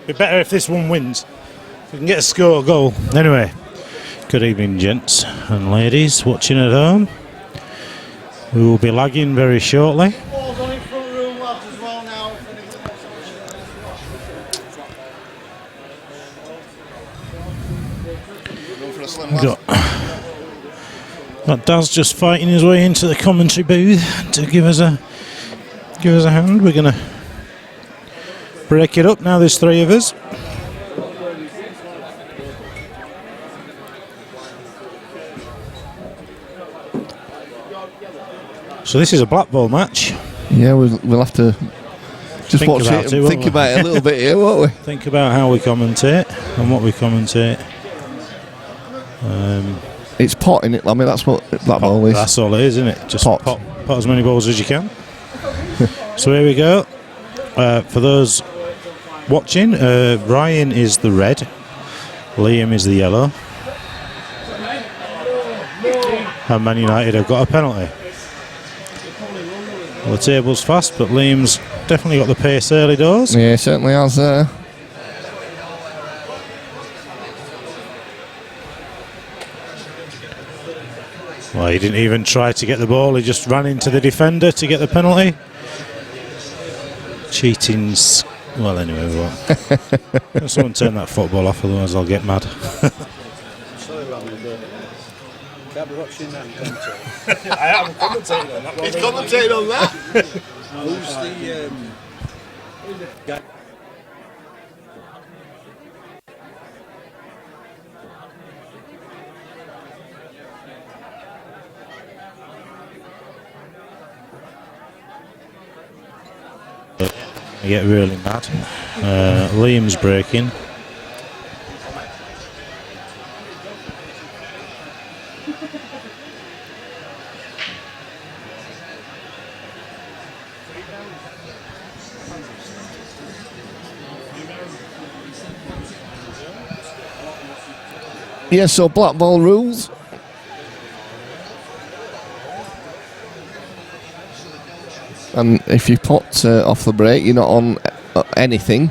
Be better if this one wins. If we can get a score goal. Anyway, good evening, gents and ladies watching at home. We will be lagging very shortly. Got Daz just fighting his way into the commentary booth to give us a hand. We're gonna break it up now. There's three of us. So this is a black ball match. Yeah, we'll have to just watch it and think about it a little bit here, won't we? Think about how we commentate and what we commentate. It's pot, innit, Lammy? That's what black ball is. That's all it is, isn't it? Just pot as many balls as you can. So here we go. For those watching, Ryan is the red, Liam is the yellow, and Man United have got a penalty. Well, the table's fast, but Liam's definitely got the pace early doors. Yeah, certainly has. Well, he didn't even try to get the ball, he just ran into the defender to get the penalty. Cheating's... Well, anyway, we won't. Someone turn that football off, otherwise I'll get mad. Sorry, Robin, but can't be watching that commentating. I am commentating on that one. He's commentating on that? Who's the guy? I get really mad. Liam's breaking. Yeah, so black ball rules. And if you pot off the break, you're not on anything.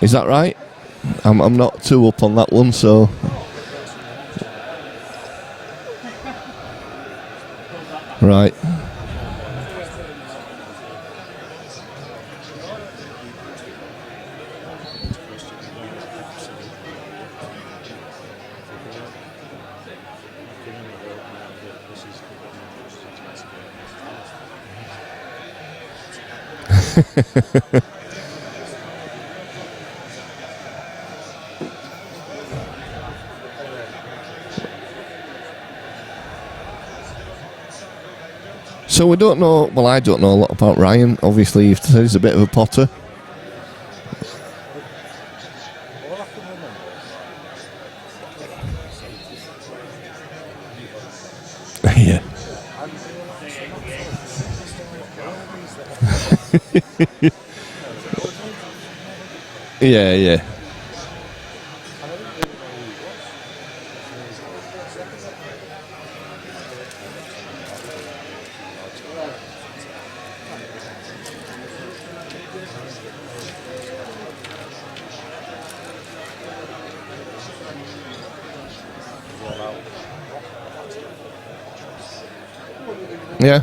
Is that right? I'm not too up on that one, so... Right. So we don't know, well, I don't know a lot about Ryan. Obviously, he's a bit of a potter. Yeah. Yeah. Yeah. Yeah.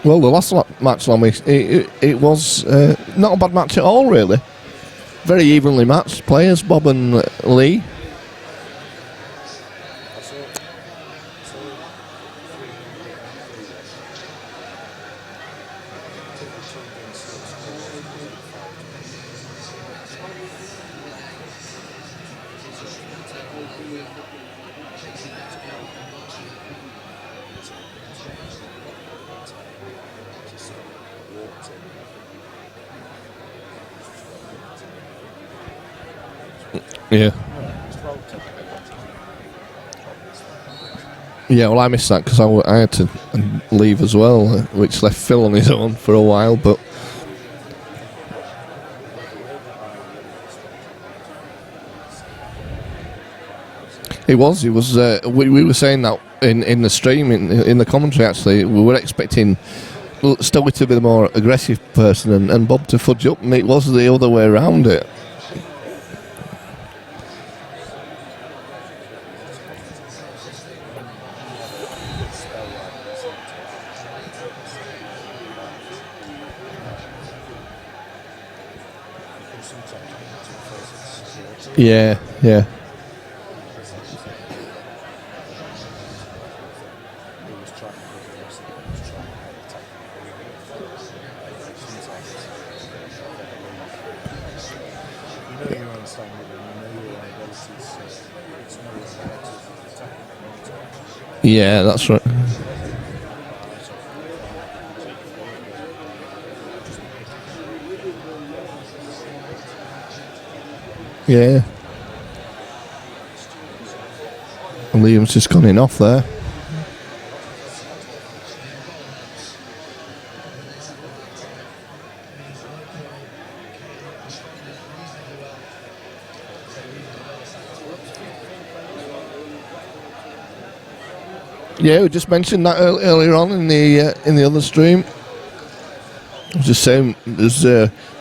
Well, the last match, Lammy, it was not a bad match at all, really. Very evenly matched players, Bob and Lee. Yeah. Yeah, well, I missed that because I had to leave as well, which left Phil on his own for a while, but... He was. We were saying that in the stream, in the commentary, actually. We were expecting Stowe to be the more aggressive person and Bob to fudge up, and it was the other way around it. Yeah, yeah. Yeah, that's right. Yeah. And Liam's just gone in off there. Yeah, we just mentioned that earlier on in the other stream. I was just saying, there's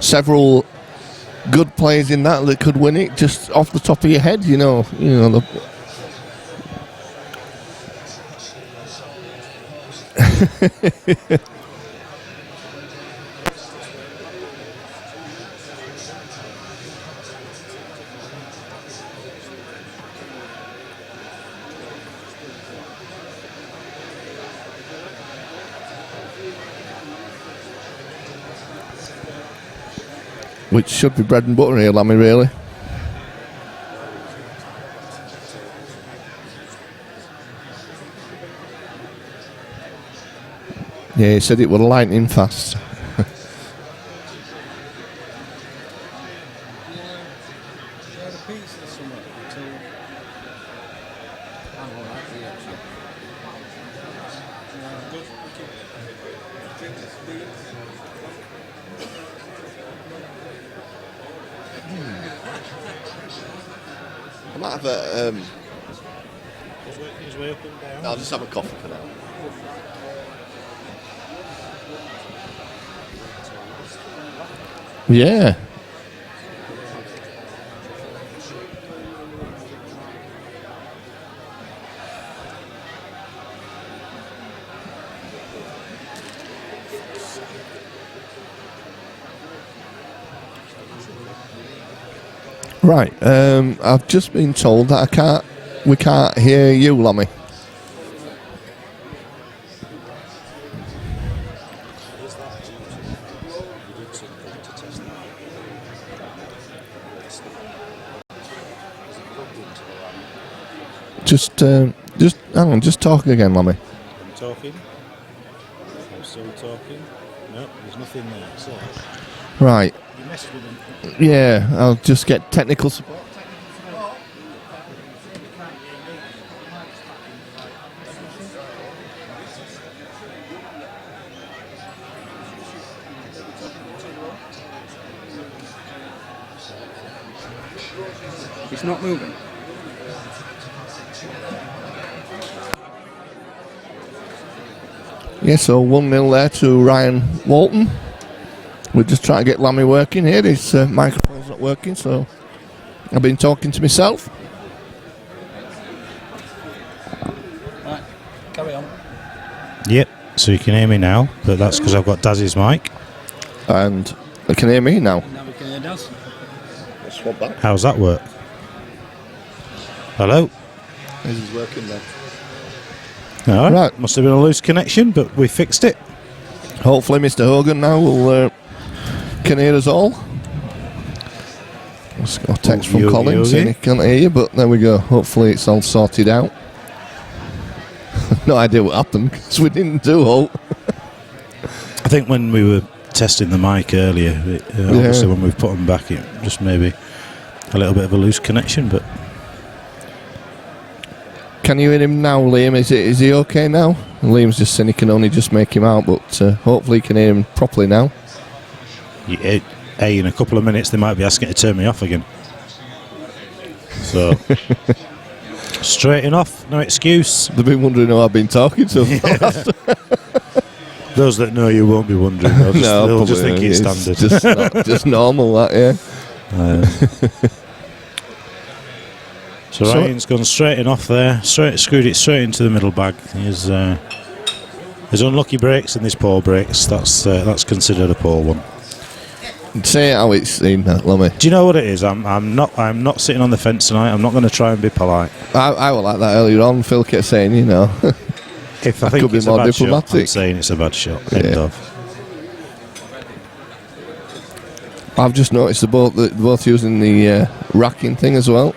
several good players in that could win it just off the top of your head. You know. Which should be bread and butter here, Lammy, really. Yeah, he said it was lightning fast. I might have a... I'll just have a coffee for now. Yeah. Right, I've just been told that we can't hear you, Lammy. Just hang on, just talk again, Lammy. I'm talking. I'm still talking. No, there's nothing there. So. Right. You messed with them. Yeah, I'll just get technical support. It's not moving. Yeah, so 1-0 there to Ryan Walton. We're just trying to get Lammy working here. His microphone's not working, so I've been talking to myself. Right, carry on. Yep. so you can hear me now, but that's because I've got Daz's mic. And I can hear me now. Now we can hear Daz. Let's swap back. How's that work? Hello? This is working now. All right. Right. Must have been a loose connection, but we fixed it. Hopefully Mr. Hogan now will can hear us all. Let's got a text from Yogi, Colin Yogi. saying he can't hear you, but there we go. Hopefully it's all sorted out. No idea what happened because we didn't do all. I think when we were testing the mic earlier, obviously when we've put them back, it just maybe a little bit of a loose connection, but... Can you hear him now, Liam? Is he okay now? Liam's just saying he can only just make him out, but hopefully he can hear him properly now. Yeah, in a couple of minutes they might be asking to turn me off again. So, straighten off, no excuse. They've been wondering who I've been talking to. Those that know you won't be wondering. They'll just think it's standard. Just normal, that, yeah. So Ryan's gone straight off there, screwed it straight into the middle bag. There's unlucky brakes and there's poor brakes. That's considered a poor one. Say how it's seen, Lummy. Do you know what it is? I'm not sitting on the fence tonight. I'm not going to try and be polite. I was like that earlier on. Phil kept saying, If I think could be it's more a bad shot, diplomatic. I'm saying it's a bad shot. End of. I've just noticed they're both using the racking thing as well.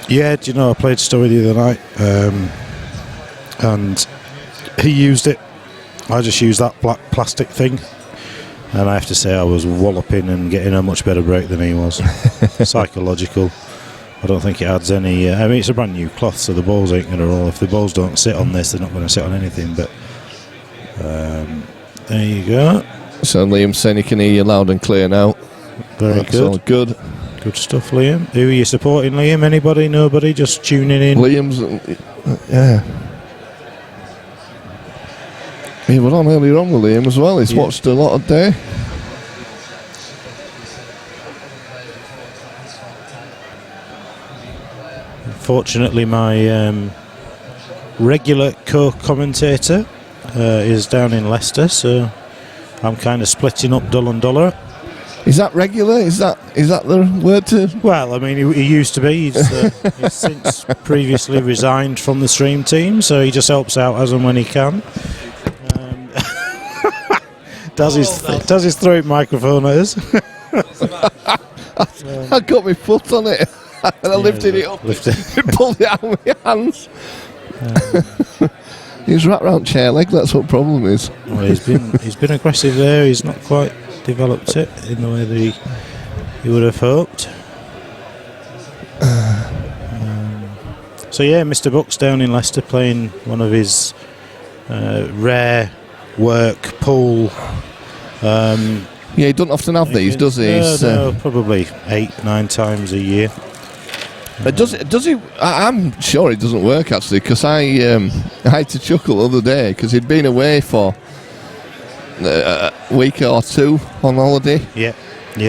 Yeah, do you know, I played Story the other night, and he used it. I just used that black plastic thing, and I have to say I was walloping and getting a much better break than he was. Psychological. I don't think it adds any... I mean, it's a brand new cloth, so the balls ain't going to roll. If the balls don't sit on this, they're not going to sit on anything, but... there you go. So Liam's saying he can hear you loud and clear now. Very That's all good. good. Good stuff, Liam. Who are you supporting, Liam? Anybody? Nobody? Just tuning in? Liam's... yeah. He was on earlier on with Liam as well. He's watched a lot of day. Fortunately, my regular co-commentator is down in Leicester, so I'm kind of splitting up Dull and Dollar. Is that regular? Is that the word to... Well, I mean, he used to be. He's since previously resigned from the stream team, so he just helps out as and when he can. Does his throat microphone at us? I got my foot on it and I lifted it up. Pulled it out with my hands. He's wrapped around chair leg. That's what problem is. Well, he's been aggressive there. He's not quite developed it in the way that he would have hoped. So yeah, Mr. Buck's down in Leicester playing one of his rare work pool. Yeah, he doesn't often have these, does he? No, probably 8-9 times a year. Does he? I'm sure it doesn't work actually, because I had to chuckle the other day because he'd been away for a week or two on holiday. Yeah.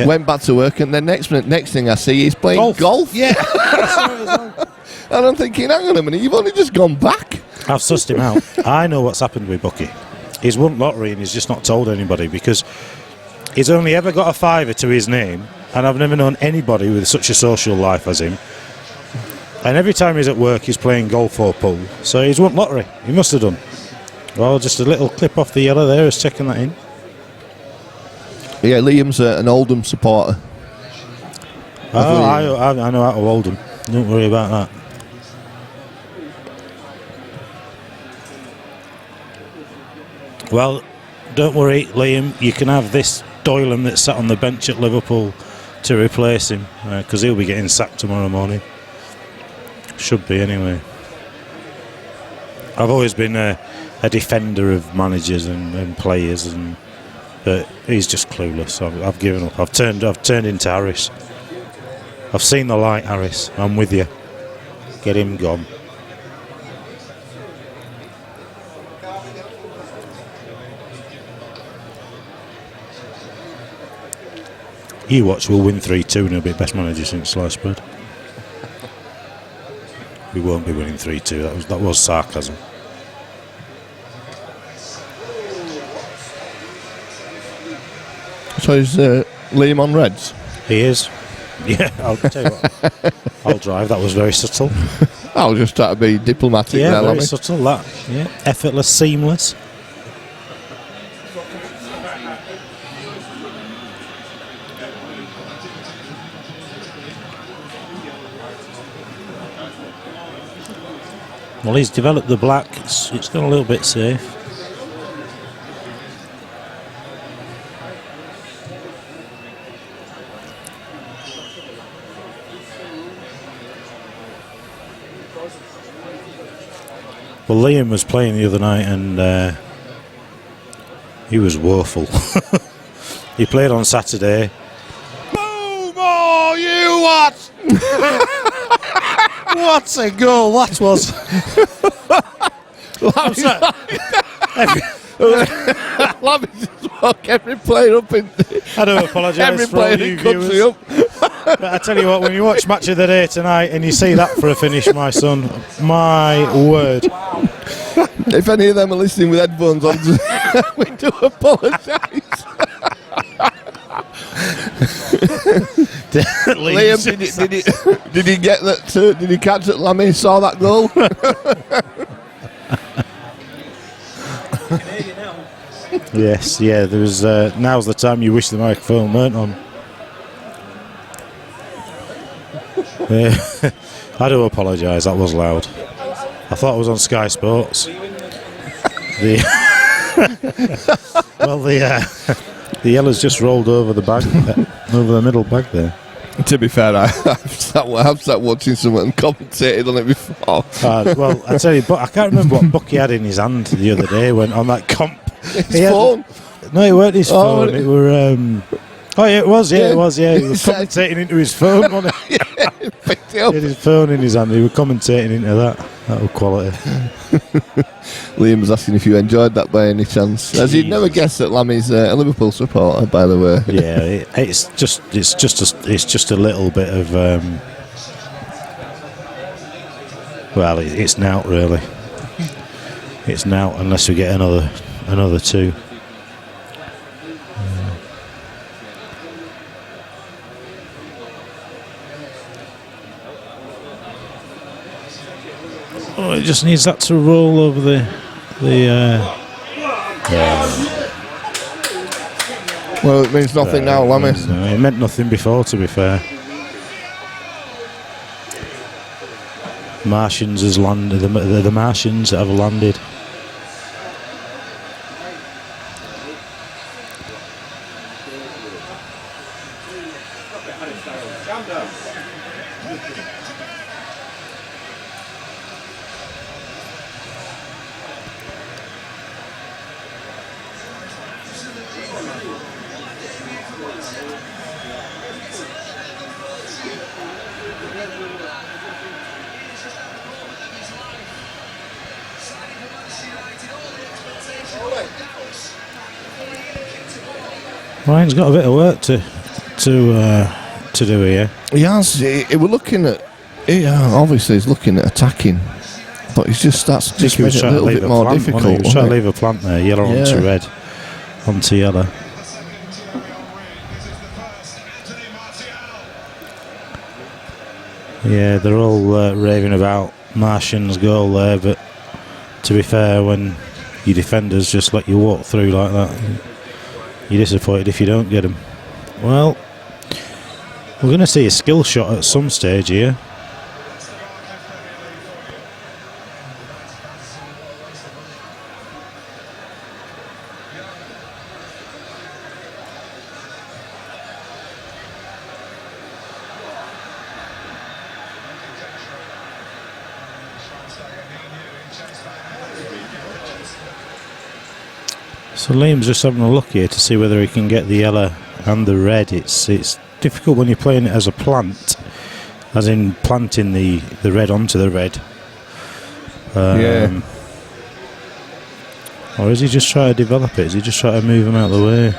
Went back to work, and then next thing I see, he's playing golf. Yeah. And I'm thinking, hang on a minute, you've only just gone back. I've sussed him out. I know what's happened with Bucky. He's won lottery and he's just not told anybody, because he's only ever got a fiver to his name, and I've never known anybody with such a social life as him. And every time he's at work, he's playing golf or pool. So he's won lottery. He must have done. Well, just a little clip off the yellow there is checking that in. Yeah, Liam's an Oldham supporter. Oh, I know how to Walton. Don't worry about that. Well, don't worry, Liam. You can have this Doylan that's sat on the bench at Liverpool to replace him, because he'll be getting sacked tomorrow morning. Should be, anyway. I've always been a defender of managers and players, but he's just clueless. I've given up. I've turned into Harris. I've seen the light, Harris. I'm with you. Get him gone. You watch, we'll win 3-2 and he'll be best manager since sliced bread. We won't be winning 3-2. That was sarcasm. So is Liam on reds? He is. Yeah, I'll tell you what. I'll drive. That was very subtle. I'll just try to be diplomatic Yeah, there, very Lammy. subtle. That. Yeah, effortless, seamless. Well, he's developed the black. It's gone a little bit safe. Well, Liam was playing the other night and he was woeful. He played on Saturday. Boom! Oh, you what? What a goal that was. Lammy just woke every player up in. I do apologise Every for all player you in country viewers. up. But I tell you what, when you watch Match of the Day tonight and you see that for a finish, my son, my word. If any of them are listening with headphones on, we do apologise. Liam, did he get that? Did he catch that Lammy saw that goal? Yes, yeah, there was. Now's the time you wish the microphone weren't on. I do apologise, that was loud. I thought it was on Sky Sports. The yellow's just rolled over the bag, over the middle bag there. To be fair, I've sat watching someone and commentated on it before. Well, I tell you, but I can't remember what Bucky had in his hand the other day when on that comp. His phone? No, it weren't his phone. It were. Oh, yeah, it was. Yeah, it was. Yeah, he was commentating into his phone. Wasn't he? He picked it up. He had his phone in his hand. He was commentating into that. That was quality. Liam was asking if you enjoyed that by any chance. As you'd never guessed that Lammy's a Liverpool supporter, by the way. Yeah, it's just a little bit of. Well, it's now really. It's now unless we get another two. Oh, it just needs that to roll over the. Well, it means nothing now, Lammy. No, it meant nothing before, to be fair. Martians has landed. The Martians have landed. Ryan's got a bit of work to do here. He has. We're looking at. Obviously, he's looking at attacking, but he's just that's just made it a little bit more difficult. He was trying to leave a plant there, yellow onto red, onto yellow. Yeah, they're all raving about Martian's goal there, but to be fair, when your defenders just let you walk through like that, you're disappointed if you don't get them. Well, we're going to see a skill shot at some stage here. So Liam's just having a look here to see whether he can get the yellow and the red. It's difficult when you're playing it as a plant, as in planting the red onto the red. Or is he just trying to develop it? Is he just trying to move them out of the way?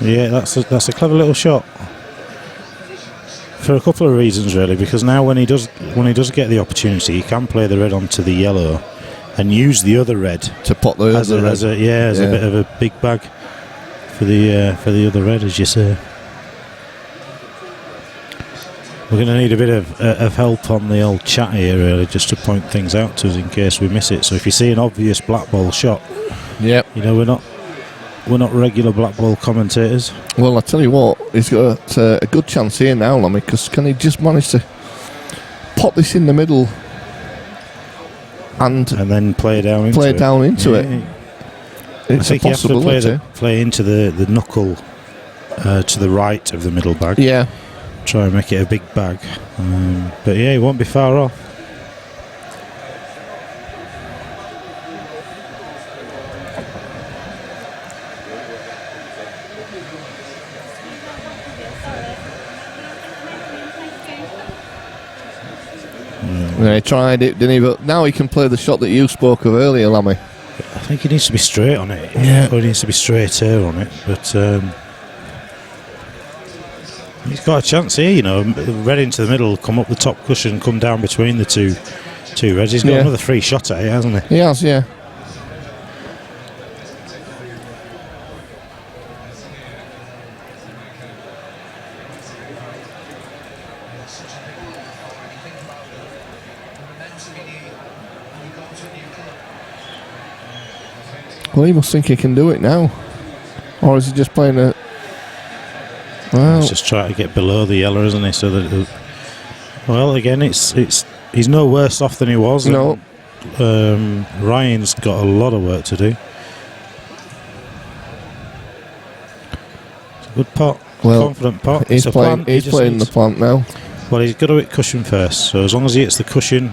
Yeah, that's a clever little shot for a couple of reasons really. Because now when he does get the opportunity, he can play the red onto the yellow and use the other red to pot the as a bit of a big bag for the other red, as you say. We're going to need a bit of help on the old chat here, really, just to point things out to us in case we miss it. So if you see an obvious black ball shot, yep, you know we're not regular black ball commentators. Well, I tell you what, he's got a good chance here now, Lammy, because can he just manage to pop this in the middle and then play down into it? It's I think a you have to possibility. play into the knuckle to the right of the middle bag. Yeah. Try and make it a big bag. But yeah, he won't be far off. Yeah, he tried it, didn't he? But now he can play the shot that you spoke of earlier, Lammy. I think he needs to be straight on it. Yeah. Or he needs to be straighter on it. But he's got a chance here, you know. Red into the middle, come up the top cushion, come down between the two reds. He's got another free shot at it, hasn't he? He has, yeah. Well, he must think he can do it now. Or is he just playing a... Well, He's just trying to get below the yellow, isn't he? So that, well, again, he's no worse off than he was. No. Ryan's got a lot of work to do. It's a good pot, confident pot. He's playing the plant now. Well, he's got to hit cushion first. So as long as he hits the cushion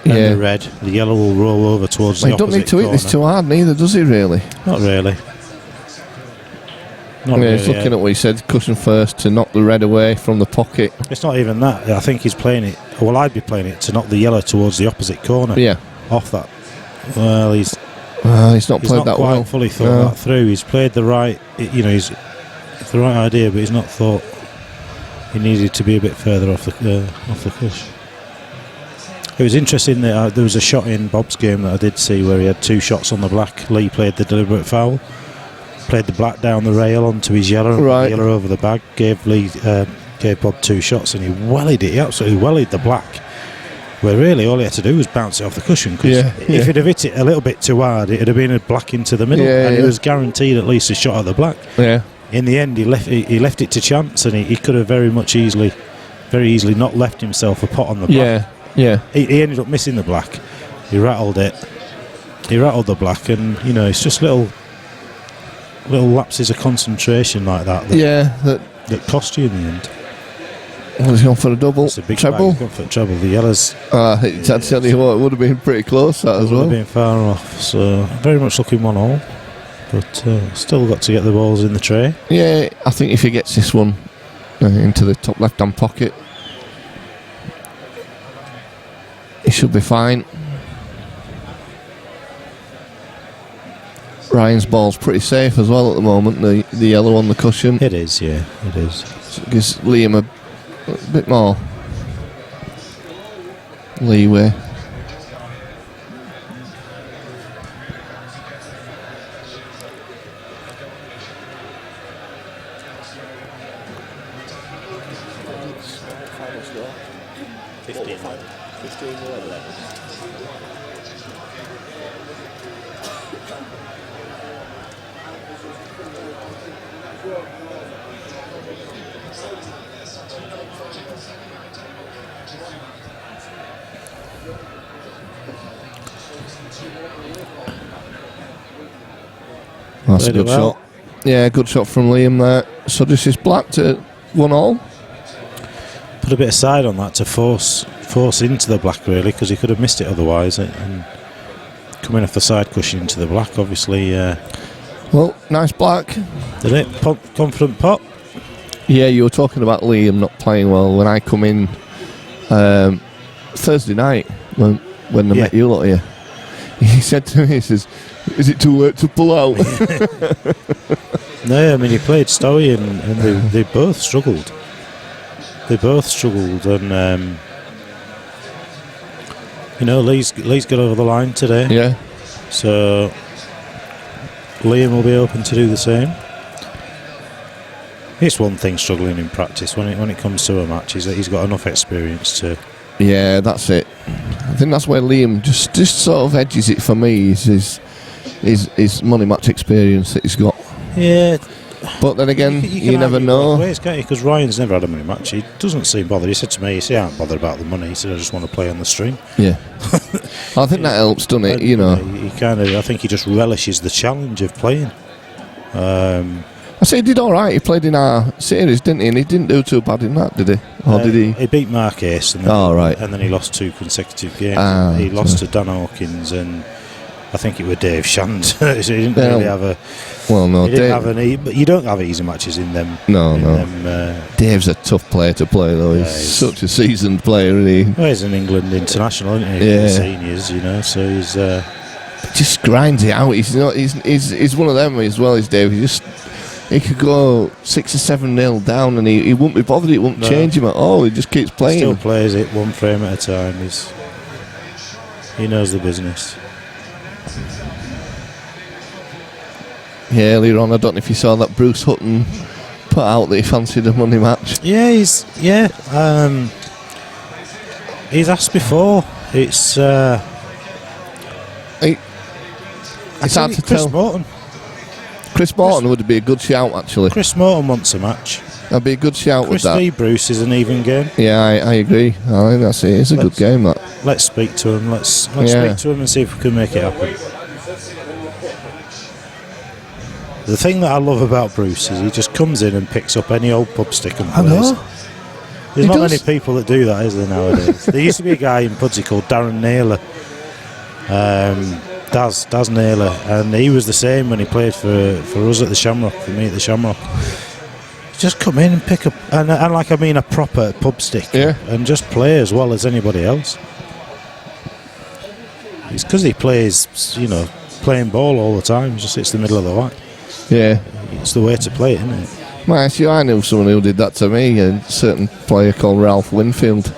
and the red, the yellow will roll over towards the opposite corner. He don't need to hit this too hard neither, does he, really? Not really. He's looking at what he said, cushion first to knock the red away from the pocket. It's not even that. I think he's playing it. Well, I'd be playing it to knock the yellow towards the opposite corner. Yeah. Off that. Well, he's not played that well. Fully thought that through. He's played the right. You know, he's the right idea, but he's not thought he needed to be a bit further off the cush. It was interesting that there was a shot in Bob's game that I did see where he had two shots on the black. Lee played the deliberate foul. Played the black down the rail onto his yellow, the yellow over the bag. Gave Bob two shots, and he wellied it. He absolutely wellied the black. Where really all he had to do was bounce it off the cushion. Because if he'd have hit it a little bit too hard, it'd have been a black into the middle, and he was guaranteed at least a shot at the black. Yeah. In the end, he left it to chance, and he could have very easily not left himself a pot on the black. Yeah. He ended up missing the black. He rattled it. He rattled the black, and you know, it's just little lapses of concentration like that that cost you in the end. Well, he's gone for a double. It's a big treble. He's gone for a treble. The yellows. I tell you what, it would have been pretty close that as well. Would have been far off. So very much looking 1-1, but still got to get the balls in the tray. Yeah, I think if he gets this one into the top left-hand pocket, he should be fine. Ryan's ball's pretty safe as well at the moment, the yellow on the cushion. It is, yeah, it is. So it gives Liam a bit more leeway. That's a good shot. Yeah, good shot from Liam there. So this is black to 1-1. Put a bit of side on that to force into the black, really, because he could have missed it otherwise. And coming off the side cushion into the black, obviously. Well, nice black. Did it? Confident pot? Yeah, you were talking about Liam not playing well. When I come in Thursday night, when I met you lot here, he said to me, he says, "Is it too late to pull out?" No, I mean, he played Stowy and they both struggled. They both struggled, and Lee's got over the line today. Yeah. So Liam will be open to do the same. It's one thing struggling in practice. When it comes to a match, he's got enough experience to. Yeah, that's it. I think that's where Liam just sort of edges it for me. Is his money match experience that he's got. Yeah. But then again, you never know. Because Ryan's never had a money match. He doesn't seem bothered. He said to me, "I aren't bothered about the money." He said, "I just want to play on the stream." Yeah. I think that helps, doesn't it? He kind of. I think he just relishes the challenge of playing. I say he did all right. He played in our series, didn't he? And he didn't do too bad in that, did he? Or did he? He beat Mark Ace, and then he lost 2 consecutive games. He lost to Dan Hawkins, and I think it was Dave Shand. So he didn't really have a. Well, no, Dave, but you don't have easy matches in them. No. Dave's a tough player to play, though. He's such a seasoned player, isn't he? Well, he's an England international, isn't he? Yeah. Seniors, so he's. Just grinds it out. He's one of them as well as Dave. He could go 6 or 7-0 down, and he wouldn't be bothered. It wouldn't change him at all. He just keeps playing. Still plays it one frame at a time. He knows the business. Yeah, earlier on, I don't know if you saw that Bruce Hutton put out that he fancied a money match. Yeah, he's asked before. It's hard to tell. Chris Morton would be a good shout, actually. Chris Morton wants a match. That'd be a good shout with that. Chris v. Bruce is an even game. Yeah, I agree. I think that's it. It's a good game, that. Let's speak to him. Let's speak to him and see if we can make it happen. The thing that I love about Bruce is he just comes in and picks up any old pub stick and plays. I know. There's not many people that do that, is there, nowadays? There used to be a guy in Pudsey called Darren Naylor. Daz Naylor, and he was the same when he played for us at the Shamrock, for me at the Shamrock. Just come in and pick up, and a proper pub stick, and just play as well as anybody else. It's because he plays, playing ball all the time. He just hits the middle of the white. Yeah, it's the way to play it, isn't it? Well, actually, I knew someone who did that to me, a certain player called Ralph Winfield.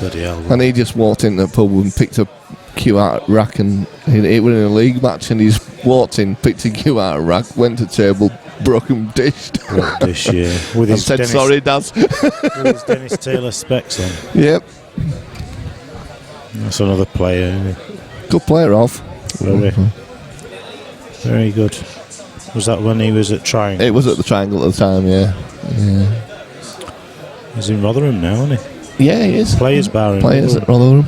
Bloody hell. And he just walked into the pub and picked a cue out of rack, and he was in a league match, and he's walked in, picked a cue out of rack, went to table, broke and dished. Dish, yeah. With his said, sorry, Daz. With his Dennis Taylor specs on. Yep. That's another player, isn't he? Good player, Ralph. Very good. Was that when he was at Triangle? It was at the Triangle at the time, yeah. He's in Rotherham now, isn't he? Yeah, he is. Players bar in Players Rotherham. at Rotherham.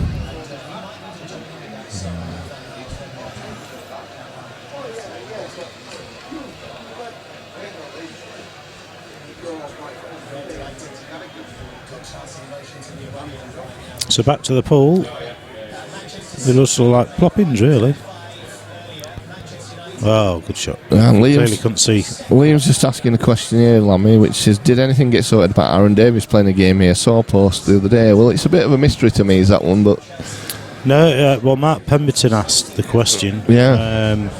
So back to the pool. They look like ploppings, really. Oh, good shot. Clearly couldn't see. Liam's just asking a question here, Lammy, which says, did anything get sorted about Aaron Davis playing a game here? Saw a post the other day. Well, it's a bit of a mystery to me, is that one, but... No, well, Mark Pemberton asked the question. Yeah.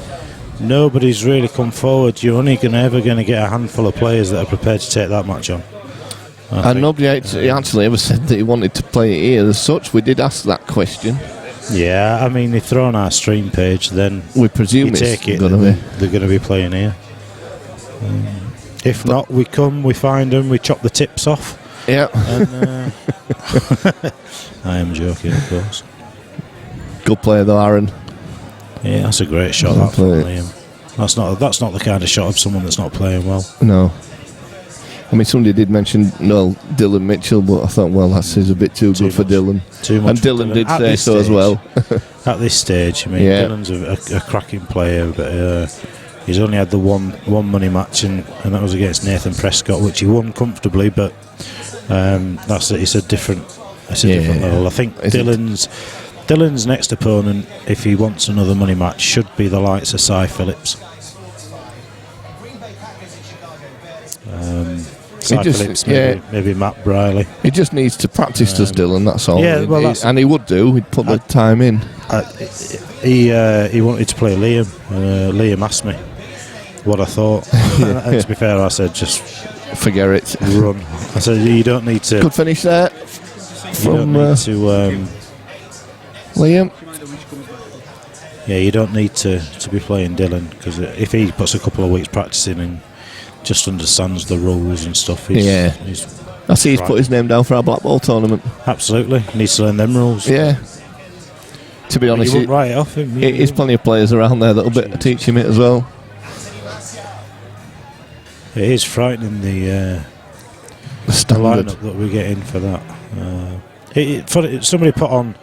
Nobody's really come forward. You're only ever going to get a handful of players that are prepared to take that match on. And nobody actually ever said that he wanted to play it here as such. We did ask that question. Yeah, I mean, if they're on our stream page, then we presume it's they're going to be playing here. If not, we come, we find them, we chop the tips off. Yeah. And, I am joking, of course. Good player though, Aaron. Yeah, that's a great shot. That from Liam. That's not the kind of shot of someone that's not playing well. No. I mean, somebody did mention Dylan Mitchell, but I thought, well, that's a bit too good for Dylan. Too much. And Dylan did say so as well. At this stage, I mean, Dylan's a cracking player, but he's only had the one money match, and that was against Nathan Prescott, which he won comfortably. But it's a different level. I think Dylan's next opponent, if he wants another money match, should be the likes of Cy Phillips. Phillips, maybe Matt Briley. He just needs to practice, does Dylan? That's all. Yeah, well, and he would do. He'd put the time in. He wanted to play Liam. Liam asked me what I thought, and to be fair, I said just forget it. run. I said you don't need to. Good finish there You don't from need to. Liam. Yeah, you don't need to be playing Dylan, because if he puts a couple of weeks practicing and just understands the rules and stuff, he's I see he's put his name down for our Black Ball tournament. Absolutely, needs to learn them rules. Yeah. To be But honest, you won't write it off him. there's plenty of players around there that'll teach him it as well. It is frightening the standard lineup that we get in for that. Somebody put on,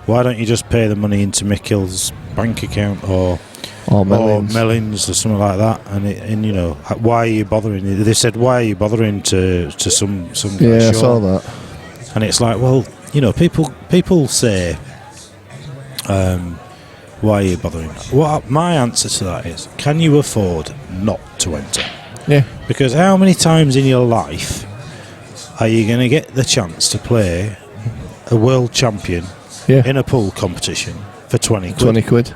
why don't you just pay the money into Mickill's bank account or Mellins or something like that? And you know, why are you bothering? They said, why are you bothering to some guy? Yeah, I saw that. And it's like, well, you know, people say, why are you bothering? My answer to that is, can you afford not to enter? Yeah. Because how many times in your life are you going to get the chance to play a world champion in a pool competition for 20 quid? 20 quid.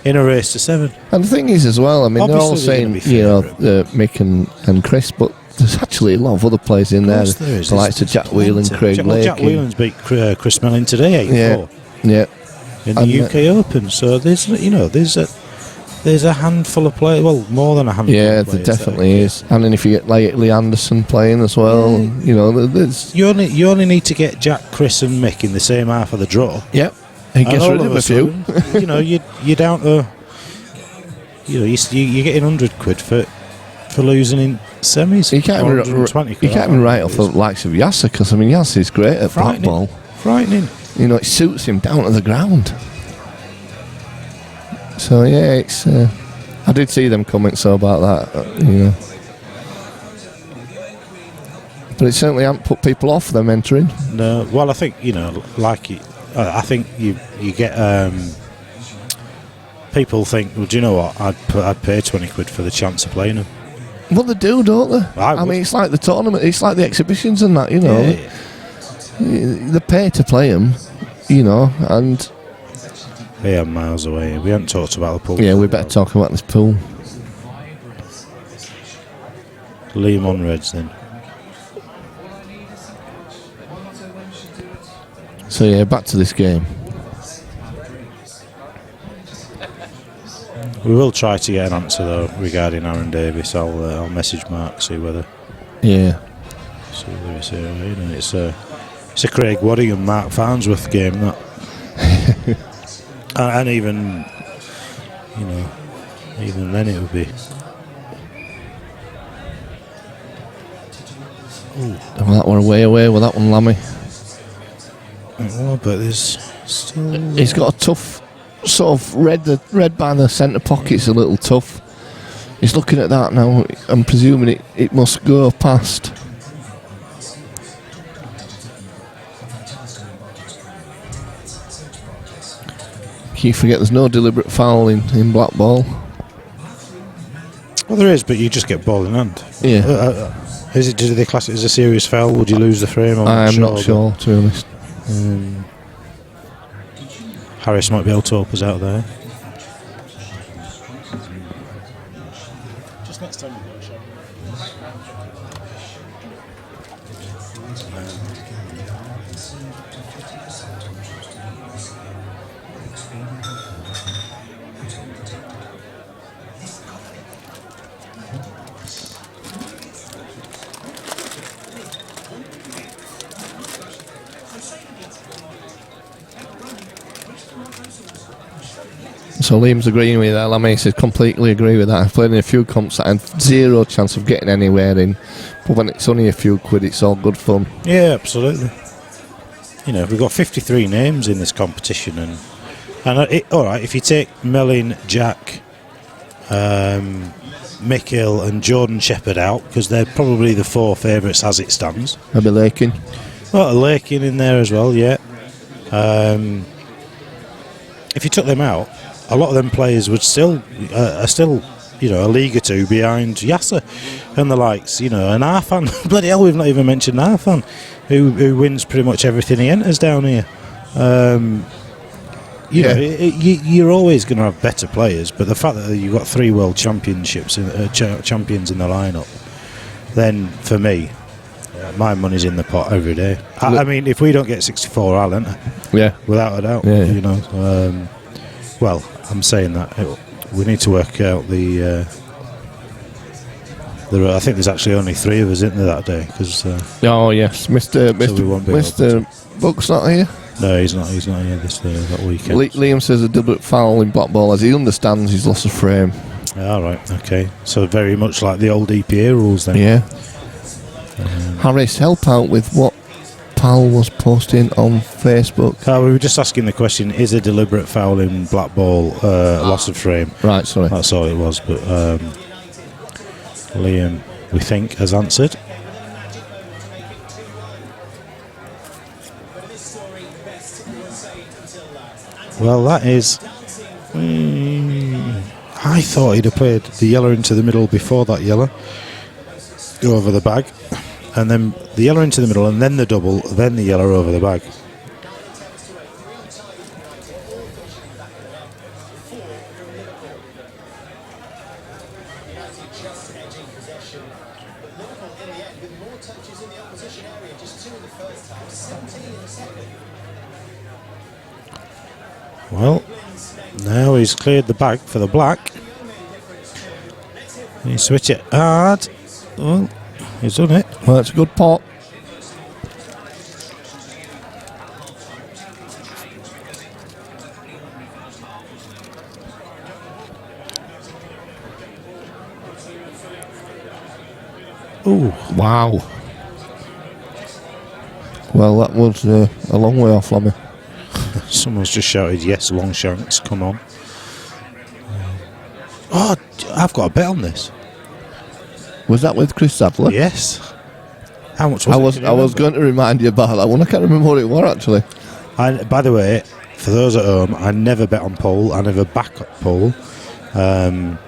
In a race to 7. And the thing is as well, I mean, Obviously they're all saying, you know, Mick and Chris, but there's actually a lot of other players in there. The likes of Jack Whelan, Craig Lake. Jack Whelan's beat Chris Mellin today, 8-4. Yeah. In the UK Open. So there's a handful of players, well, more than a handful of players. There definitely is. And then if you get like Lee Anderson playing as well, you know, there's... You only need to get Jack, Chris and Mick in the same half of the draw. Yep. He gets rid of a few. You know, you're down to... You know, you're getting 100 quid for losing in semis. You can't even write off the likes of Yasser, because, I mean, Yasser's great at black ball. Frightening. You know, it suits him down to the ground. So yeah, it's. I did see them comments about that, you know, but it certainly hasn't put people off them entering. No, well, I think, you know, I think you get people think, well, do you know what? I'd pay 20 quid for the chance of playing them. Well, they do, don't they? I mean, it's like the tournament, it's like the exhibitions and that, you know. Yeah. They pay to play them, you know, and. They are miles away. We haven't talked about the pool. Yeah, we better talk about this pool. Liam on Reds then. So yeah, back to this game. We will try to get an answer though regarding Aaron Davis. I'll message Mark, see whether. Yeah. See whether it's you know, it's a Craig Wadding and Mark Farnsworth game, that. And even, you know, even then it would be. Ooh. Oh, that one away with that one, Lammy. Oh, but there's still. He's got a tough sort of red by the centre pocket's a little tough. He's looking at that now. I'm presuming it must go past. You forget there's no deliberate foul in black ball. Well, there is, but you just get ball in hand. Yeah. Do they class it as a serious foul? Would you lose the frame? I'm not sure, to be honest. Harris might be able to help us out there. Just next time you go, shall So Liam's agreeing with that. Lammy says completely agree with that. I've played in a few comps that I had zero chance of getting anywhere in, but when it's only a few quid, it's all good fun. Yeah, absolutely. You know, we've got 53 names in this competition, and all right, if you take Mellin, Jack, Mickle and Jordan Shepherd out, because they're probably the 4 favourites as it stands. Maybe Lakin. Well, Lakin in there as well, yeah. If you took them out, a lot of them players would are still, you know, a league or two behind Yasser and the likes, you know, and Arfan. Bloody hell, we've not even mentioned Arfan, who wins pretty much everything he enters down here. You know, you're always going to have better players, but the fact that you've got 3 world championships, champions in the lineup, then for me, my money's in the pot every day. I mean, if we don't get 64, I'll enter. Yeah. Without a doubt. Yeah. You know. Well, I'm saying that we need to work out the. I think there's actually only 3 of us, isn't there, that day? Cause, oh yes, Mr. we won't be Mr. Buck's not here. No, he's not. He's not here that weekend. Liam says a deliberate foul in black ball as he understands his loss of frame. All right. Okay. So very much like the old EPA rules then. Yeah. Harris, help out with what Pal was posting on Facebook. We were just asking the question: is a deliberate foul in black ball loss of frame? Right. Sorry. That's all it was. But Liam, we think, has answered. Well, that is. I thought he'd have played the yellow into the middle before that yellow. Go over the bag. And then the yellow into the middle, and then the double, then the yellow over the bag. Well, now he's cleared the bag for the black. He switch it hard. Well, he's done it. Well, that's a good pot. Ooh, wow. Well, that was a long way off from me. Someone's just shouted, yes, Longshanks, come on. Oh, I've got a bet on this. Was that with Chris Sadler? Yes. How much was it? I was going to remind you about that one. I can't remember what it was, actually. By the way, for those at home, I never bet on pole. I never back up pole. I'm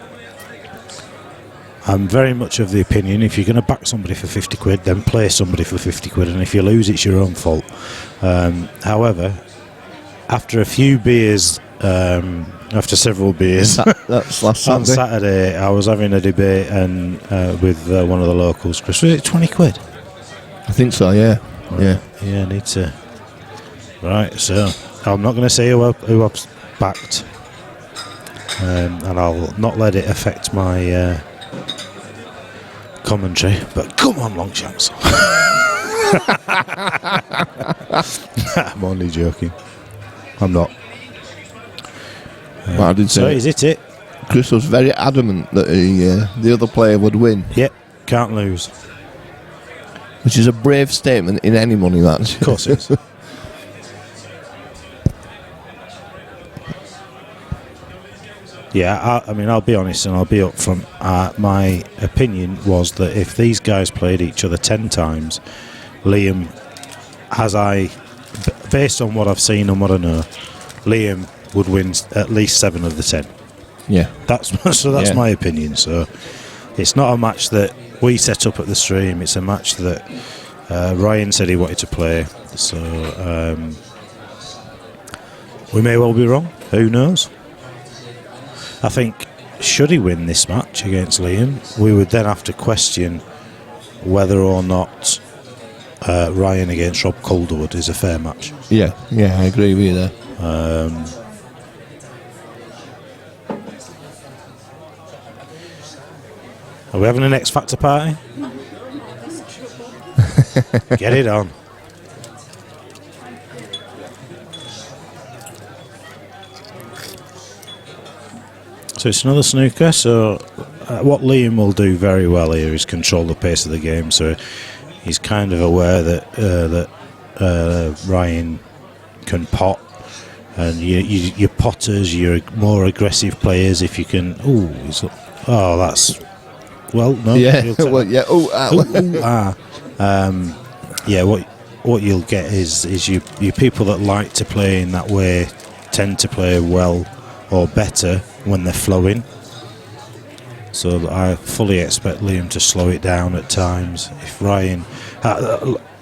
very much of the opinion if you're going to back somebody for 50 quid, then play somebody for 50 quid, and if you lose, it's your own fault. However, after a few beers, after several beers, that's last on Saturday. Saturday, I was having a debate and with one of the locals. Chris, was it 20 quid? I think so, yeah. Yeah. Yeah, I need to. Right, so I'm not going to say who I've backed, and I'll not let it affect my commentary, but come on, Longshanks. I'm only joking. I'm not. Well, I did So say is it? Chris was very adamant that the other player would win, Yep, can't lose. which is a brave statement in any money match. Of course it is. Yeah, I mean, I'll be honest and I'll be upfront. My opinion was that if these guys played each other 10 times, Liam, based on what I've seen and what I know, Liam would win at least 7 of the 10. Yeah. That's Yeah. my opinion. So it's not a match that we set up at the stream. It's a match that Ryan said he wanted to play. So we may well be wrong. Who knows? I think should he win this match against Liam, we would then have to question whether or not Ryan against Rob Calderwood is a fair match. Yeah, I agree with you there. Are we having an X Factor party? Get it on. So it's another snooker. So what Liam will do very well here is control the pace of the game. So he's kind of aware that Ryan can pot, and your potters, you're more aggressive players if you can. That's well, no. Yeah, well, yeah. Yeah. What you'll get is you people that like to play in that way tend to play well or better when they're flowing. So I fully expect Liam to slow it down at times. If Ryan,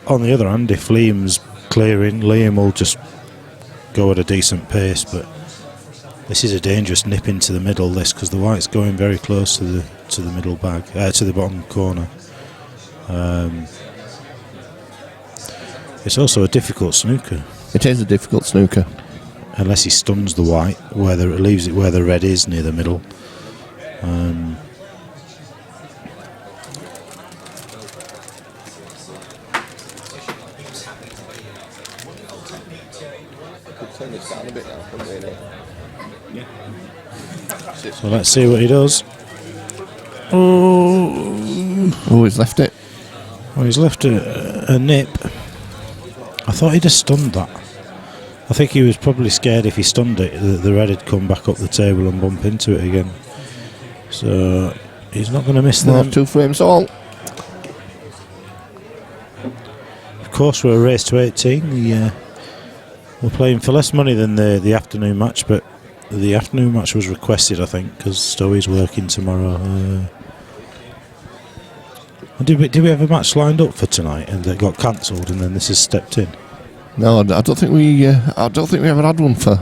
on the other hand, if Liam's clearing, Liam will just go at a decent pace. But this is a dangerous nip into the middle. Because the white's going very close to the middle bag, to the bottom corner. It's also a difficult snooker. It is a difficult snooker. Unless he stuns the white, leaves it where the red is, near the middle. So let's see what he does. Oh, he's left it. Oh, he's left a nip. I thought he'd have stunned that. I think he was probably scared if he stunned it that the red had come back up the table and bump into it again. So he's not going to miss them. 2 frames all. Of course, we're a race to 18. We're playing for less money than the afternoon match, but the afternoon match was requested, I think, because Stowey's working tomorrow. Did we have a match lined up for tonight and that got cancelled, and then this has stepped in? No, I don't think we. I don't think we ever had one for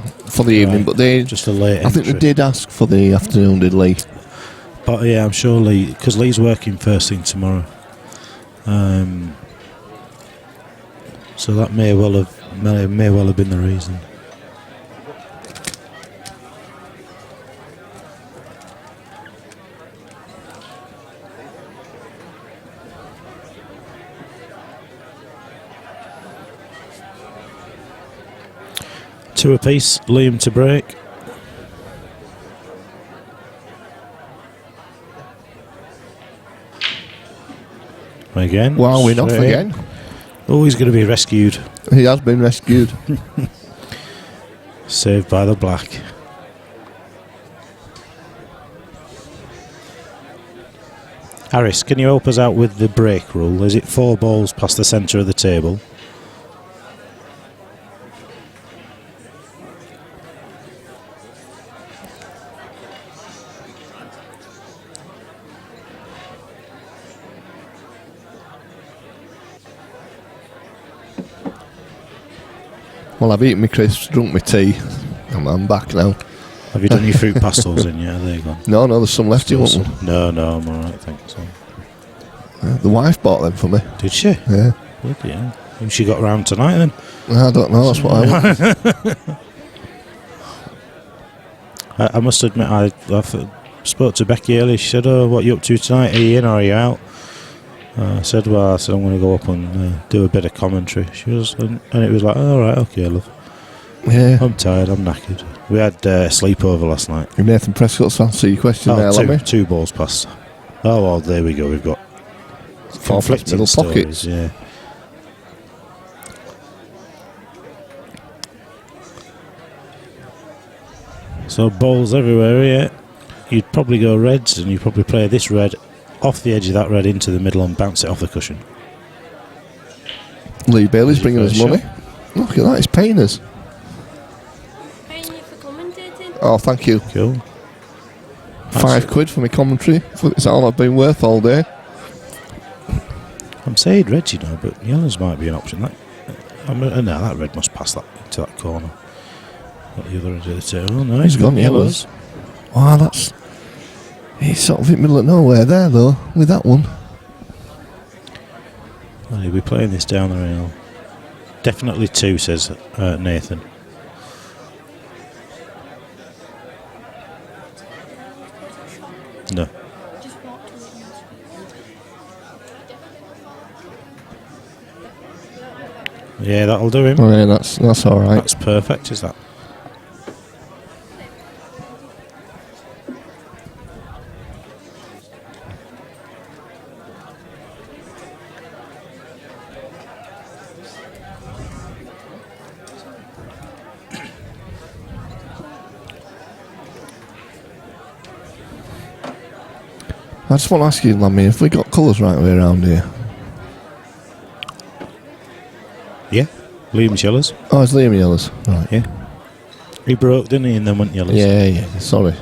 the evening, but they just a late. I think they did ask for the afternoon, did Lee? But yeah, I'm sure Lee, because Lee's working first thing tomorrow. So that may well have been the reason. Two apiece, Liam to break. Again. Wow, we're off again. Oh, he's going to be rescued. He has been rescued. Saved by the black. Harris, can you help us out with the break rule? Is it 4 balls past the centre of the table? Well, I've eaten my crisps, drunk my tea. I'm back now. Have you done your fruit pastels in? Yeah, there you go. No, there's some left. You want one? No, I'm alright, thanks. The wife bought them for me. Did she? Yeah. Bloody hell. Who she got round tonight then? I don't know, that's what I want. I must admit, I spoke to Becky earlier. She said, "Oh, what are you up to tonight? Are you in or are you out?" I said, I'm going to go up and do a bit of commentary. She was, and it was like, all right, okay, love. Yeah. I'm tired, I'm knackered. We had a sleepover last night. Nathan Prescott's answer your question there, two, Lemmy. 2 balls past. Oh, well, there we go. We've got 4 conflicting middle stories, pockets. yeah. So balls everywhere here. You'd probably go reds, and you'd probably play this red off the edge of that red into the middle and bounce it off the cushion. Lee Bailey's bringing us money. Look at that, he's paying us. Paying you for commentating? Oh, thank you. Cool. £5 for my commentary. It's all I've been worth all day. I'm saying red, you know, but yellows might be an option. No, that red must pass that to that corner. At the other end of the table. No, He's gone yellows. Wow, he's sort of in the middle of nowhere there, though, with that one. Well, he'll be playing this down the rail. Definitely 2, says Nathan. No. Yeah, that'll do him. Oh, yeah, that's all right. That's perfect, is that? I just want to ask you, Lammy, have we got colours right way around here? Yeah. Liam's yellows. Oh, it's Liam yellows. Right. Yeah. He broke, didn't he, and then went yellows. Yeah, sorry.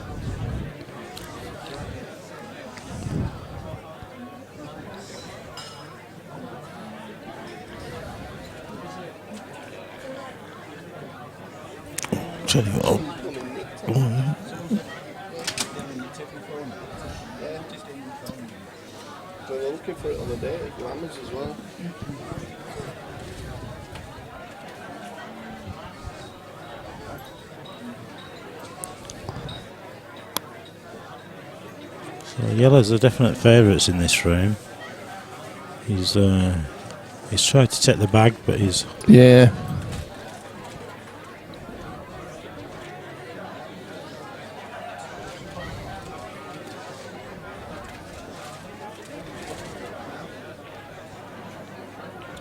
were looking for it on the day. Glamours as well. So yellows are definite favourites in this room. He's tried to take the bag, but he's... Yeah.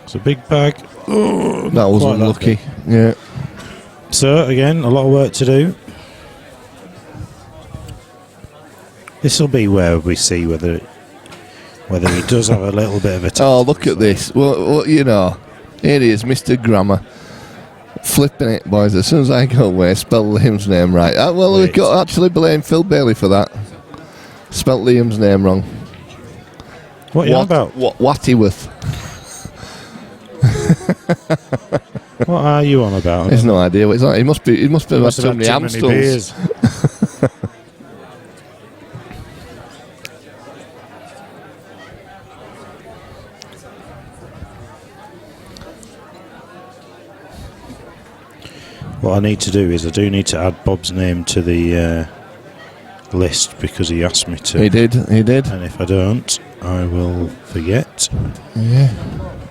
It's a big bag. Oh, That was quite unlucky. Yeah. So, again, a lot of work to do. This will be where we see whether he does have a little bit of a... Oh, look at this. Well, you know, here he is, Mr. Grammar. Flipping it, boys. As soon as I go away, spell Liam's name right. Well, we've got to actually blame Phil Bailey for that. Spelt Liam's name wrong. What are you on about? Waterworth. What are you on about? There's no idea what it's like. He must be about too many Amstels. What I need to do is I do need to add Bob's name to the list because he asked me to. He did. And if I don't, I will forget. Yeah.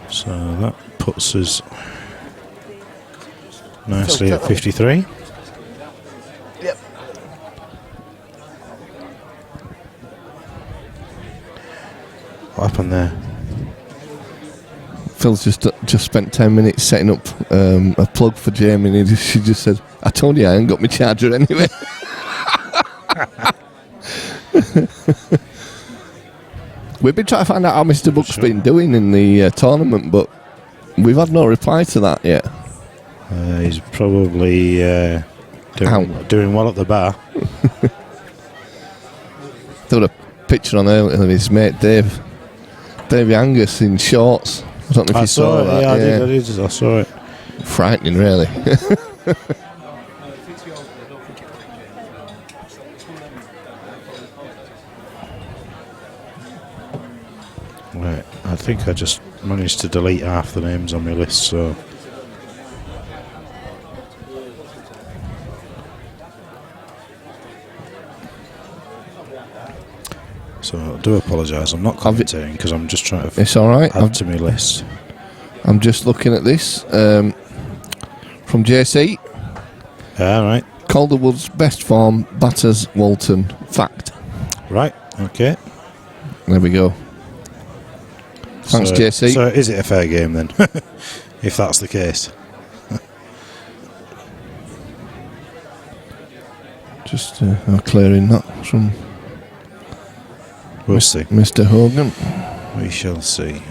So that puts us nicely at 53. Yep. What happened there? Phil's just spent 10 minutes setting up a plug for Jamie, and she just said, "I told you I ain't got my charger anyway." We've been trying to find out how Mr. Buck's been doing in the tournament, but we've had no reply to that yet. He's probably doing well at the bar. There was a picture on earlier of his mate Dave Angus in shorts. I don't know if you saw that. Yeah, I did. I saw it. Frightening, really. Right, I think I just managed to delete half the names on my list, so... So I do apologise, I'm not commentating because I'm just trying to it's all right. add to my list. I'm just looking at this from JC. Yeah, right. Calderwood's best form batters Walton. Fact. Right, okay. There we go. Thanks, JC. So is it a fair game then? If that's the case. Just clearing that from We'll see. Mr. Hogan. We shall see.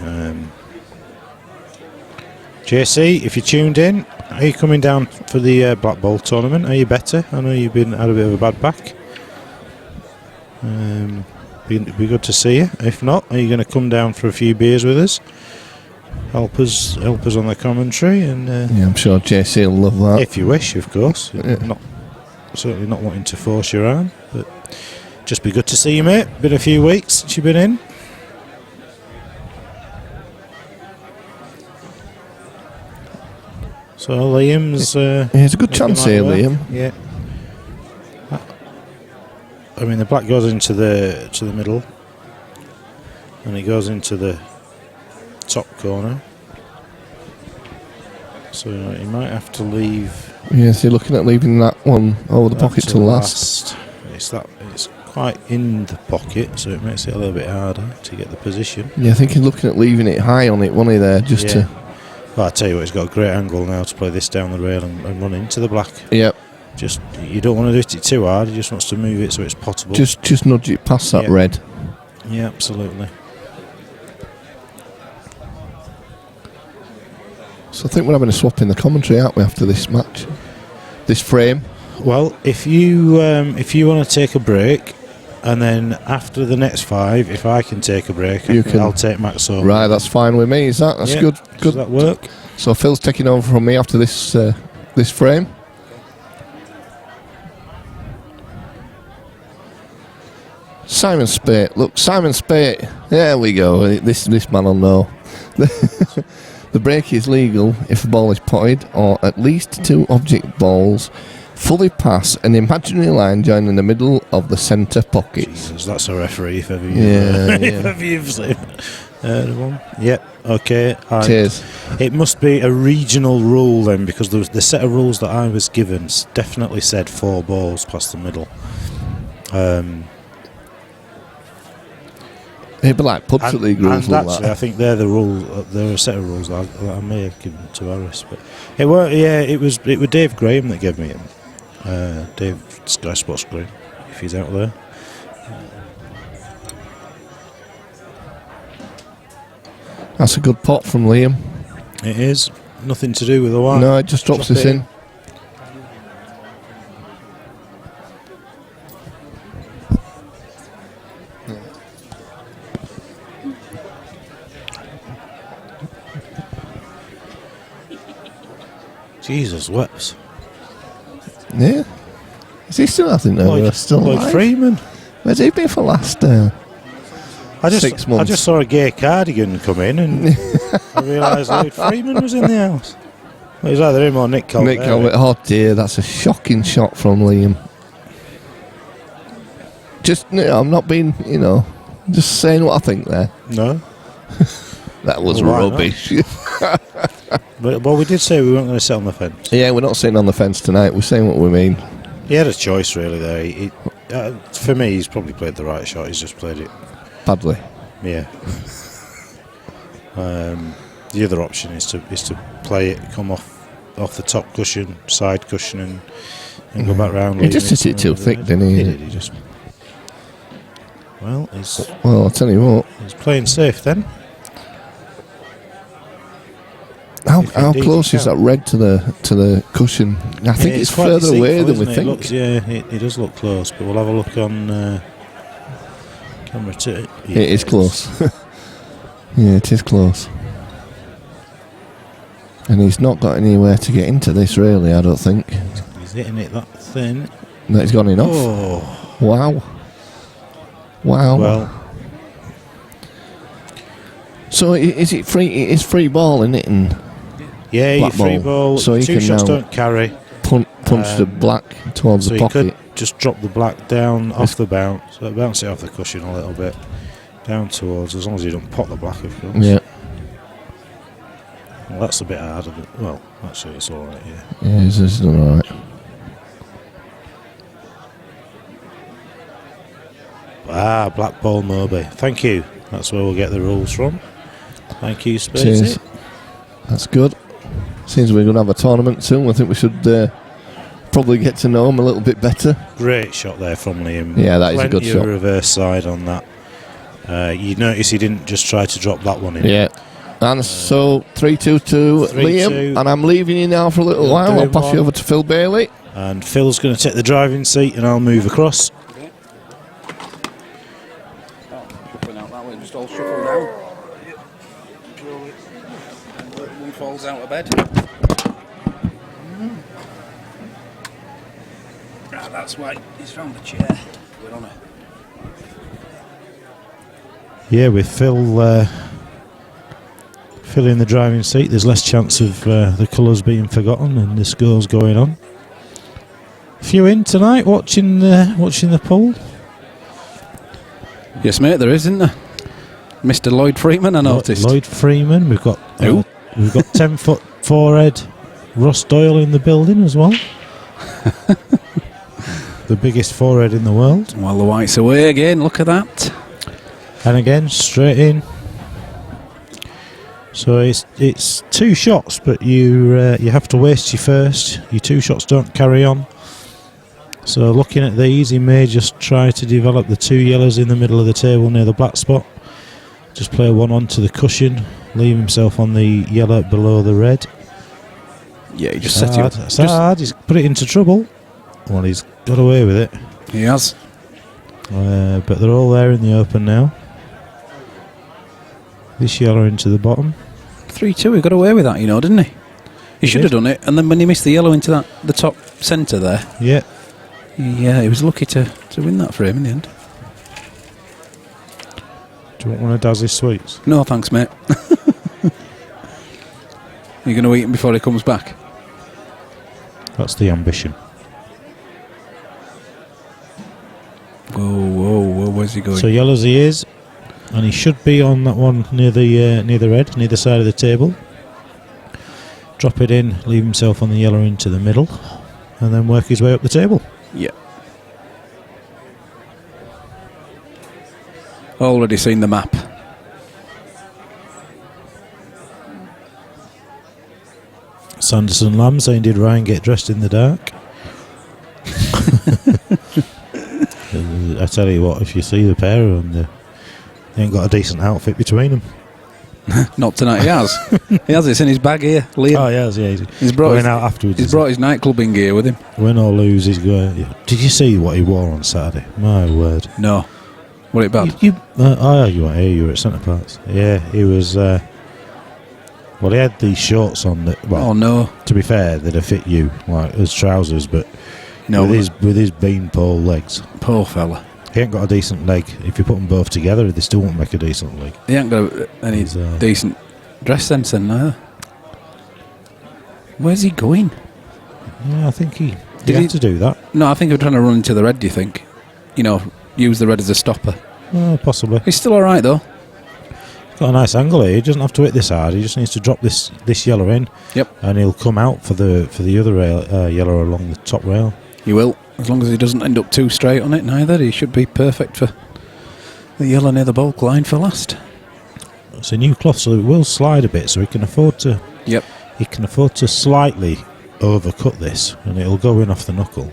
JC, if you tuned in, are you coming down for the Black Ball tournament? Are you better? I know you've had a bit of a bad back. Be good to see you. If not, are you going to come down for a few beers with us? Help us on the commentary, and Yeah, I'm sure JC will love that. if you wish, of course. Yeah. Certainly not wanting to force your arm, but just be good to see you, mate. Been a few weeks since you've been in. So Liam's... There's a good chance here, Liam. Yeah. I mean, the black goes into the middle, and he goes into the top corner. So he might have to leave. Yes, you're looking at leaving that one over the pocket till last. It's quite in the pocket, so it makes it a little bit harder to get the position. Yeah, I think he's looking at leaving it high on it, wasn't he, there, just to... Well, I tell you what, he's got a great angle now to play this down the rail and run into the black. Yep. Just, you don't want to hit it too hard, he just wants to move it so it's potable. Just nudge it past that red. Yeah, absolutely. So I think we're having a swap in the commentary, aren't we, after this match? This frame. Well, if you want to take a break, and then after the next 5, if I can take a break, I'll take Max over. Right, that's fine with me. That's good? Good. Does that work? So Phil's taking over from me after this this frame. Simon Spate. Look, Simon Spate. There we go. This man will know. The break is legal if a ball is potted or at least 2 object balls fully pass an imaginary line joining the middle of the centre pocket. Jesus, that's a referee if ever you've seen one. Yep, okay. Cheers. It must be a regional rule then, because the set of rules that I was given definitely said 4 balls past the middle. It'd be like Public League rules. And like actually, that. I think they're the rule. They're a set of rules that I may have given to Harris, but it were it was Dave Graham that gave me him. Dave Sky Sports Graham, if he's out there. That's a good pot from Liam. It is nothing to do with the one. No, it just drops this in. Jesus whips. Yeah. Is he still, I think, no, still Lloyd alive? Freeman. Where's he been for last 6 months? I just saw a gay cardigan come in and I realised Lloyd Freeman was in the house. Well, it was either him or Nick Colbert. Nick Colbert. Oh dear, that's a shocking shot from Liam. Just, I'm not being, just saying what I think there. No. That was Well, rubbish. But we did say we weren't going to sit on the fence. Yeah, we're not sitting on the fence tonight. We're saying what we mean. He had a choice really there. For me, he's probably played the right shot. He's just played it Badly. Yeah. The other option is to play it, come off the top cushion, side cushion, and go back round. He just hit it too thick, didn't he? He did. He just. Well, I'll tell you what. He's playing safe then. How close is that red to the cushion? I think it's further away than we think. It does look close, but we'll have a look on camera to it. Yeah, it is close. Yeah, it is close. And he's not got anywhere to get into this, really, I don't think. He's hitting it that thin. No, it's gone enough. Oh. Wow. Well. So is it free? It is free ball, isn't it? And yeah, you free ball. So two shots don't carry. Punch the black towards the pocket. You could just drop the black down off the bounce. So bounce it off the cushion a little bit. Down towards, as long as you don't pop the black, of course. Yeah. Well, that's a bit hard of it. Well, actually, it's all right. Yeah. Yeah, it's done all right. Black ball Moby. Thank you. That's where we'll get the rules from. Thank you, Spacey. Cheers. That's good. Seems we're going to have a tournament soon. I think we should probably get to know him a little bit better. Great shot there from Liam. Yeah, that is a good Plenty of shot. Reverse side on that. You notice he didn't just try to drop that one in. Yeah. And so 3-2 Liam, and I'm leaving you now for a little while. I'll pass you over to Phil Bailey. And Phil's going to take the driving seat, and I'll move across. Shuffling out that way, just all shuffle down. One falls out of bed. Right, that's why he's found the chair. We're on it. Yeah, with Phil in the driving seat, there's less chance of the colours being forgotten and the scores going on. A few in tonight watching the pool. Yes, mate, there is, isn't there? Mr. Lloyd Freeman, I noticed. Lloyd Freeman. We've got 10-foot forehead Ross Doyle in the building as well. The biggest forehead in the world. Well, the white's away again. Look at that. And again, straight in. So it's two shots, but you have to waste your first. Your two shots don't carry on. So looking at these, he may just try to develop the two yellows in the middle of the table near the black spot. Just play one onto the cushion, leave himself on the yellow below the red. Yeah, he just set it up. It's hard. He's put it into trouble. Well, he's got away with it. He has. But they're all there in the open now. This yellow into the bottom. 3-2, he got away with that, didn't he? He should have done it, and then when he missed the yellow into the top centre there, Yeah. he was lucky to win that for him in the end. you want one of Daz's sweets? No, thanks, mate. You're going to eat him before he comes back? That's the ambition. Whoa, where's he going? So yellow's he is, and he should be on that one near the red, near the side of the table. Drop it in, leave himself on the yellow into the middle, and then work his way up the table. Yeah. Already seen the map. Sanderson Lamb saying, did Ryan get dressed in the dark? I tell you what, if you see the pair of them, they ain't got a decent outfit between them. Not tonight, he has. He has, it's in his bag here, Liam. Oh, yes, yeah. He's brought going his, out afterwards. He's brought his nightclubbing gear with him. Win or lose, he's going. Did you see what he wore on Saturday? My word. No. Was it bad? You were here, you were at Centre Parks. Yeah, he was. Well, he had these shorts on that. Well, Oh, no. to be fair, they'd have fit you like as trousers, but No. with his beanpole legs, Poor fella. he ain't got a decent leg. If you put them both together, they still won't make a decent leg. He ain't got any He's, decent dress sense then, neither. Where's he going? Yeah, I think he Did had he- to do that. No, I think we're trying to run into the red, do you think? You know, use the red as a stopper. Possibly. He's still alright, though. Got a nice angle here. He doesn't have to hit this hard. He just needs to drop this yellow in. Yep. And he'll come out for the other rail, yellow along the top rail. He will. As long as he doesn't end up too straight on it, neither. He should be perfect for the yellow near the bulk line for last. It's a new cloth, so it will slide a bit, so he can afford to. Yep. He can afford to slightly overcut this, and it'll go in off the knuckle,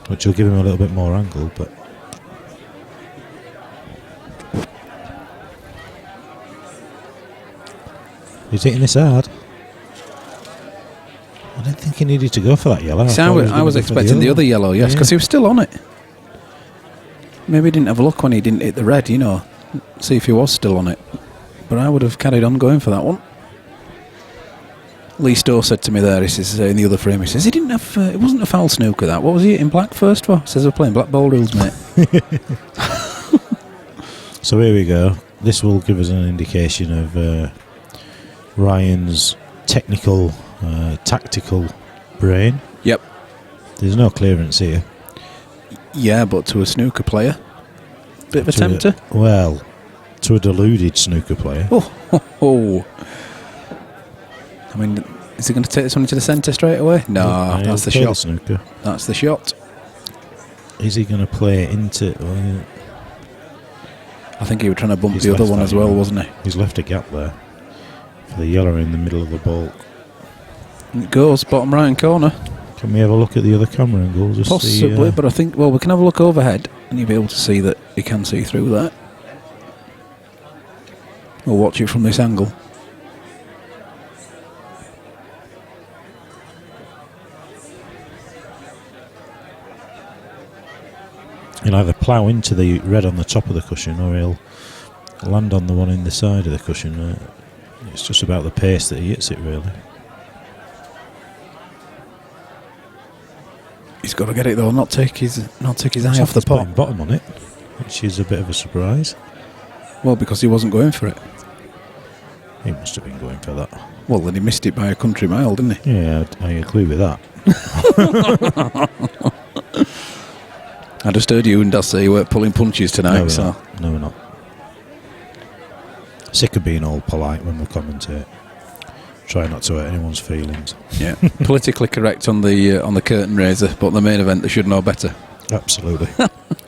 which will give him a little bit more angle. But he's hitting this hard. I didn't think he needed to go for that yellow. See, thought he I gonna was go for expecting the other yellow, yes, because he was still on it. Maybe he didn't have a look when he didn't hit the red, you know, see if he was still on it. But I would have carried on going for that one. Lee Stowe said to me there, he says, in the other frame, he says, he didn't have, it wasn't a foul snooker that. What was he hitting black first for? He says, we're playing black ball rules, mate. So here we go. This will give us an indication of Ryan's technical, tactical brain. Yep. There's no clearance here. Yeah, but to a snooker player, bit of a tempter. Well, to a deluded snooker player. Oh. I mean, is he going to take this one into the centre straight away? No, Yeah, that's the he'll play shot. snooker. That's the shot. Is he going to play it into? I think he was trying to bump He's the other left one that, as well, yeah. wasn't he? He's left a gap there for the yellow in the middle of the ball. And it goes bottom right hand corner. Can we have a look at the other camera angle? Just Possibly, see, but I think, well, we can have a look overhead and you'll be able to see that you can see through that. We'll watch it from this angle. he'll either plough into the red on the top of the cushion or he'll land on the one in the side of the cushion. It's just about the pace that he hits it, really. He's got to get it though, not take his eye off the Soft's pot. putting bottom on it, which is a bit of a surprise. Well, because he wasn't going for it. He must have been going for that. Well, then he missed it by a country mile, didn't he? Yeah, I agree with that. I just heard you and Dad say you weren't pulling punches tonight, No, we're so not. No, we're not. Sick of being all polite when we commentate. Try not to hurt anyone's feelings. yeah, politically correct on the curtain raiser, but the main event they should know better. Absolutely.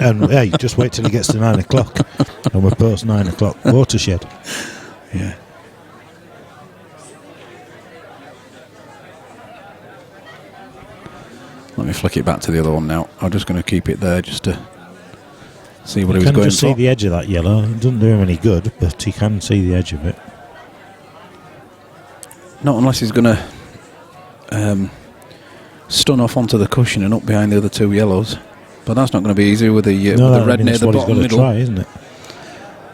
And hey, just wait till he gets to 9 o'clock, and we're post 9 o'clock. Watershed. Yeah. Let me flick it back to the other one now. I'm just going to keep it there just to see what he You was can going just see for. the edge of that yellow. It doesn't do him any good, but he can see the edge of it. Not unless he's going to stun off onto the cushion and up behind the other two yellows. But that's not going to be easy with the red near that's the what he's bottom got to middle. try, isn't it?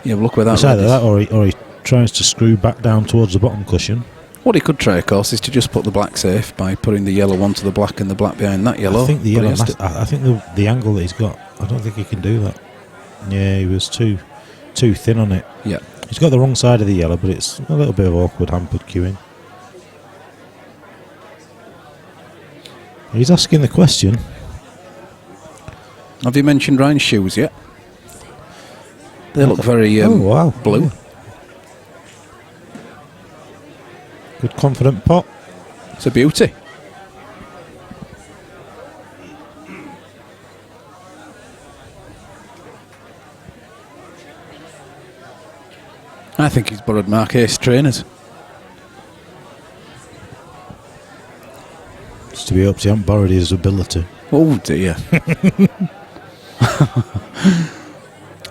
Yeah, look where that It's red either is. that or he tries to screw back down towards the bottom cushion. What he could try, of course, is to just put the black safe by putting the yellow onto the black and the black behind that yellow. I think the But he yellow. has to- I think the angle that he's got. I don't think he can do that. Yeah, he was too too thin on it. Yeah. He's got the wrong side of the yellow, but it's a little bit of awkward hampered queuing. He's asking the question. Have you mentioned Ryan's shoes yet? They look very wow. blue. Yeah. Good confident pot. It's a beauty. I think he's borrowed Mark Ace trainers. It's to be hoped he hasn't borrowed his ability. Oh dear.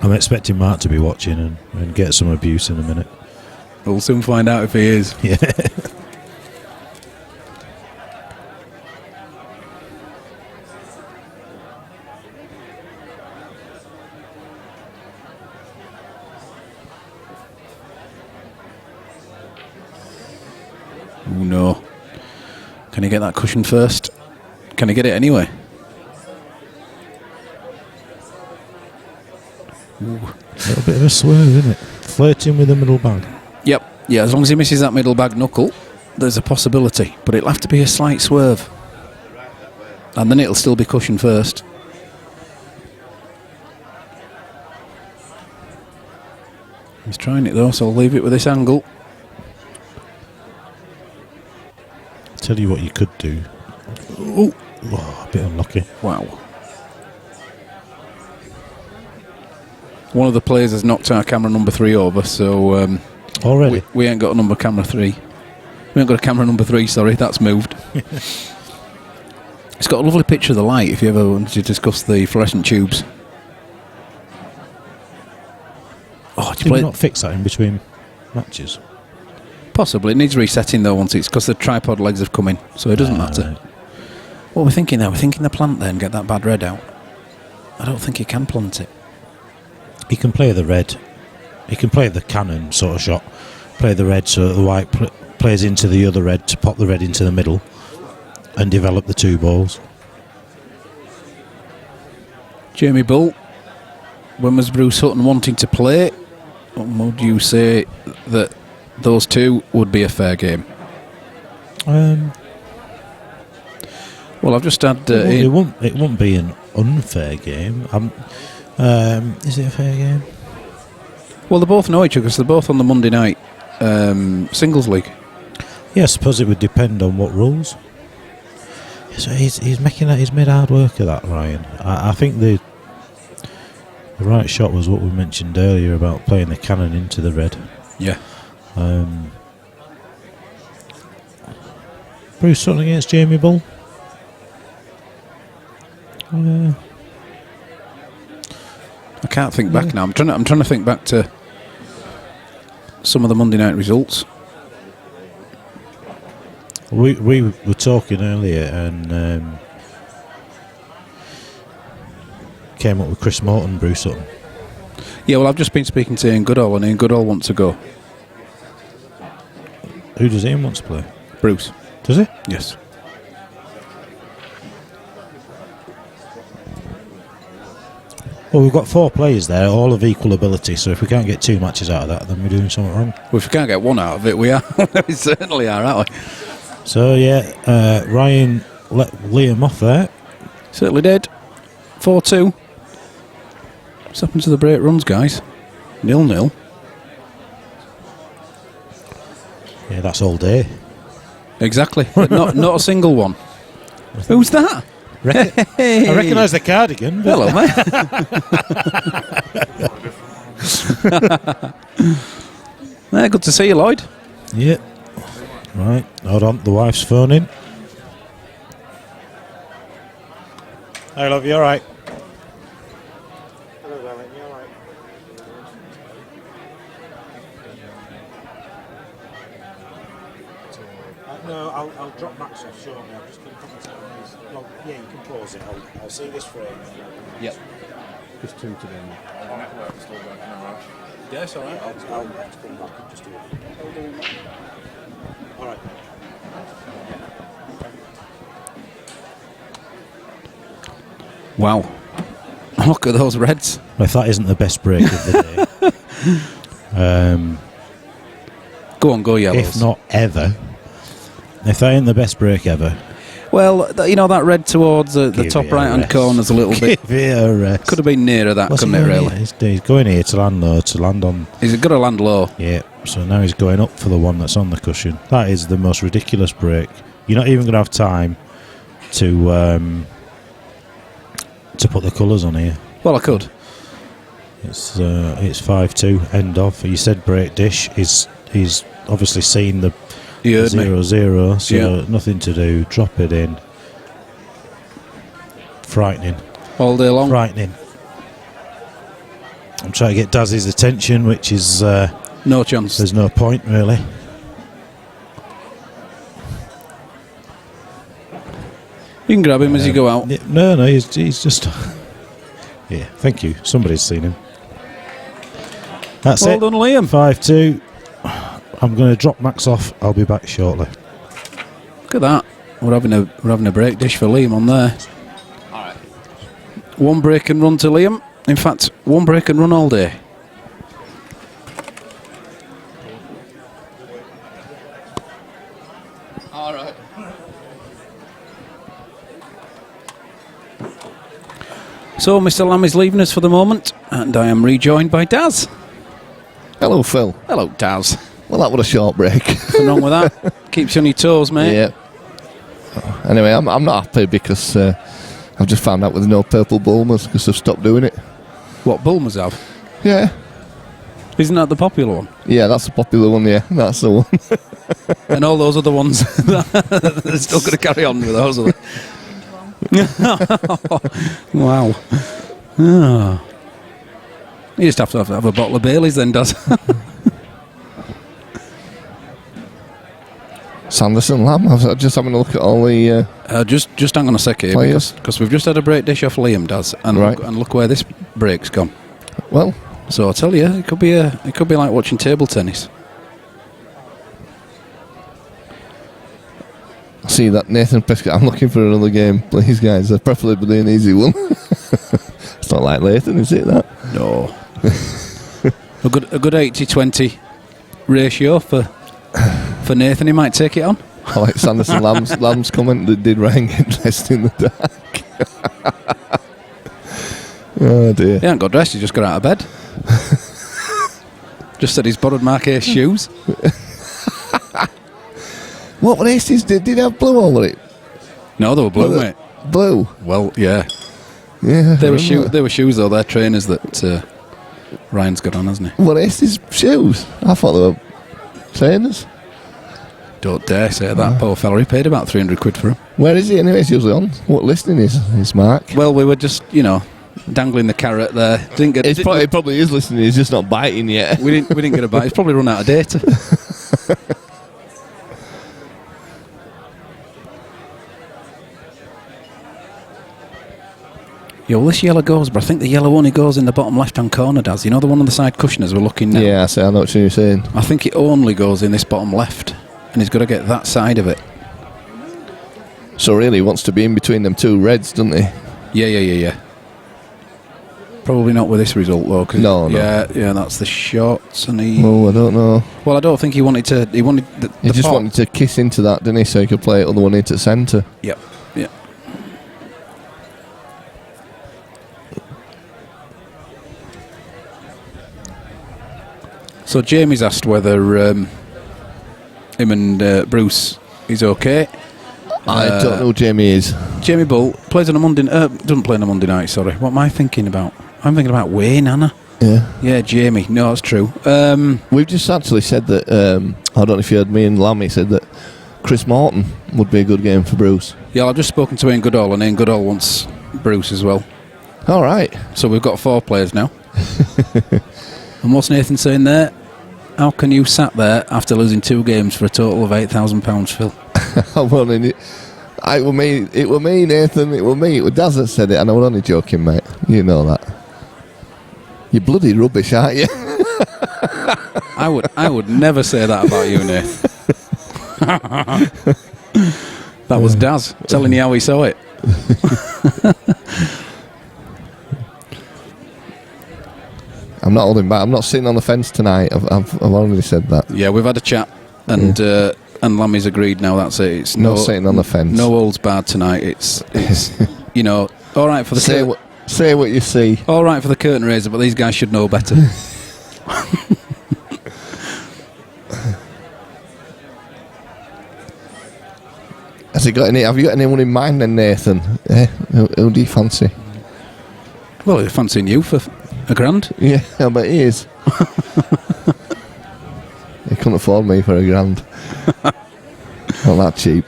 I'm expecting Mark to be watching and get some abuse in a minute. We'll soon find out if he is. Yeah. Oh no. Can he get that cushion first? Can he get it anyway? Ooh. A little bit of a swerve, isn't it? Flirting with the middle bag. Yep. Yeah, as long as he misses that middle bag knuckle, there's a possibility. But it'll have to be a slight swerve. And then it'll still be cushion first. He's trying it though, so I'll leave it with this angle. Tell you what you could do. Ooh. Oh, a bit unlucky. Wow. One of the players has knocked our camera number 3 over, so Already? we ain't got a camera 3. We ain't got a camera number 3, sorry, that's moved. It's got a lovely picture of the light if you ever want to discuss the fluorescent tubes. Oh, Did we not fix that in between matches? Possibly. It needs resetting though once it's because the tripod legs have come in, so it doesn't matter. Right. What we're thinking now, we're thinking the plant then, get that bad red out. I don't think he can plant it. He can play the red. He can play the cannon sort of shot. Play the red so that the white plays into the other red to pop the red into the middle and develop the 2 balls. Jamie Bull, when was Bruce Hutton wanting to play? Would you say that those 2 would be a fair game? Well, I've just had... it won't be an unfair game. Is it a fair game? Well, they both know each other because they're both on the Monday night singles league. Yeah, I suppose it would depend on what rules. So he's making that. He's made hard work of that, Ryan. I think the right shot was what we mentioned earlier about playing the cannon into the red. Yeah. Bruce Sutton against Jamie Bull. I can't think back now. I'm trying to think back to some of the Monday night results. We were talking earlier and came up with Chris Morton, Bruce Sutton. Yeah, well, I've just been speaking to Ian Goodall, and Ian Goodall wants to go. Who does Ian want to play? Bruce. Does he? Yes. Well, we've got 4 players there, all of equal ability, so if we can't get 2 matches out of that, then we're doing something wrong. Well, if we can't get 1 out of it, we are. We certainly are, aren't we? So, yeah, Ryan let Liam off there. Certainly did. 4-2. What's happened to the break runs, guys? 0-0. Yeah, that's all day. Exactly. not a single one. Who's that? Hey. I recognise the cardigan. Hello, mate. Yeah, good to see you, Lloyd. Yeah. Right, hold on, the wife's phoning. Hey, love, you alright? Hello, darling, you alright? No, I'll drop Max off shortly. I'm just going to come and take these. Well, yeah, you can pause it. I'll see this frame. Yep. Just 2 today. Yes, all right. I'll have to come back and just do it. Alright. Wow. Look at those reds. Well, if that isn't the best break of the day. Go on, go Yellows. If not ever. If that ain't the best break ever. Well, that red towards the Give top it a right-hand rest. corner's a little bit... Give it a rest. Could have been nearer that What's he commit, going really. here? He's going here to land low, to land on... He's got to land low. Yeah, so now he's going up for the one that's on the cushion. That is the most ridiculous break. You're not even going to have time to put the colours on here. Well, I could. It's 5-2, end of. You said break dish. He's obviously seen the You heard me. 0-0, so Yeah. nothing to do. Drop it in. Frightening. All day long. Frightening. I'm trying to get Daz's attention, which is... No chance. there's no point, really. You can grab him as you go out. No, he's just... yeah, thank you. Somebody's seen him. That's Well it. done, Liam. 5-2. I'm going to drop Max off. I'll be back shortly. Look at that. We're having a break dish for Liam on there. Alright. One break and run to Liam. In fact, one break and run all day. Alright. So Mr. Lamb is leaving us for the moment, and I am rejoined by Daz. Hello, Phil. Hello, Daz. Well, that was a short break. Nothing wrong with that. Keeps you on your toes, mate. Yeah. Anyway, I'm not happy because I've just found out with no purple Bulmers because they've stopped doing it. What Bulmers have? Yeah. Isn't that the popular one? Yeah, that's a popular one, yeah. That's the one. And all those other ones, they're still going to carry on with those, are they? Wow. Oh. You just have to have a bottle of Baileys then, Daz. Sanderson Lamb. I was just having a look at all the... Just hang on a sec here, Players. because we've just had a break dish off Liam, Daz, and Right. look where this break's gone. well, So I tell you, it could be like watching table tennis. I see that Nathan Prescott. I'm looking for another game, please, guys. Preferably an easy one. It's not like Nathan, is it, that? No. a good 80-20 ratio for Nathan. He might take it on. I like Sanderson Lamb's comment that did Ryan get dressed in the dark. Oh, dear. He hasn't got dressed, he just got out of bed. Just said he's borrowed Mark Ace shoes. What were Aces? Did he have blue over it? No, they were blue, mate. Blue? Well, yeah. Yeah. They were shoes, though. They're trainers that Ryan's got on, hasn't he? What Aces shoes? I thought they were trainers. Don't dare say that. Poor fella, he paid about 300 quid for them. Where is he anyway? He's usually on. What listing is Mark? Well, we were just, dangling the carrot there. Didn't get. He probably is listening. He's just not biting yet. We didn't get a bite. He's probably run out of data. Yo, this yellow goes, but I think the yellow only goes in the bottom left-hand corner, Daz. You know the one on the side cushion as we're looking now? Yeah, I know what you're saying. I think it only goes in this bottom left, and he's got to get that side of it. So really, he wants to be in between them two reds, doesn't he? Yeah. Probably not with this result, though. 'Cause No. Yeah, that's the shots, and he... Oh, I don't know. Well, I don't think he wanted to... He wanted the He pot. wanted to kiss into that, didn't he? So he could play it on the one into centre. Yep. So Jamie's asked whether him and Bruce is okay. I don't know who Jamie is. Jamie Bull plays on a Monday. Doesn't play on a Monday night. Sorry. What am I thinking about? I'm thinking about Wayne, Anna. Yeah. Yeah, Jamie. No, that's true. We've just actually said that, I don't know if you heard me and Lammy said that Chris Morton would be a good game for Bruce. Yeah, I've just spoken to Ian Goodall, and Ian Goodall wants Bruce as well. All right. So we've got 4 players now. And what's Nathan saying there? How can you sat there after losing 2 games for a total of £8,000, Phil? Well, it were me, Nathan. It were me. It was Daz that said it, and I was only joking, mate. You know that. You're bloody rubbish, aren't you? I would never say that about you, Nathan. That was Daz telling you how he saw it. I'm not holding back. I'm not sitting on the fence tonight. I've already said that. Yeah, we've had a chat, and Lammy's agreed now. That's it. It's not sitting on the fence. No holds barred tonight. It's you know, all right for the say what you see. All right for the curtain raiser, but these guys should know better. Have you got anyone in mind then, Nathan? Who do you fancy? Well, you're fancying you for a grand. Yeah, I bet he is. He couldn't afford me for a grand. Not that cheap.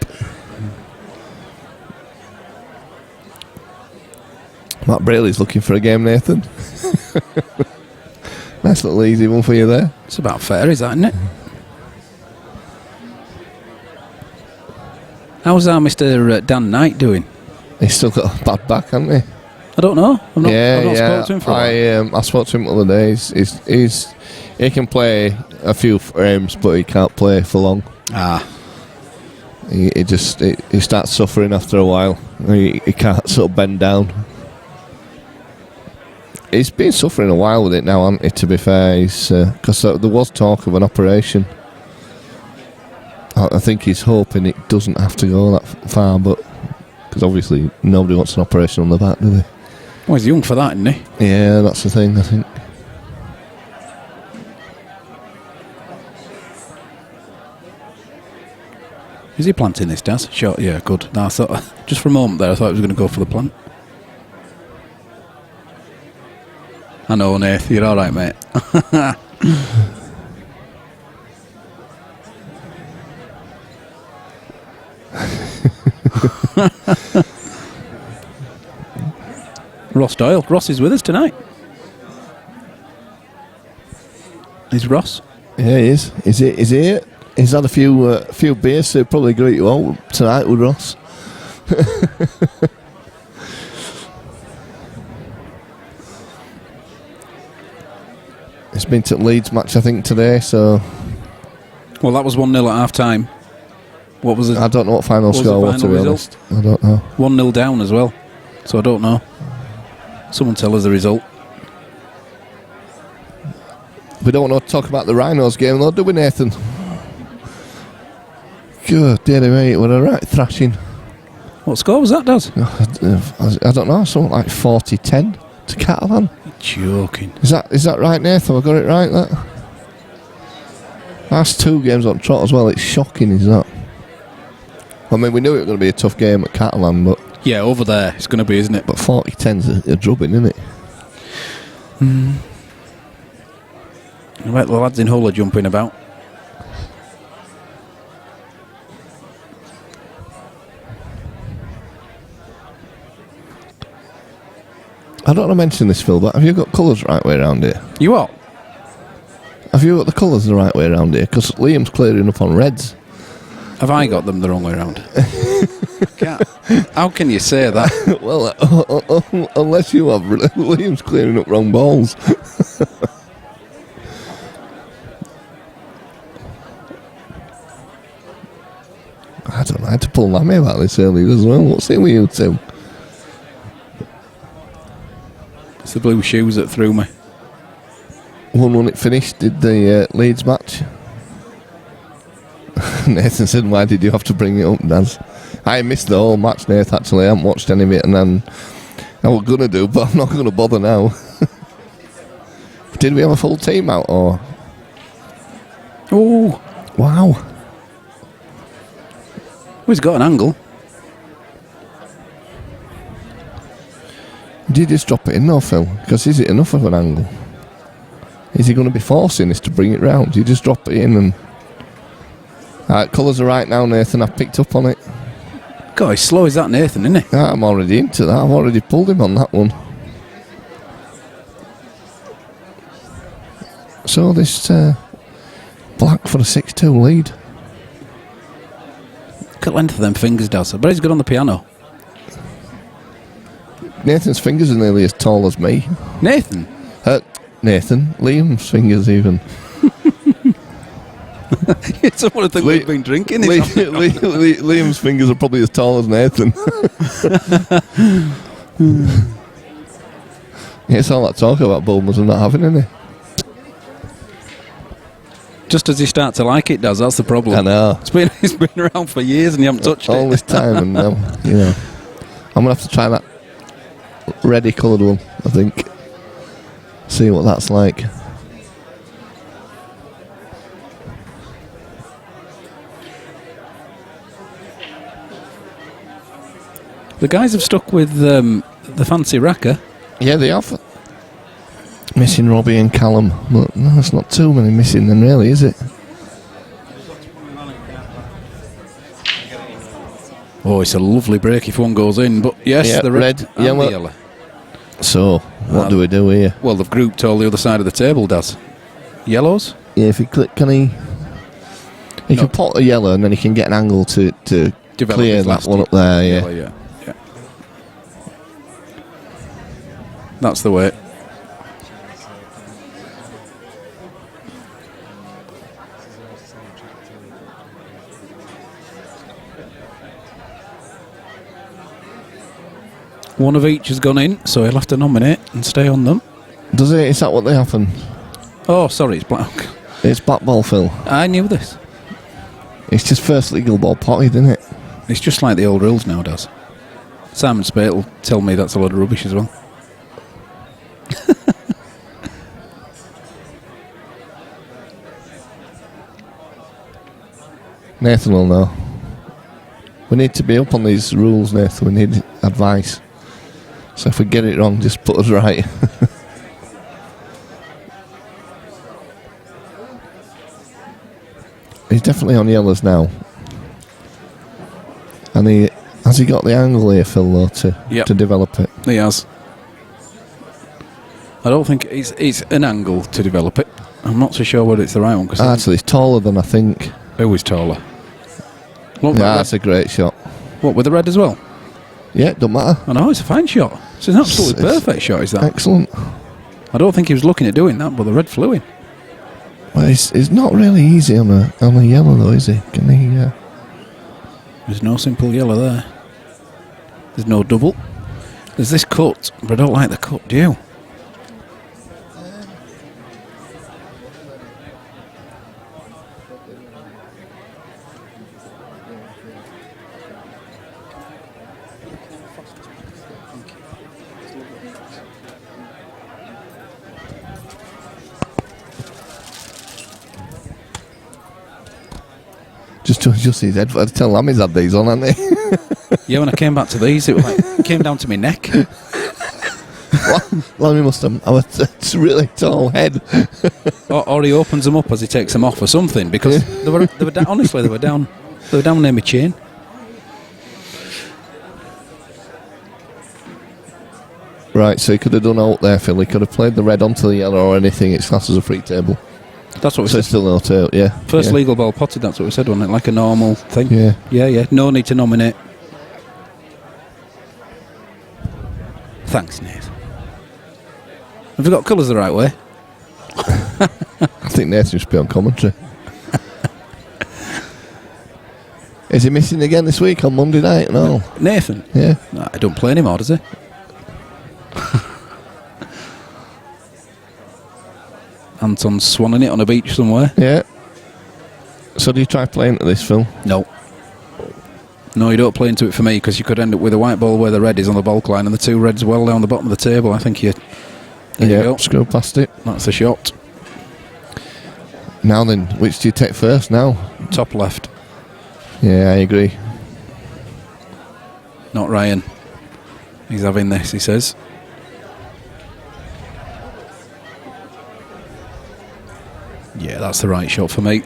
Matt Braley's looking for a game, Nathan. Nice little easy one for you there. It's about fair, is that, isn't it? How's our Mr. Dan Knight doing? He's still got a bad back, hasn't he? I don't know. I've not spoken to him for a while. I spoke to him the other day. He can play a few frames, but he can't play for long. He starts suffering after a while. He can't sort of bend down. He's been suffering a while with it now, hasn't he, to be fair? Because there was talk of an operation. I think he's hoping it doesn't have to go that far, but because obviously nobody wants an operation on the back, do they? Well, he's young for that, isn't he? Yeah, that's the thing, I think. Is he planting this, Daz? Sure, yeah, good. No, I thought, just for a moment there, I thought he was going to go for the plant. I know, Nath, you're all right, mate. Ross Doyle. Ross is with us tonight. Is Ross? Yeah, he is. Is he? He's had a few beers, so he'll probably greet you all tonight with Ross. It's been to Leeds match, I think, today, so... Well, that was 1-0 at half-time. What was it? I don't know what final score was, to be honest. I don't know. 1-0 down as well, so I don't know. Someone tell us the result. We don't want to talk about the Rhinos game, though, do we, Nathan? Good, dear me, what a right thrashing. What score was that, Daz? I don't know, something like 40-10 to Catalan. Joking. Is that right, Nathan? Have I got it right, that? That's 2 games on trot as well. It's shocking, is that? I mean, we knew it was going to be a tough game at Catalan, but... Yeah, over there, it's going to be, isn't it? But 40-10's a drubbing, isn't it? I bet the lads in Hull are jumping about. I don't want to mention this, Phil, but have you got colours the right way around here? You what? Have you got the colours the right way around here? Because Liam's clearing up on reds. Have I got them the wrong way around? How can you say that? Well, unless you have, Liam's clearing up wrong balls. I don't know. I had to pull Lammy about this earlier as well. What's it with you two? It's the blue shoes that threw me. 1-1 it finished, did the Leeds match. Nathan said, why did you have to bring it up, Daz? I missed the whole match, Nathan, actually. I haven't watched any of it, and then I was going to do, but I'm not going to bother now. Did we have a full team out, or...? Oh, wow. Well, he's got an angle. Did you just drop it in, though, Phil? Because is it enough of an angle? Is he going to be forcing this to bring it round? Do you just drop it in and... Alright, colours are right now, Nathan. I've picked up on it. God, he's slow as that, Nathan, isn't he? I'm already into that. I've already pulled him on that one. So this black for a 6-2 lead. Look at the length of them fingers, Daz. I bet he's good on the piano. Nathan's fingers are nearly as tall as me. Nathan? Nathan. Liam's fingers even. Someone would think we've been drinking. Liam's fingers are probably as tall as Nathan. It's all that talk about Bulmers and not having any. Just as you start to like it, does that's the problem. I know. It's been around for years and you haven't touched All it. this time, and now, you know, I'm gonna have to try that reddy coloured one. I think. See what that's like. The guys have stuck with the fancy racker. Yeah, they have. Missing Robbie and Callum. But no, it's not too many missing then, really, is it? Oh, it's a lovely break if one goes in, but yes, Yeah, the red and yellow. the yellow. So, what do we do here? Well, they've grouped all the other side of the table, does. Yellows? Yeah, if you click, can he... He can pot a yellow and then he can get an angle to Develop clear his that last one up there, yeah. yellow, yeah. That's the way. One of each has gone in, so he'll have to nominate and stay on them. Does it? Is that what they happen? Oh, sorry, it's black. It's black ball, Phil. I knew this. It's just first legal ball potted, isn't it? It's just like the old rules now, does. Simon Spate will tell me that's a load of rubbish as well. Nathan will know. We need to be up on these rules, Nathan. We need advice. So if we get it wrong, just put us right. He's definitely on yellows now. And has he got the angle here, Phil, though, to develop it? He has. I don't think it's an angle to develop it. I'm not so sure whether it's the right one. Actually, it's taller than I think. Who is taller? Look, Yeah, that's a great shot. What, with the red as well? Yeah, don't matter. I know, it's a fine shot. It's an absolutely perfect shot, is that? Excellent. I don't think he was looking at doing that, but the red flew in. Well, it's not really easy on a yellow, though, is he? Can he... There's no simple yellow there. There's no double. There's this cut, but I don't like the cut, do you? Just his head. I'd tell him he's had these on, hasn't he? Yeah, when I came back to these, it was like, it came down to my neck. Lammy must have a really tall head. or he opens them up as he takes them off or something, because they were down, honestly, they were down near my chin. Right, so he could have done out there, Phil. He could have played the red onto the yellow or anything. It's classed as a free table. That's what we So said. it's still no tail, yeah. First yeah. legal ball potted, that's what we said, wasn't it? Like a normal thing. Yeah. Yeah. No need to nominate. Thanks, Nate. Have you got colours the right way? I think Nathan should be on commentary. Is he missing again this week on Monday night? No. Nathan? Yeah. No, I don't play anymore, does he? Anton's swanning it on a beach somewhere. Yeah. So do you try playing to this, Phil? No. No, you don't play into it for me, because you could end up with a white ball where the red is on the bulk line and the two reds well down the bottom of the table. I think there you go. Screw past it. That's a shot. Now then, which do you take first now? Top left. Yeah, I agree. Not Ryan. He's having this, he says. Yeah, that's the right shot for me.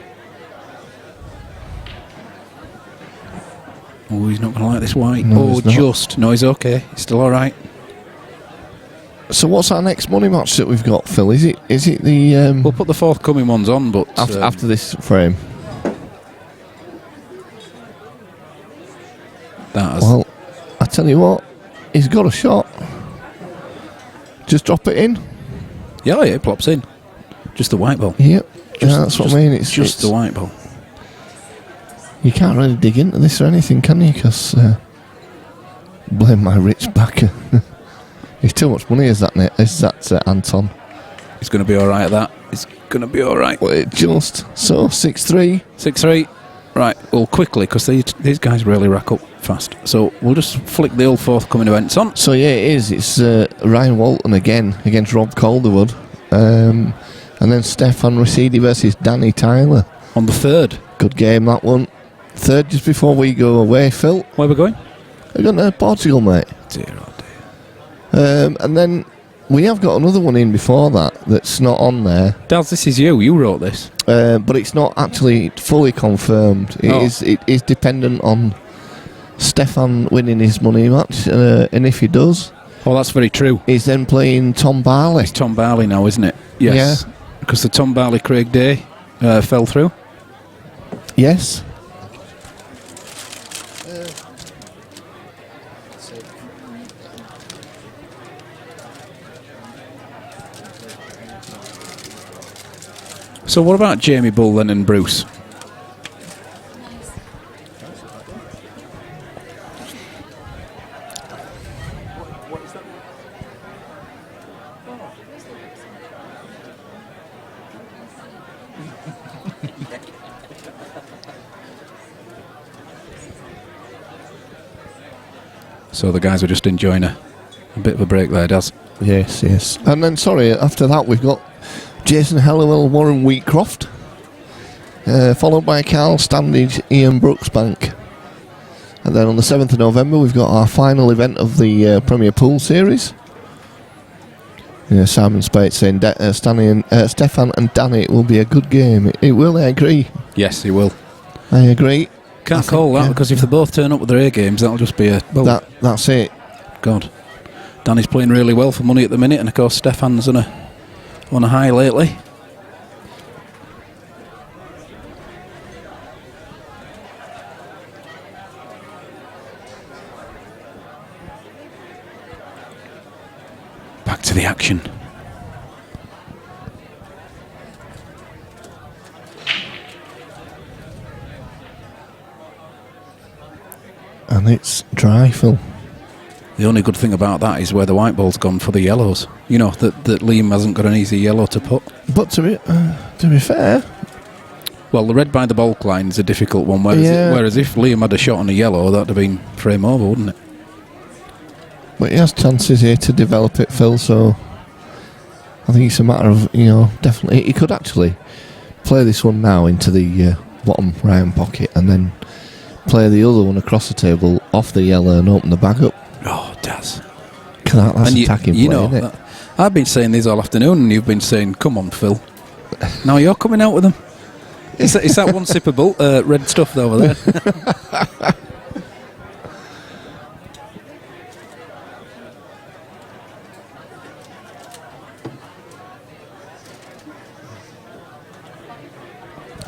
Oh, he's not going to like this white. No, he's not. Just. No, he's okay. He's still all right. So what's our next money match that we've got, Phil? Is it the... We'll put the forthcoming ones on, but... after this frame? That has... Well, I tell you what, he's got a shot. Just drop it in. Yeah, it plops in. Just the white ball. Yep. That's what I mean. It's just the white ball. You can't really dig into this or anything, can you? Because blame my rich backer. It's too much money, is that Anton? He's going to be all right at that. It's going to be all right. Wait, just so 6-3. 6-3. Right, well, quickly, because these guys really rack up fast. So we'll just flick the old forthcoming events on. So yeah, it is. It's Ryan Walton again against Rob Calderwood, and then Stefan Ricidi versus Danny Tyler On the 3rd. Good game, that one. 3rd, just before we go away, Phil. Where are we going? We're going to Portugal, mate. Dear, oh dear. And then we have got another one in before that's not on there. Daz, this is you. You wrote this. But it's not actually fully confirmed. It is dependent on Stefan winning his money match, and if he does, Oh, that's very true. he's then playing Tom Barley. It's Tom Barley now, isn't it? Yes. Yeah. Because the Tom Barley Craig Day fell through. Yes. So what about Jamie Bull then and Bruce? So the guys are just enjoying a bit of a break there, Daz. Yes, yes. And then, sorry, after that we've got Jason Hellawell, Warren Wheatcroft, followed by Carl Standage, Ian Brooksbank. And then on the 7th of November we've got our final event of the Premier Pool Series. Yeah, Simon Spate saying Stefan and Danny, it will be a good game. It will, I agree. Yes, he will. I agree. Can't call that, because if they both turn up with their A games, that'll just be a... Well, That's it. God. Danny's playing really well for money at the minute, and of course Stefan's on a high lately. Back to the action. And it's dry, Phil. The only good thing about that is where the white ball's gone for the yellows. You know, that Liam hasn't got an easy yellow to put. But to be fair... Well, the red by the bulk line is a difficult one, whereas if Liam had a shot on a yellow, that would have been frame over, wouldn't it? But he has chances here to develop it, Phil, so I think it's a matter of, definitely... He could actually play this one now into the bottom round pocket and then play the other one across the table off the yellow and open the bag up. Oh, it does. That's attacking play, isn't it? I've been saying this all afternoon, and you've been saying, come on, Phil. Now you're coming out with them. It's that one sip of red stuff over there.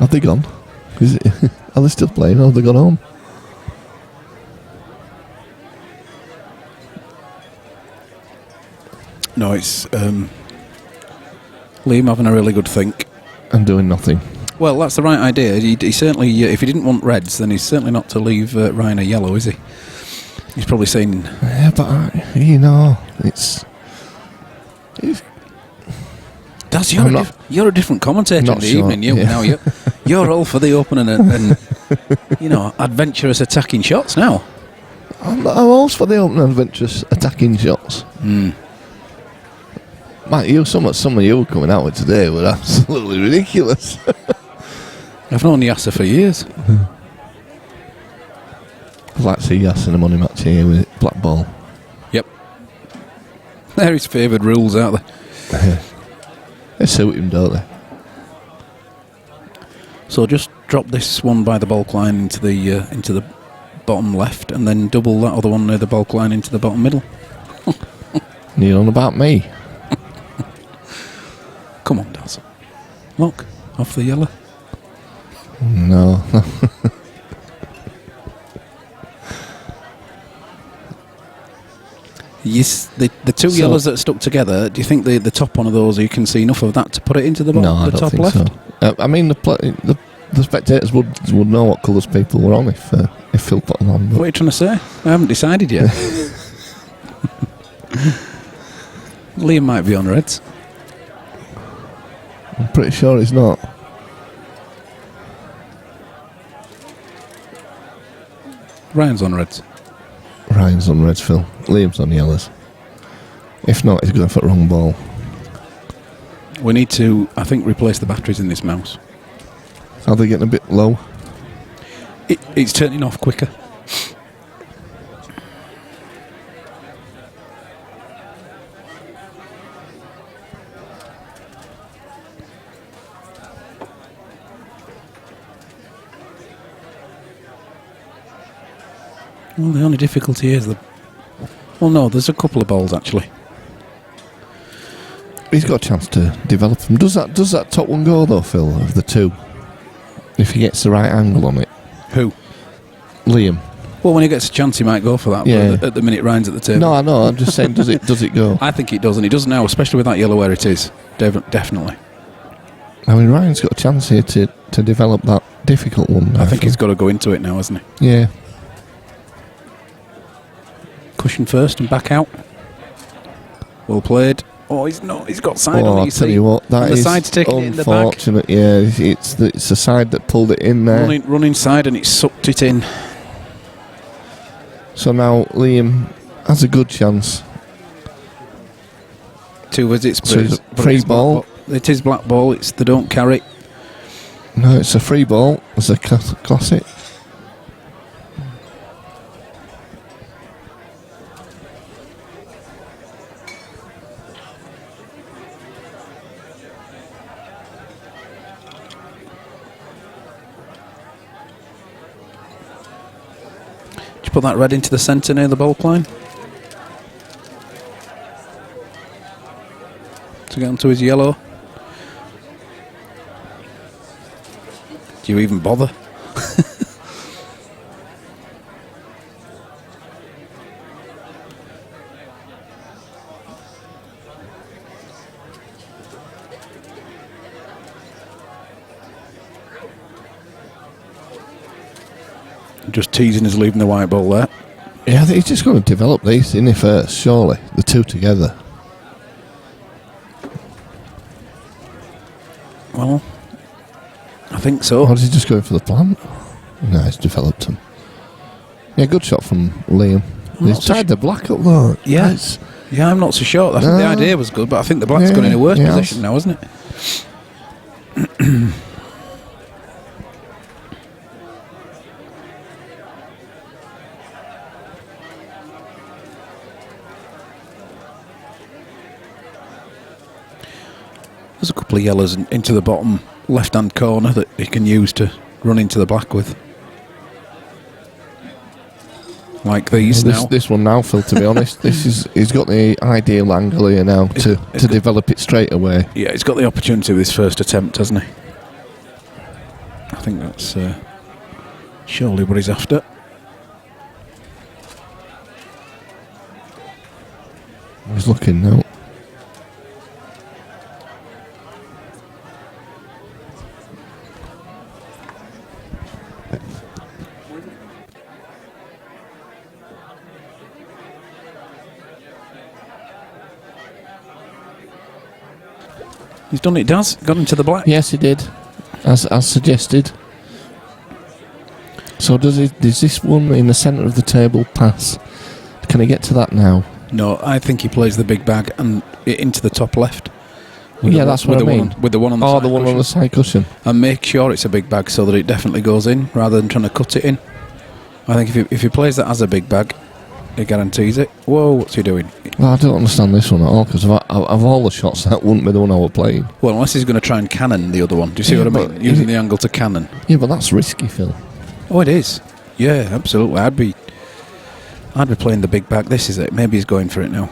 Have they gone? Are they still playing or have they gone home? No, it's Liam having a really good think. And doing nothing. Well, that's the right idea. He certainly, if he didn't want reds, then he's certainly not to leave Ryan a yellow, is he? He's probably saying... Yeah, but, it's... Daz, you're a different commentator in the evening, you. Yeah. Now you're all for the open and adventurous attacking shots now. I'm always for the open adventurous attacking shots. Mate, some of you coming out with today were absolutely ridiculous. I've known Yasser for years. I'd like to see Yasser in a money match here with black ball. Yep. They're his favoured rules, aren't they? They suit him, don't they? So just drop this one by the bulk line into the bottom left, and then double that other one near the bulk line into the bottom middle. You're on about me. Come on, Daz. Look, off the yellow. No. Yes, the two yellows that are stuck together, do you think the top one of those, you can see enough of that to put it into the bottom, No, I the don't top think left? so. I mean, the spectators would know what colours people were on if Phil put them on. But What are you trying to say? I haven't decided yet. Liam might be on reds. I'm pretty sure he's not. Ryan's on reds. Ryan's on reds, Phil. Liam's on yellows. If not, he's going for the wrong ball. We need to, I think, replace the batteries in this mouse. Are they getting a bit low? It's turning off quicker. Well, the only difficulty is well, no, there's a couple of balls actually. He's got a chance to develop them. Does that top one go though, Phil, of the two? If he gets the right angle on it. Who? Liam. Well, when he gets a chance, he might go for that. Yeah. But at the minute, Ryan's at the table. No, I know. I'm just saying, does it go? I think it does, and he does now, especially with that yellow where it is. Definitely. I mean, Ryan's got a chance here to develop that difficult one. I think he's got to go into it now, hasn't he? Yeah. Cushion first and back out. Well played. Oh, he's not. He's got side on it. I'll tell you what, that and the is side's taking it in the back. unfortunate. Yeah, it's the side that pulled it in there. Running side, and it sucked it in. So now Liam has a good chance. 2 visits, So it's a free ball. It is black ball. It's the don't carry. No, it's a free ball. It's a classic. Put that red into the centre near the ball line to get onto his yellow. Do you even bother? Just teasing is leaving the white ball there. Yeah, I think he's just going to develop these in it first, surely. The two together. Well, I think so. Or is he just going for the plant? No, he's developed them. Yeah, good shot from Liam. He's tried the black up though. Yeah. Yeah, I'm not so sure. I think the idea was good, but I think the black's gone in a worse position now, isn't it? There's a couple of yellows into the bottom left-hand corner that he can use to run into the black with. Like these now. This one now, Phil, to be honest. He's got the ideal angle here now to develop it straight away. Yeah, he's got the opportunity with his first attempt, hasn't he? I think that's surely what he's after. He's looking now. He's done it, Daz. Got into the black. Yes, he did, as suggested. So does this one in the centre of the table pass? Can he get to that now? No, I think he plays the big bag and into the top left. Yeah, that's what I mean. With the one on the side the one cushion. on the side cushion. And make sure it's a big bag so that it definitely goes in, rather than trying to cut it in. I think if he plays that as a big bag, he guarantees it. Whoa, what's he doing? Well, I don't understand this one at all, because of all the shots, that wouldn't be the one I was playing. Well, unless he's going to try and cannon the other one. Do you see what I mean? Using the angle to cannon. Yeah, but that's risky, Phil. Oh, it is. Yeah, absolutely. I'd be playing the big bag. This is it. Maybe he's going for it now.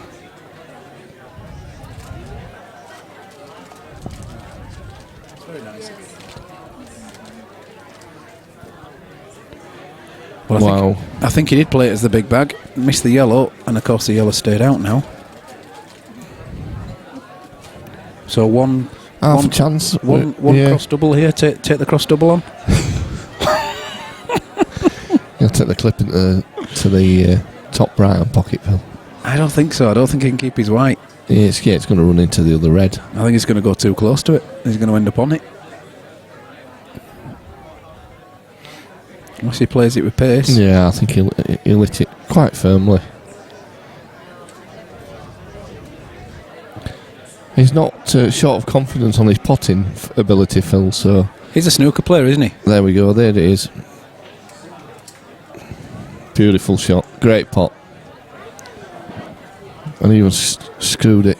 Well, I think he did play it as the big bag, missed the yellow, and of course the yellow stayed out now. So one chance. One cross double here. Take the cross double on. He'll take the clip into the top right hand pocket, Phil. I don't think so. I don't think he can keep his white. It's going to run into the other red. I think he's going to go too close to it. He's going to end up on it. Unless he plays it with pace. Yeah, I think he'll hit it quite firmly. He's not short of confidence on his potting ability, Phil, so... He's a snooker player, isn't he? There we go, there it is. Beautiful shot, great pot. And he even screwed it.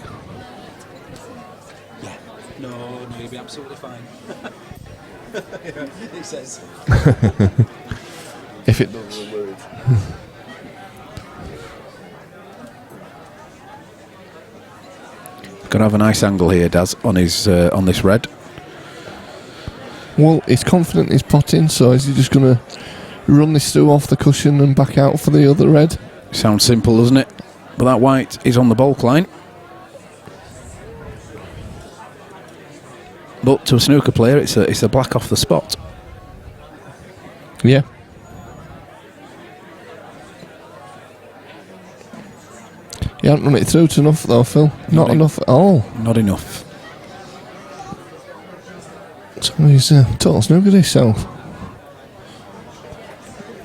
Yeah. No, you'll be absolutely fine. It says. If it doesn't worry. Got to have a nice angle here, Daz, on his on this red. Well, he's confident he's potting, so is he just going to run this through off the cushion and back out for the other red? Sounds simple, doesn't it? But that white is on the bulk line. But to a snooker player, it's a black off the spot. Yeah. You haven't run it through to enough though, Phil. Not enough at all. Not enough. So he's total snooker himself.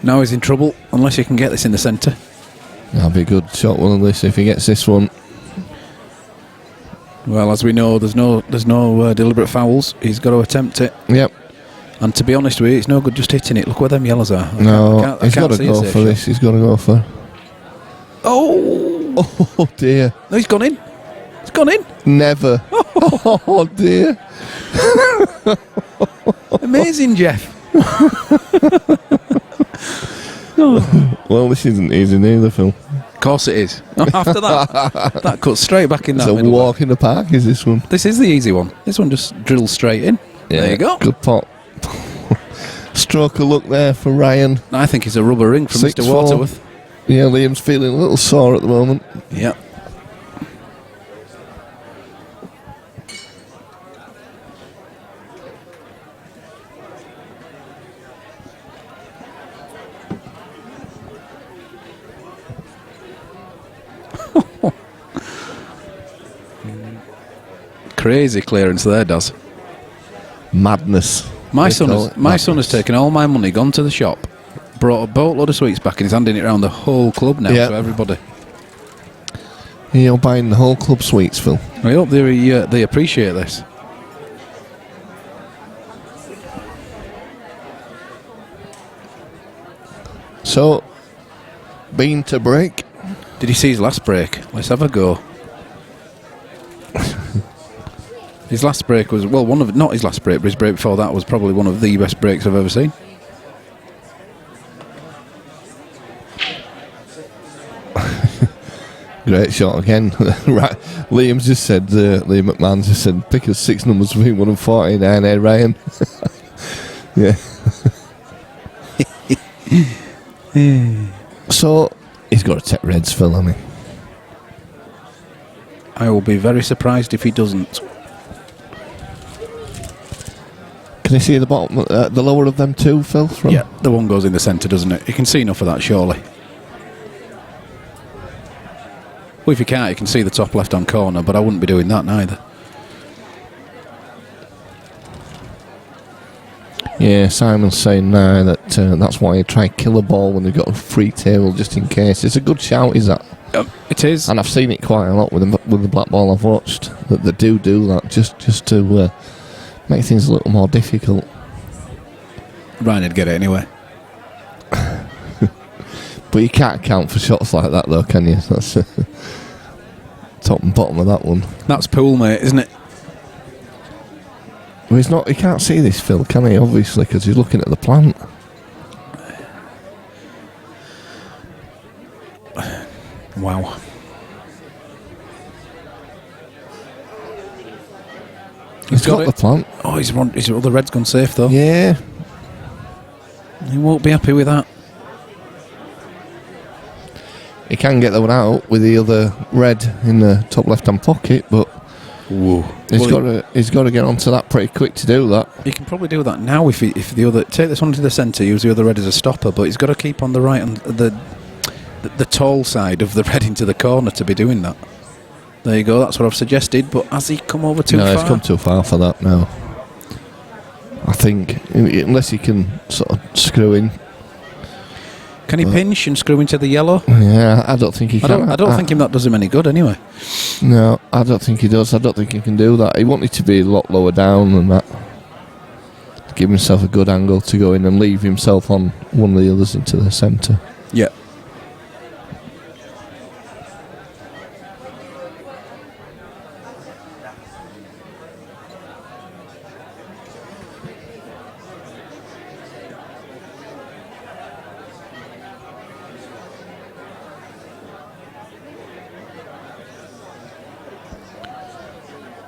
Now he's in trouble, unless he can get this in the centre. That'll be a good shot, one of this, if he gets this one. Well, as we know, there's no deliberate fouls. He's got to attempt it. Yep. And to be honest with you, it's no good just hitting it. Look where them yellows are. No, he's got to go for this. He's got to go for. Oh dear. No, he's gone in. He's gone in. Never. Oh dear. Amazing, Jeff. Well, this isn't easy neither, Phil. Of course it is. After that cuts straight back in that It's a middle. walk in the park, is this one? This is the easy one. This one just drills straight in. Yeah, there you go. Good pot. Stroke of luck there for Ryan. I think it's a rubber ring from 6-4. Mr. Waterworth. Yeah, Liam's feeling a little sore at the moment. Yeah. Crazy clearance there, does. Madness. My son has taken all my money, gone to the shop, brought a boatload of sweets back, and he's handing it around the whole club now to everybody. You're buying the whole club sweets, Phil. I hope they appreciate this. So, bean to break. Did you see his last break? Let's have a go. His last break was, well, not his last break, but his break before that was probably one of the best breaks I've ever seen. Great shot again. Right, Liam's just said, Liam McMahon's just said, pick us 6 numbers between 1 and 49, eh, Ryan? Yeah. So, he's got to take reds, Phil, hasn't he? I will be very surprised if he doesn't. Can you see the bottom, the lower of them two, Phil? Yeah, the one goes in the centre, doesn't it? You can see enough of that, surely. Well, if you can't, you can see the top left-hand corner, but I wouldn't be doing that neither. Yeah, Simon's saying now that that's why you try kill a ball when they've got a free table just in case. It's a good shout, is that? It is. And I've seen it quite a lot with the black ball I've watched, that they do that just to make things a little more difficult. Ryan would get it anyway. But you can't account for shots like that, though, can you? That's top and bottom of that one. That's pool, mate, isn't it? Well, he's not. He can't see this, Phil, can he? Obviously, because he's looking at the plant. Wow. He's got the plant. Oh, his other red's gone safe, though. Yeah. He won't be happy with that. He can get that one out with the other red in the top left-hand pocket, but he's got to get onto that pretty quick to do that. He can probably do that now if the other take this one to the centre, use the other red as a stopper, but he's got to keep on the right and the tall side of the red into the corner to be doing that. There you go, that's what I've suggested, but has he come over too far? No, he's come too far for that now. I think, unless he can sort of screw in. Can he pinch and screw into the yellow? Yeah, I don't think he can. I don't think that does him any good anyway. No, I don't think he does. I don't think he can do that. He wanted to be a lot lower down than that. Give himself a good angle to go in and leave himself on one of the others into the centre. Yeah.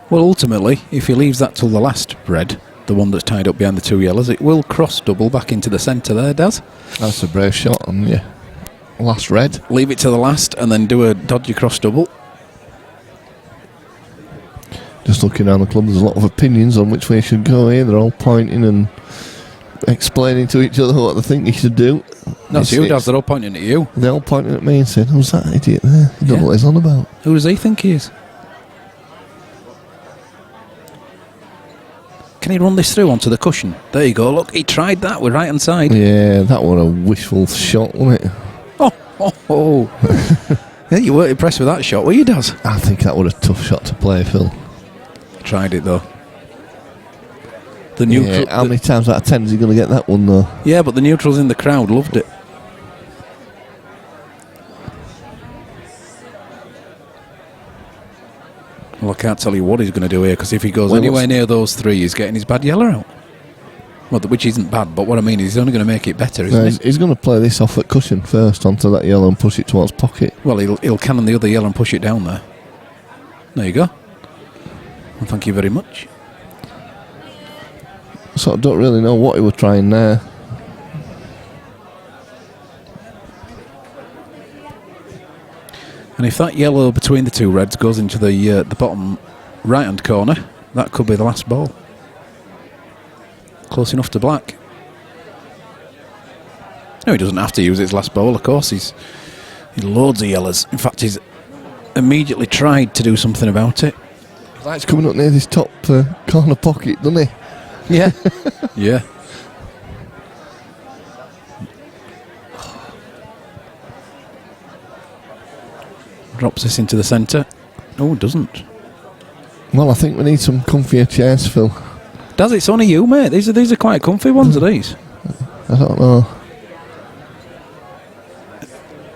Well, ultimately, if he leaves that till the last red, the one that's tied up behind the two yellows, it will cross double back into the centre there, Daz. That's a brave shot on you. Last red. Leave it to the last and then do a dodgy cross double. Just looking around the club, there's a lot of opinions on which way he should go here. They're all pointing and explaining to each other what they think he should do. That's you, Daz. They're all pointing at you. They're all pointing at me and saying, "Who's that idiot there? You don't know what he's on about." Who does he think he is? Can he run this through onto the cushion? There you go. Look, he tried that with right hand side. Yeah, that was a wishful shot, wasn't it? Oh. Yeah, you weren't impressed with that shot, were you, Daz? I think that was a tough shot to play, Phil. Tried it though. How many times out of 10 is he going to get that one though? Yeah, but the neutrals in the crowd loved it. Well, I can't tell you what he's going to do here, because if he goes anywhere near those three, he's getting his bad yellow out. Well, which isn't bad, but what I mean is he's only going to make it better, isn't he? He's going to play this off at cushion first onto that yellow and push it towards pocket. Well, he'll cannon the other yellow and push it down there. There you go. Well, thank you very much. So I don't really know what he was trying there. And if that yellow between the two reds goes into the bottom right-hand corner, that could be the last ball. Close enough to black. No, he doesn't have to use his last ball, of course. He's loads of yellows. In fact, he's immediately tried to do something about it. Light's coming up near this top corner pocket, doesn't he? Yeah. Yeah. Drops this into the centre. Oh, doesn't. Well, I think we need some comfier chairs, Phil. Does it? It's only you, mate. These are quite comfy ones, are these? I don't know.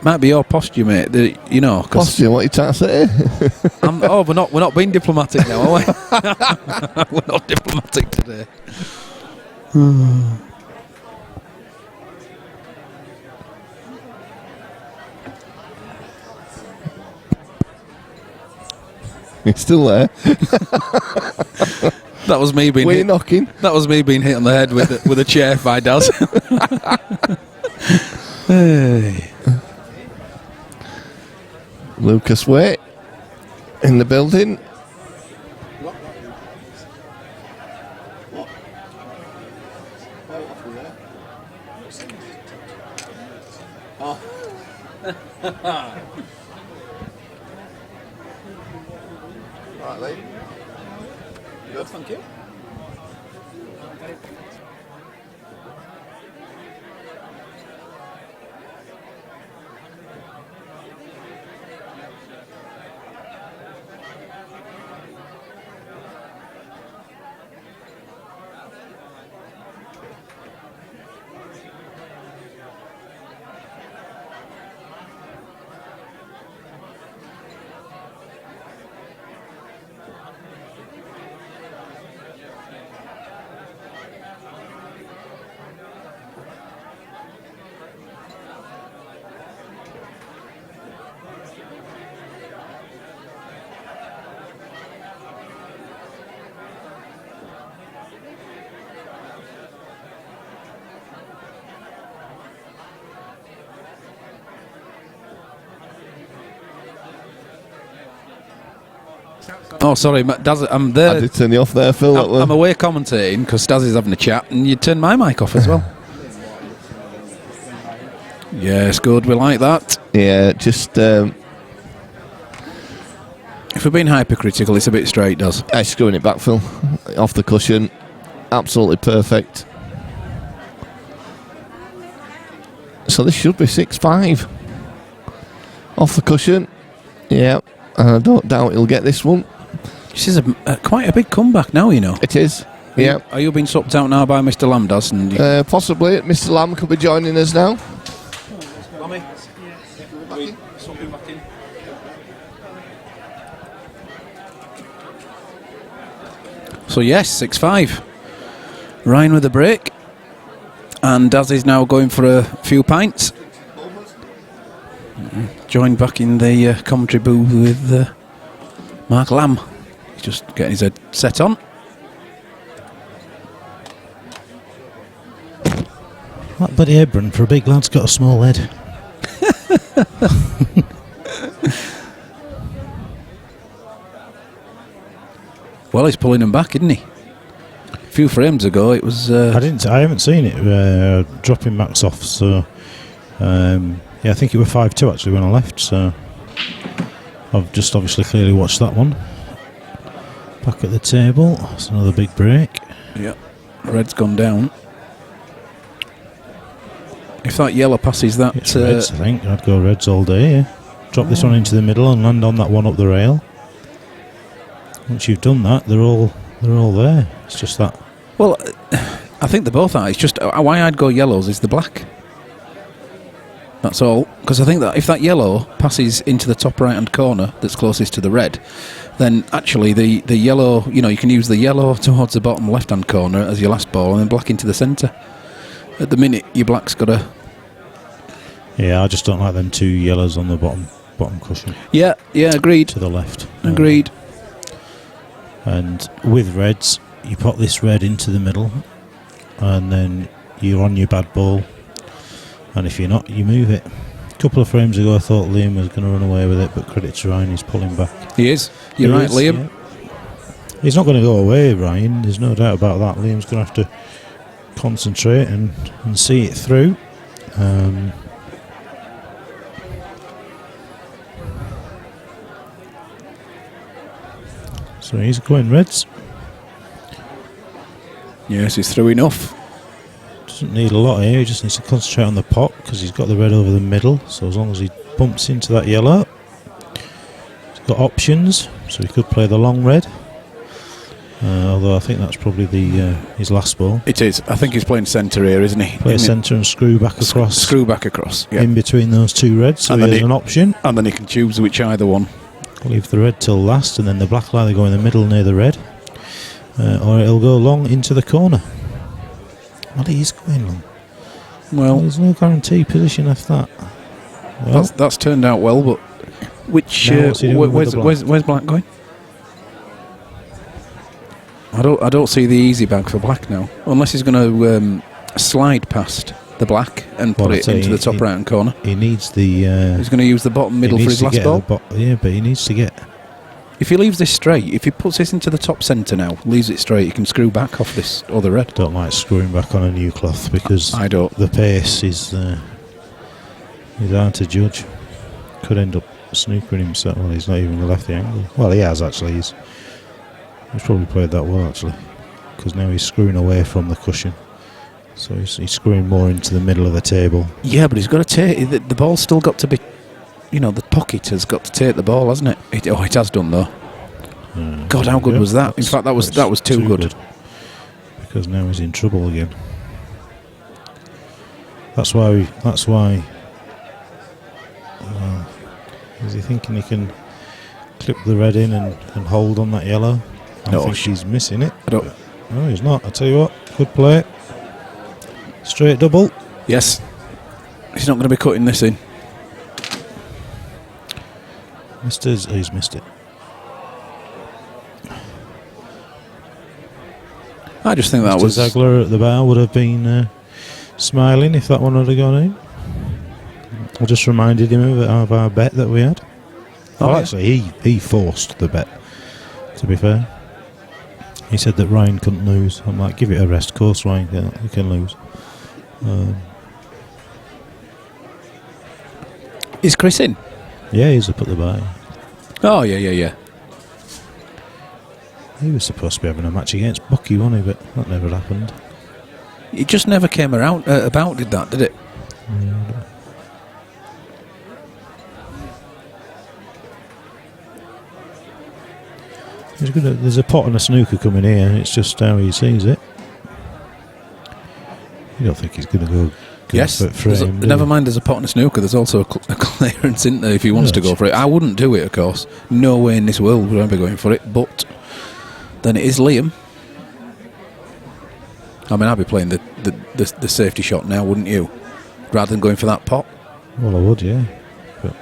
Might be your posture, mate. You know, Posture? What are you trying to say? we're not being diplomatic now, are we? We're not diplomatic today. He's still there. That was me being. Were you knocking? That was me being hit on the head with a chair by Daz. Hey. Lucas Waite in the building. Right, Lee. Good, thank you. Oh, sorry, Daz, I'm there. I did turn you off there, Phil. I'm away commentating because Daz is having a chat, and you turn my mic off as well. Yes, good. We like that. Yeah, just If we're being hypercritical, it's a bit straight, does. Screwing it back, Phil. Off the cushion. Absolutely perfect. So this should be 6-5. Off the cushion. Yeah. And I don't doubt he'll get this one. This is quite a big comeback now, you know. It is. Yeah. Are you being swapped out now by Mr. Lamdas? And Possibly. Mr. Lamb could be joining us now. So yes, 6-5. Ryan with a break. And Daz is now going for a few pints. Joined back in the commentary booth with Mark Lamb. He's just getting his head set on. That Buddy Hebron, for a big lad's got a small head. Well, he's pulling him back, isn't he? A few frames ago, it was. I haven't seen it dropping Max off. So, I think it was 5-2 actually when I left. So, I've just obviously clearly watched that one. Back at the table, it's another big break. Yeah, red's gone down. If that yellow passes that, It's reds, I think I'd go reds all day. Yeah. Drop this one into the middle and land on that one up the rail. Once you've done that, they're all there. It's just that. Well, I think they both are. It's just why I'd go yellows is the black. That's all. Because I think that if that yellow passes into the top right-hand corner that's closest to the red, then actually the yellow, you know, you can use the yellow towards the bottom left-hand corner as your last ball and then black into the centre. At the minute, your black's got a... Yeah, I just don't like them two yellows on the bottom cushion. Yeah, agreed. To the left. Agreed. And with reds, you pop this red into the middle, and then you're on your bad ball. And if you're not, you move it. A couple of frames ago, I thought Liam was going to run away with it, but credit to Ryan, he's pulling back. He is. You're right, Liam. Yeah. He's not going to go away, Ryan. There's no doubt about that. Liam's going to have to concentrate and see it through. So he's going reds. Yes, he's through enough. Doesn't need a lot here, he just needs to concentrate on the pot because he's got the red over the middle. So as long as he bumps into that yellow, he's got options. So he could play the long red. Although I think that's probably his last ball. It is. I think he's playing centre here, isn't he? Play centre and screw back across. Screw back across, yeah. In between those two reds, so and he has an option. And then he can choose which either one. Leave the red till last, and then the black will either go in the middle near the red, or it'll go long into the corner. Well, he is going long. Well, there's no guarantee position after that. Well, that's turned out well, but where's black going? I don't see the easy bag for black now, unless he's going to slide past the black and put it into the top right hand corner. He needs the. He's going to use the bottom middle for his last ball. Yeah, but he needs to get. If he leaves this straight, if he puts this into the top centre now, leaves it straight, he can screw back off this other red. Don't like screwing back on a new cloth because I don't. The pace is hard to judge. Could end up snookering himself. Well, he's not even left the angle. Well, he has actually. He's probably played that well actually, because now he's screwing away from the cushion. So he's screwing more into the middle of the table. Yeah, but he's got to take the ball's still got to be, the pocket has got to take the ball, hasn't it? It has done though. God, how good was that? In fact, that was too good. Because now he's in trouble again. That's why. Is he thinking he can clip the red in and hold on that yellow? I think he's missing it. No, he's not. I tell you what, good play. Straight double. Yes. He's not going to be cutting this in. He's missed it. I just think Mr. that was... Zagler at the bar would have been smiling if that one had gone in. I just reminded him of our bet that we had. Actually, he forced the bet, to be fair. He said that Ryan couldn't lose. I'm like, give it a rest. Of course, Ryan you can lose. Is Chris in? Yeah, he's up at the bar. Oh, yeah. He was supposed to be having a match against Bucky, wasn't he? But that never happened. It just never came around about, did it? There's a pot and a snooker coming here. It's just how he sees it. You don't think he's going to go Yes. for it frame, do Never you? mind, there's a pot and a snooker. There's also a clearance, isn't there, if he wants to go for it. I wouldn't do it, of course. No way in this world would I be going for it. But then it is Liam. I mean, I'd be playing the safety shot now, wouldn't you? Rather than going for that pot. Well, I would, yeah. But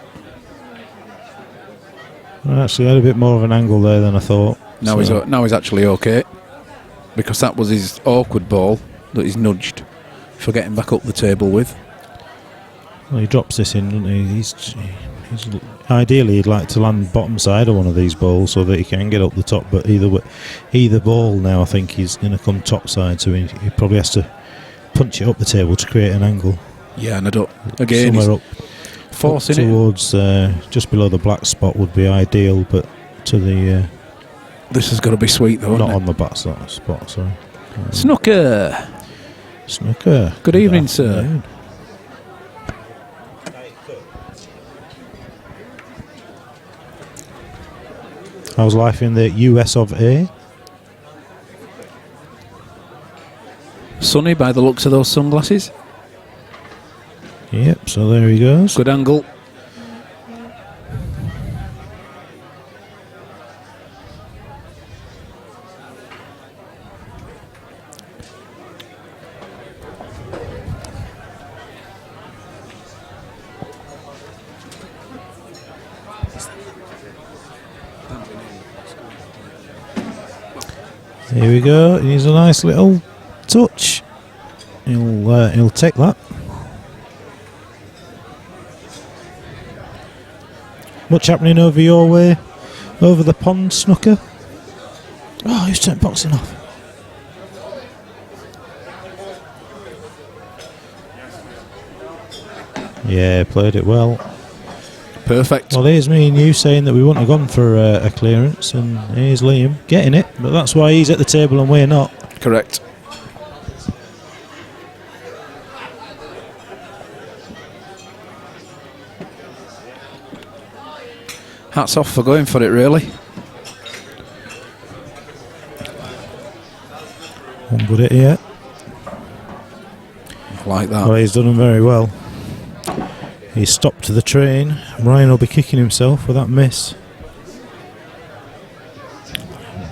I actually had a bit more of an angle there than I thought. Now he's actually okay, because that was his awkward ball that he's nudged for getting back up the table with. Well, he drops this in, doesn't he? He's ideally he'd like to land bottom side of one of these balls so that he can get up the top. But either ball now, I think he's going to come top side, so he probably has to punch it up the table to create an angle. Yeah, and I don't. Again, somewhere up forcing towards just below the black spot would be ideal, but to the this has got to be sweet though. not Hasn't on the back spot. Sorry. it? Snooker. Good evening, sir. afternoon. How's life in the US of A? Sunny by the looks of those sunglasses. Yep, so there he goes. Good angle. Here we go. Here's a nice little touch. He'll take that. Much happening over your way, over the pond, Snooker? Oh, he's turned boxing off. Yeah, played it well. Perfect. Well, here's me and you saying that we wouldn't have gone for a clearance, and here's Liam getting it, but that's why he's at the table and we're not. Correct. Hats off for going for it, really. Won't put it yet. Like that. Well, he's done them very well. He's stopped the train. Ryan will be kicking himself with that miss.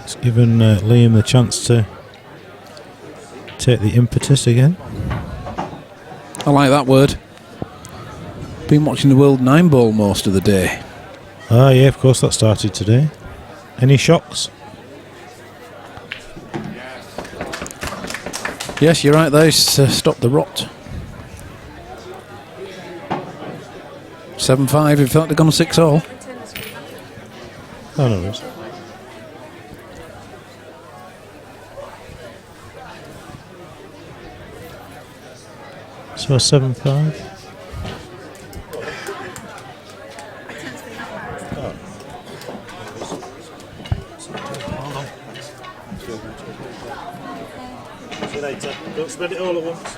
It's given Liam the chance to take the impetus again. I like that word. Been watching the World 9 Ball most of the day. Ah, yeah, of course, that started today. Any shocks? Yes, you're right there. Stop the rot. 7-5. If they'd gone 6-all. Oh, no worries. So 7-5. Don't spend it all at once.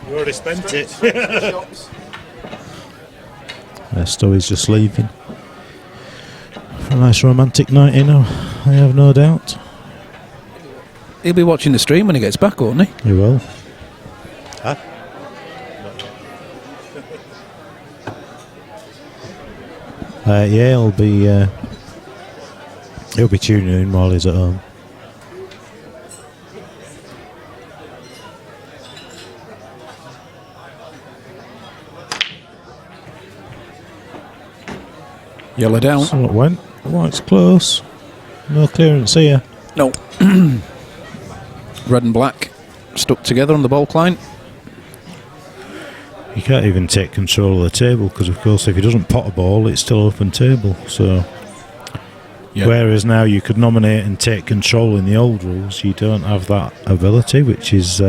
You already spent it. Stowie's just leaving. For a nice romantic night in, I have no doubt. He'll be watching the stream when he gets back, won't he? He will. Huh? Yeah, he'll be tuning in while he's at home. Yellow down. So it went. Oh, it's close. No clearance here. No. Red and black stuck together on the ball line. You can't even take control of the table because, of course, if he doesn't pot a ball, it's still open table. So, whereas now you could nominate and take control in the old rules, you don't have that ability, which is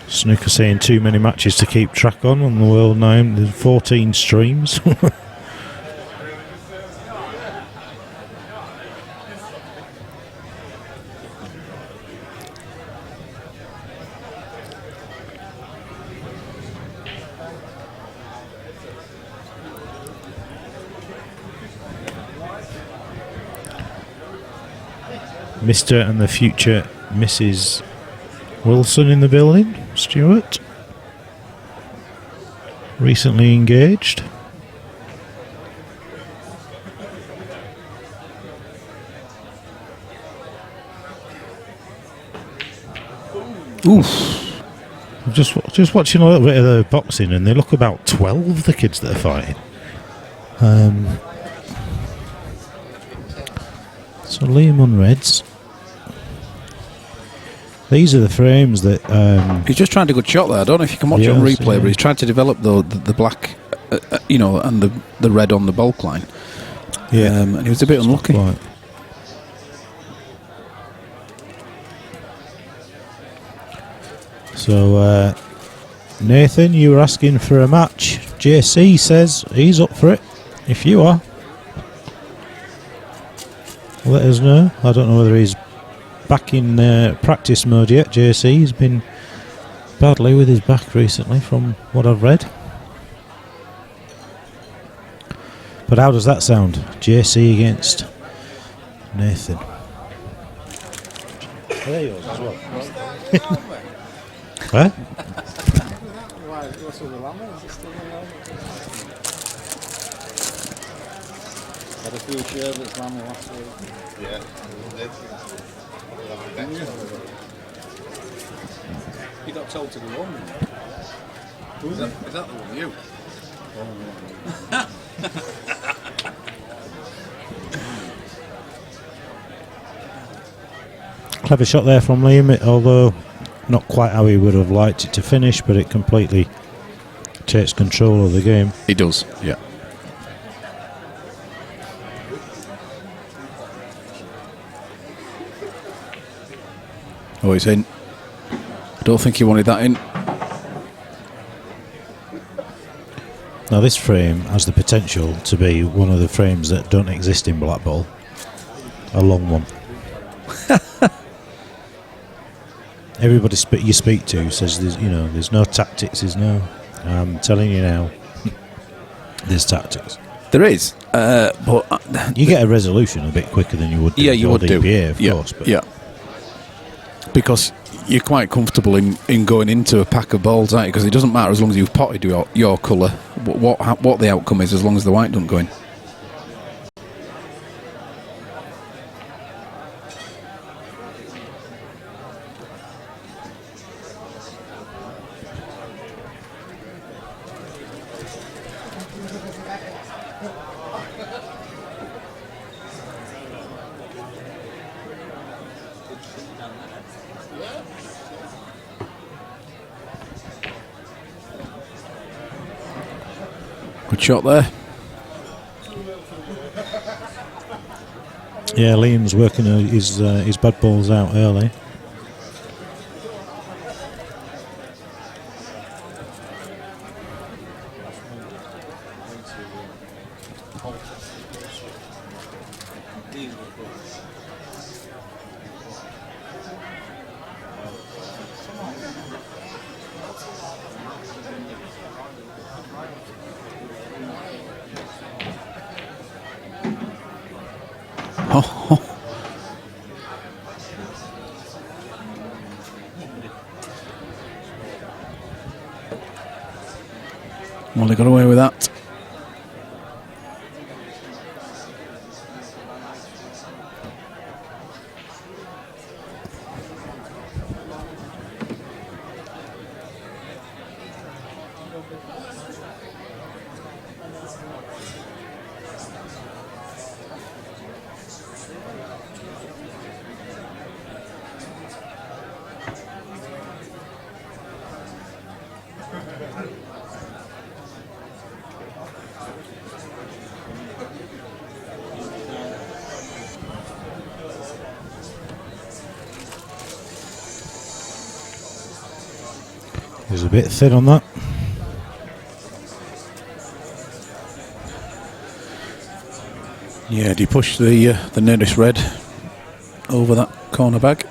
Snooker saying too many matches to keep track on the world now. There's 14 streams. Mr. and the future Mrs. Wilson in the building. Stuart. Recently engaged. Oof. I'm just watching a little bit of the boxing, and they look about 12, the kids that are fighting. So Liam on reds. These are the frames that... He's just trying to good shot there. I don't know if you can watch it on Yes, replay, yeah. but he's tried to develop the black, and the red on the bulk line. And he was a bit unlucky. Quite. So, Nathan, you were asking for a match. JC says he's up for it. If you are, let us know. I don't know whether he's back in practice mode yet. JC has been badly with his back recently, from what I've read. But how does that sound? JC against Nathan. Are they yours as well? Huh? Had a few sherbets lamb last week. Yeah. You got told to go home. Is that the one you? Clever shot there from Liam, although not quite how he would have liked it to finish, but it completely takes control of the game. He does, yeah. Oh, he's in. I don't think he wanted that in. Now this frame has the potential to be one of the frames that don't exist in Black Ball. A long one. Everybody you speak to says there's no tactics, there's no... I'm telling you now, there's tactics. There is, but... You get a resolution a bit quicker than you would do yeah, with you would DPA, do. of Yeah, course. But yeah. Because you're quite comfortable in going into a pack of balls, aren't you? Because it doesn't matter as long as you've potted your colour, what the outcome is, as long as the white doesn't go in. Good shot there. yeah, Liam's working his bad balls out early. Oh. Well, they got away with that. He's a bit thin on that. Yeah, do you push the nearest red over that corner bag?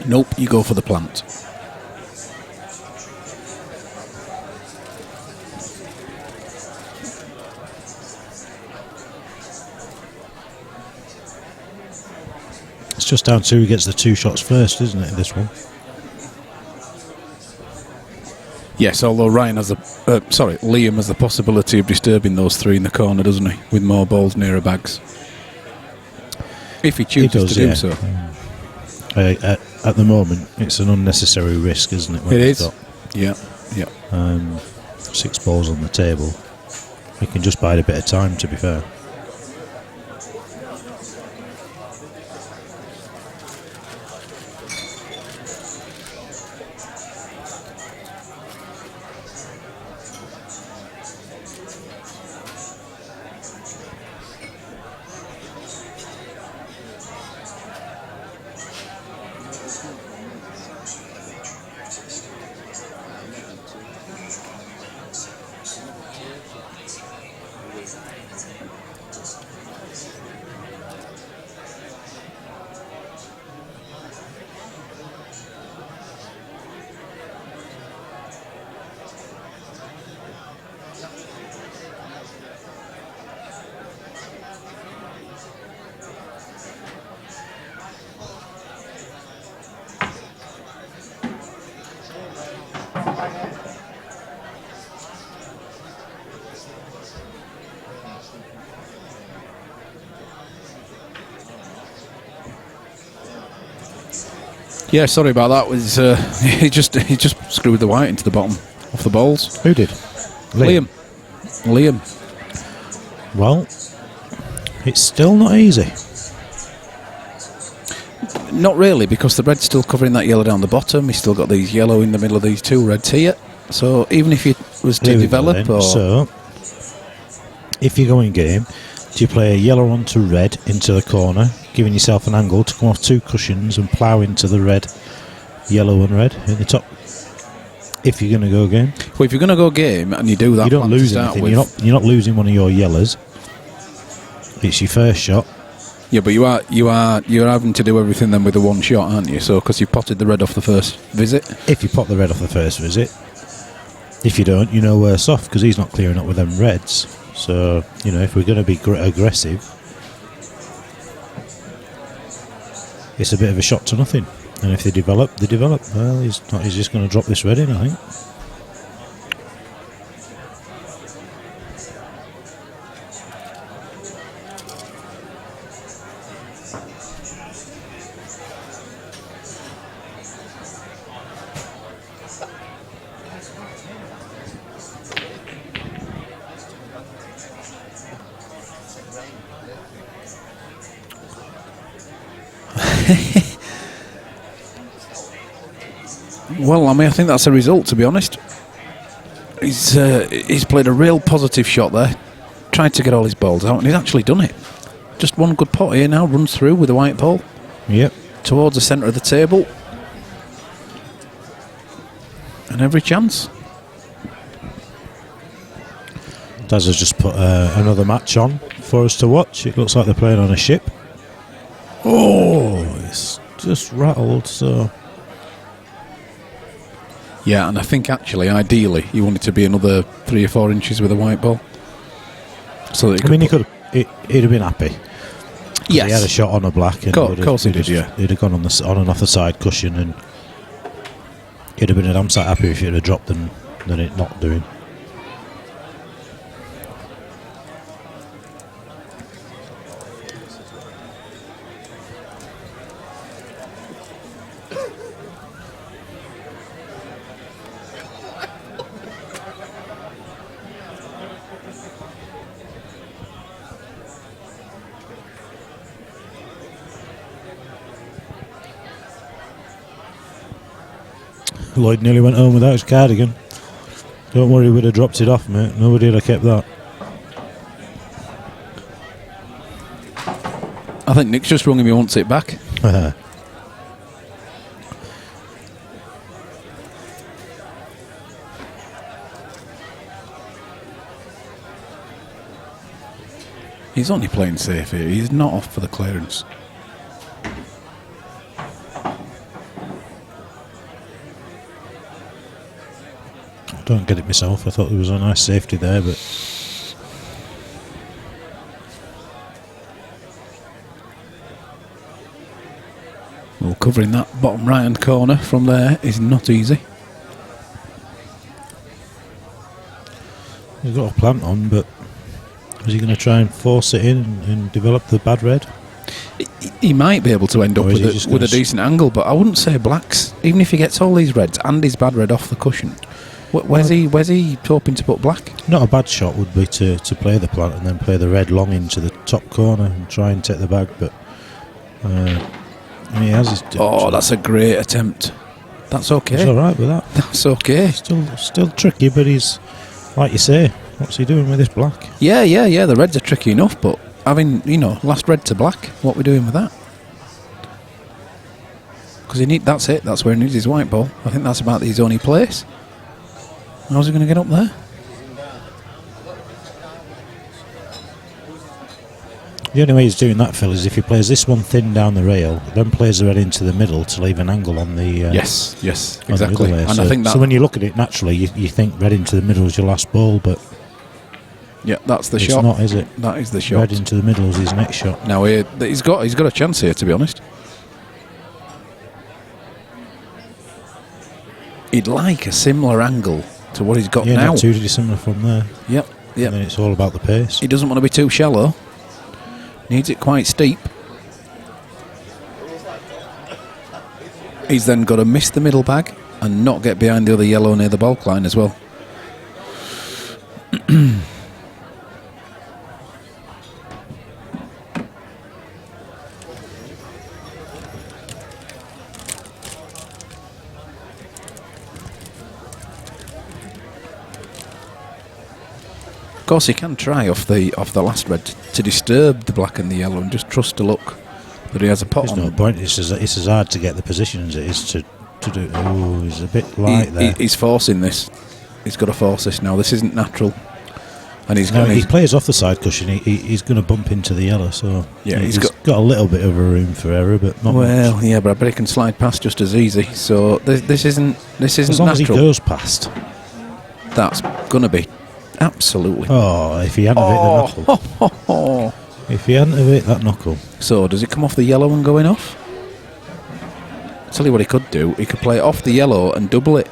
Nope, you go for the plant. It's just down to who gets the 2 shots first, isn't it, this one? Yes, although Liam has the possibility of disturbing those 3 in the corner, doesn't he? With more balls nearer bags. If he chooses to do so. At the moment, it's an unnecessary risk, isn't it? It is. Yeah. 6 balls on the table. We can just bide a bit of time, to be fair. Yeah, sorry about that. Was he just screwed the white into the bottom off the balls? Who did? Liam. Well, it's still not easy. Not really, because the red's still covering that yellow down the bottom. He's still got these yellow in the middle of these 2 reds here. So even if he was to develop, or so if you go in game, do you play a yellow onto red into the corner, giving yourself an angle to come off 2 cushions and plough into the red, yellow and red in the top? If you're going to go game, well, if you're going to go game and you do that, you don't lose anything. You're not losing one of your yellows. It's your first shot. Yeah, but you're having to do everything then with the 1 shot, aren't you? So because you potted the red off the first visit. If you pot the red off the first visit, if you don't, you're no worse off because he's not clearing up with them reds. So if we're going to be aggressive, it's a bit of a shot to nothing. And if they develop, they develop. Well, he's just going to drop this red in, I think. Well, I think that's a result, to be honest. He's played a real positive shot there. Tried to get all his balls out, and he's actually done it. Just one good pot here now, runs through with a white ball. Yep. Towards the centre of the table. And every chance. Daz has just put another match on for us to watch. It looks like they're playing on a ship. Oh, it's just rattled, so... Yeah, and I think actually, ideally, you want it to be another 3 or 4 inches with a white ball. So that he'd have been happy. Yes. He had a shot on a black. And of course he did, yeah. He'd have gone on and off the side cushion, and he'd have been a damn sight happy if he'd have dropped than it not doing. Lloyd nearly went home without his cardigan. Don't worry, we'd have dropped it off, mate. Nobody would have kept that. I think Nick's just rung him, he wants it back. He's only playing safe here. He's not off for the clearance. I don't get it myself. I thought there was a nice safety there, but Well, covering that bottom right-hand corner from there is not easy. he's got a plant on, but is he going to try and force it in and develop the bad red? He might be able to end up Or is he with just a, with gonna a decent angle, but I wouldn't say blacks. Even if he gets all these reds and his bad red off the cushion, where's he hoping to put black? Not a bad shot would be to play the plant and then play the red long into the top corner and try and take the bag, but he has his... Oh, that's a great attempt. That's okay. He's alright with that. That's okay. Still tricky, but he's, like you say, what's he doing with this black? Yeah. The reds are tricky enough, but having, last red to black, what are we doing with that? Because that's it. That's where he needs his white ball. I think that's about his only place. How's he going to get up there? The only way he's doing that, Phil, is if he plays this one thin down the rail, then plays the red into the middle to leave an angle on the... Yes, on the exactly. other way. And so, I think that... so when you look at it naturally, you think red into the middle is your last ball, but Yeah, that's the it's shot. not, is it? That is the shot. Red into the middle is his next shot. Now he's got a chance here, to be honest. He'd like a similar angle to what he's got Yeah, now. not too dissimilar from there. Yep. And then it's all about the pace. He doesn't want to be too shallow. Needs it quite steep. He's then got to miss the middle bag and not get behind the other yellow near the bulk line as well. Of course, he can try off the last red to disturb the black and the yellow and just trust to luck that he has a pot There's on. no point. It's as hard to get the position as it is to do. Oh, he's a bit light there. He's forcing this. He's got to force this now. This isn't natural. And he's No, going. he plays off the side cushion. He's going to bump into the yellow. So Yeah, he's got a little bit of a room for error, but not much. Yeah, but I bet he can slide past just as easy. So this isn't As long natural. as he goes past. That's gonna be absolutely. Oh, if he hadn't have hit the knuckle. If he hadn't have hit that knuckle. So does it come off the yellow and going off? Tell you what he could do. He could play it off the yellow and double it.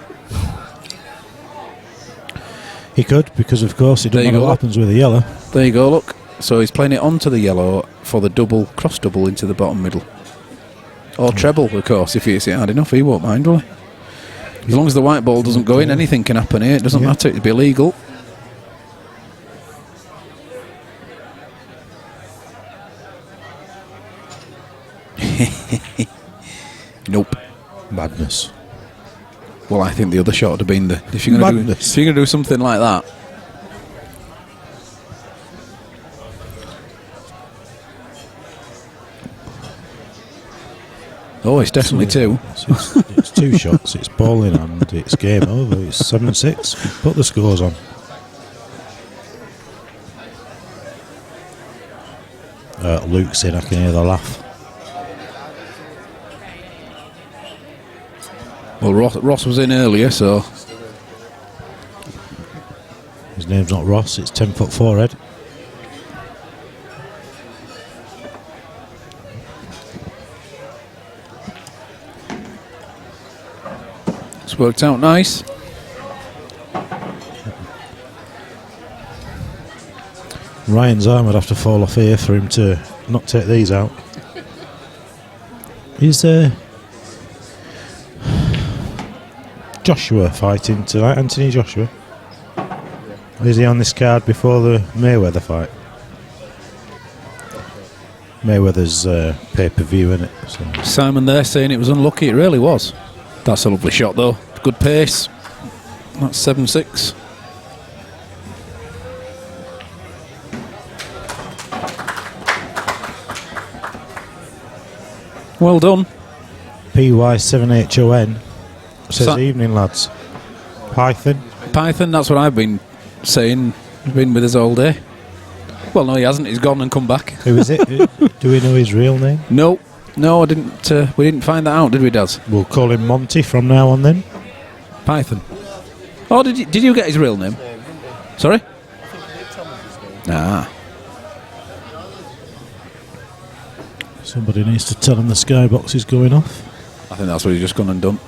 He could, because of course it doesn't matter what happens with the yellow. There you go. Look. So he's playing it onto the yellow for the double cross double into the bottom middle. Or treble, of course. If he hits it hard enough, he won't mind, will he? As long as the white ball doesn't go in, anything can happen here. It doesn't matter. It'd be illegal. Nope. Madness. Well, I think the other shot would have been if you're going to do something like that. Oh, it's definitely two. It's two shots. It's ball in hand. It's game over. It's 7-6. Put the scores on. Luke's in. I can hear the laugh. Well, Ross was in earlier, so His name's not Ross. It's 10'4" Ed. it's worked out nice. Ryan's arm would have to fall off here for him to not take these out. Is Joshua fighting tonight? Anthony Joshua? Or is he on this card before the Mayweather fight? Mayweather's pay-per-view, isn't it? So. Simon there saying it was unlucky. It really was. That's a lovely shot, though. Good pace. That's 7-6. Well done. PY7HON says So- evening, lads. Python. Python, that's what I've been saying. Been with us all day. Well, no, he hasn't. He's gone and come back. Who is it? Do we know his real name? No, I didn't. We didn't find that out, did we, Daz? We'll call him Monty from now on then. Python. Oh, did you get his real name? Sorry? Ah. Somebody needs to tell him the skybox is going off. I think that's what he's just gone and done.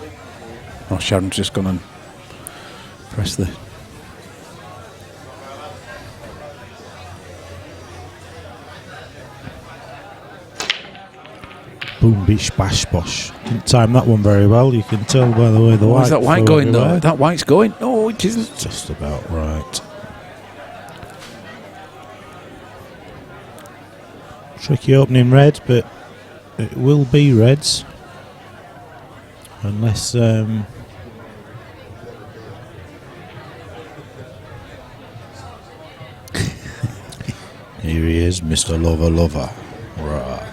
Oh, Sharon's just gone and pressed the... Boom, bish, bash, bosh. Didn't time that one very well. You can tell by the way the white. Is that white flew going though? everywhere. That white's going? No, it isn't. Just about right. Tricky opening red, but it will be reds. Unless... Here he is, Mr. Lover. Right.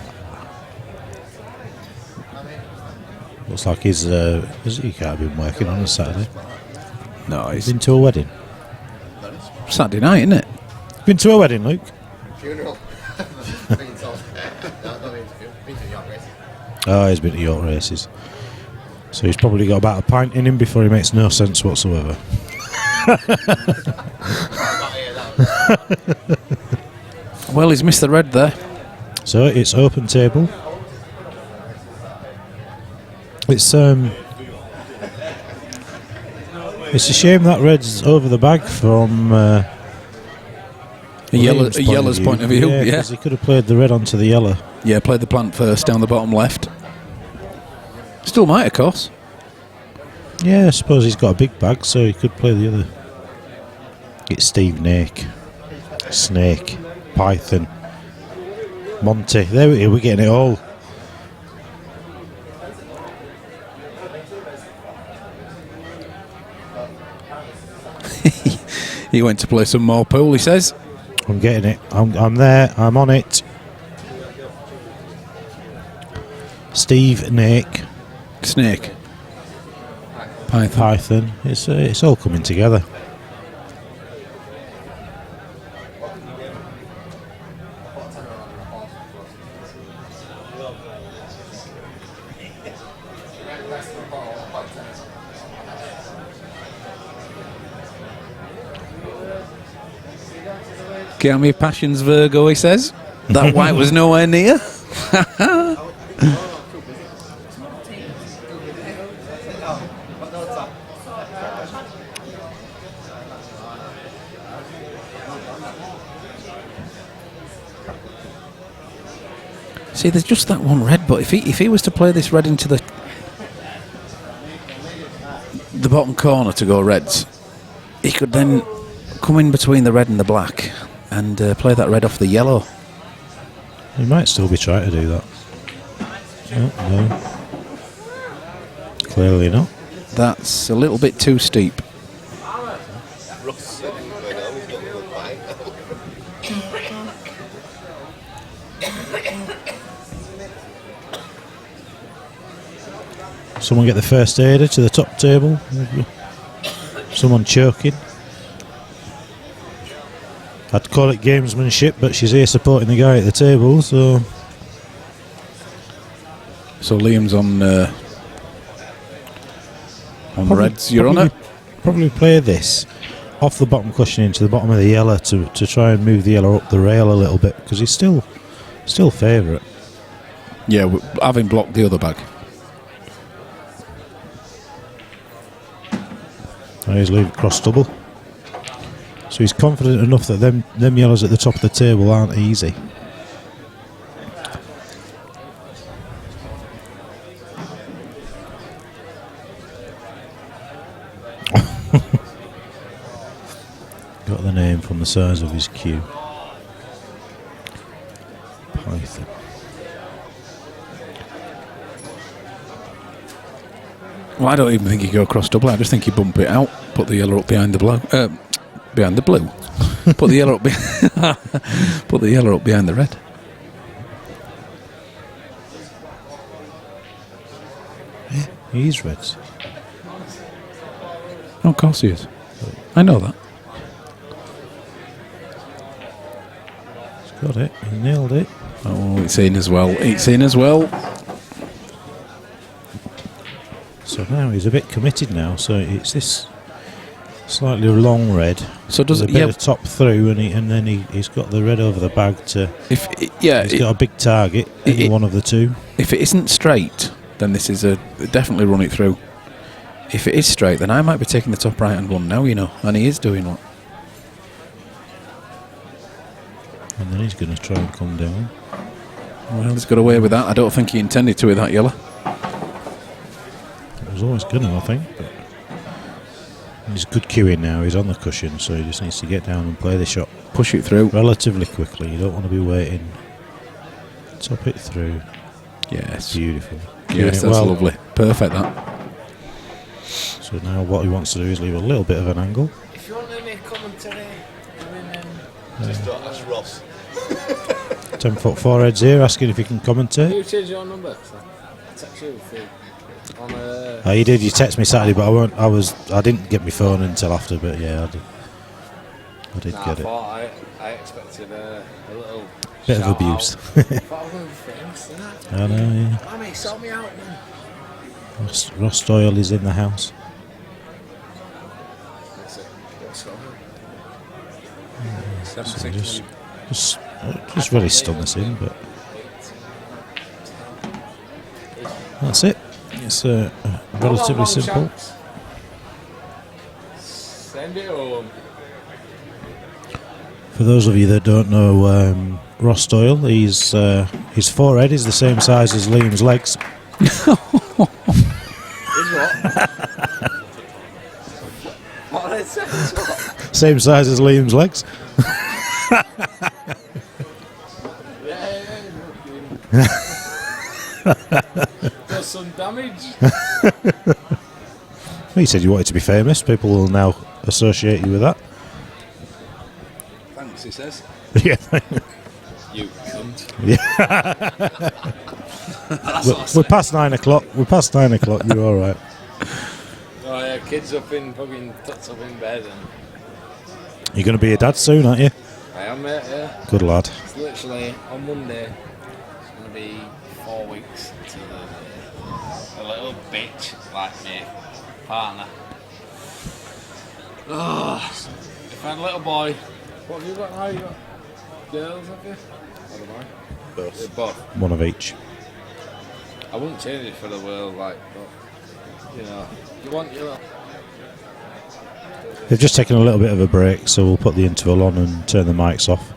Looks like he's he can't have been working on a Saturday. No, He's it's been to a wedding. Saturday night, isn't it? Been to a wedding, Luke? Funeral. Oh, he's been to York races. So he's probably got about a pint in him before he makes no sense whatsoever. Well, he's missed the red there. So it's open table. It's a shame that red's over the bag from A yellow's point of view. Yeah, because he could have played the red onto the yellow. Yeah, played the plant first down the bottom left. Still might, of course. Yeah, I suppose he's got a big bag, so he could play the other. It's Steve Snake, Python, Monty. There we go, we're getting it all. He went to play some more pool, he says. I'm getting it. I'm there. I'm on it. Steve Snake. Python. It's all coming together. Get me passions, Virgo, he says. That white was nowhere near. See, there's just that one red, but if he was to play this red into the bottom corner to go reds, he could then come in between the red and the black and play that red off the yellow. He might still be trying to do that. Oh, no. Clearly not. That's a little bit too steep. Someone get the first aider to the top table. Someone choking. I'd call it gamesmanship, but she's here supporting the guy at the table, so... So Liam's on reds. You're on it? Probably play this off the bottom cushion into the bottom of the yellow to try and move the yellow up the rail a little bit, because he's still favourite. Yeah, having blocked the other bag. Now he's leaving cross double. So he's confident enough that them yellows at the top of the table aren't easy. Got the name from the size of his cue. Python. Well, I don't even think you go across double. I just think you bump it out, put the yellow up behind the blue. Behind the blue. Put the yellow up. Put the yellow up behind the red. Yeah, he is reds. Oh, of course he is. I know that. got it. He nailed it. Oh, it's in as well. It's in as well. So now he's a bit committed now. So it's this slightly long red. So does with it? a bit Yeah. of top through, and then he's got the red over the bag to. If yeah, He's got a big target. Any one of the two. if it isn't straight, then this is a definitely run it through. If it is straight, then I might be taking the top right hand one now, you know, and he is doing one. And then he's going to try and come down. Well, he's got away with that. I don't think he intended to with that yellow. It was always going to, I think. But he's good queuing now. He's on the cushion, so he just needs to get down and play the shot Push it through. relatively quickly. You don't want to be waiting. Top it through. Yes. Beautiful. Yes, Queuing it that's well. lovely. Perfect, that. So now what he wants to do is leave a little bit of an angle. If you want any commentary, Just don't ask Ross. 10 foot foreheads here, asking if he can commentate. you change your number. So I text you on Oh, you did. You text me Saturday, but I didn't get my phone until after. But yeah, I did get it. I expected a little Bit of shout abuse. out. I thought I was going to be famous, didn't I? I know. Yeah. Mammy, sort me out, man. Ross Doyle is in the house. That's it. What's up? So just really stun us in, but that's it. It's relatively simple. Send it home. For those of you that don't know Ross Doyle, his forehead is the same size as Liam's legs. Is what? What did it say? What? Same size as Liam's legs. Does some damage. He said you wanted to be famous. People will now associate you with that. Thanks, he says. Yeah. You cunt. We're past 9 o'clock. We're past 9 o'clock. You're all right. Oh yeah, kids up in fucking tucked up in bed and You're going to be a dad soon, aren't you? I am, mate, yeah. Good lad. It's literally on Monday. It's going to be 4 weeks to the a little bitch like me, partner. Oh, if I had a little boy, what have you got now? You got girls, have you? What am I? Both. Both. One of each. I wouldn't change it for the world, like, but you know, you want your. They've just taken a little bit of a break, so we'll put the interval on and turn the mics off.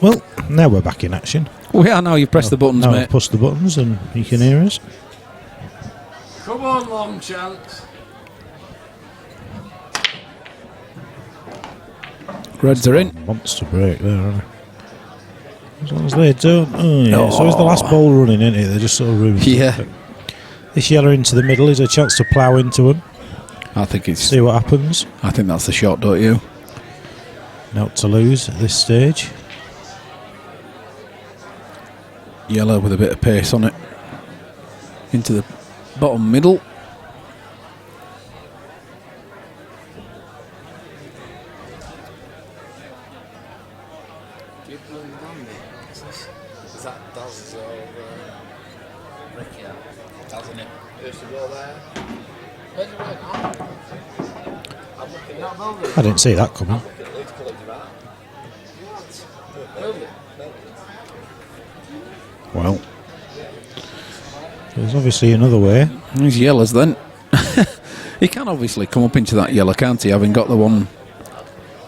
Well, now we're back in action. We are now. You've pressed the buttons, now mate. I've pushed the buttons and you can hear us. Come on, long chance. Reds are in. Monster break there, aren't they? As long as they don't. Oh, yeah. Oh. So is the last ball running, isn't it? They're just sort of room. Yeah. This yellow into the middle is a chance to plough into them. I think it's. See what happens. I think that's the shot, don't you? Not to lose at this stage. Yellow with a bit of pace on it. Into the bottom middle. Keep going down there. Is that Daz or Ricky? Doesn't it? Used to go there. Where's it going now? I'm looking at building. I didn't see that coming. Looking at Leeds College of Art. What? Building. Well, obviously another way. He's yellows then. He can obviously come up into that yellow, can't he? Having got the one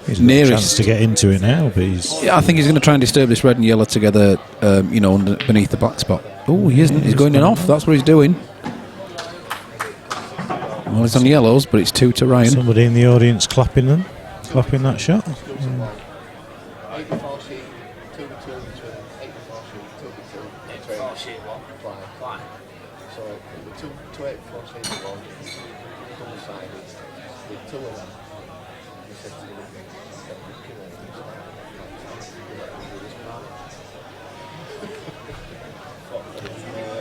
He's got a nearest chance to get into it now, but he's... Yeah, I think he's going to try and disturb this red and yellow together, beneath the black spot. Oh, he isn't. He's going in off. That's what he's doing. Well, it's on yellows, but it's 2 to Ryan. Somebody in the audience clapping that shot.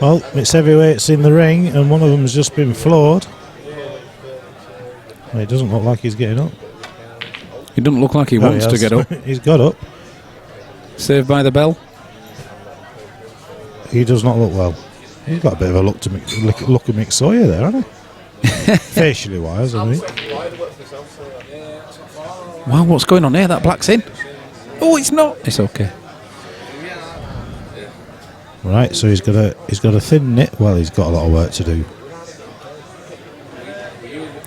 Well, it's heavyweights in the ring, and one of them's just been floored. Well, it doesn't look like he's getting up. He doesn't look like he wants to get up. He's got up. Saved by the bell. He does not look well. He's got a bit of a look of Mick Sawyer there, hasn't he? Facially wise, I think. Wow, what's going on here? That black's in. Oh, it's not. It's okay. Right, so he's got a thin knit. Well, he's got a lot of work to do.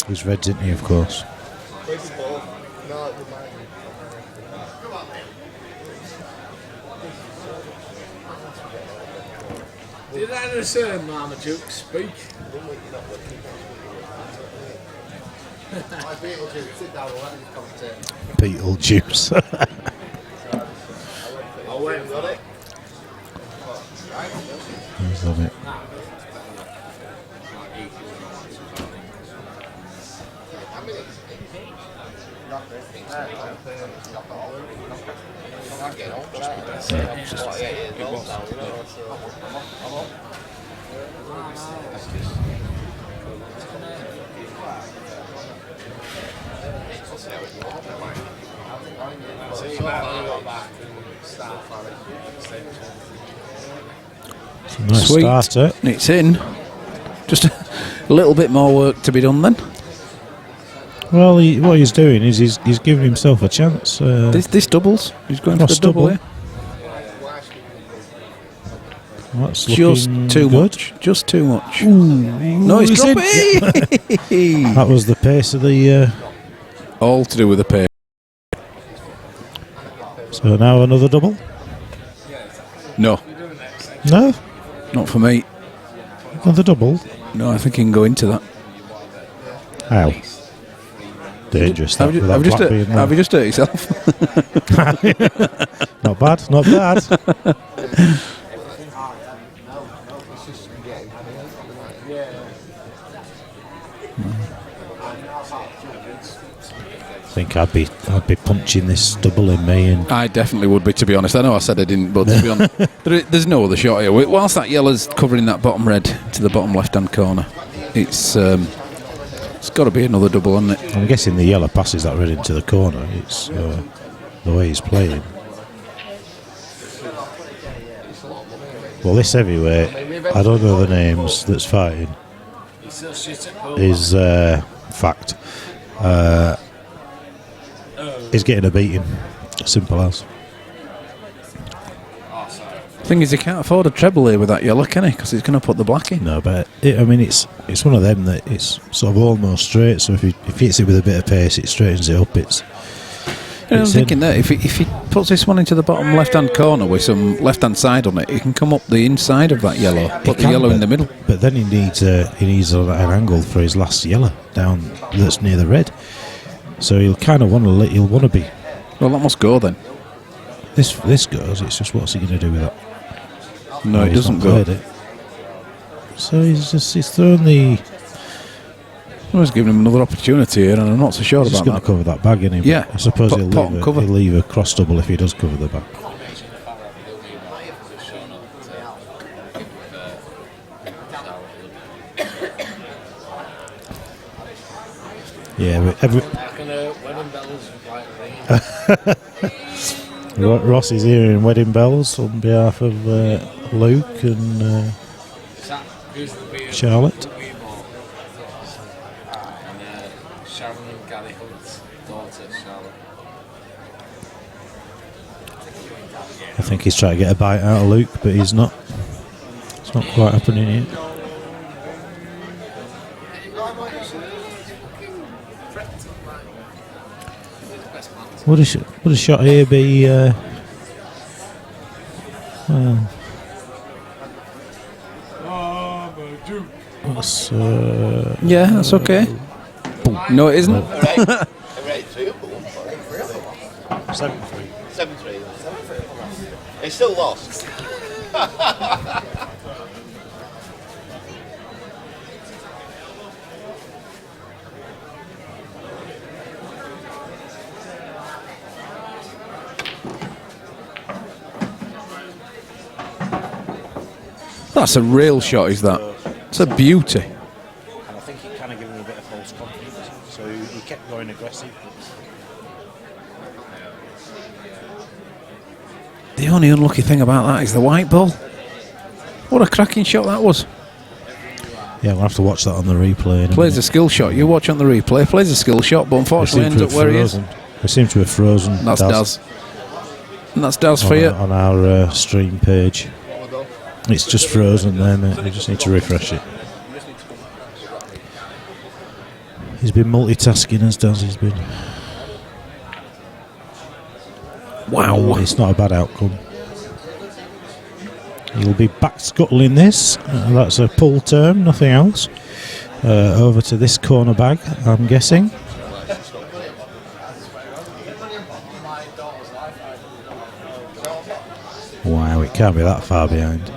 He's red, isn't he? Of course. Did I say Marmaduke speak? Beetlejuice. I'll wait for it. He's on it. Nice Sweet. starter. It's in. Just a little bit more work to be done then. Well, what he's doing is he's giving himself a chance. This doubles. He's going for the double here. That's Just too good. much. Just too much. No, he's he's in. dropping. That was the pace of the... All to do with the pace. so now another double? No, No? not for me. Another double? No, I think he can go into that. How? Dangerous. That, with that black being there. Have you just hurt yourself? Not bad, not bad. I think I'd be punching this double in me, and I definitely would be, to be honest. I know I said I didn't, but to be honest, there's no other shot here. Whilst that yellow's covering that bottom red to the bottom left-hand corner, it's got to be another double, hasn't it? I'm guessing the yellow passes that red into the corner. It's the way he's playing. Well, this heavyweight, I don't know the names that's fighting. Is fact. He's getting a beating. Simple as. Thing is, he can't afford a treble here with that yellow, can he? Because he's going to put the black in. No, but it's one of them that it's sort of almost straight. So if he hits it with a bit of pace, it straightens it up. I'm thinking that if he puts this one into the bottom left-hand corner with some left-hand side on it, he can come up the inside of that yellow, put the yellow in the middle. But then he needs an angle for his last yellow down that's near the red. So he'll kind of want to be. Well, that must go then. This goes. It's just what's he going to do with that? No, it he's doesn't not go. played it. So he's thrown the. I was giving him another opportunity here, and I'm not so sure He's about going to that. cover that bag, isn't he? Yeah. But I suppose he'll leave a cross double if he does cover the bag. Yeah, but Ross is here in Wedding Bells on behalf of Luke and Charlotte. Sharon and Gary Hunt's daughter, Charlotte. I think he's trying to get a bite out of Luke, but he's not. It's not quite happening yet. Would a shot here be? Well, that's, Yeah, that's okay. No, it isn't. 7-3. 7-3. They still lost. That's a real shot, is that? It's a beauty. And I think it kind of gave him a bit of false confidence, so he kept going aggressive. The only unlucky thing about that is the white ball. What a cracking shot that was. Yeah, we'll have to watch that on the replay. Plays a skill shot. You watch on the replay. Plays a skill shot, but unfortunately ends up where he is. We seem to have frozen. That's Daz. And that's Daz for you. On our stream page. It's just frozen there, mate. We just need to refresh it. He's been multitasking as Daz has been. Wow. It's not a bad outcome. He'll be back scuttling this. That's a pull term, nothing else. Over to this corner bag, I'm guessing. Wow, it can't be that far behind.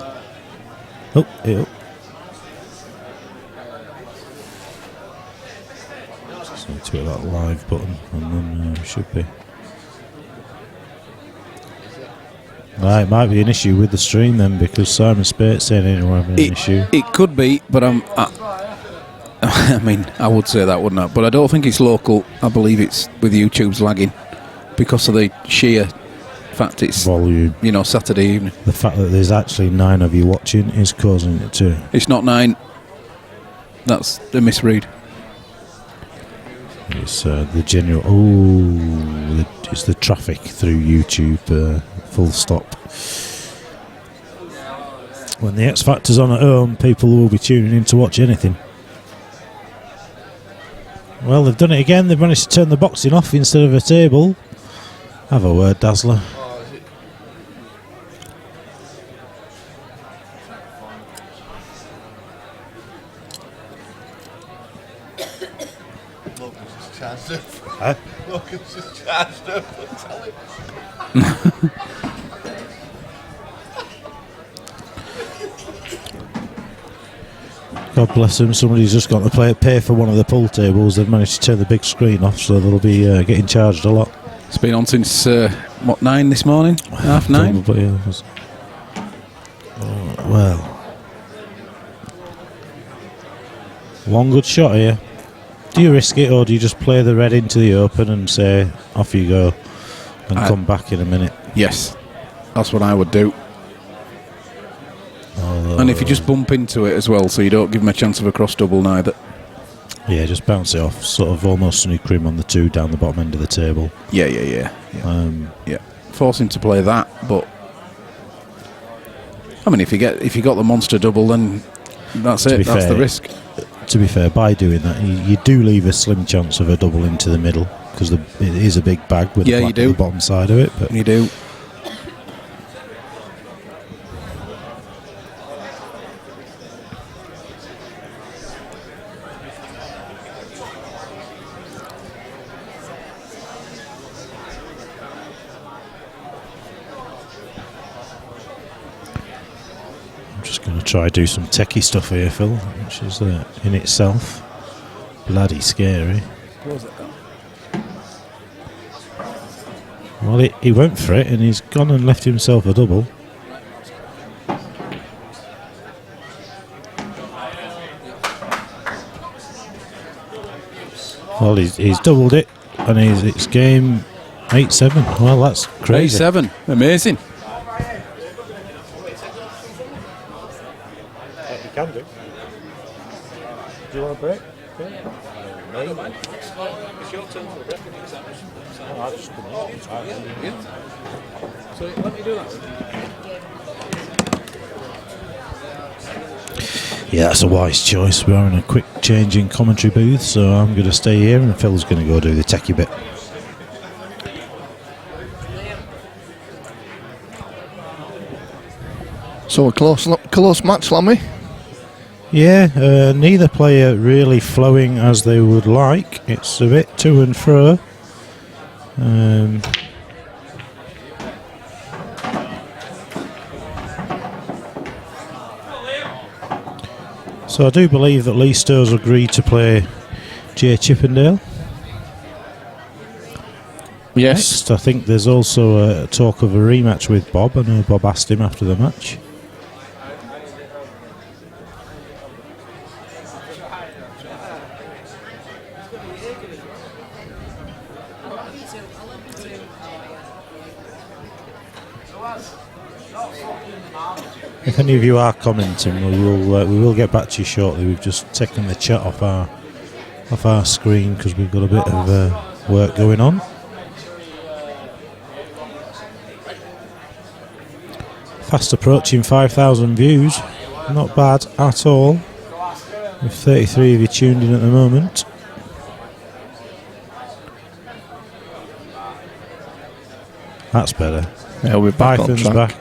Oh, ew. Just need to hit that live button and then should be. It might be an issue with the stream then, because Simon Spate's saying we're having an issue. It could be, but I mean, I would say that, wouldn't I? But I don't think it's local. I believe it's with YouTube's lagging because of the sheer fact it's volume. Saturday evening. The fact that there's actually 9 of you watching is causing it to. It's not 9. That's a misread. It's the general. It's the traffic through YouTube. Full stop. When the X Factor's on at home, people will be tuning in to watch anything. Well, they've done it again. They've managed to turn the boxing off instead of a table. Have a word, Dazzler. Huh? Logan's just charged up. Tell him. God bless them. Somebody's just got to pay for one of the pull tables. They've managed to turn the big screen off, so they'll be getting charged a lot. It's been on since 9 this morning? 9:30? Probably. Well, one good shot here. Do you risk it, or do you just play the red into the open and say off you go and come back in a minute? Yes, that's what I would do. And if you just bump into it as well, so you don't give him a chance of a cross double neither. Yeah, just bounce it off, sort of almost snooker him on the 2 down the bottom end of the table. Yeah. Yeah. Force him to play that, but I mean, if you got the monster double, then that's it. That's the risk. To be fair, by doing that, you do leave a slim chance of a double into the middle, because it is a big bag with the black at the bottom side of it. But you do. Try do some techie stuff here, Phil, which is in itself bloody scary. Well, he went for it and he's gone and left himself a double. Well, he's doubled it and it's game 8-7. Well, that's crazy. 8-7, amazing. Can do. Do you want a break? It's your turn for the break. So let me do that. Yeah, that's a wise choice. We're having a quick change in commentary booth, so I'm going to stay here and Phil's going to go do the techie bit. So a close match, Lammy. Yeah, neither player really flowing as they would like. It's a bit to and fro. So I do believe that Lee Stowe's agreed to play Jay Chippendale. Yes. Next, I think there's also a talk of a rematch with Bob. I know Bob asked him after the match. If any of you are commenting, we will get back to you shortly. We've just taken the chat off our screen because we've got a bit of work going on. Fast approaching 5,000 views, not bad at all. With 33 of you tuned in at the moment. That's better. Yeah, we're back on Python's track. back.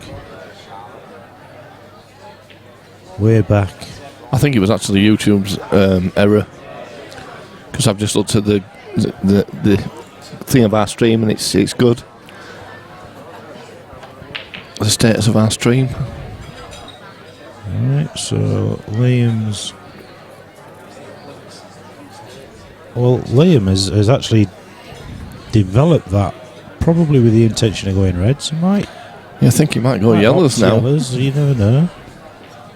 We're back. I think it was actually YouTube's error, because I've just looked at the thing of our stream and it's good. The status of our stream. Alright, so Liam's... Well, Liam has actually developed that, probably with the intention of going reds. He might. Yeah, I think he might go yellows now. Yellows, you never know.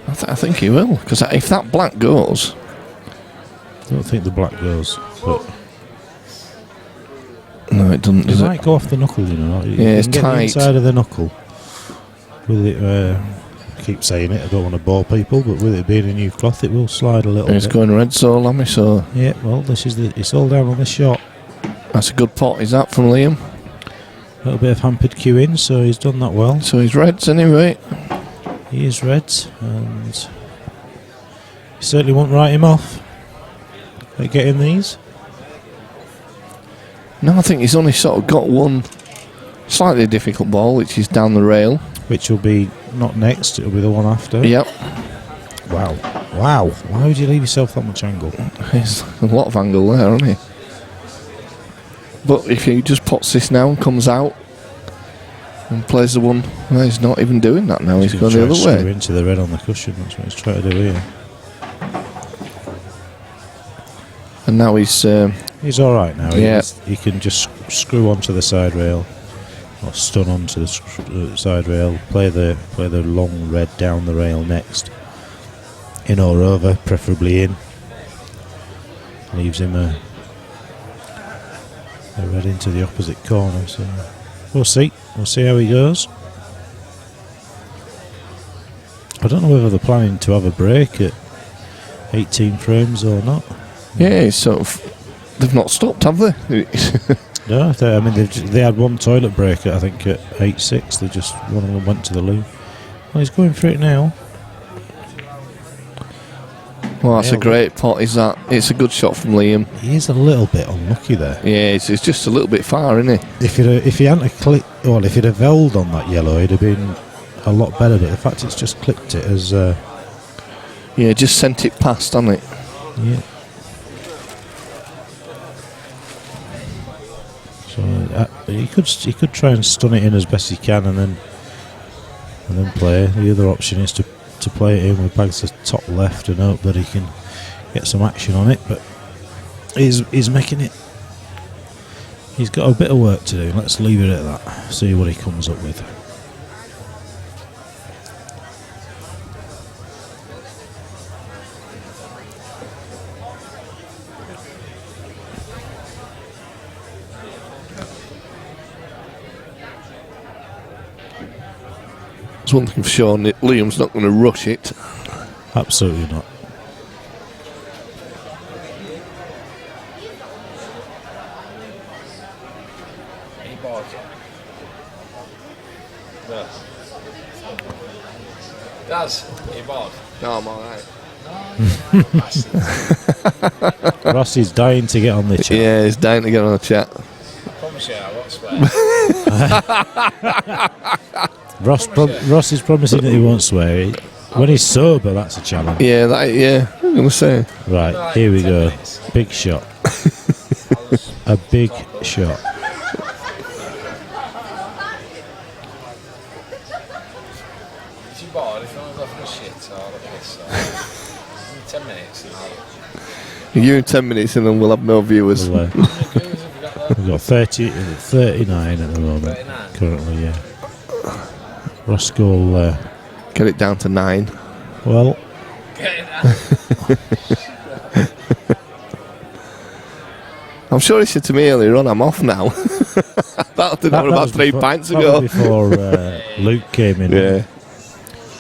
I think he will, because if that black goes... I don't think the black goes. But No, it doesn't, it does might it? go off the knuckle, you know. You Yeah, it's can get the tight. inside of the knuckle. With it, I keep saying it, I don't want to bore people, but with it being a new cloth, it will slide a little It's bit. going red, so Lammy, so... Yeah, well, it's all down on the shot. That's a good pot, is that, from Liam? A little bit of hampered queuing, so he's done that well. So he's reds anyway. He is reds, and you certainly won't write him off at getting these. No, I think he's only sort of got one slightly difficult ball, which is down the rail. Which will be not next, it'll be the one after. Yep. Wow. Why would you leave yourself that much angle? There's a lot of angle there, isn't he? But if he just pots this now and comes out and plays the one, well, he's not even doing that now. He's He's going gonna the try other and screw way. into the red on the cushion. That's what he's trying to do here. And now he's He's all right now. Yeah. He can just screw onto the side rail, or stun onto the side rail. Play the long red down the rail next, in or over, preferably in. Leaves him a red into the opposite corner. So we'll see. We'll see how he goes. I don't know whether they're planning to have a break at 18 frames or not. yeah, it's sort of, they've not stopped, have they? No, I mean they had one toilet break at, I think at 8.6. They just one of them went to the loo. Well, he's going for it now. Well, that's a Yeah, great pot. Is that? It's a good shot from Liam. He is a little bit unlucky there. Yeah, it's just a little bit far, isn't it? If he hadn't if he'd have held on that yellow, he'd have been a lot better. But the fact it's just clipped it as Yeah, just sent it past, hasn't it? yeah. So he could try and stun it in as best he can, and then play. The other option is to play it in with bags to top left and hope that he can get some action on it. But he's making it. He's got a bit of work to do. Let's leave it at that. See what he comes up with. There's one thing for sure, Liam's not going to rush it. Absolutely not. Any board? No. Daz, any board? No, I'm alright. Ross is dying to get on the chat. Yeah, he's dying to get on the chat. I promise you I won't swear. Ross is promising that he won't swear. When he's sober, that's a challenge. Yeah, I'm going to say. Right, here we go. Big shot. A big shot. If you're bored, if you want to go for a shit or a piss or 10 minutes and I'll... You in 10 minutes and then we'll have no viewers. We'll, we've got 39 at the moment. 39? Currently, yeah. Roscoe will... Get it down to 9. well... Get it out. I'm sure he said to me earlier on, I'm off now. that did about was 3 before- pints that ago. was before Luke came in. Yeah,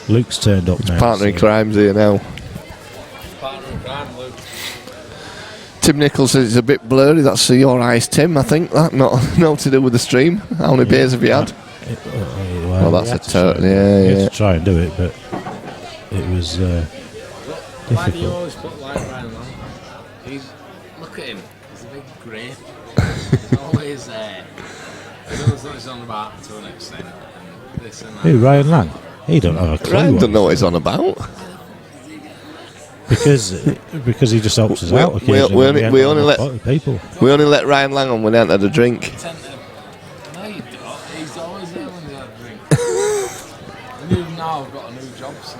Luke's turned up now. partner in so- crimes here now. Partner in crime, Luke. Tim Nichols says it's a bit blurry. That's your eyes, Tim. I think that not to do with the stream. How many beers have you had? Well, that's we a had to turtle. try- Yeah, we had yeah. to try and do it, but it was Why do you difficult. always put light Ryan Lang? Look at him. He's a big grape. He's always there. He knows what he's on about to an extent. And this and that. Who, Ryan Lang? He don't have a clue. Ryan what don't know what he's on about. because he just helps us We- out we- occasionally. we only- when we haven't only got let- other people. We only let Ryan Lang on when he hadn't had a drink. Tend to- No, you don't. He's always there when he's had a drink. And even now I've got a new job, so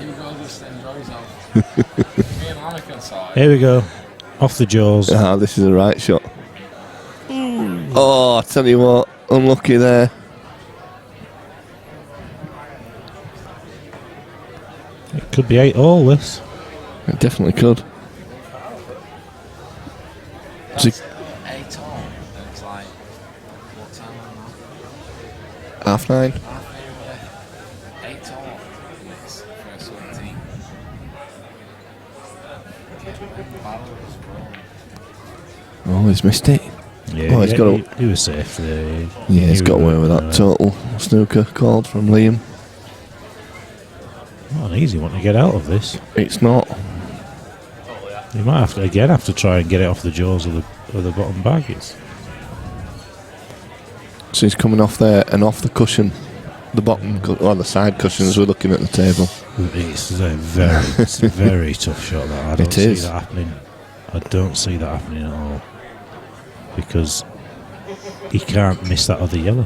you go just enjoy yourself. Me and Anna can sort it. Here we go, off the jaws. Ah, this is a right shot. Oh, I tell you what, unlucky there. It could be 8-all. This. It definitely could. That's 8 all. And it's like, what time am I now? 9:30. 8 all. And it's first swim team. Oh, he's missed it. Yeah, Oh, he's got a- he was safe there. Yeah, he's He got was away with that right. total snooker called from Liam. Not an easy one to get out of this. It's not. You might have to try and get it off the jaws of the bottom bag. It's So he's coming off there and off the cushion. The bottom, or the side cushion as we're looking at the table. It's a very tough shot. That I don't It see is. that happening. I don't see that happening at all because he can't miss that other yellow.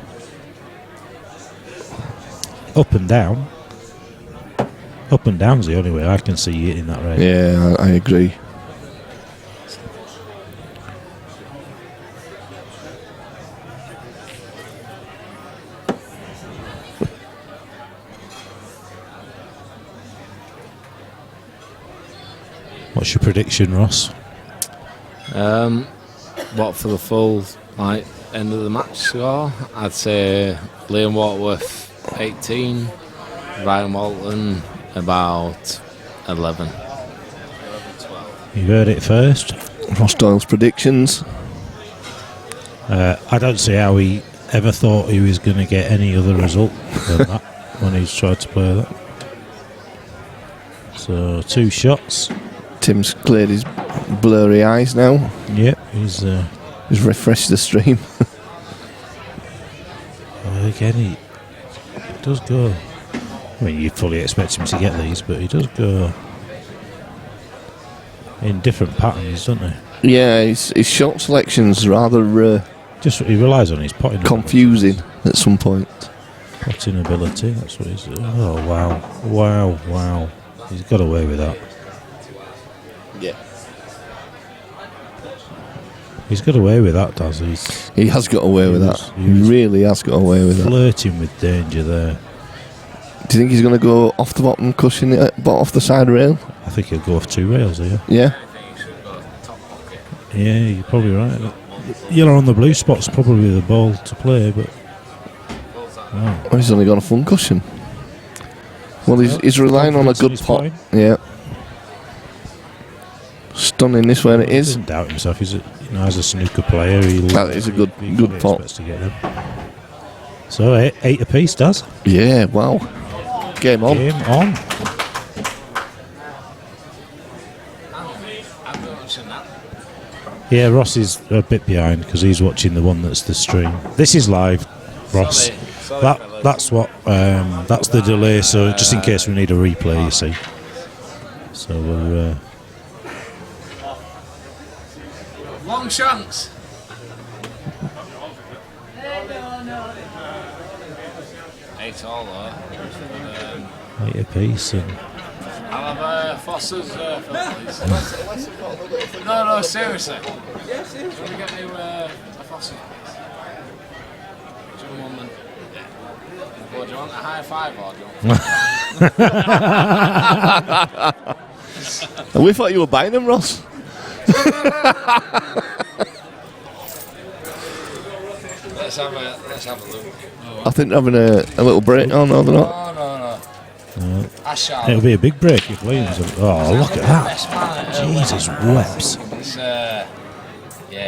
Up and down. Up and down's the only way I can see you hitting that red. Yeah, I agree. What's your prediction, Ross? What for the full end of the match score? I'd say Liam Waterworth 18, Ryan Walton about 11. 12. You heard it first. Ross Doyle's predictions. I don't see how he ever thought he was going to get any other result than that when he's tried to play that. So 2 shots. Tim's cleared his blurry eyes now. Yep, he's He's refreshed the stream. again he does go. I mean, you'd fully expect him to get these, but he does go in different patterns, doesn't he? Yeah, his shot selection's rather Just he relies on his potting confusing at some point. potting ability. That's what he's. Oh wow! He's got away with that. Yeah. He's got away with that, does he? He has got away with that. he He was really has got away with that. Flirting with danger there. Do you think he's going to go off the bottom cushion, off the side rail? I think he'll go off 2 rails here. Yeah. I think you should go top pocket. Yeah, you're probably right. Yellow on the blue spot's probably the ball to play, but wow. Oh, he's only got a fun cushion. Well, he's relying on a Confidence in good his pot. point. Yeah. Stunning this where it He is. doesn't doubt himself. He's as a snooker player, That is a good pot. expects to get them. So 8 apiece, does. Yeah, wow. Game on. Game on. I've been watching that. Yeah, Ross is a bit behind because he's watching the one that's the stream. This is live, Ross. Sorry. Sorry, fellas. That's what. That's the delay. So just in case we need a replay, you see. So we're. Long chance. 8 all though. 8 apiece and I'll have Foster's please. No, seriously. Yes, can we get you a Foster's, please? Do you want one? Yeah. Well, do you want a high five or do you want? And we thought you were buying them, Ross. Let's have a look. I think they're having a little break. Oh, no, they're not. No. I shall. it'll be a big break if Williams. Oh, look at that! Jesus weeps. It's, yeah.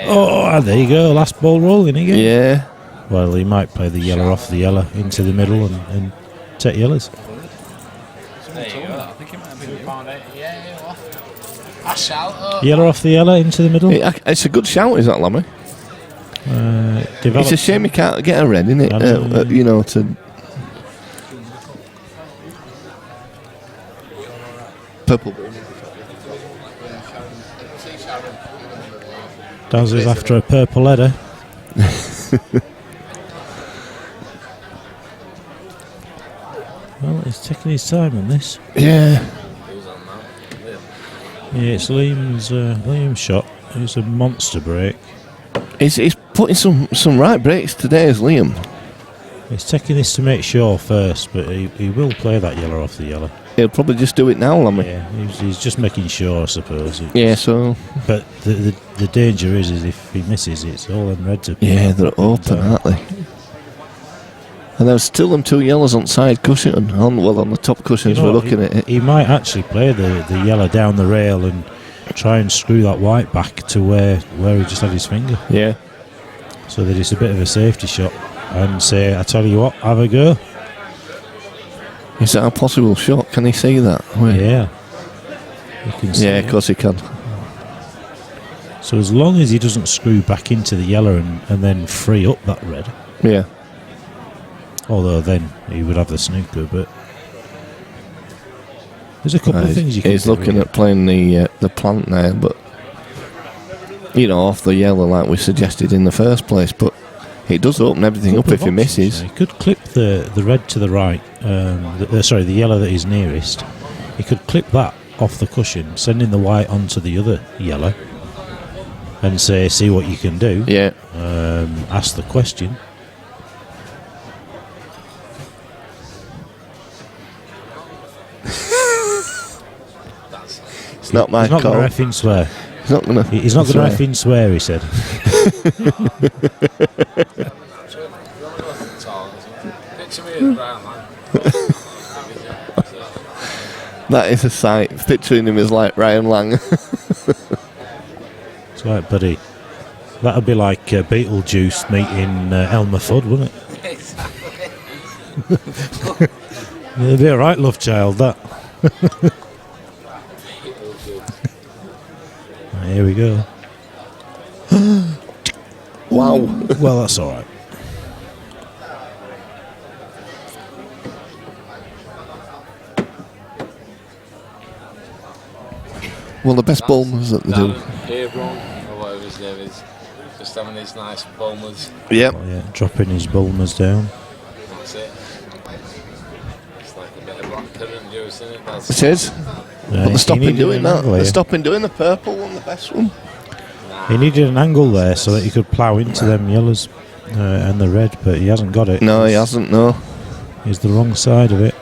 Oh, and there you go. Last ball rolling again. Yeah. Well, he might play the yellow off the yellow into the middle and take yellows. There you go. I think it might have been £2.80. Yeah, what? I shall. Yellow off the yellow into the middle. It's a good shout, is that, Lammy? It's a shame you can't get a red, isn't it? You know, to purple. Daz is after a purple header. Well, he's taking his time on this. Yeah. Yeah, it's Liam's shot. It's a monster break. He's putting some right breaks today, is Liam. He's taking this to make sure first, but he will play that yellow off the yellow. He'll probably just do it now, Lammy. Yeah, he's just making sure, I suppose. Yeah, so. But the danger is if he misses, it's all them reds up. Yeah, they're open, aren't they? And there's still them 2 yellows on side cushion, on the top cushions. We're looking at it. He might actually play the yellow down the rail and try and screw that white back to where he just had his finger. Yeah. So that it's a bit of a safety shot. And say, I tell you what, have a go. Is that a possible shot? Can he see that? Wait. Yeah. You can see Yeah, of course he can. So as long as he doesn't screw back into the yellow and then free up that red. Yeah. Although then he would have the snooker, but there's a couple of things you can He's do, looking really. at playing the plant there, but off the yellow like we suggested in the first place. But it does open everything up if he misses. He could clip the red to the right. The yellow that is nearest. He could clip that off the cushion, sending the white onto the other yellow, and say, "See what you can do." Yeah. Ask the question. It's not my He's not call. going to effing swear. He's not going to. He's not going to effing swear. He said. Picture me in brown, man. That is a sight. Picturing him as like Ryan Lang. It's like, buddy. That'd be like Beetlejuice meeting Elmer Fudd, wouldn't it? It'd be all right, love child. That. Here we go. Wow. Well, that's all right. Well, the best bowlers that they do. Hebron, or whatever his name is, just having these nice bowlers. Yep. Yeah, dropping his Bulmers down. That's it. It's like a bit of black currant juice in it. That's It is. But they're stopping doing that. Angle, They're yeah. stopping doing the purple one, the best one. He needed an angle there so that he could plough into them yellows and the red, but he hasn't got it. No, he hasn't. No. He's the wrong side of it.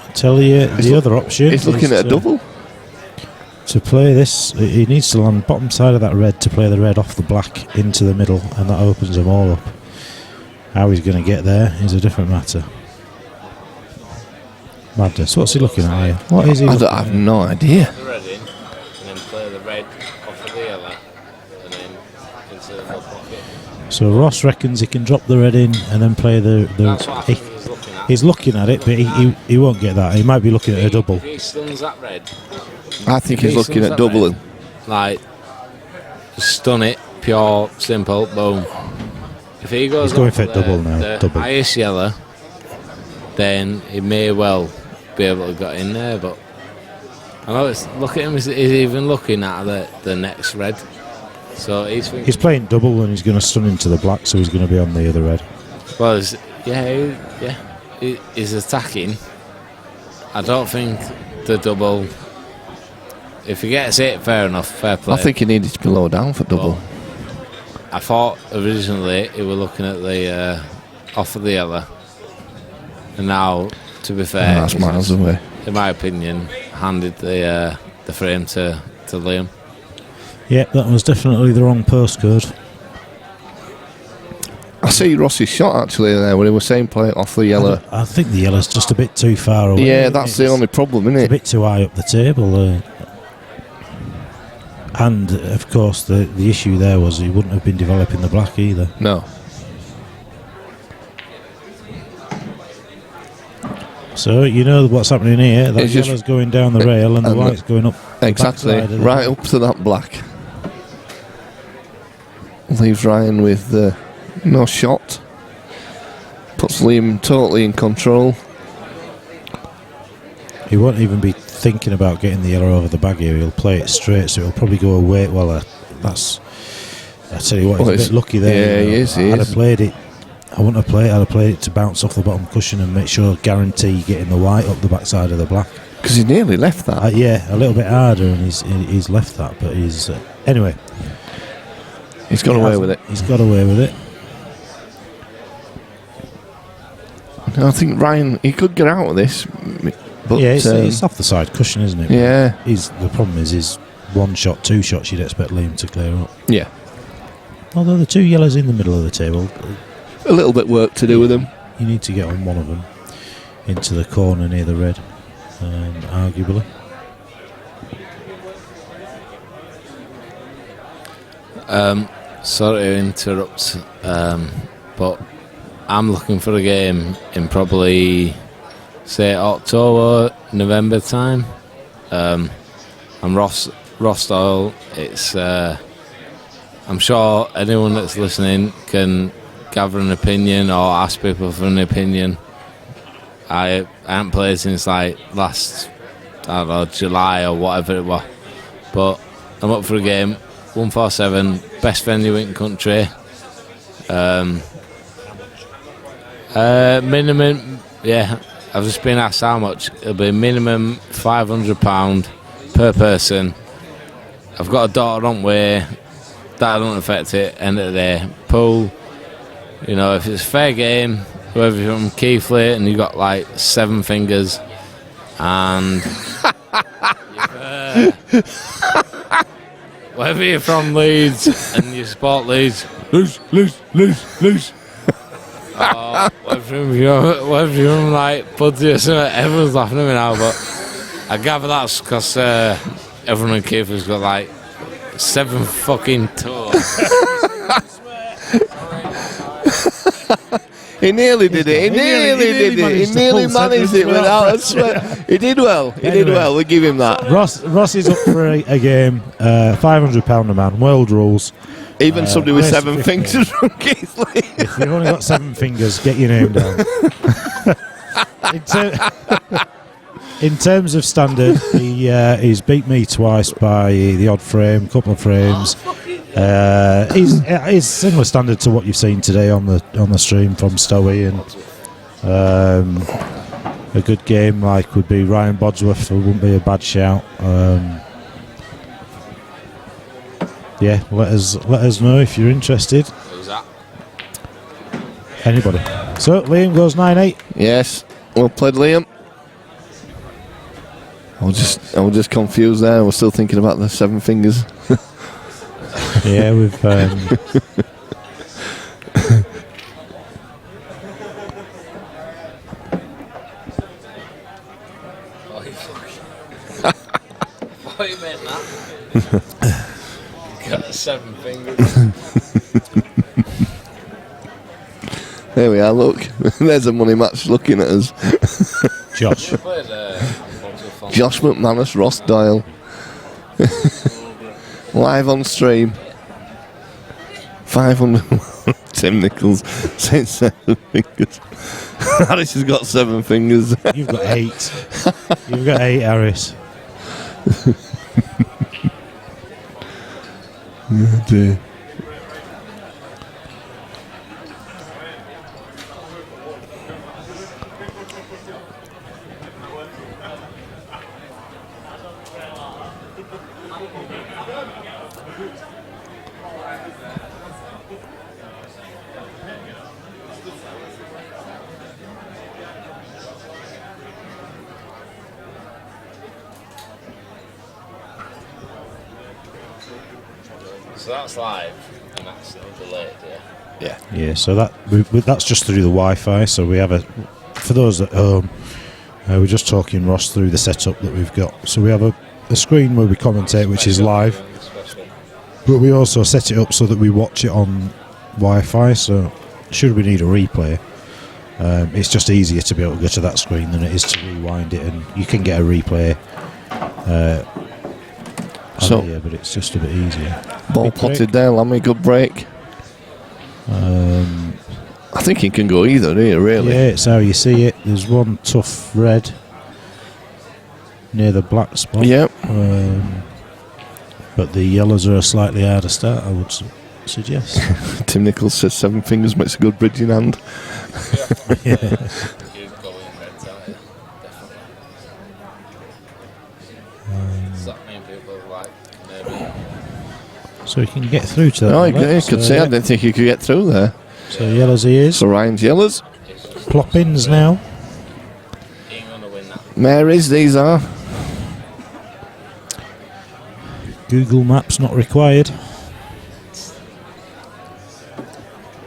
I tell you, the other option. He's looking is at a double. To play this, he needs to land bottom side of that red to play the red off the black into the middle, and that opens them all up. How he's going to get there is a different matter. Madness. What's he looking at here? What is he? I looking have at? no idea. the red in, and then play the red off of the yellow, and then into the middle pocket. So Ross reckons he can drop the red in and then play the. That's what I think he's looking at. He's looking at it, but he won't get that. He might be looking at a double. If he stuns that red, I think he's looking at doubling. like, stun it, pure, simple, boom. if he goes He's going up for the, double now, the double. highest yellow, then he may well be able to get in there. But I know look at him. He's even looking at the next red. So he's playing double and he's going to stun into the black, so he's going to be on the other red. Well, he's attacking. I don't think the double. If he gets it, fair enough, fair play. I think he needed to be low down for double. But I thought originally he were looking at the off of the yellow, and now, to be fair, That's miles away. in my opinion, handed the frame to Liam. Yeah, that was definitely the wrong postcode. I see Ross's shot actually there when he was saying play it off the yellow. I think the yellow's just a bit too far away. Yeah, that's the only problem, isn't It's a it? bit too high up the table. And, of course, the issue there was he wouldn't have been developing the black either. No. So, you know what's happening here. That It's just- yellow's going down the rail and the and white's going up Exactly. the backside of the- Right up to that black. Leaves Ryan with no shot. Puts Liam totally in control. He won't even be thinking about getting the yellow over the bag here. He'll play it straight, so he'll probably go away. Well, I tell you what, he's Well, a bit lucky there. yeah, he is, he I'd is. have played it. I wouldn't have played it. I'd have played it to bounce off the bottom cushion and make sure, guarantee getting the white up the backside of the black. Because he nearly left that. Yeah, a little bit harder, and he's left that. But he's anyway. He's got away with it. He's got away with it. I think Ryan, he could get out of this. But, Yeah, it's off the side cushion, isn't it? Yeah. The problem is one shot, two shots. You'd expect Liam to clear up. Yeah. Although the two yellows in the middle of the table, A little bit work to do with them. you need to get on one of them into the corner near the red, arguably. Sorry to interrupt, but I'm looking for a game in probably, say, October, November time. I'm Ross Doyle. It's I'm sure anyone that's listening can gather an opinion or ask people for an opinion. I haven't played since like last, I don't know, July or whatever it was, but I'm up for a game. 147, best venue in country. Minimum, yeah, I've just been asked how much. It'll be minimum £500 per person. I've got a daughter on way. That don't affect it. End of the day, pool. You know, if it's a fair game, whoever you're from Keighley and you got like 7 fingers, and whether you're from Leeds and you support Leeds, Leeds. Whether you're from like Pudsey or something, everyone's laughing at me now, but I gather that's because everyone in Keighley's got like 7 fucking toes. He nearly did it. He nearly did it. He nearly managed it without a sweat. He did well. He did well. We give him that. Ross is up for a game. £500 a man. World rules. Even somebody with race 7 to fingers from Keighley. If you've only got 7 fingers, get your name down. In terms of standard, he's beat me twice by the odd frame, couple of frames. He's similar standard to what you've seen today on the stream from Stowey, and a good game like would be Ryan Bodsworth. It wouldn't be a bad shout. Yeah, let us know if you're interested. Who's that? Anybody. So Liam goes 9-8. Yes. Well played, Liam. I was just confused there. I was still thinking about the 7 fingers. Yeah, we've. Oh, you meant that? Got 7 fingers. There we are, look. There's a money match looking at us. Josh. Josh McManus, Ross Doyle. Live on stream. 500 Tim Nichols saying 7 fingers. Harris has got 7 fingers. You've got 8. You've got 8, Harris. Oh dear. So that's live and that's still delayed, yeah? Yeah, so that's just through the Wi-Fi. So we have for those at home, we're just talking Ross through the setup that we've got. So we have a screen where we commentate, which is live, but we also set it up so that we watch it on Wi-Fi. So should we need a replay, it's just easier to be able to go to that screen than it is to rewind it, and you can get a replay. Yeah, but it's just a bit easier. Ball Big potted break. there, Lammy, good break. I think he can go either here, really. Yeah, it's how you see it. There's one tough red near the black spot. Yep. But the yellows are a slightly harder start, I would suggest. Tim Nichols says 7 fingers makes a good bridging hand. Yeah. You'd go in reds, aren't you? Definitely. Does that mean people like maybe? So you can get through to that. Oh, you left, could so say, I yeah. didn't think he could get through there. So yellows he is. So Ryan's yellows. Ploppins now. He ain't gonna win that. Marys, these are. Google Maps not required.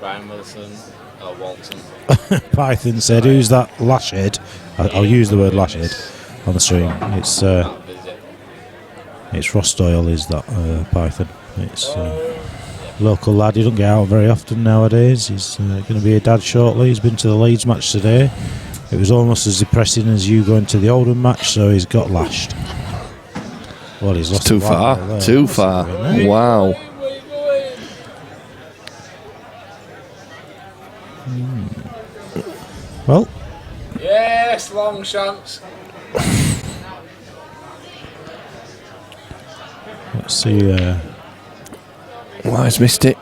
Ryan Wilson or Walton. Python said, "Who's that lashhead?" I'll use the word lashhead on the stream. Can't visit. It's Ross Doyle is that Python. It's local lad. He doesn't get out very often nowadays. He's going to be a dad shortly. He's been to the Leeds match today. It was almost as depressing as you going to the Oldham match, so he's got lashed. Well, he's lost Too a while far. there. Too far. Wow. Well, Yes, long chance. let's see. Wow, he's missed it.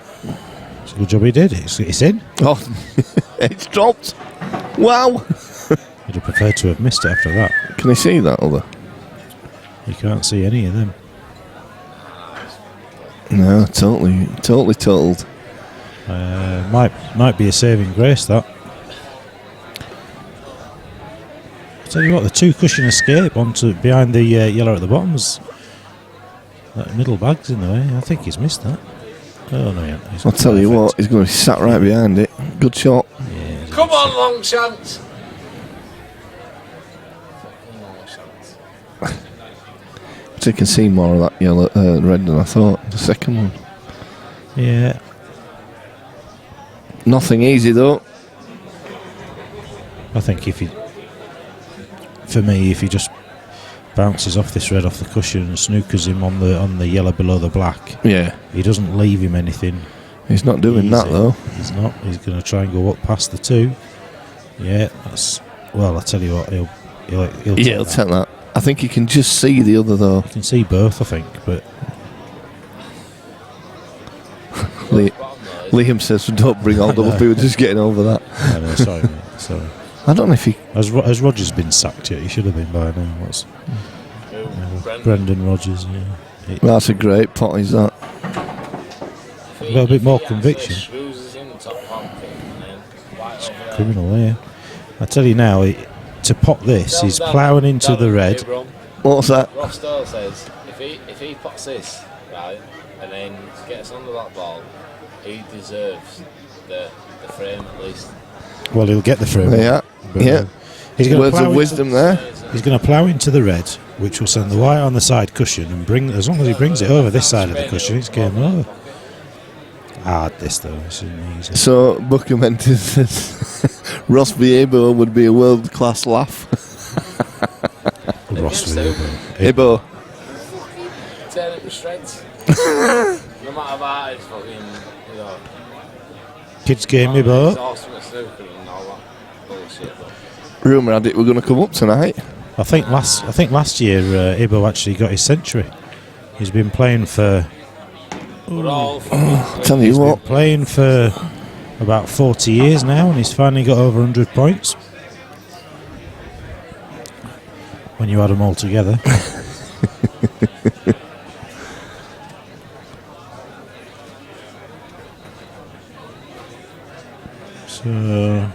It's a good job he did. It's in. Oh, it's dropped. Wow. He'd have preferred to have missed it after that. Can you see that other? You can't see any of them. No, totally totaled. Might be a saving grace, that. I tell you what, the 2 cushion escape onto behind the yellow at the bottom's that middle bag's in the way. I think he's missed that. Oh no, yeah. I'll tell you what, he's going to be sat right behind it. Good shot. Yeah, Come on, long chance. Long chance. So you can see more of that yellow, red than I thought. The second one. yeah. Nothing easy though. I think if he just bounces off this red off the cushion and snookers him on the yellow below the black, Yeah. he doesn't leave him anything. He's not doing that easy. though. He's not. He's going to try and go up past the 2. Yeah, that's. Well, I tell you what, he'll Yeah, take he'll that. take that. I think he can just see the other though. You can see both, I think, but Liam says, "Don't bring Oldham up. He was just getting over that." I know, sorry, mate, sorry. I don't know if he. Has Rogers been sacked yet? He should have been by now. What's Brendan Rogers? Yeah. That's a great pot. Is that? A little bit more conviction. Criminal, yeah. I tell you now, to pot this, he's ploughing into the red. What's that? Ross Doyle says if he pots this right and then gets under that ball, he deserves the frame at least. Well, he'll get the frame. Yeah, but, yeah. He's going Words of wisdom there. He's going to plough into the red, which will send the white on the side cushion and bring. As long as he brings it over this side of the cushion, it's game over. This though, it's easy. So Buckerman says Ross Viebo would be a world-class laugh. Ross Ibo. Tear it to shreds. No matter what, it's fucking, you know. Kids game, Ibo. It's awesome at snooker and all that bullshit. But Rumour had it we're going to come up tonight. I think last year Ibo actually got his century. He's been playing for we're all Tell you what, playing for about 40 years now, and he's finally got over 100 points. When you add them all together. So,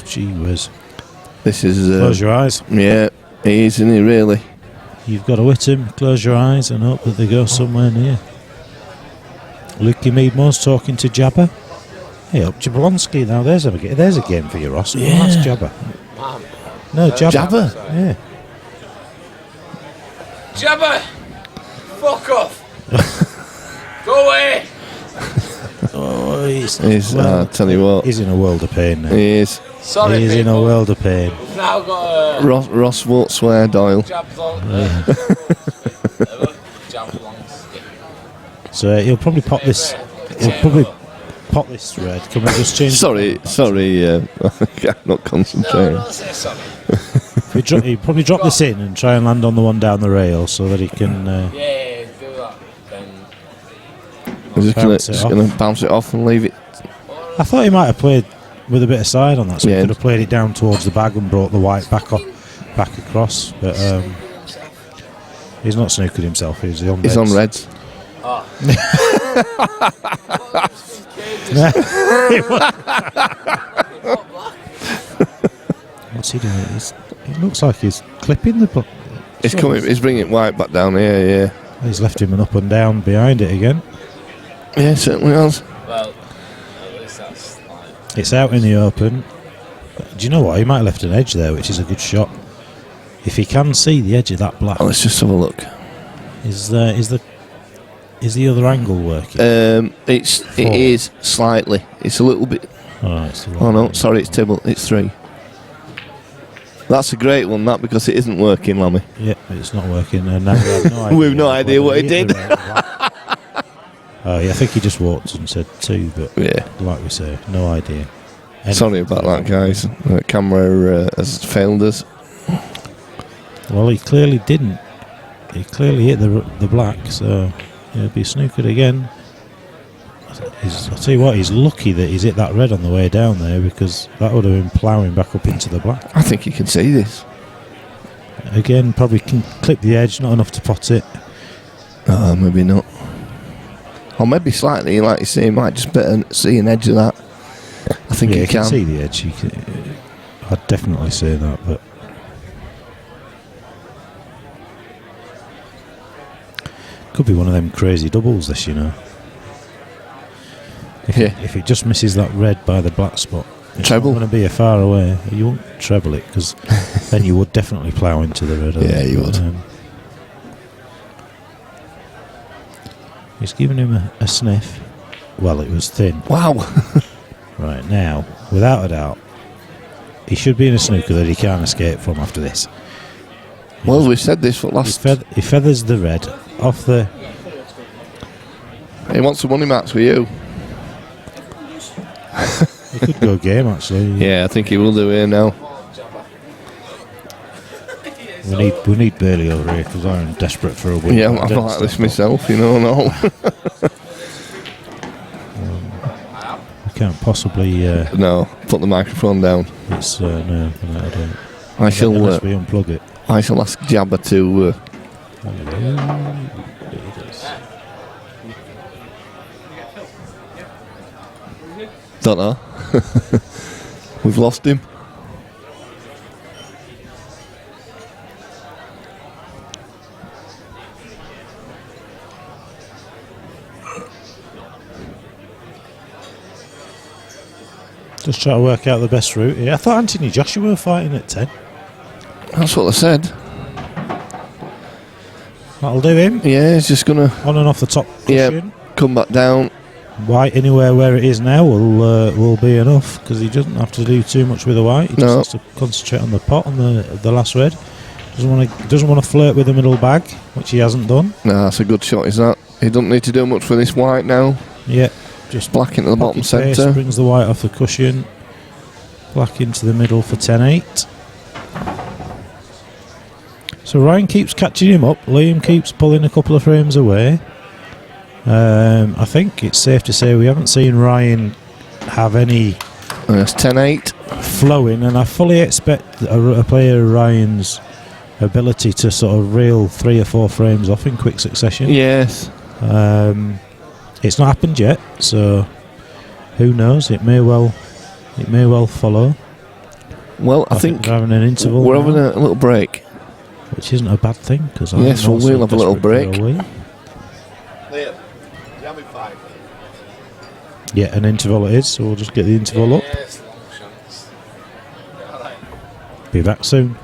gee whiz. this is Close your eyes. yeah, he is, isn't he? Really. You've got to hit him. Close your eyes and hope that they go somewhere near. Lucky Meadmore's talking to Jabba. Hey, up Jablonski now. There's a game for you, Ross. Yeah. That's Jabba. Man. No, Jabba. Jabba? Yeah. Jabba! Fuck off! Go away! Oh, He's, tell you what, he's in a world of pain now. he is. Sorry, He's in a people. world of pain. We've now got a Ross won't swear, Doyle. jabs on. Jabs long stick. So he'll probably pop this. He'll probably pop this thread. Can we just change? Sorry, I'm not No, concentrating. don't say sorry. He'll probably drop this in and try and land on the one down the rail so that he can. Yeah, do that. Then I'm just Bounce it gonna bounce it off and leave it. I thought he might have played with a bit of side on that, so Yeah. he could have played it down towards the bag and brought the white back across. But he's not snookered himself. He's on. He's on reds. What's he doing? It looks like he's clipping the. He's coming. He's bringing white back down here. Yeah. He's left him an up and down behind it again. Yeah, certainly has. well, at least that's like It's out in the open. Do you know what? He might have left an edge there, which is a good shot. If he can see the edge of that black, Oh, let's just have a look. is the other angle working? It is slightly. It's a little bit. Oh, it's the Oh wrong no, way. sorry, it's table. It's 3. That's a great one, that, because it isn't working, Lammy. Yeah, it's not working. And now we have no idea. We've no idea what he did. Oh, yeah, I think he just walked and said 2, but Yeah. like we say, no idea. Anything. Sorry about that, guys. The camera has failed us. Well, he clearly didn't. He clearly hit the black, so he'll be snookered again. I'll tell you what, he's lucky that he's hit that red on the way down there, because that would have been ploughing back up into the black. I think you can see this. Again, probably can clip the edge, not enough to pot it. Maybe not. Or maybe slightly, like you say, you might just better see an edge of that. I think Yeah, you you can can. see the edge. I'd definitely say that, but could be one of them crazy doubles, this, you know. If it just misses that red by the black spot, it's Treble. not going to be a far away. You won't treble it, because then you would definitely plough into the red. Yeah, you would. He's giving him a sniff. Well, it was thin. Wow. Right, now, without a doubt, he should be in a snooker that he can't escape from after this. Well, we said this for last. He feathers the red off the... He wants some money match with you. He could go game, actually. Yeah, I think he will do here now. We need Bailey over here, because I'm desperate for a win. Yeah, I'm like this myself, you know. No. We can't possibly... No, put the microphone down. it's no, I don't. I shall. Unless we unplug it. I shall ask Jabba to. Don't know. We've lost him. Just try to work out the best route here. I thought Anthony Joshua were fighting at 10. That's what I said. That'll do him. Yeah, he's just gonna. On and off the top Yeah. cushion. Come back down. White anywhere where it is now will be enough, because he doesn't have to do too much with the white. He just No. has to concentrate on the pot on the last red. Doesn't want to flirt with the middle bag, which he hasn't done. Nah, that's a good shot, is that? He doesn't need to do much for this white now. Yeah, just Black into the bottom pocket pace, centre. brings the white off the cushion. Black into the middle for 10-8. So Ryan keeps catching him up. Liam keeps pulling a couple of frames away. I think it's safe to say we haven't seen Ryan have any That's 10-8. flowing, and I fully expect a player of Ryan's ability to sort of reel 3 or 4 frames off in quick succession. Yes. It's not happened yet, so who knows? It may well follow. Well, I think we're having an interval. we're now, having a little break. which isn't a bad thing because Yes, well, we'll have a little break. Liam, you have me 5. Yeah, an interval it is, so we'll just get the interval up. Yes, long chance. Alright. Be back soon.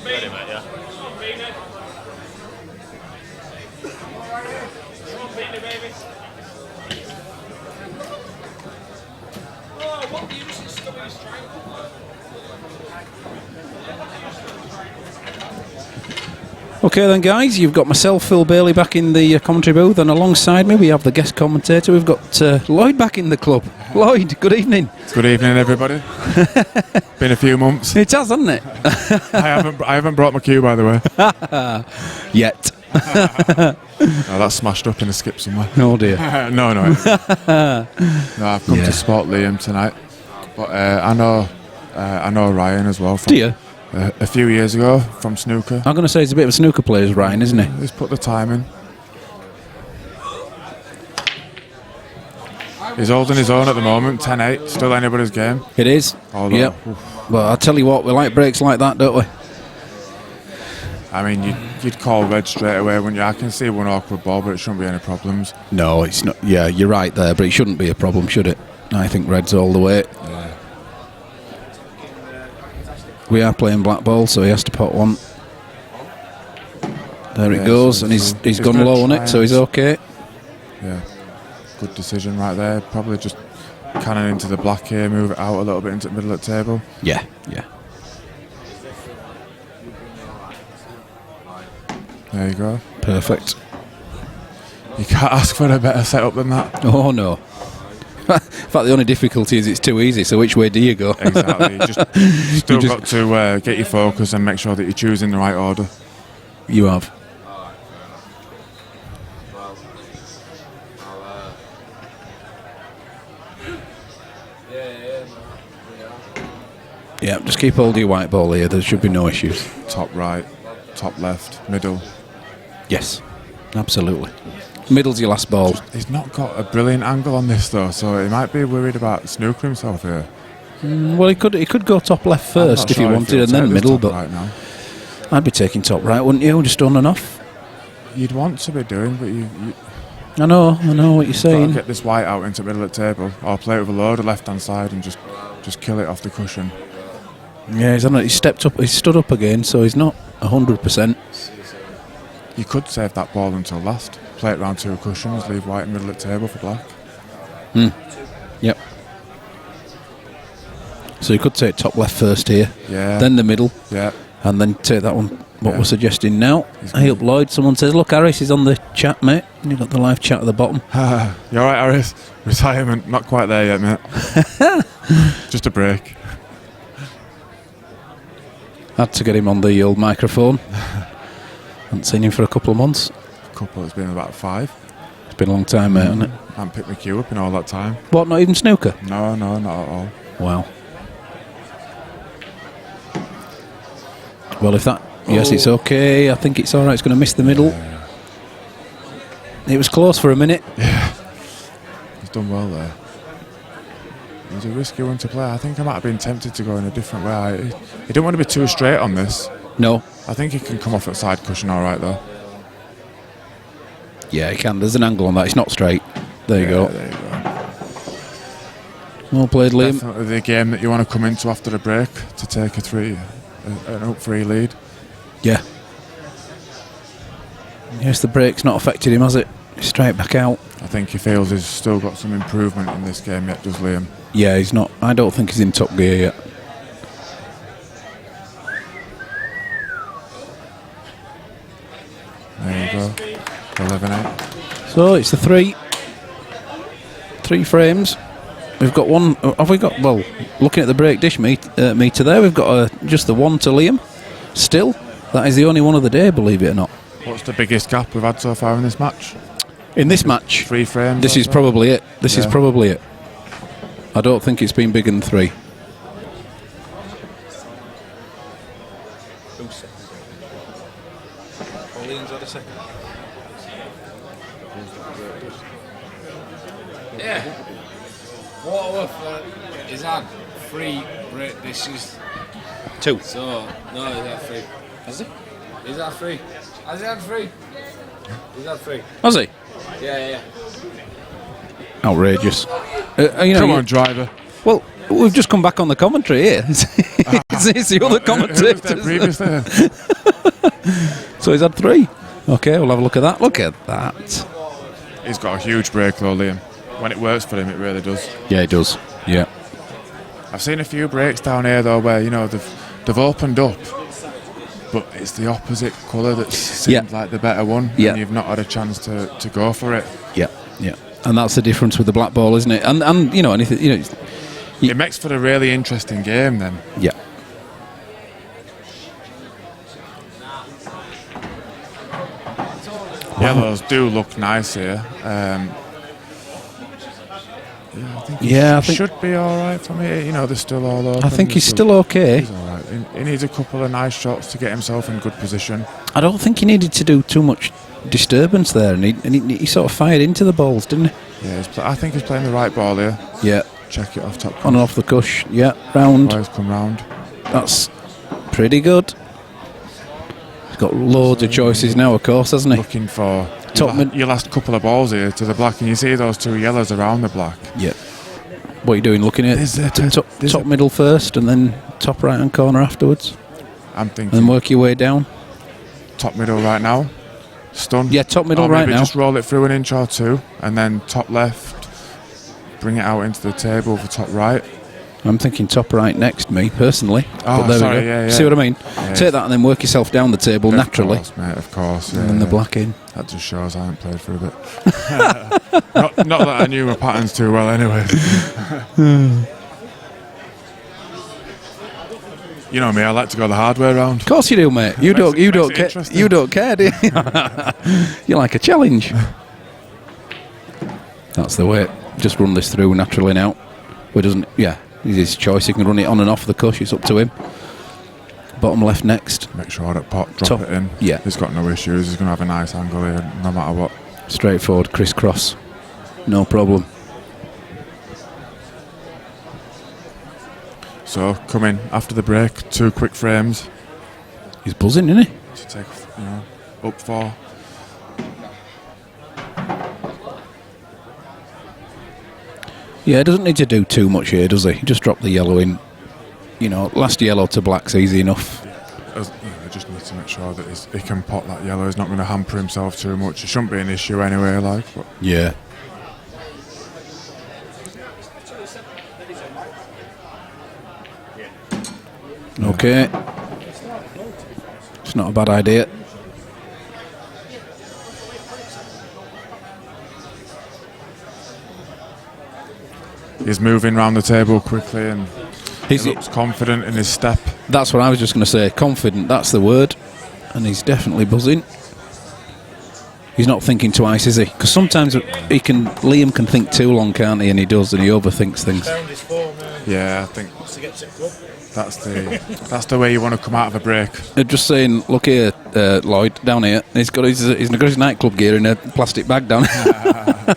Ready, mate, yeah. Okay then, guys, you've got myself, Phil Bailey, back in the commentary booth, and alongside me we have the guest commentator. We've got Lloyd back in the club. Lloyd, good evening. Good evening, everybody. Been a few months. It has, hasn't it? I haven't brought my cue, by the way. Yet. Oh, that's smashed up in a skip somewhere. Oh dear. No, I've come to support Liam tonight, but I know Ryan as well. From, Do you? A few years ago from snooker. I'm going to say he's a bit of a snooker player, Ryan, isn't he? He's put the time in. He's holding his own at the moment, 10-8, still anybody's game. It is. Although, yep. Well, I'll tell you what, we like breaks like that, don't we? I mean, you'd call red straight away, wouldn't you? I can see one awkward ball, but it shouldn't be any problems. No, it's not. Yeah, you're right there, but it shouldn't be a problem, should it? I think red's all the way. Yeah. We are playing black ball, so he has to pot one. There it goes, so and he's gone low on it, so he's okay. Yeah, good decision right there. Probably just cannon into the black here, move it out a little bit into the middle of the table. Yeah. There you go. Perfect. You can't ask for a better setup than that. Oh no. In fact, the only difficulty is it's too easy, so which way do you go? Exactly. You still got to get your focus and make sure that you're choosing the right order. You have. Yeah, just keep hold of your white ball here, there should be no issues. Top right, top left, middle. Yes, absolutely. Middle's your last ball. He's not got a brilliant angle on this though, so he might be worried about snooker himself here. Well, he could go top left I'm not first if he sure wanted, he'll and then take this middle. top But right now. I'd be taking top right, wouldn't you? Just on and off. You'd want to be doing, but you I know what you're got to saying. get this white out into the middle of the table, or play it with a load of left hand side and just kill it off the cushion. Yeah, he's stepped up. He's stood up again, so he's not 100%. You could save that ball until last. Play it round 2 cushions, leave white in the middle of the table for black. Yep. So you could take top left first here, Yeah. then the middle, Yeah. and then take that one. What Yeah. we're suggesting now. Hey up, Lloyd. Someone says, "Look, Harris is on the chat, mate." You've got the live chat at the bottom. You alright, Harris? Retirement, not quite there yet, mate. Just a break. Had to get him on the old microphone. Haven't seen him for a couple of months. Couple, it's been about 5. It's been a long time, mate, hasn't it? I haven't picked my cue up in all that time. What? Not even snooker? No, not at all. Wow. Well, if that... Yes, it's okay. I think it's all right. It's going to miss the middle. It was close for a minute. He's done well there. It was a risky one to play. I think I might have been tempted to go in a different way. He didn't want to be too straight on this. No. I think he can come off at side cushion all right, though. Yeah, he can. There's an angle on that. It's not straight. There you go. There you go. Well played, Liam. Definitely the game that you want to come into after the break to take an up 3 lead. Yeah. Yes, the break's not affected him, has it? Straight back out. I think he feels he's still got some improvement in this game yet, does Liam? Yeah, he's not. I don't think he's in top gear yet. There you go. 11-8. So it's the 3 frames. We've got one. Have we got? Well, looking at the break dish meter there, we've got just the 1 to Liam. Still, that is the only one of the day, believe it or not. What's the biggest gap we've had so far in this match? In this match, 3 frames. this or is so? probably it. This is Yeah. probably it. I don't think it's been bigger than 3. Yeah. Waterworth is had 3 break dishes. 2. So, no, he's had 3. Has he? He's had 3. Has he had 3? He's had 3. Has he? Yeah. Outrageous. Come on, driver. Well, we've just come back on the commentary here. it's the other Who was there commentators. previously? So he's had 3. Okay, we'll have a look at that. Look at that. He's got a huge break though, Liam. When it works for him, it really does. Yeah, it does. Yeah. I've seen a few breaks down here though where, they've opened up, but it's the opposite colour that seems like the better one, Yeah. and you've not had a chance to go for it. Yeah. And that's the difference with the black ball, isn't it? And anything, It makes for a really interesting game then. yeah. Yellows do look nice here. I think he should be all right from here. They're still all open. I think he's still okay. He's all right. He needs a couple of nice shots to get himself in good position. I don't think he needed to do too much disturbance there, and he sort of fired into the balls, didn't he? Yeah, I think he's playing the right ball here. Yeah. Check it off top. On and off the cush. Yeah. Round. Boys come round. That's pretty good. He's got loads of choices now, of course, hasn't he? Looking for Top mid- your last couple of balls here to the black, and you see those 2 yellows around the black. Yeah. What are you doing? Looking at top middle first, and then top right hand corner afterwards, I'm thinking and work your way down. top middle right now. Stun. Yeah, top middle Or right maybe now. just roll it through an inch or 2, and then top left. Bring it out into the table for top right. I'm thinking top right next, me personally. Oh, But there sorry, we go. yeah. See what I mean? Yeah. Take that and then work yourself down the table naturally, Of course, mate, of course. and then the black in. That just shows I haven't played for a bit. not that I knew my patterns too well anyway. You know me, I like to go the hard way around. Of course you do, mate. You Makes it don't care. interesting. You don't care, do you? You like a challenge. That's the way. Just run this through naturally now. Who doesn't? Yeah, it's his choice. He can run it on and off the cush. It's up to him. Bottom left next. Make sure that pot, drop Top. it in. Yeah. He's got no issues. He's going to have a nice angle here, no matter what. Straightforward crisscross. No problem. So coming after the break, 2 quick frames He's buzzing, isn't he? to take up 4. Yeah, he doesn't need to do too much here, does he? Just drop the yellow in. Last yellow to black's easy enough. He just needs to make sure that he can pot that yellow. He's not going to hamper himself too much. It shouldn't be an issue anyway, but Yeah. Okay. It's not a bad idea. he's moving round the table quickly and he He's, looks confident in his step. that's what I was just going to say. Confident, that's the word. And he's definitely buzzing. He's not thinking twice, is he? Because sometimes Liam can think too long, can't he? And he does, and he overthinks things. Yeah, I think that's the way you want to come out of a break. They're just saying, look here, Lloyd, down here. He's got his nightclub gear in a plastic bag down here.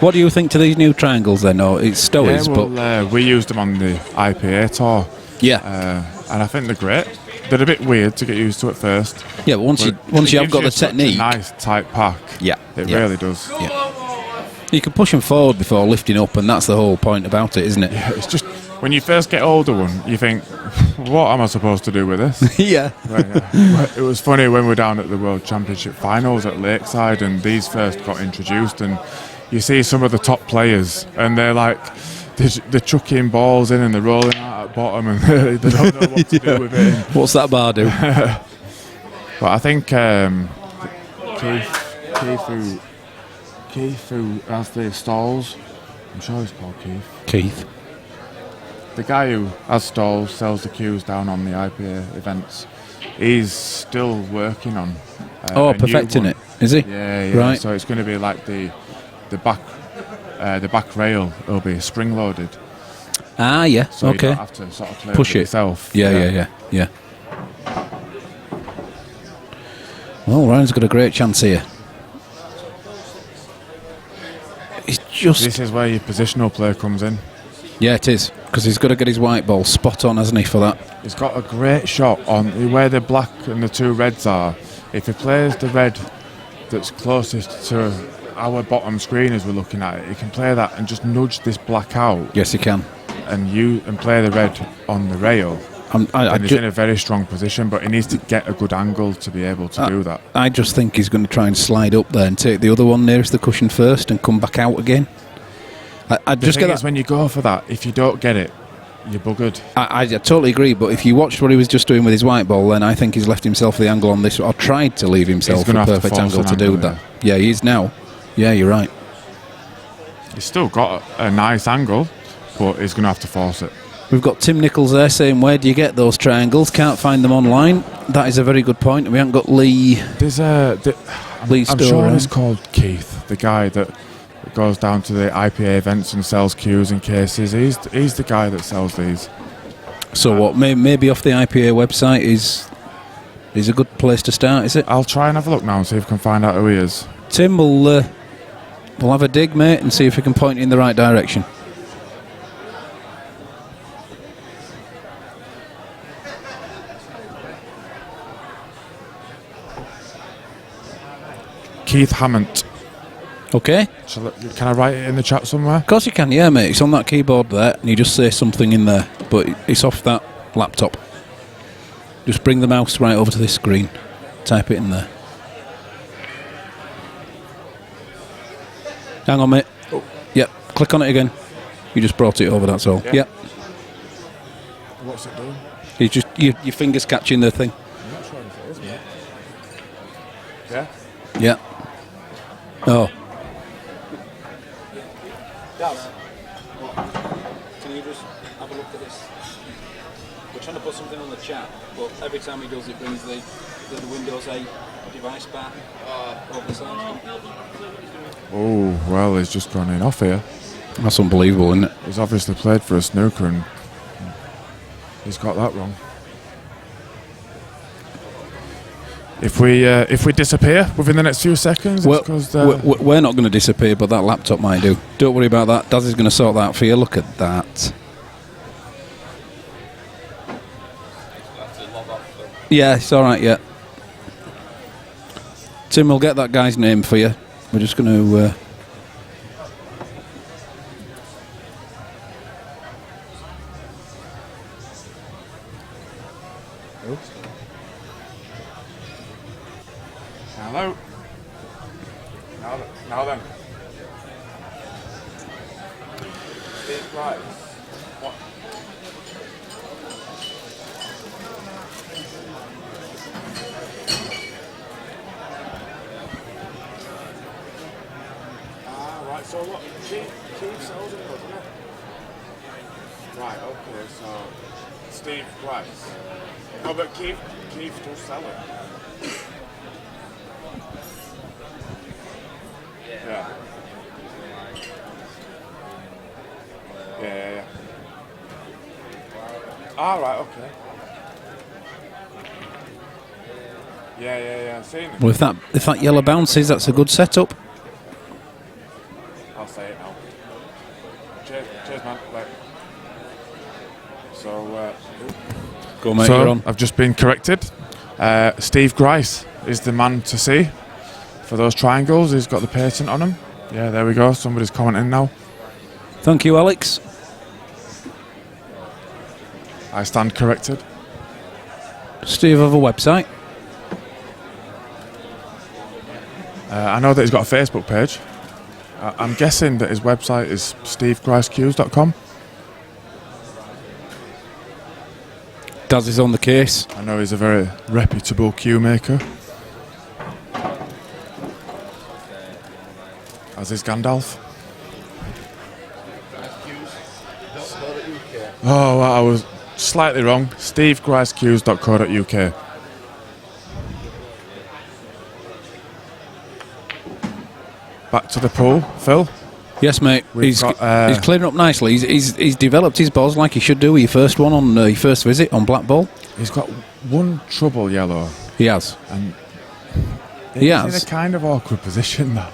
What do you think to these new triangles then? Or it's Stowies, but we used them on the IPA tour. yeah, And I think they're great. They're a bit weird to get used to at first. yeah. But once you have got the such a technique, nice tight pack. yeah, It yeah. really does. You can push them forward before lifting up, and that's the whole point about it, isn't it? Yeah, it's just when you first get older, you think, what am I supposed to do with this? Yeah. It was funny when we were down at the World Championship finals at Lakeside, and these first got introduced, and you see some of the top players, and they're like, they're chucking balls in and they're rolling out at bottom, and they don't know what to do with it. What's that bar do? But I think Keith, who has the stalls, I'm sure he's called Keith. the guy who has stalls, sells the queues down on the IPA events, he's still working on a new perfecting one. it, is he? Yeah. Right. So it's going to be like the back rail will be spring loaded, Ah, yeah. so you Okay. don't have to sort of play Push with it yourself. Yeah. Well, Ryan's got a great chance here. He's just... This is where your positional play comes in. Yeah, it is. Because he's got to get his white ball spot on, hasn't he, for that? He's got a great shot on where the black and the 2 reds are. If he plays the red that's closest to our bottom screen as we're looking at it, he can play that and just nudge this black out Yes, he can. and play the red on the rail. And he's in a very strong position, but he needs to get a good angle to be able to do that. I just think he's going to try and slide up there and take the other one nearest the cushion first and come back out again. I The just thing get is, that. when you go for that, if you don't get it, you're buggered. I totally agree, but if you watched what he was just doing with his white ball, then I think he's left himself the angle on this, or tried to leave himself He's a gonna have to perfect force angle an to do angle, that. Yeah, he is now. Yeah, you're right. He's still got a nice angle, but he's going to have to force it. We've got Tim Nichols there saying, where do you get those triangles? Can't find them online. That is a very good point. We haven't got Lee. There's Lee I'm Stowe sure around. he's called Keith, the guy that goes down to the IPA events and sells queues and cases. He's the guy that sells these. So what? Maybe off the IPA website is a good place to start, is it? I'll try and have a look now and see if I can find out who he is. Tim will have a dig, mate, and see if we can point you in the right direction. Keith Hammond. Okay. Can I write it in the chat somewhere? Of course you can, yeah, mate. It's on that keyboard there, and you just say something in there, but it's off that laptop. Just bring the mouse right over to this screen. Type it in there. Hang on, mate. Oh. Yep, click on it again. You just brought it over, that's all. Yeah. Yep. What's it doing? You just your fingers catching the thing. I'm not sure if it is, mate. Yeah? Yeah. Oh. Daz, can you just have a look at this? We're trying to put something on the chat, but every time he does it brings the Windows 8 device back over the sound. Oh, well, he's just gone in off here. That's unbelievable, isn't it? He's obviously played for a snooker and he's got that wrong. If we disappear within the next few seconds, Well, it's 'cause, we're not going to disappear, but that laptop might do. Don't worry about that. Daz is going to sort that out for you. Look at that. Yeah, it's all right. Yeah. Tim will get that guy's name for you. We're just going to. hello. Now then. Steve Price. What? Right, so what? Keith sells it, doesn't it? Right, okay, so Steve Price. No, but Keith does sell it. Yeah. Yeah. Ah, right, okay. Yeah, I've seen it. Well, if that yellow bounces, that's a good setup. I'll say it now. Cheers, man. Bye. So, Go, mate, you're on. I've just been corrected. Steve Grice is the man to see for those triangles. He's got the patent on him. Yeah, there we go. Somebody's commenting now. Thank you, Alex. I stand corrected. Steve have a website. I know that he's got a Facebook page. I'm guessing that his website is stevegricecues.com. Daz is on the case. I know he's a very reputable cue maker. As is Gandalf. Oh, well, I was slightly wrong. stevegricecues.co.uk. Back to the pool, Phil. Yes, mate. He's got, clearing up nicely. He's developed his balls like he should do. Your first one on your first visit on black ball. He's got one trouble yellow. He has. And He he's has. in a kind of awkward position though,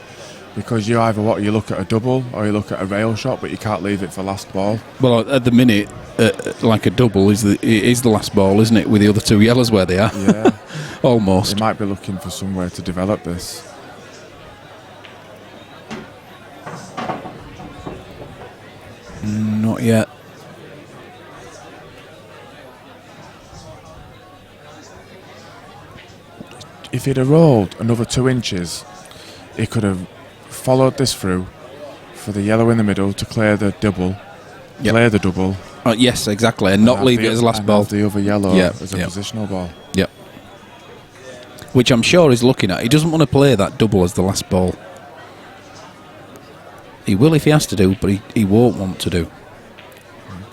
because you either you look at a double or you look at a rail shot, but you can't leave it for last ball. Well, at the minute, like a double is the last ball, isn't it? With the other two yellows where they are. Yeah, Almost. he might be looking for somewhere to develop this. Not yet. If he'd have rolled another 2 inches, he could have followed this through for the yellow in the middle to clear the double, Yep. clear the double, Yes, exactly, and not have leave the- it as last and ball. have the other yellow Yep, as a yep. positional ball. Yep. Which I'm sure he's looking at. He doesn't want to play that double as the last ball. He will if he has to do, but he won't want to do.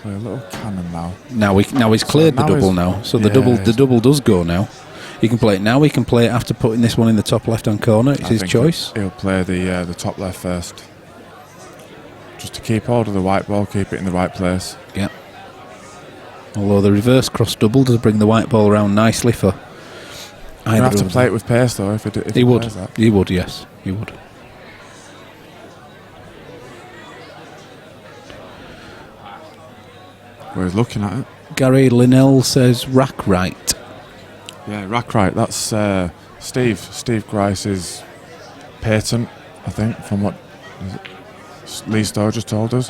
Play a little cannon now. Now he's cleared now the double he's- now, so yeah, the double does go now. He can play it now. He can play it after putting this one in the top left-hand corner. It's I his think choice. He'll play the top left first, just to keep hold of the white ball, keep it in the right place. Yeah. Although the reverse cross double does bring the white ball around nicely for. He'll have to play it with pace though. If He would. plays that. He would. Yes, he would. Where he's looking at it. Gary Linnell says rack right. Yeah, rack right. That's Steve Grice's patent, I think, from what Lee Stowe just told us.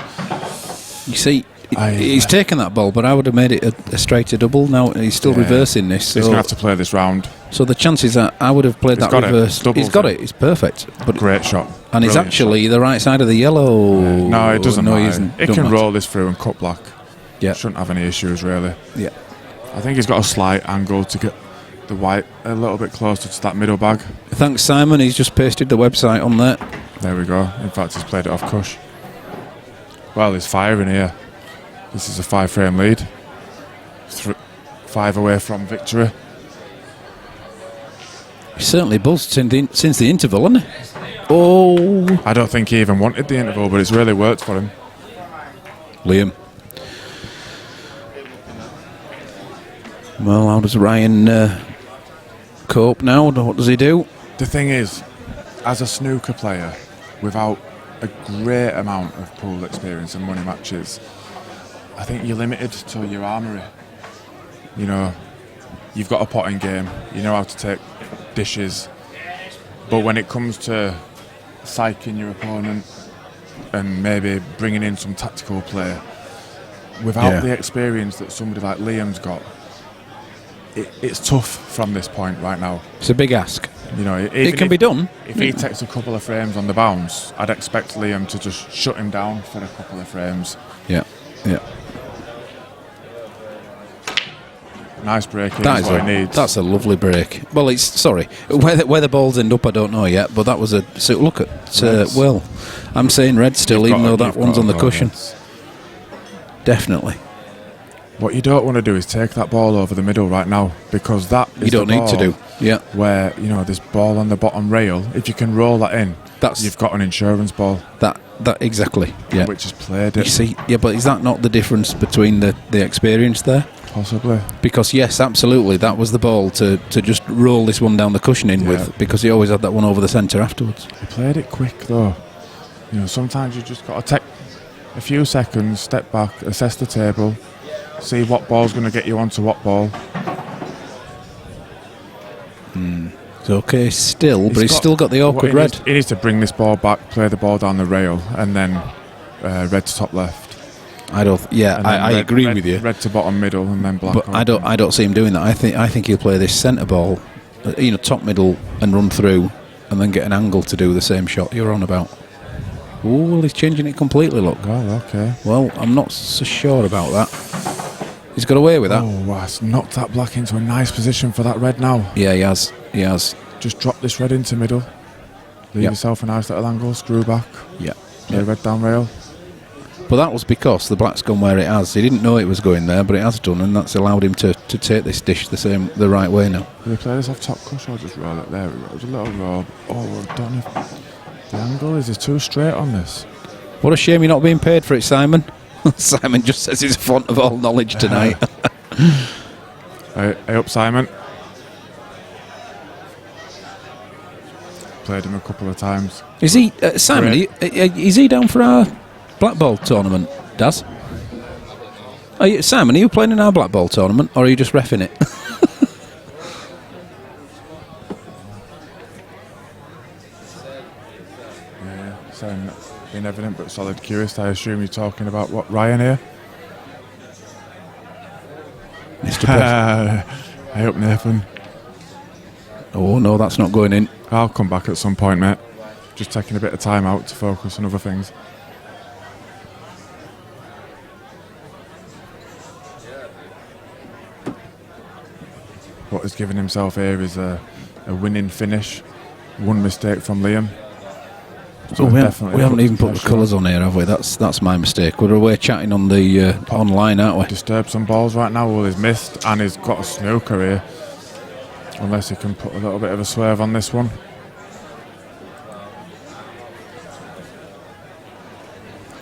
You see, he's taken that ball, but I would have made it a straighter double. Now he's still Yeah. reversing this. He's So, going to have to play this round. so the chances are I would have played He's that got it. reverse. Doubles He's got it. it. It's perfect. But Great shot. and he's Brilliant actually the right side of the yellow. No, it doesn't no, matter. He isn't. It Don't can matter. roll this through and cut black. Yeah. Shouldn't have any issues, really. Yeah. I think he's got a slight angle to get the white a little bit closer to that middle bag. Thanks, Simon. He's just pasted the website on there. There we go. In fact, he's played it off cush. Well, he's firing here. This is a 5-frame lead. 5 away from victory. He's certainly buzzed since the interval, hasn't he? Oh, I don't think he even wanted the interval, but it's really worked for him. Liam. Well, how does Ryan cope now. What does he do? The thing is, as a snooker player, without a great amount of pool experience and money matches, I think you're limited to your armoury. You know, you've got a potting game, you know how to take dishes, but when it comes to psyching your opponent and maybe bringing in some tactical play, without the experience that somebody like Liam's got, it's tough from this point right now. It's a big ask. You know, It can be done. If he takes a couple of frames on the bounce, I'd expect Liam to just shut him down for a couple of frames. Yeah. Nice break is what he needs. That's a lovely break. Well, it's sorry where the balls end up, I don't know yet. But that was a so look at. Well, I'm saying red still, even though that one's on the cushion. Definitely. What you don't want to do is take that ball over the middle right now, because that is you don't the need to ball do. Yeah. Where, you know, this ball on the bottom rail, if you can roll that in, you've got an insurance ball. That exactly. Yeah. Which has played it. You see, yeah, but is that not the difference between the experience there? Possibly. Because yes, absolutely, that was the ball to just roll this one down the cushioning with, because he always had that one over the centre afterwards. He played it quick though. You know, sometimes you just got to take a few seconds, step back, assess the table, see what ball's going to get you onto what ball. It's okay still, but he's still got the awkward red. He needs to bring this ball back, play the ball down the rail, and then red to top left. I agree with you. Red to bottom middle, and then black. But I don't see him doing that. I think he'll play this centre ball, top middle, and run through, and then get an angle to do the same shot you're on about. Oh, well, he's changing it completely. Look. Oh, okay. Well, I'm not so sure about that. He's got away with that. Oh, wow, it's knocked that black into a nice position for that red now. Yeah, he has. Just drop this red into middle. Leave yourself a nice little angle. Screw back. Yeah. Play red down rail. But that was because the black's gone where it has. He didn't know it was going there, but it has done, and that's allowed him to take this dish the right way now. Will he play this off top cush or just roll it there? It was a little roll. Oh, I don't know if the angle is too straight on this. What a shame you're not being paid for it, Simon. Simon just says he's a font of all knowledge tonight. Hey up, Simon. Played him a couple of times. Is he, Simon, is he down for our black ball tournament, Daz? Simon, are you playing in our black ball tournament, or are you just reffing it? Saying being evident but solid curious. I assume you're talking about what, Ryan here? Mr. President. Hey up, Nathan. Oh no, that's not going in. I'll come back at some point, mate. Just taking a bit of time out to focus on other things. What he's given himself here is a winning finish. One mistake from Liam. So we haven't even put the colours on here, have we? That's my mistake. We're away chatting on the online, aren't we? Disturbed some balls right now. Well, he's missed and he's got a snooker here. Unless he can put a little bit of a swerve on this one.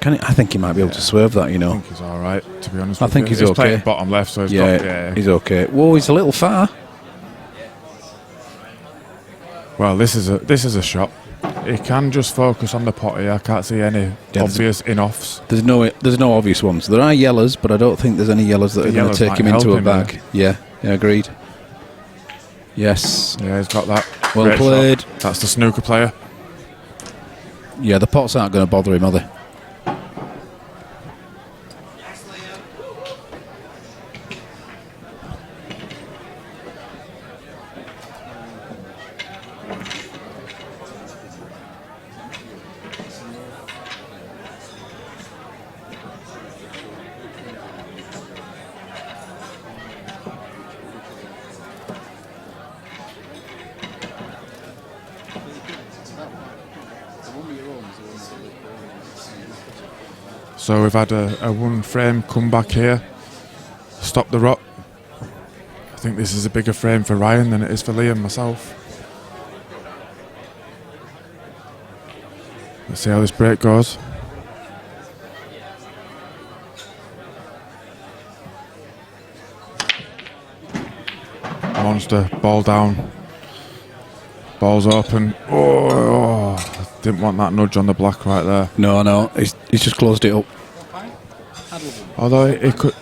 I think he might be able to swerve that, you know. I think he's all right, to be honest. I think he's okay. He's playing bottom left, so he's okay. Whoa, he's a little far. Well, this is a shot. He can just focus on the pot here. I can't see any obvious in-offs. There's no obvious ones. There are yellows, but I don't think there's any yellows that are going to take him into a bag. Yeah, agreed. Yes. Yeah, he's got that. Well Great played. Shot. That's the snooker player. Yeah, the pots aren't going to bother him, are they? So we've had a one frame come back here, stop the rot. I think this is a bigger frame for Ryan than it is for Liam myself. Let's see how this break goes. Monster, ball down. Ball's open. Oh, didn't want that nudge on the black right there. No, he's just closed it up. Although it could...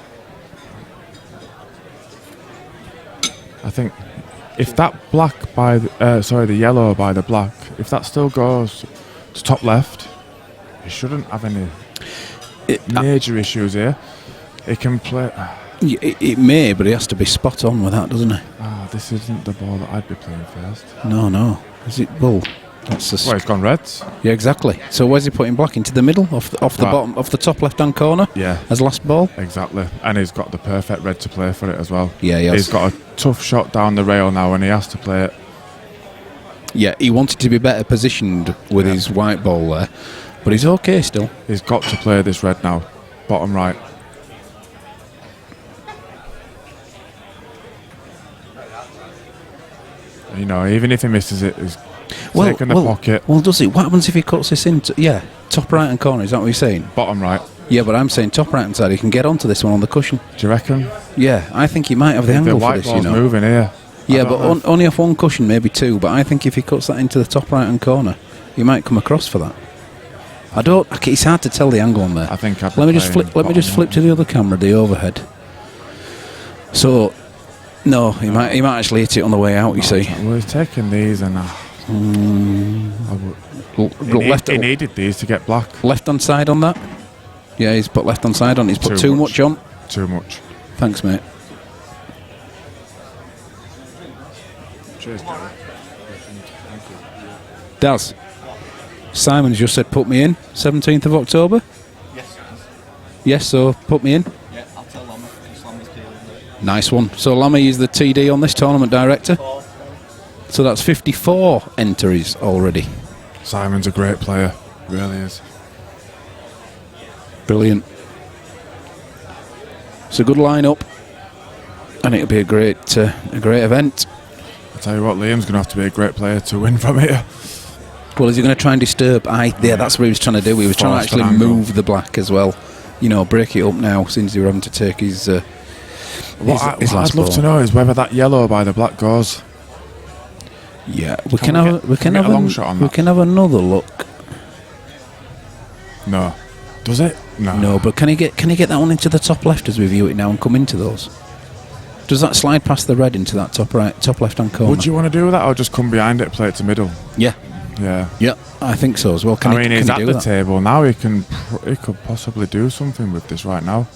I think if that black by the yellow by the black, if that still goes to top left, he shouldn't have any major issues here. He can play... It may, but he has to be spot on with that, doesn't he? This isn't the ball that I'd be playing first. No. Is it? Well, that's the... Well, he's gone reds. Yeah, exactly. So where's he putting black? Into the middle? Off the bottom, off the top left-hand corner? Yeah. As last ball? Exactly. And he's got the perfect red to play for it as well. Yeah, he has. He's got a tough shot down the rail now and he has to play it. Yeah, he wanted to be better positioned with his white ball there. But he's okay still. He's got to play this red now. Bottom right. You know, even if he misses it, he's taking the pocket. Well, does it? What happens if he cuts this into... Yeah, top right-hand corner, is that what you're saying? Bottom right. Yeah, but I'm saying top right-hand side, he can get onto this one on the cushion. Do you reckon? Yeah, I think he might have the angle for this, white ball's moving here. Yeah, but only off one cushion, maybe two. But I think if he cuts that into the top right-hand corner, he might come across for that. It's hard to tell the angle on there. I think Let me just flip to the other camera, the overhead. So... No, he might actually hit it on the way out, you see. Well, he's taking these and... he needed these to get black. Left-hand side on that? Yeah, he's put left-hand side on. He's put too much on. Too much. Thanks, mate. Cheers, Jerry. Daz, Simon's just said put me in, 17th of October? Yes. Yes, so put me in. Yeah, I'll tell Lama. Lama's dealing with it. Nice one. So Lammy is the TD on this tournament director. So that's 54 entries already. Simon's a great player. Really is. Brilliant. It's a good lineup, and it'll be a great event. I tell you what, Liam's going to have to be a great player to win from here. Well, is he going to try and disturb? Yeah, that's what he was trying to do. He was trying to actually move the black as well. You know, break it up now since you're having to take his What last I'd love ball. to know is whether that yellow by the black goes. Yeah, we can have a long shot on that? We can have another look. No. Does it? No. No, but can he get that one into the top left as we view it now and come into those? Does that slide past the red into that top left hand corner? Would you want to do that or just come behind it, play it to middle? Yeah. Yeah. Yeah, I think so as well. He's at the table now. He could possibly do something with this right now.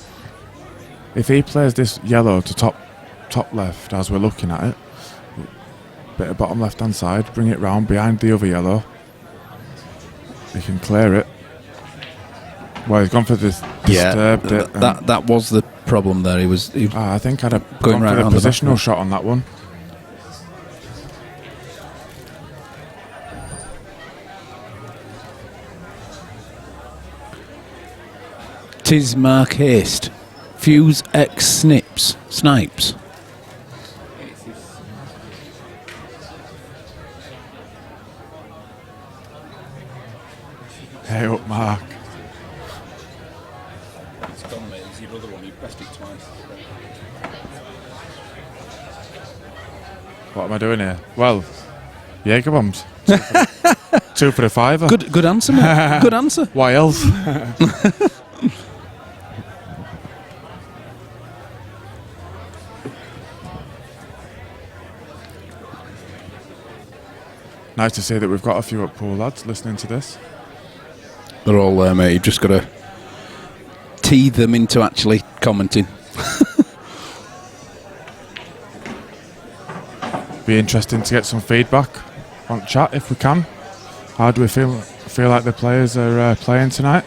If he plays this yellow to top left as we're looking at it, bit of bottom left hand side, bring it round behind the other yellow. He can clear it. Well, he's gone for this. Disturbed it. That was the problem there. I think I'd have going gone right for the positional shot on that one. Tis Mark Haste. Fuse X Snipes. Hey up, Mark. It's gone, mate. It's your other one. You pressed it twice. What am I doing here? Well, Jaeger bombs. 2 for the fiver. Good answer, mate. Good answer. Why else? Nice to see that we've got a few up pool lads listening to this. They're all there, mate. You've just got to tee them into actually commenting. Be interesting to get some feedback on chat if we can. How do we feel like the players are playing tonight?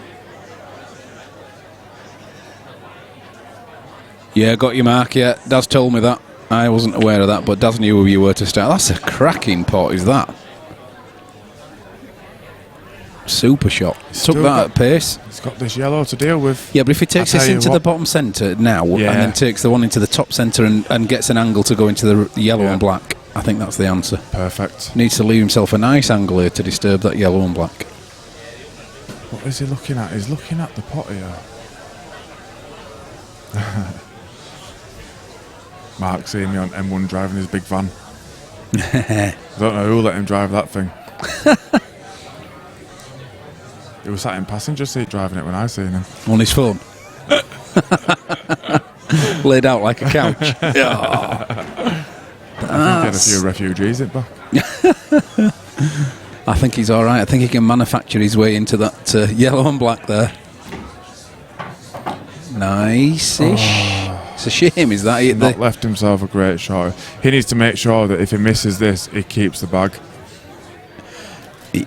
Yeah, got your mark. Yeah, Daz told me that. I wasn't aware of that, but Daz knew who you were to start. That's a cracking pot, is that? Super shot. Took that at pace. He's got this yellow to deal with. Yeah, but if he takes this into the bottom centre now and then takes the one into the top centre and gets an angle to go into the yellow and black, I think that's the answer. Perfect. Needs to leave himself a nice angle here to disturb that yellow and black. What is he looking at? He's looking at the pot here. Mark seeing me on M1 driving his big van. I don't know who let him drive that thing. He was sat in passenger seat driving it when I seen him. On his phone. Laid out like a couch. Oh. I think he had a few refugees at back. I think he's all right. I think he can manufacture his way into that yellow and black there. Nice-ish. It's a shame, is that it? Not left himself a great shot. He needs to make sure that if he misses this, he keeps the bag.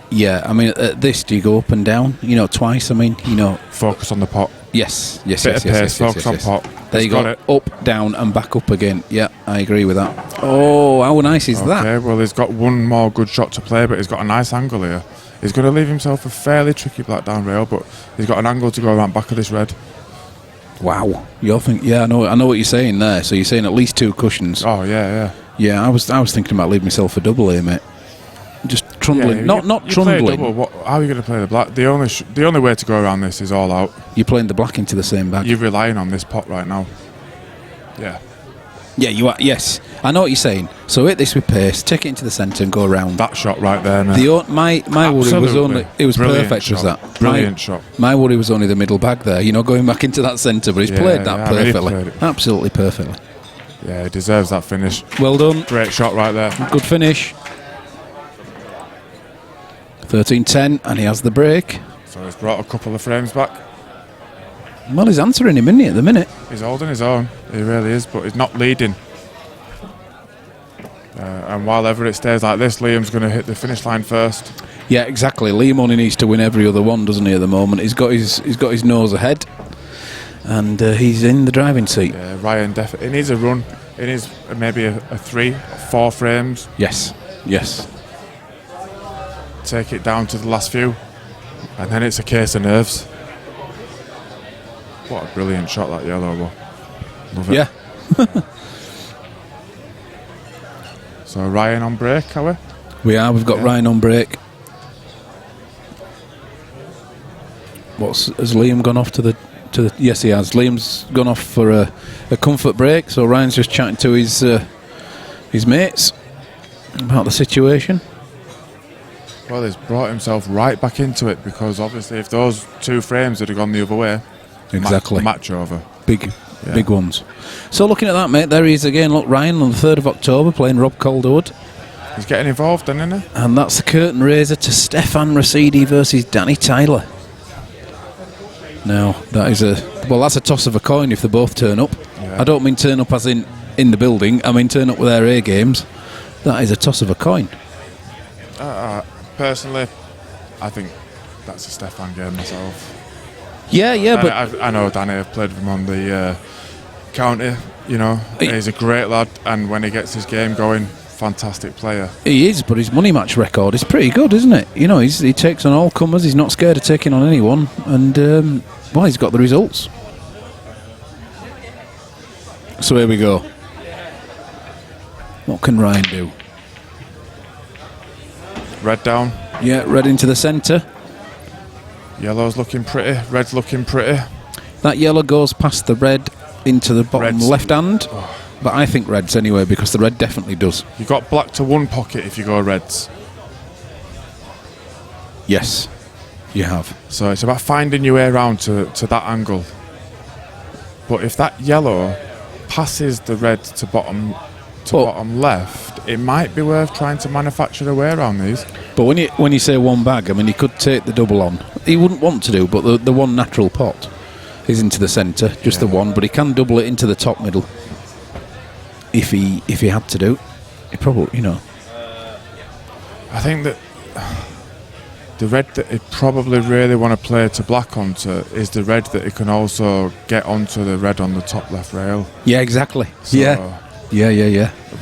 Yeah, I mean, at this, do you go up and down? You know, twice. I mean, you know, Focus on the pot. yes. Bit of pace, focus on pot. There you He's go. got it. Up, down, and back up again. Yeah, I agree with that. Oh, how nice is that? Okay, well, he's got one more good shot to play, but he's got a nice angle here. He's going to leave himself a fairly tricky black down rail, but he's got an angle to go around back of this red. Wow, you're thinking? Yeah, I know what you're saying there. So you're saying at least 2 cushions. Oh yeah. Yeah, I was thinking about leaving myself a double here, mate. Just trundling, Yeah, not you play a trundling. double, how are you going to play the black? The only way to go around this is all out. You're playing the black into the same bag. You're relying on this pot right now. Yeah. Yeah, you are. Yes, I know what you're saying. So hit this with pace, take it into the centre, and go around. That shot right there, mate. My worry was Absolutely. only it was Brilliant perfect. shot. Was that Brilliant shot? My worry was only the middle bag there. You know, going back into that centre, but he's played that yeah, I mean, he perfectly, played it. absolutely perfectly. Yeah, he deserves that finish. Well done, Great shot right there. good finish. 13-10, and he has the break. So he's brought a couple of frames back. Well, he's answering him, isn't he, at the minute? He's holding his own. He really is, but he's not leading. And while ever it stays like this, Liam's going to hit the finish line first. Yeah, exactly. Liam only needs to win every other one, doesn't he? At the moment, he's got his nose ahead, and he's in the driving seat. Yeah, Ryan definitely. He needs a run. He needs maybe a 3 or 4 frames. Yes. Take it down to the last few, and then it's a case of nerves. What a brilliant shot that yellow was. Love it. Yeah. So Ryan on break, are we? We've got Yeah. Ryan on break. Has Liam gone off to the? Yes, he has. Liam's gone off for a comfort break, so Ryan's just chatting to his mates about the situation. Well, he's brought himself right back into it, because obviously if those 2 frames had gone the other way, Exactly. match over. Big ones. So looking at that, mate, there he is again. Look, Ryan on the 3rd of October playing Rob Calderwood. He's getting involved then, isn't he? And that's the curtain raiser to Stefan Rosidi versus Danny Tyler. Now, that's a toss of a coin if they both turn up. Yeah. I don't mean turn up as in the building, I mean turn up with their A games. That is a toss of a coin. Personally, I think that's a Stefan game myself. Yeah, but I know Danny, I've played with him on the county, you know. He's a great lad, and when he gets his game going, fantastic player. he is, but his money match record is pretty good, isn't it? You know, he takes on all comers, he's not scared of taking on anyone, and, he's got the results. So here we go. What can Ryan do? Red down, Yeah, red into the centre. yellow's looking pretty, red's looking pretty. That yellow goes past the red into the bottom Red's- left hand, but I think red's anyway, because the red definitely does. You've got black to one pocket if you go reds. Yes, you have. So it's about finding your way around to that angle. But if that yellow passes the red to bottom left, it might be worth trying to manufacture a way around these. But when you say one bag, I mean, he could take the double on. He wouldn't want to do, but the one natural pot is into the centre, just the one. But he can double it into the top middle if he had to do. He probably, you know. I think that the red that he probably really want to play to black onto is the red that he can also get onto the red on the top left rail. Yeah, exactly. So, Yeah.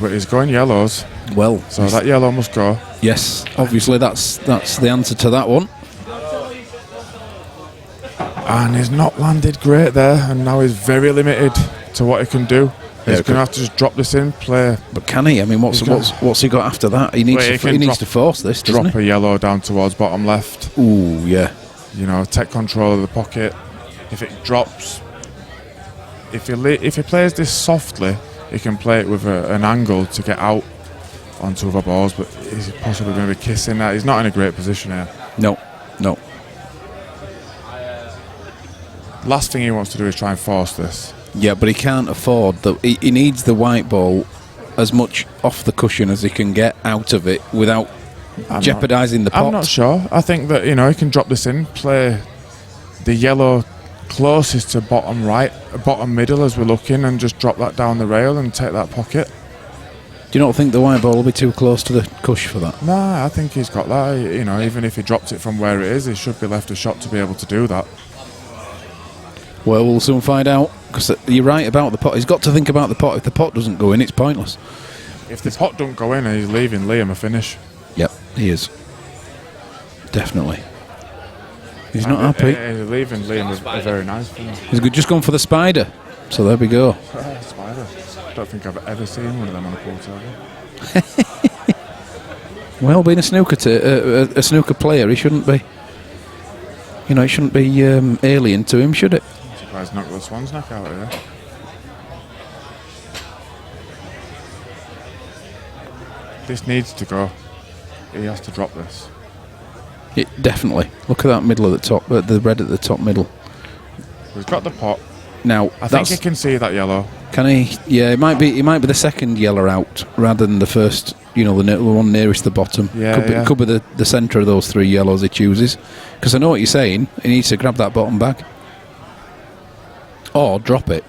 But he's going yellows, Well, so that yellow must go. yes, obviously that's the answer to that one. And he's not landed great there, and now he's very limited to what he can do. He's going to have to just drop this in, play. But can he? I mean, what's he got after that? He needs to force this, doesn't Drop he? a yellow down towards bottom left. Ooh, yeah. You know, take control of the pocket. If it drops, if he plays this softly, he can play it with an angle to get out onto other balls, but is he possibly going to be kissing that? He's not in a great position here. No. Last thing he wants to do is try and force this. Yeah, but he can't afford that. He needs the white ball as much off the cushion as he can get out of it without jeopardising the pot. I'm not sure. I think that, you know, he can drop this in, play the yellow closest to bottom right, bottom middle as we're looking, and just drop that down the rail and take that pocket. Do you not think the white ball will be too close to the cush for that? Nah, I think he's got that. You know, even if he drops it from where it is, he should be left a shot to be able to do that. Well, we'll soon find out, because you're right about the pot. He's got to think about the pot. If the pot doesn't go in, it's pointless. If the pot don't go in, he's leaving Liam a finish. Yep, he is. Definitely. He's not happy. He's leaving Liam a very nice finish. He's just gone for the spider. So there we go. Spider. I don't think I've ever seen one of them on a pool table. Well, being a snooker player, he shouldn't be. You know, it shouldn't be alien to him, should it? I'm surprised not got the swan's neck out here. This needs to go. He has to drop this. Definitely. Look at that middle at the top, the red at the top middle. We've got the pot. Now, I think he can see that yellow. Can he? Yeah, it might be the second yellow out rather than the first. You know, the one nearest the bottom. Yeah, could be the centre of those three yellows he chooses. Because I know what you're saying. He needs to grab that bottom bag, or drop it.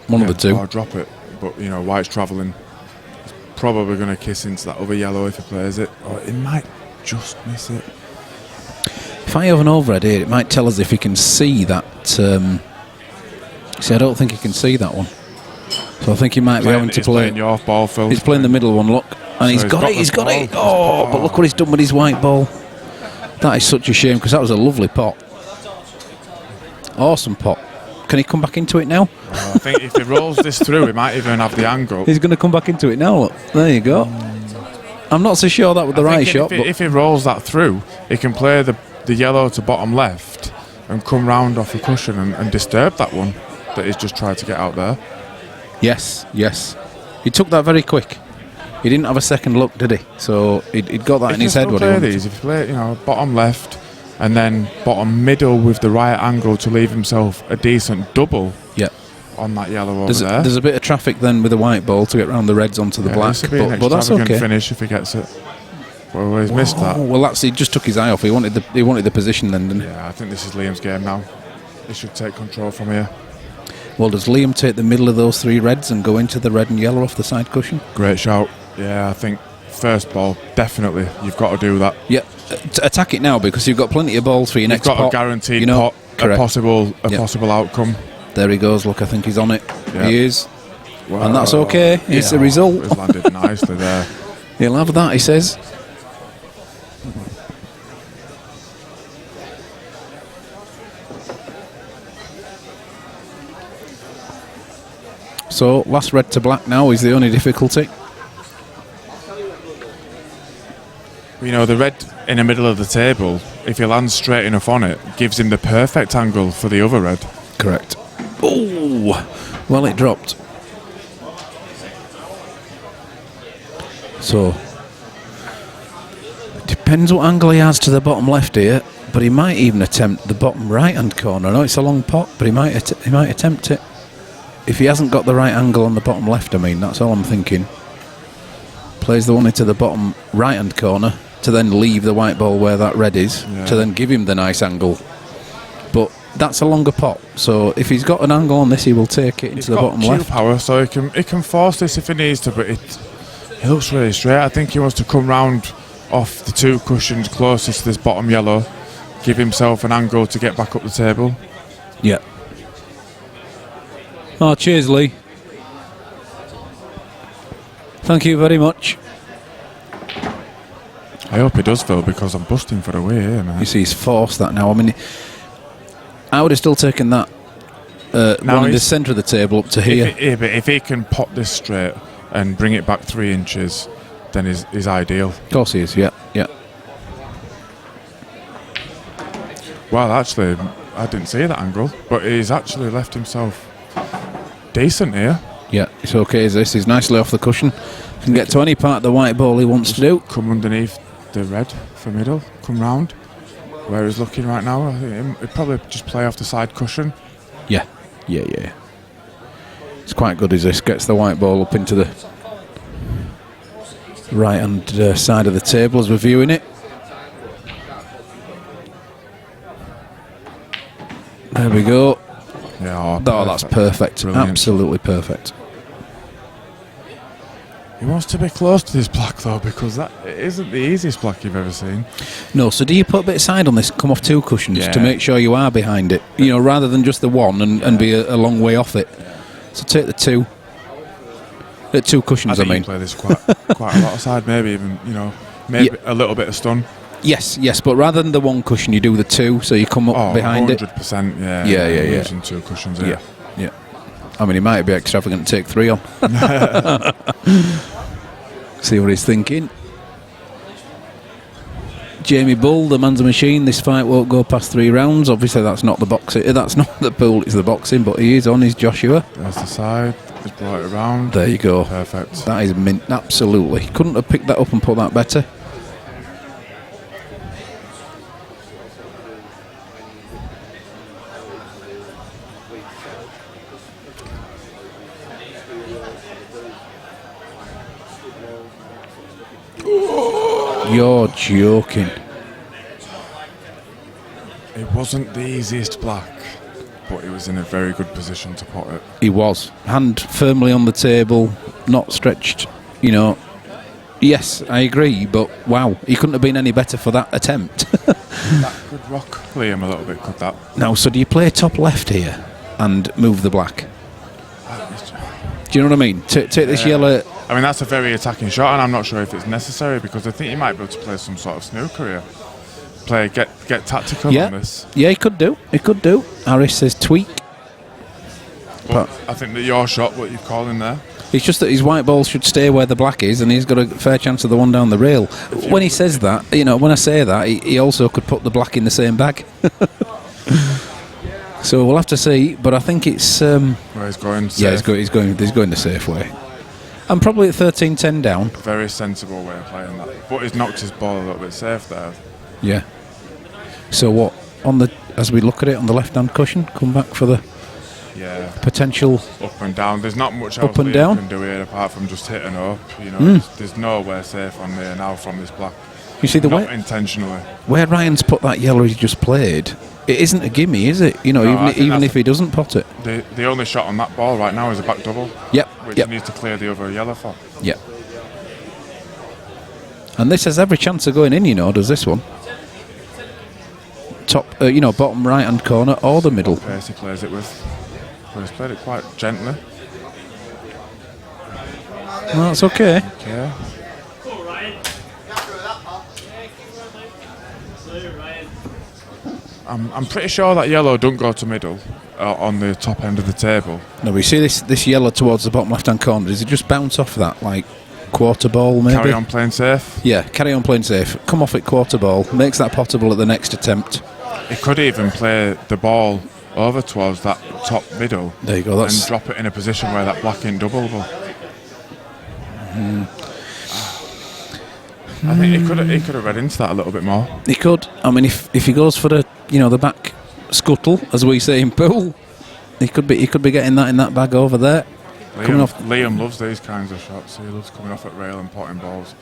One of the two. Or drop it. But you know, white's travelling. He's probably going to kiss into that other yellow if he plays it, or he might just miss it. If I have an overhead here, it might tell us if he can see that. See, I don't think he can see that one. So I think he might be having to play. Playing your ball, Phil. He's playing the middle one, look. And he's got it, he's got it. Oh, but look what he's done with his white ball. That is such a shame, because that was a lovely pot. Awesome pot. Can he come back into it now? I think if he rolls this through, he might even have the angle. He's going to come back into it now, look. There you go. I'm not so sure that was the right shot. If he rolls that through, he can play the yellow to bottom left and come round off the cushion and disturb that one that he's just tried to get out there. Yes. He took that very quick. He didn't have a second look, did he? So he'd got that in his head. What he wanted. If you play, you know, bottom left and then bottom middle with the right angle to leave himself a decent double. Yeah. On that yellow over there. There's a bit of traffic then with the white ball to get round the reds onto the black, but that's okay. Finish if he gets it. Well, he's missed that. Well, he just took his eye off. He wanted the position then, didn't he? Yeah, I think this is Liam's game now. He should take control from here. Well, does Liam take the middle of those three reds and go into the red and yellow off the side cushion? Great shout. Yeah, I think first ball, definitely. You've got to do that. Yeah, attack it now, because you've got plenty of balls for your next pot. You've got a guaranteed pot, a possible outcome. There he goes. Look, I think he's on it. Yep. He is. Well, and that's okay. It's a result. He's landed nicely there. He'll have that, he says. So, last red to black now is the only difficulty. You know, the red in the middle of the table, if he lands straight enough on it, gives him the perfect angle for the other red. Correct. Oh, well, it dropped. So, depends what angle he has to the bottom left here, but he might even attempt the bottom right-hand corner. I know it's a long pot, but he might attempt it. If he hasn't got the right angle on the bottom left, I mean, that's all I'm thinking. Plays the one into the bottom right-hand corner to then leave the white ball where that red is, to then give him the nice angle. But that's a longer pot, so if he's got an angle on this, he will take it into the bottom left. Power, so he can force this if he needs to, but it looks really straight. I think he wants to come round off the two cushions closest to this bottom yellow, give himself an angle to get back up the table. Yeah. Oh, cheers, Lee. Thank you very much. I hope he does, Phil, because I'm busting for a way here, man. You see, he's forced that now. I mean, I would have still taken that one in the centre of the table up to here. But if he can pop this straight and bring it back 3 inches, then he's ideal. Of course he is, yeah. Well, actually, I didn't see that angle, but he's actually left himself decent here. Yeah, it's okay as this. He's nicely off the cushion. Can get to any part of the white ball he wants to do. Come underneath the red for middle, come round. Where he's looking right now, I think he'd probably just play off the side cushion. Yeah. It's quite good as this gets the white ball up into the right hand side of the table as we're viewing it. There we go. Yeah, That's perfect. Brilliant. Absolutely perfect. He wants to be close to this black though, because that it isn't the easiest black you've ever seen. No, so do you put a bit of side on this, come off 2 cushions Yeah. to make sure you are behind it? You know, rather than just the one and be a long way off it. So take the 2. The 2 cushions, I I think mean. you play this quite a lot of side, maybe even, maybe a little bit of stun. Yes, but rather than the 1 cushion, you do the 2, so you come up behind 100%, it. yeah. Yeah. Using 2 cushions, yeah. Yeah. I mean, he might be extravagant and take 3 on. See what he's thinking. Jamie Bull, the man's a machine. This fight won't go past 3 rounds. Obviously, that's not the boxing. That's not the pool. It's the boxing. But he is on his Joshua. That's the side. He's brought it around. There you go. Perfect. That is mint. Absolutely. Couldn't have picked that up and put that better. You're joking. It wasn't the easiest black, but he was in a very good position to put it. He was. Hand firmly on the table, not stretched, you know. Yes, I agree, but wow, he couldn't have been any better for that attempt. That could rock Liam a little bit, could that? Now, so do you play top left here and move the black? Do you know what I mean? Take this yellow... I mean, that's a very attacking shot, and I'm not sure if it's necessary, because I think he might be able to play some sort of snooker here. Get tactical on this. Yeah, he could do. Harris says tweak. But I think that your shot, what you're calling there, It's just that his white ball should stay where the black is, and he's got a fair chance of the one down the rail. When he says that, you know, when I say that, he also could put the black in the same bag. So we'll have to see, but I think it's... where he's going safe. Yeah, he's going the safe way. And probably at 13-10 down. Very sensible way of playing that. But he's knocked his ball a little bit safe there. Yeah. So what, as we look at it on the left-hand cushion, come back for the potential... Up and down. There's not much else up and Liam down can do here apart from just hitting up. You know, there's nowhere safe on there now from this black. You see the not way... intentionally. Where Ryan's put that yellow he just played, it isn't a gimme, is it? You know, No, even if he doesn't pot it. The only shot on that ball right now is a back double. Yep. Which he needs to clear the other yellow for. Yep. And this has every chance of going in, you know, does this one? Top, bottom right-hand corner or the middle. Pace he plays it with. But he's played it quite gently. Well, that's okay. Okay. I'm pretty sure that yellow don't go to middle on the top end of the table. No, we see this yellow towards the bottom left-hand corner. Does it just bounce off that, like quarter ball maybe? Carry on playing safe? Yeah, carry on playing safe. Come off it quarter ball. Makes that potable at the next attempt. He could even play the ball over towards that top middle. There you go. And drop it in a position where that black ain't doubleable. I think he could have read into that a little bit more. He could. I mean, if he goes for the back scuttle, as we say in pool, he could be getting that in that bag over there. Liam loves these kinds of shots. He loves coming off at rail and potting balls.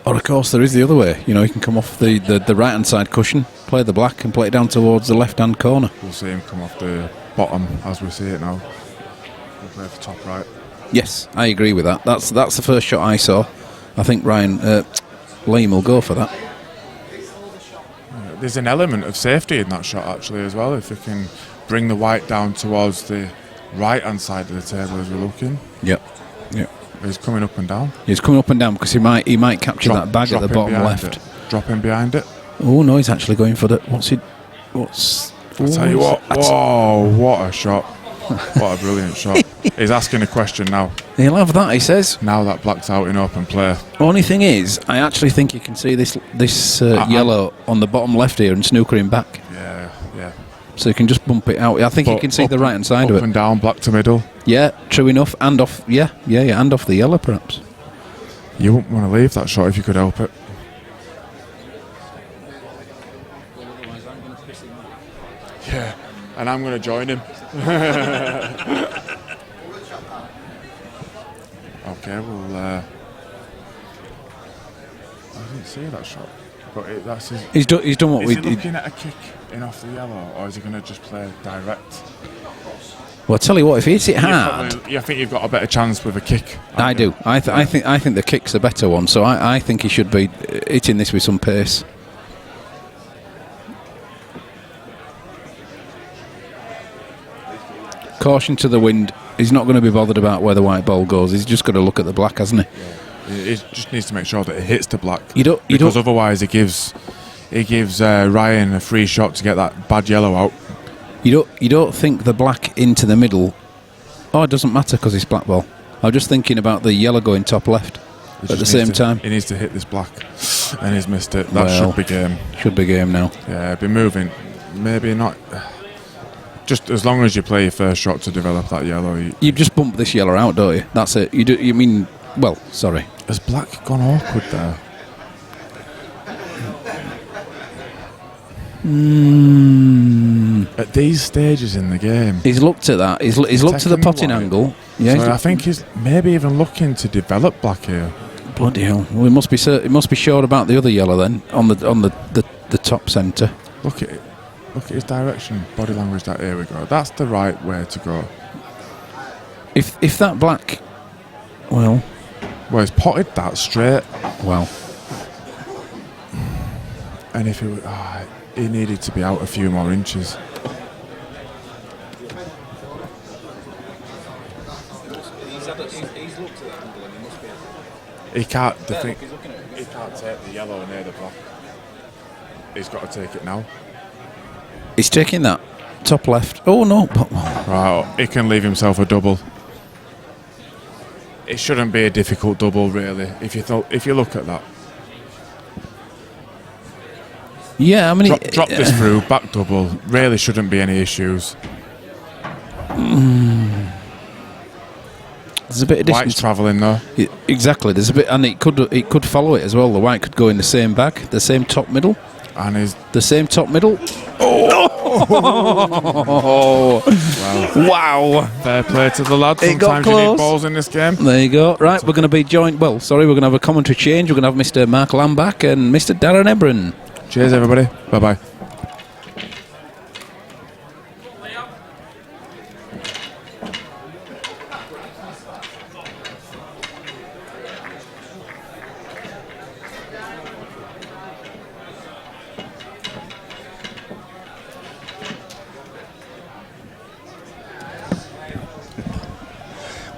Or of course there is the other way. You know, he can come off the right hand side cushion, play the black, and play it down towards the left hand corner. We'll see him come off the bottom as we see it now. We'll play for top right. Yes, I agree with that. That's the first shot I saw. I think Liam will go for that. There's an element of safety in that shot actually as well. If we can bring the white down towards the right hand side of the table as we're looking. Yep. He's coming up and down. He's coming up and down because he might capture that bag at the bottom left. Dropping behind it. Oh no, he's actually going for the I'll tell you what. Whoa, what a shot. What a brilliant shot. He's asking a question now. He'll have that, he says. Now that black's out in open play. Only thing is, I actually think you can see this yellow on the bottom left here and snooker him back. Yeah. So you can just bump it out. I think you can see the right hand side of it. Up and down, black to middle. Yeah, true enough. And off, and off the yellow perhaps. You wouldn't want to leave that shot if you could help it. Otherwise, I'm going to piss him off. Yeah, and I'm going to join him. Okay, well, I didn't see that shot. But that's his. He's done what Is we he did. looking at a kick in off the yellow, or is he going to just play direct? Well, I tell you what, if he hits it hard, I think you've got a better chance with a kick. I do. I think the kick's a better one. So I think he should be hitting this with some pace. Caution to the wind. He's not going to be bothered about where the white ball goes. He's just got to look at the black, hasn't he? He just needs to make sure that it hits the black. Because otherwise he gives Ryan a free shot to get that bad yellow out. You don't think the black into the middle. Oh, it doesn't matter because it's black ball. I'm just thinking about the yellow going top left at the same time. He needs to hit this black, and he's missed it. That should be game. Should be game now. Yeah, be moving. Maybe not. Just as long as you play your first shot to develop that yellow. You just bump this yellow out, don't you? That's it. You do. You mean? Well, sorry. Has black gone awkward there? At these stages in the game, He's looked at that. He's looked at the potting angle. Yeah. So I think he's maybe even looking to develop black here. Bloody hell! We must be. He must be sure about the other yellow then on the top centre. Look at it. Look at his direction, body language. That here we go. That's the right way to go. If that black, well, he's potted that straight. Well, and if he needed to be out a few more inches. He's looked at that angle and he must be. He can't. He's looking at it. He can't take the yellow near the black. He's got to take it now. he's taking that top left. Oh no! Right, he can leave himself a double. It shouldn't be a difficult double, really. If you look at that. Yeah, I mean, drop this through, back double. Really shouldn't be any issues. There's a bit of distance. White's travelling though. Exactly. There's a bit, and it could follow it as well. The white could go in the same bag, the same top middle, and the same top middle. Oh! Wow! Fair play to the lad. It got Sometimes you need close. balls in this game. There you go. Right, we're going to be joined. Well, sorry, we're going to have a commentary change. We're going to have Mr. Mark Lambach and Mr. Darren Ebron. Cheers, everybody. Bye bye.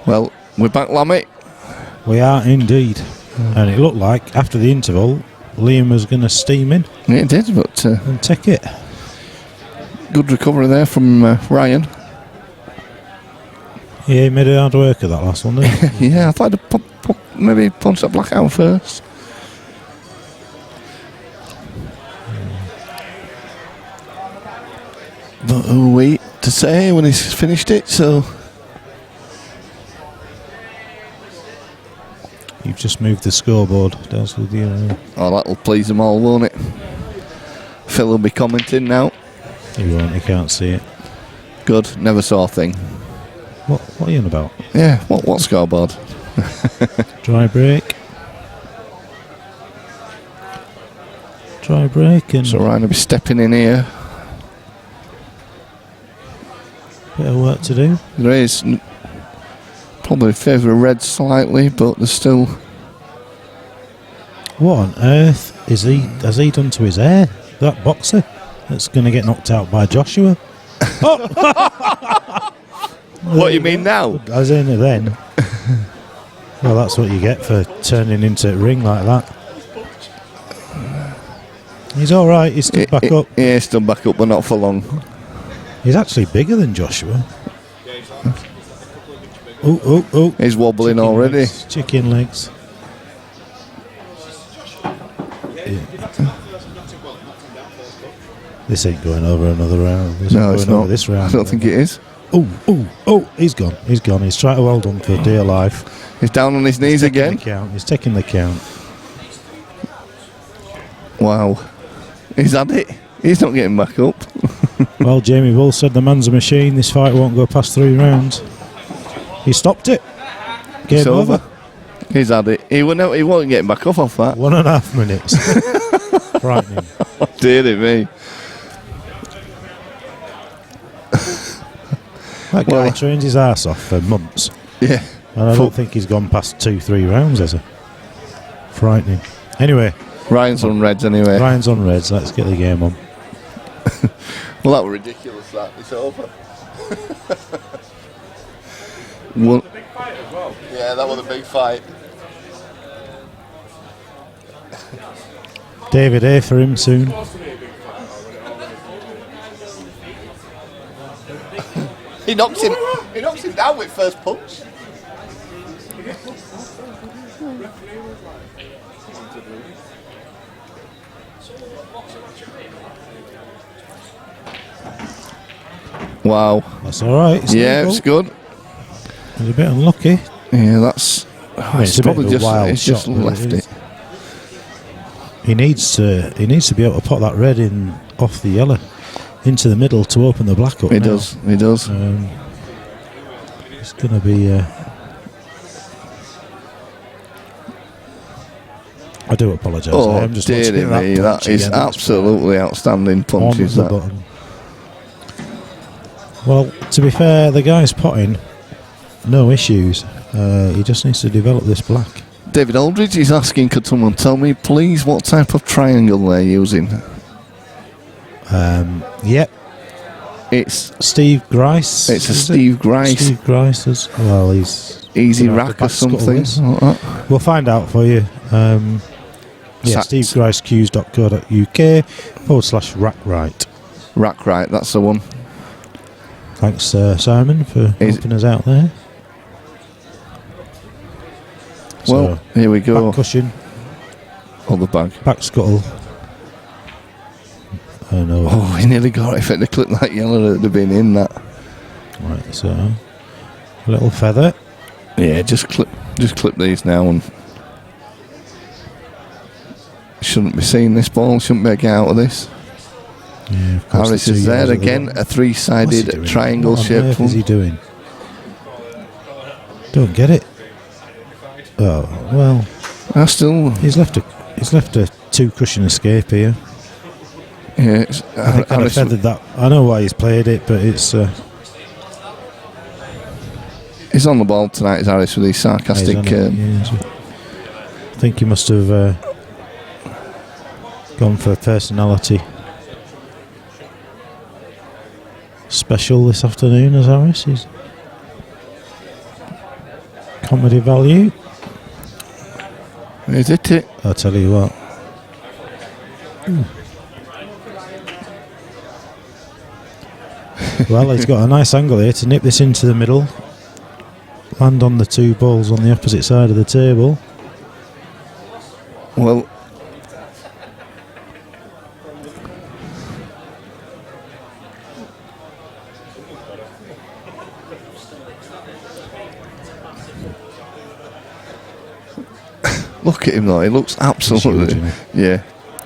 Well, we're back, Lammy. We are indeed. And it looked like after the interval, Liam was going to steam in. Yeah, it did, but and take it. Good recovery there from Ryan. Yeah, he made it hard work of that last one, didn't he? Yeah, I thought I'd maybe punch that black out first. But who wait to say when he's finished it, so... You've just moved the scoreboard down with you. Oh, that'll please them all, won't it? Phil will be commenting now. He won't, he can't see it. Good, never saw a thing. What are you on about? Yeah, what scoreboard? Dry break. Dry break and... So Ryan will be stepping in here. Bit of work to do. There is... Probably favour red slightly, but there's still... What on earth has he done to his hair? That boxer that's going to get knocked out by Joshua. What you mean now? As in then. Well, that's what you get for turning into a ring like that. He's all right. He's stood back up. Yeah, he's stood back up, but not for long. He's actually bigger than Joshua. Oh. He's wobbling Chicken already. Legs. Chicken legs. Yeah. This ain't going over another round. No, it's not. This round. I don't think it is. Oh, he's gone. He's trying to hold on for dear life. He's down on his knees again. He's taking the count. Wow. He's had it. He's not getting back up. Well, Jamie Bull said the man's a machine. This fight won't go past 3 rounds. He stopped it. Game It's over. He's had it. He wasn't getting back up off that. 1.5 minutes. Frightening. Dear me. That guy Well- trains his arse off for months. Yeah. And I don't think he's gone past 2-3 rounds, has he? Frightening. Anyway, Ryan's on reds anyway. Ryan's on reds. Let's get the game on. Well, that was ridiculous, that. It's over. One. Yeah, that was a big fight. David A for him soon. He knocks him down with first punch. Wow. That's all right. It's Yeah, legal. it's good. He's a bit unlucky. Yeah, that's. It's a bit of a wild It's just shot, but left it it. is. He needs to be able to put that red in off the yellow into the middle to open the black up. He now. does. He does. It's going to be. I do apologise. I Oh, am just dear watching me, that punch is again. That's absolutely outstanding punches. on the That. button. Well, to be fair, the guy's potting, no issues. He just needs to develop this black. David Aldridge is asking, could someone tell me, please, what type of triangle they're using? Yep, It's Steve Grice. It's a is it? Steve Grice. Steve Grice is, well, he's Easy gonna have to rack or back scuttle something. this. Like that. We'll find out for you. Yeah, Sa- stevegricecues.co.uk/rack-right. Rack right, that's the one. Thanks, Simon, for Is- helping us out there. Well, here we go. Back cushion, On the bag. back scuttle. Oh no. Oh, he nearly got it. If it had clipped that yellow, it would have been in that. Right, so a little feather. Yeah, just clip these now, and shouldn't be seeing this ball. Shouldn't be able to get out of this. Yeah, of course. Harris the two is there yellows at the again. bottom. A What's he three-sided doing? triangle What on shaped earth is he one. doing? Don't get it. Oh well, Still, he's left a 2-cushion escape here. yeah. It's, I think I'd have Harris, feathered that. I know why he's played it, but it's. he's on the ball tonight. Is Harris with these sarcastic? he's on it, yeah, so I think he must have gone for personality special this afternoon as Harris. He's comedy value. Is it? I'll tell you what. Well, he's got a nice angle here to nip this into the middle. Land on the 2 balls on the opposite side of the table. Well, look at him though. He looks absolutely. huge, isn't Yeah.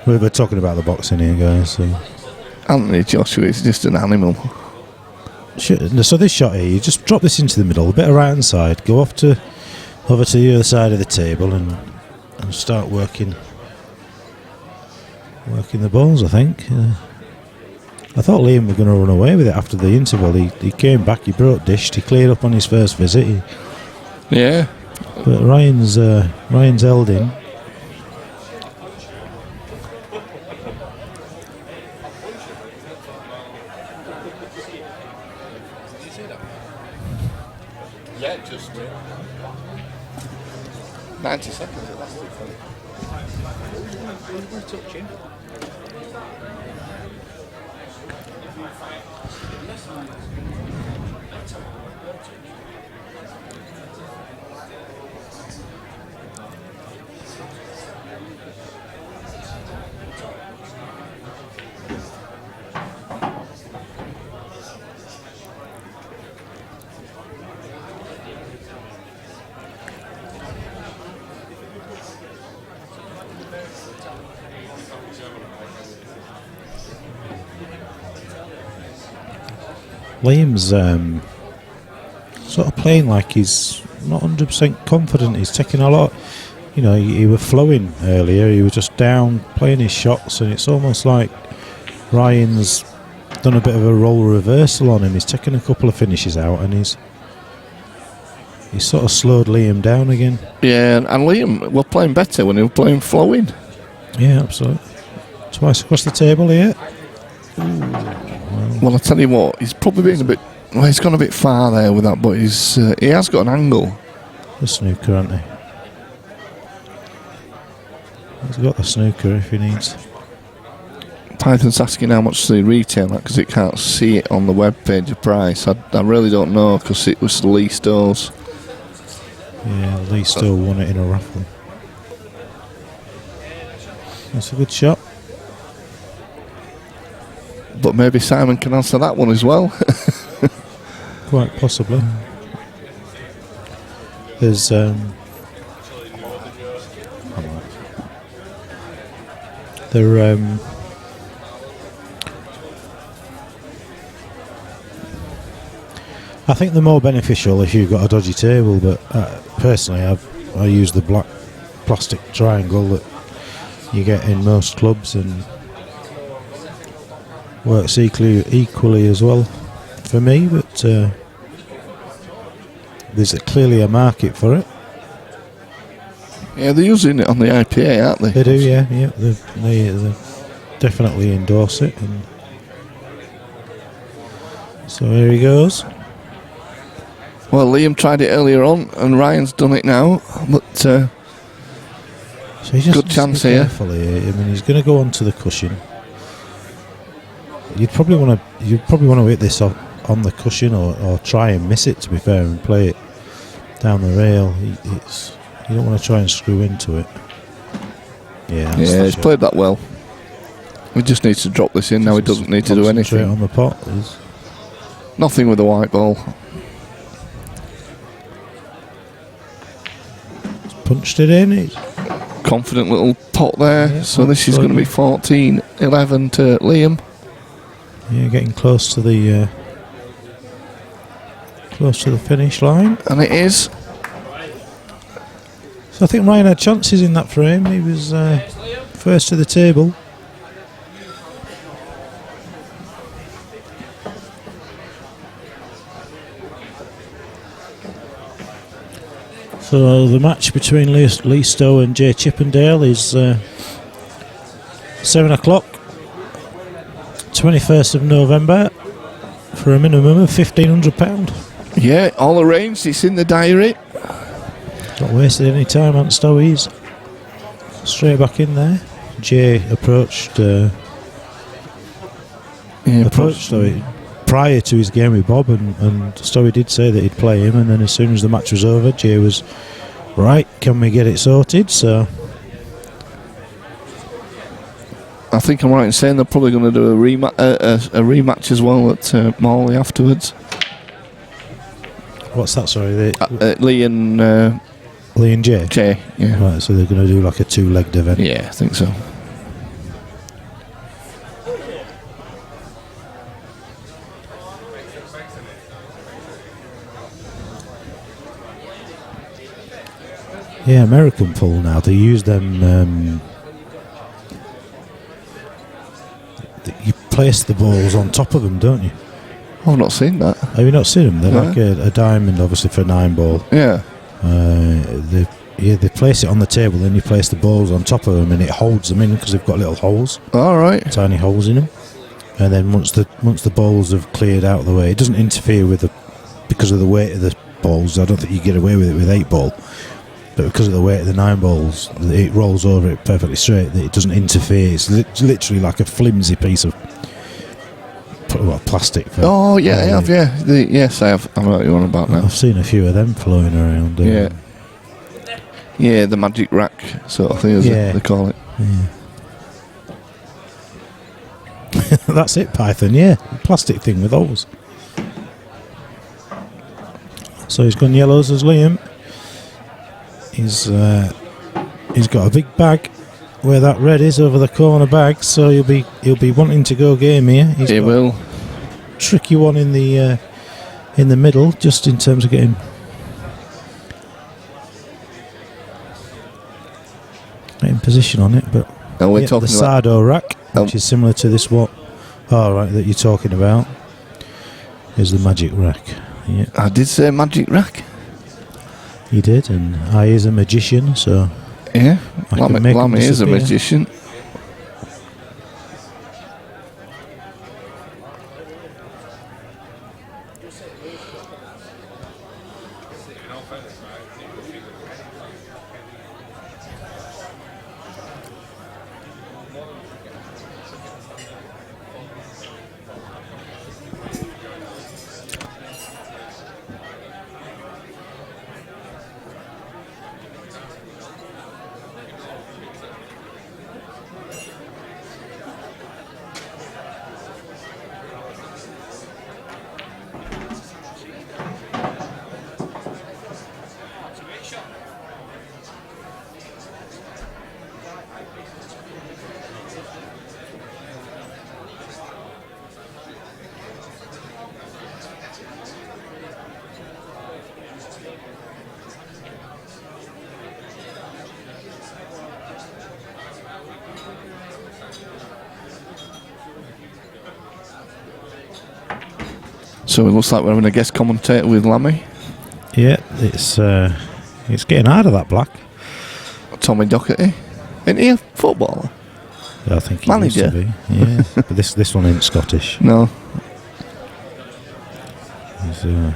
We were talking about the boxing here, guys. So, Anthony Joshua is just an animal. so this shot here, you just drop this into the middle, a bit of right hand side, go over to the other side of the table, and start working the balls. I think. I thought Liam was going to run away with it after the interval. He came back, he broke dished, he cleared up on his first visit. Yeah. But Ryan's held in. Yeah, just 90 seconds it lasted. Liam's sort of playing like he's not 100% confident. He's taking a lot. You know, he was flowing earlier. He was just down playing his shots, and it's almost like Ryan's done a bit of a role reversal on him. He's taken a couple of finishes out, and he's sort of slowed Liam down again. Yeah, and Liam were playing better when he was playing flowing. Yeah, absolutely. Twice across the table here. Well, I tell you what, he's probably been a bit. Well, he's gone a bit far there with that, but he has got an angle. The snooker, hasn't he? He's got the snooker if he needs. Python's asking how much they retail that because it can't see it on the web page of price. I really don't know because it was Lee Stowe's. Yeah, Lee still won it in a raffle. That's a good shot. But maybe Simon can answer that one as well. Quite possibly. There's I think they're more beneficial if you've got a dodgy table, but personally I use the black plastic triangle that you get in most clubs and works equally as well for me, but there's clearly a market for it. Yeah, they're using it on the IPA, aren't they? They do, yeah. They definitely endorse it. And so here he goes. Well, Liam tried it earlier on, and Ryan's done it now. But So he just good needs chance to be here. careful here. I mean, he's going to go onto the cushion. You'd probably want to hit this on the cushion or try and miss it. To be fair, and play it down the rail. You don't want to try and screw into it. Yeah, he's played that well. He just needs to drop this in now. He doesn't need to do Concentrate anything. on the pot. Nothing with the white ball. Punched it in. Confident little pot there. Yeah, so this is going to be 14-11 to Liam. Yeah, getting close to the finish line. And it is. So I think Ryan had chances in that frame. He was first to the table. So the match between Lee Stowe and Jay Chippendale is 7 o'clock, 21st of November, for a minimum of £1,500. Yeah, all arranged. It's in the diary. Not wasted any time on Stowe. He's straight back in there. Jay approached Stowe prior to his game with Bob, and Stowe did say that he'd play him, and then as soon as the match was over, Jay was right, can we get it sorted? So I think I'm right in saying they're probably going to do a rematch as well at Morley afterwards. what's that, sorry? Lee and Jay? Jay, yeah. Right, so they're going to do like a two-legged event. Yeah, I think so. Yeah, American pool now. They use them. You place the balls on top of them, don't you? I've not seen that. Have you not seen them? They're No. like a diamond, obviously, for 9-ball. Yeah. They place it on the table, then you place the balls on top of them, and it holds them in because they've got little holes, All right. tiny holes in them. And then once the balls have cleared out of the way, it doesn't interfere with because of the weight of the balls. I don't think you get away with it with 8-ball. But because of the weight of the 9-balls, it rolls over it perfectly straight. It doesn't interfere. It's literally like a flimsy piece of plastic. Oh, yeah, I have, yeah. Yes, I have. I know what you're on about now. I've seen a few of them floating around. Yeah. Yeah, the magic rack sort of thing, as they call it. Yeah. That's it, Python, yeah. Plastic thing with holes. So he's gone yellows as Liam. He's got a big bag where that red is over the corner bag, so he'll be wanting to go game here. He will. tricky one in the middle, just in terms of getting position on it. But No, we're the talking about Sardo rack, which is similar to this that you're talking about, is the magic rack. Yeah, I did say magic rack. you did, and I is a magician, so Yeah, I can make 'em Lammy is a disappear. magician. So it looks like we're having a guest commentator with Lammy. Yeah, it's getting hard of that black. Tommy Docherty. Isn't he a footballer? I think he Manager. used to be. Yeah, but this one ain't Scottish. No. He's a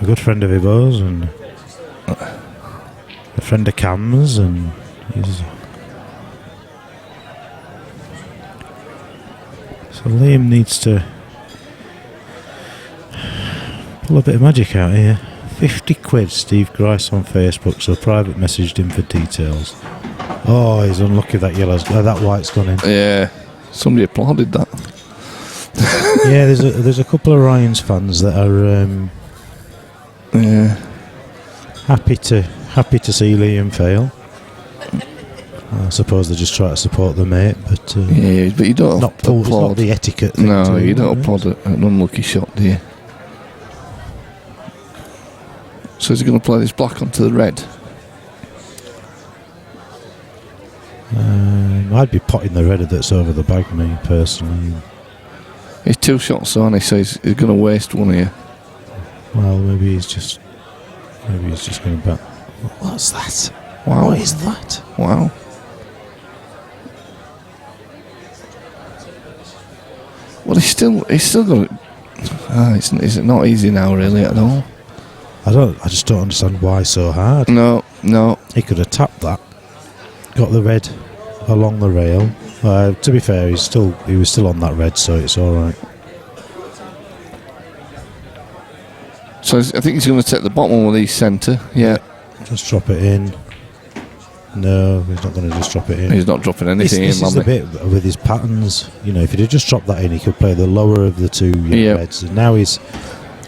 good friend of Ivo's and a friend of Cam's, and he's. So Liam needs to pull a bit of magic out here. 50 quid, Steve Grice on Facebook, so private messaged him for details. Oh, he's unlucky that that white's gone in. Yeah. Somebody applauded that. Yeah, there's a couple of Ryan's fans that are Yeah. happy to see Liam fail. I suppose they just try to support the mate, but Yeah, but you don't not it's not applaud. the etiquette thing. No, to you do, don't is it? applaud an unlucky shot, do you? So is he going to play this black onto the red? I'd be potting the red that's over the bag, me personally. He's 2 shots, so he says he's going to waste one here. Well, maybe he's just going to bat. What's that? Wow. What is that? Wow. Well, he's still got. It's not easy now, really, at all. I just don't understand why so hard. No. He could have tapped that, got the red along the rail. To be fair, he was still on that red, so it's all right. So I think he's going to take the bottom one with his centre. Yeah. Just drop it in. No, he's not going to just drop it in. He's not dropping This anything is in, the Lammy. bit with his patterns. You know, if he'd have just dropped that in, he could play the lower of the two reds. And now he's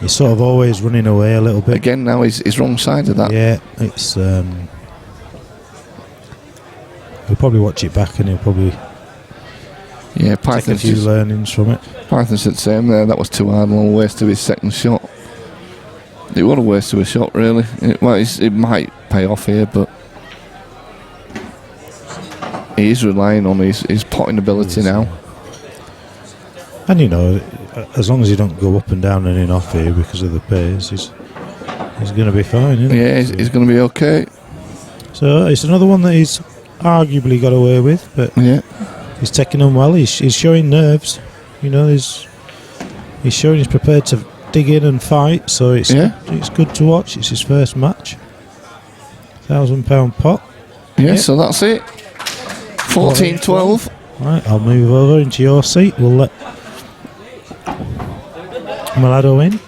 sort of always running away a little bit. Again, now he's wrong side of that. Yeah, it's. He'll probably watch it back and he'll probably Yeah, take a Python's few learnings from it. Python said the same there. That was too hard, a long waste of his second shot. It was a waste of a shot, really. It might pay off here, but he is relying on his potting ability now. And you know, as long as he don't go up and down and in off here because of the pace, he's going to be fine, isn't he? Yeah, he's going to be okay. So it's another one that he's arguably got away with, but Yeah. he's taking them well. He's showing nerves. You know, he's showing he's prepared to dig in and fight. So it's good to watch. It's his first match. £1,000 pot. Yeah, so that's it. 14-12. Right, I'll move over into your seat. We'll let Malado in.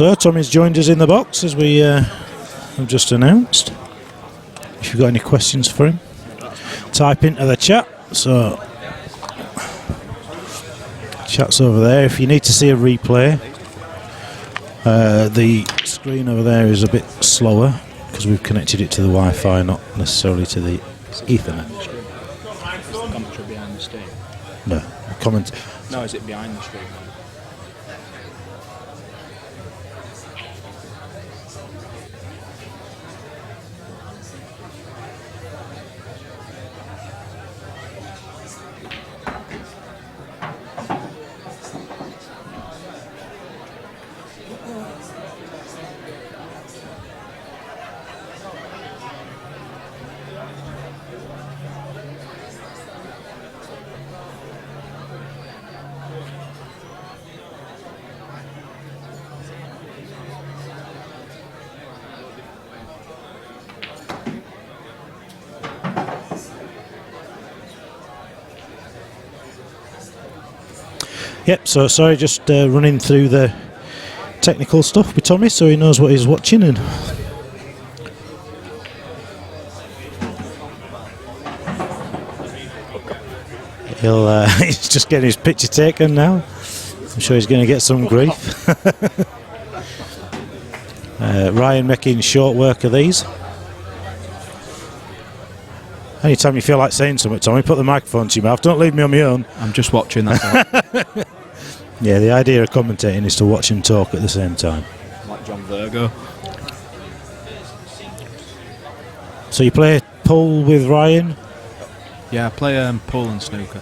So Tommy's joined us in the box as we have just announced. If you've got any questions for him, type into the chat. So chat's over there. If you need to see a replay, the screen over there is a bit slower because we've connected it to the Wi-Fi, not necessarily to the Ethernet. Is the commentary behind the screen? No, the comment. No, is it behind the screen? Yep, so sorry, just running through the technical stuff with Tommy so he knows what he's watching, and he's just getting his picture taken now. I'm sure he's going to get some grief. Ryan making short work of these. Anytime you feel like saying something, Tommy, put the microphone to your mouth. Don't leave me on my own. I'm just watching, that's all. Yeah, the idea of commentating is to watch and talk at the same time. Like John Virgo. So you play pool with Ryan? Yeah, I play pool and snooker.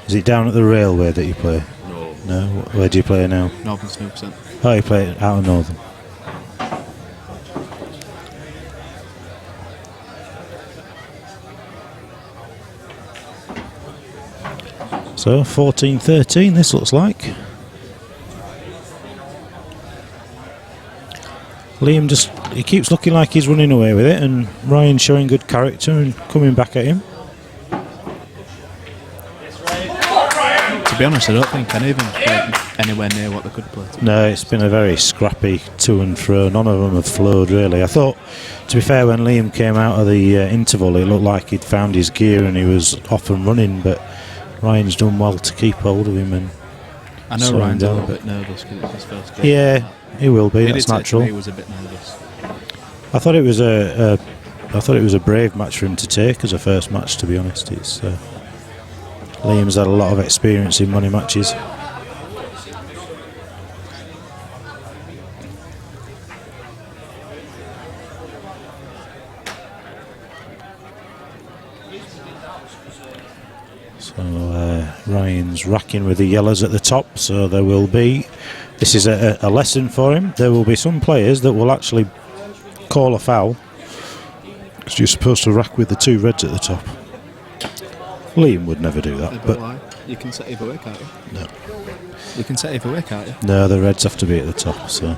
Is it down at the railway that you play? No. No? Where do you play now? Northern Snooker Centre. Oh, you play out of Northern. So 14-13 this looks like. Liam he keeps looking like he's running away with it, and Ryan showing good character and coming back at him. To be honest, I don't think any of them played anywhere near what they could play. No, it's been a very scrappy to and fro. None of them have flowed really. I thought, to be fair, when Liam came out of the interval, it looked like he'd found his gear and he was off and running, but Ryan's done well to keep hold of him. And I know Ryan's a little bit nervous because it's his first game. Yeah, he will be. That's natural. He was a bit nervous. I thought it was a brave match for him to take as a first match. To be honest, it's Liam's had a lot of experience in money matches. So Ryan's racking with the yellows at the top, so there will be, this is a lesson for him, there will be some players that will actually call a foul because you're supposed to rack with the two reds at the top. Liam would never do that. But why? You can set either way, can't you? No. You can set either way, can't you? No, the reds have to be at the top, so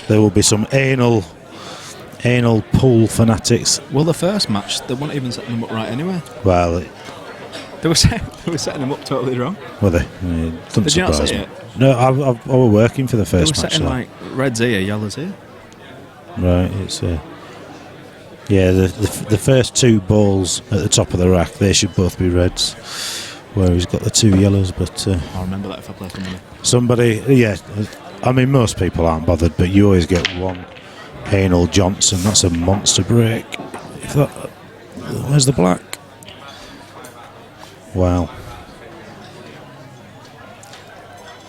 there will be some anal pool fanatics. Well, the first match, they weren't even setting them up right anyway. Well, They were setting them up totally wrong. were they? Doesn't Did you not surprise see me. it? No, I was working for the They were first match. setting So. like reds here, yellows here. Right, it's yeah, the first two balls at the top of the rack, they should both be reds, where he's got the two yellows, but I'll remember that if I play for money. somebody, yeah, I mean most people aren't bothered, but you always get one anal Johnson, that's a monster break. Where's the black? Wow.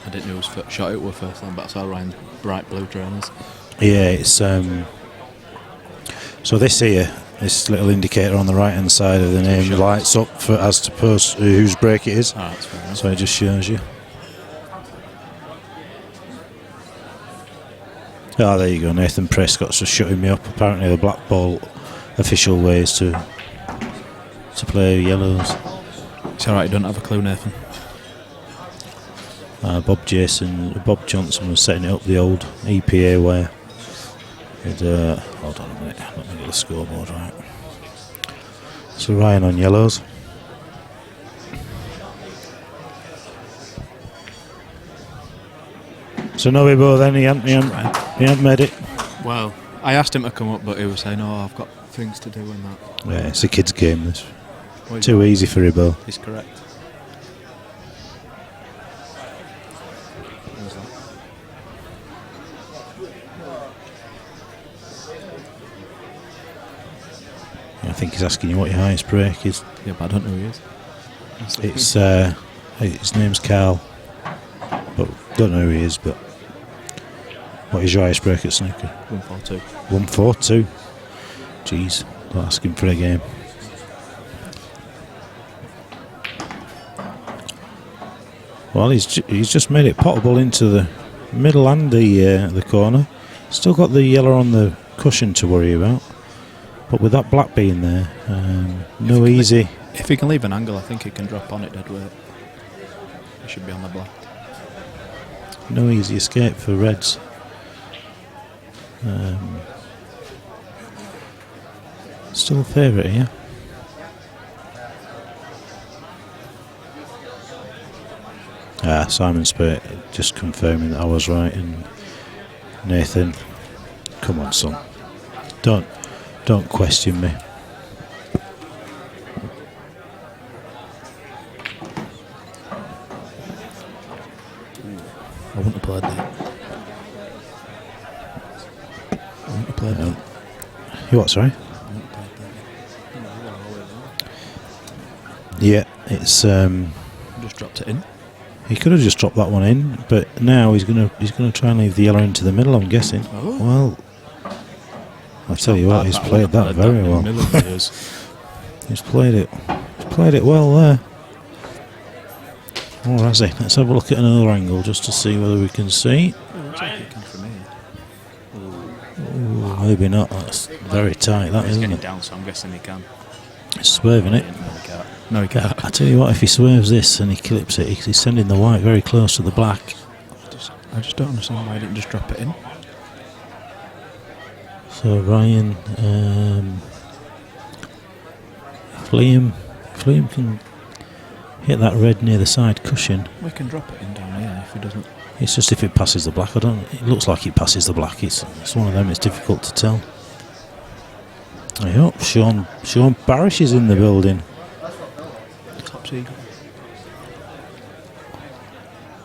I didn't know whose shot it was first time, but I saw Ryan's bright blue trainers. Yeah, it's so this here, this little indicator on the right hand side of the name lights up for as to post whose break it is. Oh, that's fair enough. So it just shows you. Oh, there you go. Nathan Prescott's just shutting me up. Apparently the black ball official ways to play yellows. It's alright, you don't have a clue, Nathan. Bob Johnson was setting it up the old EPA way. Hold on a minute, let me get the scoreboard right. So Ryan on yellows. So no Ibo then, he hadn't made it. Well, I asked him to come up, but he was saying, "Oh, I've got things to do and that." Yeah, it's a kid's game. This Well, he's too right. easy for Ibo. He's correct. I think he's asking you what your highest break is. Yeah, but I don't know who he is. It's his name's Carl, but don't know who he is. But what is your highest break at snooker? 142. 142. Jeez, don't ask him for a game. Well, he's just made it potable into the middle and the corner. Still got the yellow on the cushion to worry about, but with that black being there, no easy. If he can leave an angle, I think he can drop on it dead weight. He should be on the black. No easy escape for Reds. Still a favourite here. Simon Spate just confirming that I was right, and Nathan, come on son, don't question me. I wouldn't have played that. I wouldn't have played that. You what, sorry? I wouldn't have played that. Yeah, it's Just dropped it in. he could have just dropped that one in, but now he's gonna try and leave the yellow into the middle, I'm guessing. Oh. Well, I tell you what, he's played that very well. He's played it well there. Oh, has he? Let's have a look at another angle just to see whether we can see. Ooh, maybe not. That's very tight, that, He's isn't getting it? down, so I'm guessing he can. It's swerving it. No, he can't. I tell you what, if he swerves this and he clips it, he's sending the white very close to the black. I just don't understand why he didn't just drop it in. So Ryan, if Liam can hit that red near the side cushion. We can drop it in down here if he doesn't. It's just if it passes the black. It looks like it passes the black. It's one of them. It's difficult to tell. I hope Sean Parrish is in the building. Top secret.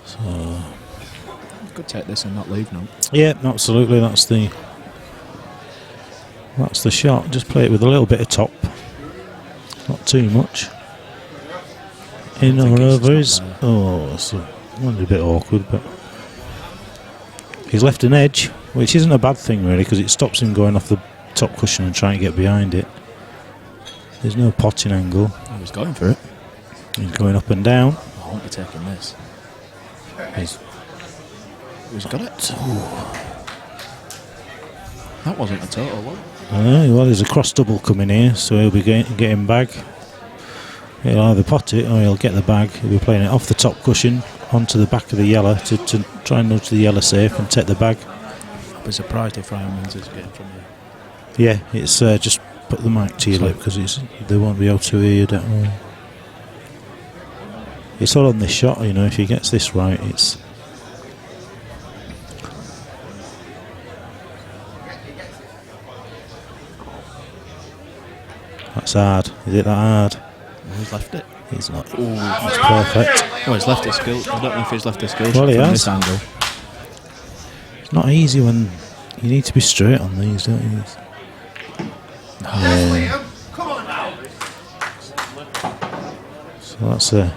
So Could take this and not leave now. yeah, absolutely. That's the shot. Just play it with a little bit of top, not too much. In or over is it's a bit awkward, but he's left an edge, which isn't a bad thing really, because it stops him going off the top cushion and trying to get behind it. There's no potting angle. He was going for it. He's going up and down. I won't be taking this. He's got it. That wasn't a total, was it? Well, there's a cross double coming here, so he'll be getting bag. He'll either pot it or he'll get the bag. He'll be playing it off the top cushion onto the back of the yellow to try and nudge the yellow safe and take the bag. I'd be surprised if Ryan wins this game from here. Yeah, it's just put the mic to your lip because they won't be able to hear you. Don't worry. It's all on this shot, you know. If he gets this right, it's. That's hard. Is it that hard? Oh, he's left it. He's not. That's perfect. Oh, he's left his skill. I don't know if he's left his skill Well, he from has. this angle. It's not easy when you need to be straight on these, don't you? Yeah. So that's a.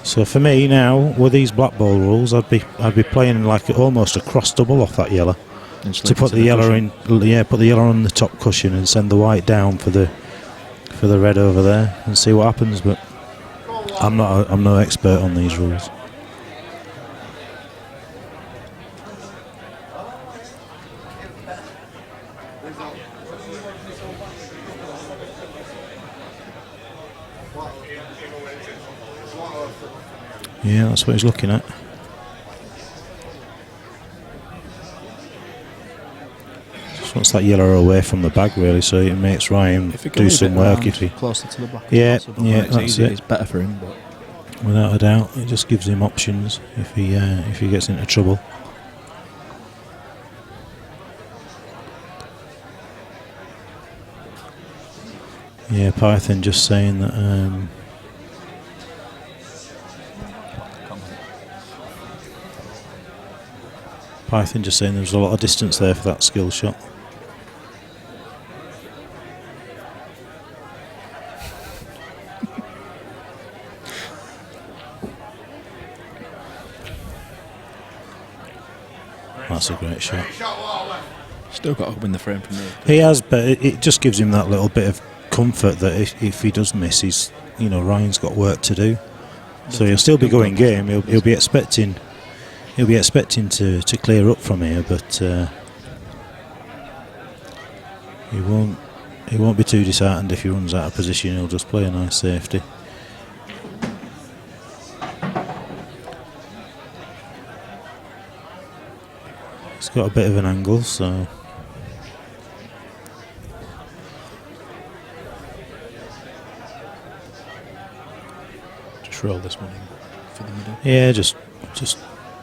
So for me now, with these black ball rules, I'd be playing like almost a cross double off that yellow to put the yellow in. Yeah, put the yellow on the top cushion and send the white down for the red over there and see what happens. But I'm no expert on these rules. Yeah, that's what he's looking at. Just wants that yellow away from the bag, really, so it makes Ryan do some work. If he closer to the black, yeah, as possible, yeah, it's that's easy, it. It's better for him, but without a doubt. It just gives him options if he gets into trouble. Yeah, Python just saying that. Python just saying there was a lot of distance there for that skill shot. That's a great shot. Still got to win the frame from there. He has, but it just gives him that little bit of comfort that if he does miss, Ryan's got work to do. So he'll still be going game. He'll be expecting to clear up from here, but he won't be too disheartened if he runs out of position. He'll just play a nice safety. He's got a bit of an angle, so just roll this one in for the middle. yeah, just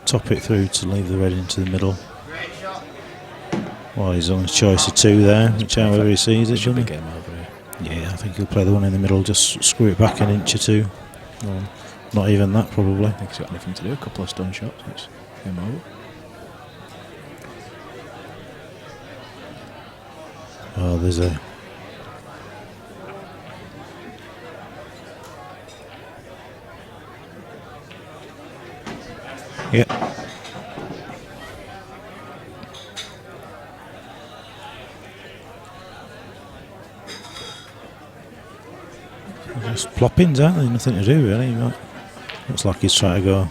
top it through to leave the red into the middle. Well, he's on his choice of two there, whichever he sees it. Should be Doesn't game over here. he? Yeah, I think he'll play the one in the middle, just screw it back an inch or two. Well, not even that, probably. I think he's got anything to do. A couple of stun shots. It's game over. Oh, there's a... Yep. Just plop-ins, aren't they? Nothing to do, really. Looks like he's trying to go...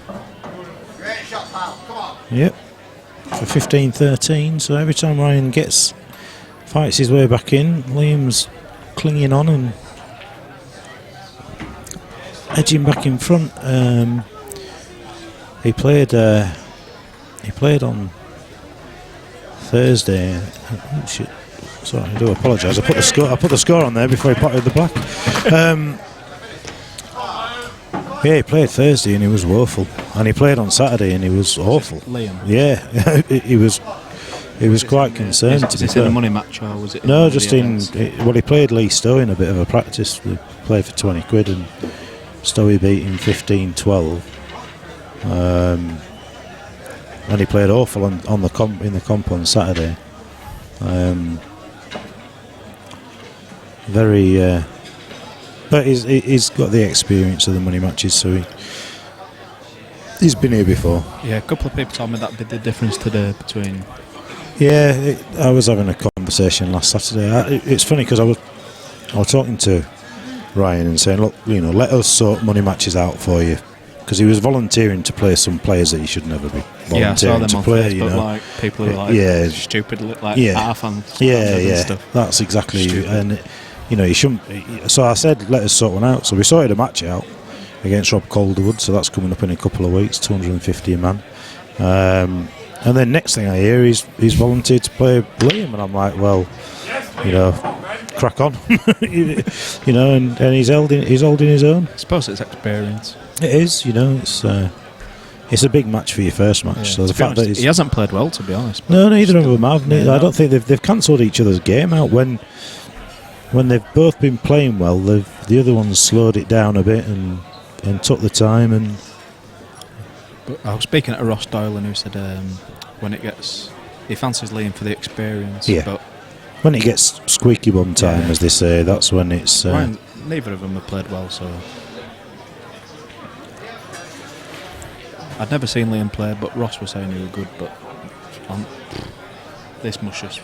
Great shot, pal. Come on. Yep. For 15-13, so every time Ryan fights his way back in, Liam's clinging on and edging back in front. He played on Thursday. Oh, shit. Sorry, I do apologise. I put the score on there before he potted the black. Yeah, he played Thursday and he was woeful, and he played on Saturday and he was awful. Liam. Yeah, he was quite concerned. Is this in a money match or was it? No, just he played Lee Stowe in a bit of a practice. They played for 20 quid and Stowe beat him 15-12. And he played awful in the comp on Saturday. But he's got the experience of the money matches, so he's been here before. Yeah, a couple of people told me that'd be the difference today between. Yeah, I was having a conversation last Saturday. It's funny because I was talking to Ryan and saying, look, let us sort money matches out for you, because he was volunteering to play some players that he should never be volunteering to play. Facebook, like people who are like stupid, like half and stuff. That's exactly. Stupid. And you shouldn't. So I said, let us sort one out. So we sorted a match out against Rob Calderwood. So that's coming up in a couple of weeks, 250 a man. And then next thing I hear, he's volunteered to play Liam, and I'm like, well, crack on, and he's holding his own. I suppose it's experience. It is, it's a big match for your first match. Yeah, so the fact that he hasn't played well, to be honest. No, neither of them have. I don't think they've cancelled each other's game out when they've both been playing well. The other one's slowed it down a bit and took the time. And but I was speaking to Ross Doyle, and who said he fancies Liam for the experience. Yeah. But when it gets squeaky bum time, as they say, that's when it's. Neither of them have played well, so. I'd never seen Liam play, but Ross was saying he was good. But this must just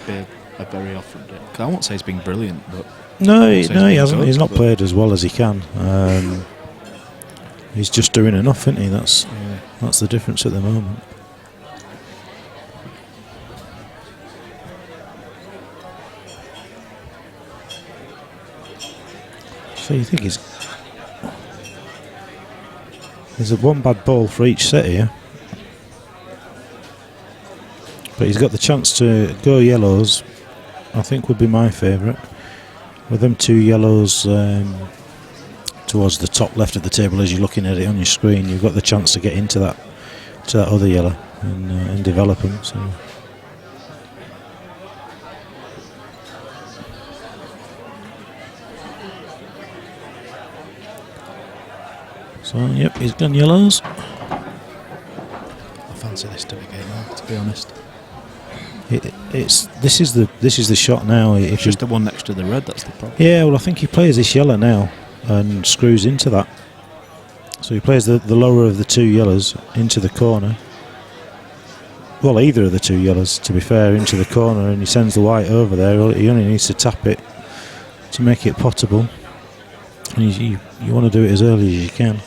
be a very often day. I won't say he's been brilliant, but he hasn't. He's not played as well as he can. He's just doing enough, isn't he? That's the difference at the moment. So you think there's a one bad ball for each set here, but he's got the chance to go yellows. I think would be my favourite. With them two yellows, towards the top left of the table as you're looking at it on your screen. You've got the chance to get into that other yellow and develop them. So yep, he's done yellows. I fancy this to be game on, to be honest. This is the shot now. It's just the one next to the red, that's the problem. Yeah, well, I think he plays this yellow now and screws into that. So he plays the lower of the two yellows into the corner. Well, either of the two yellows, to be fair, into the corner, and he sends the white over there. He only needs to tap it to make it potable. And you want to do it as early as you can.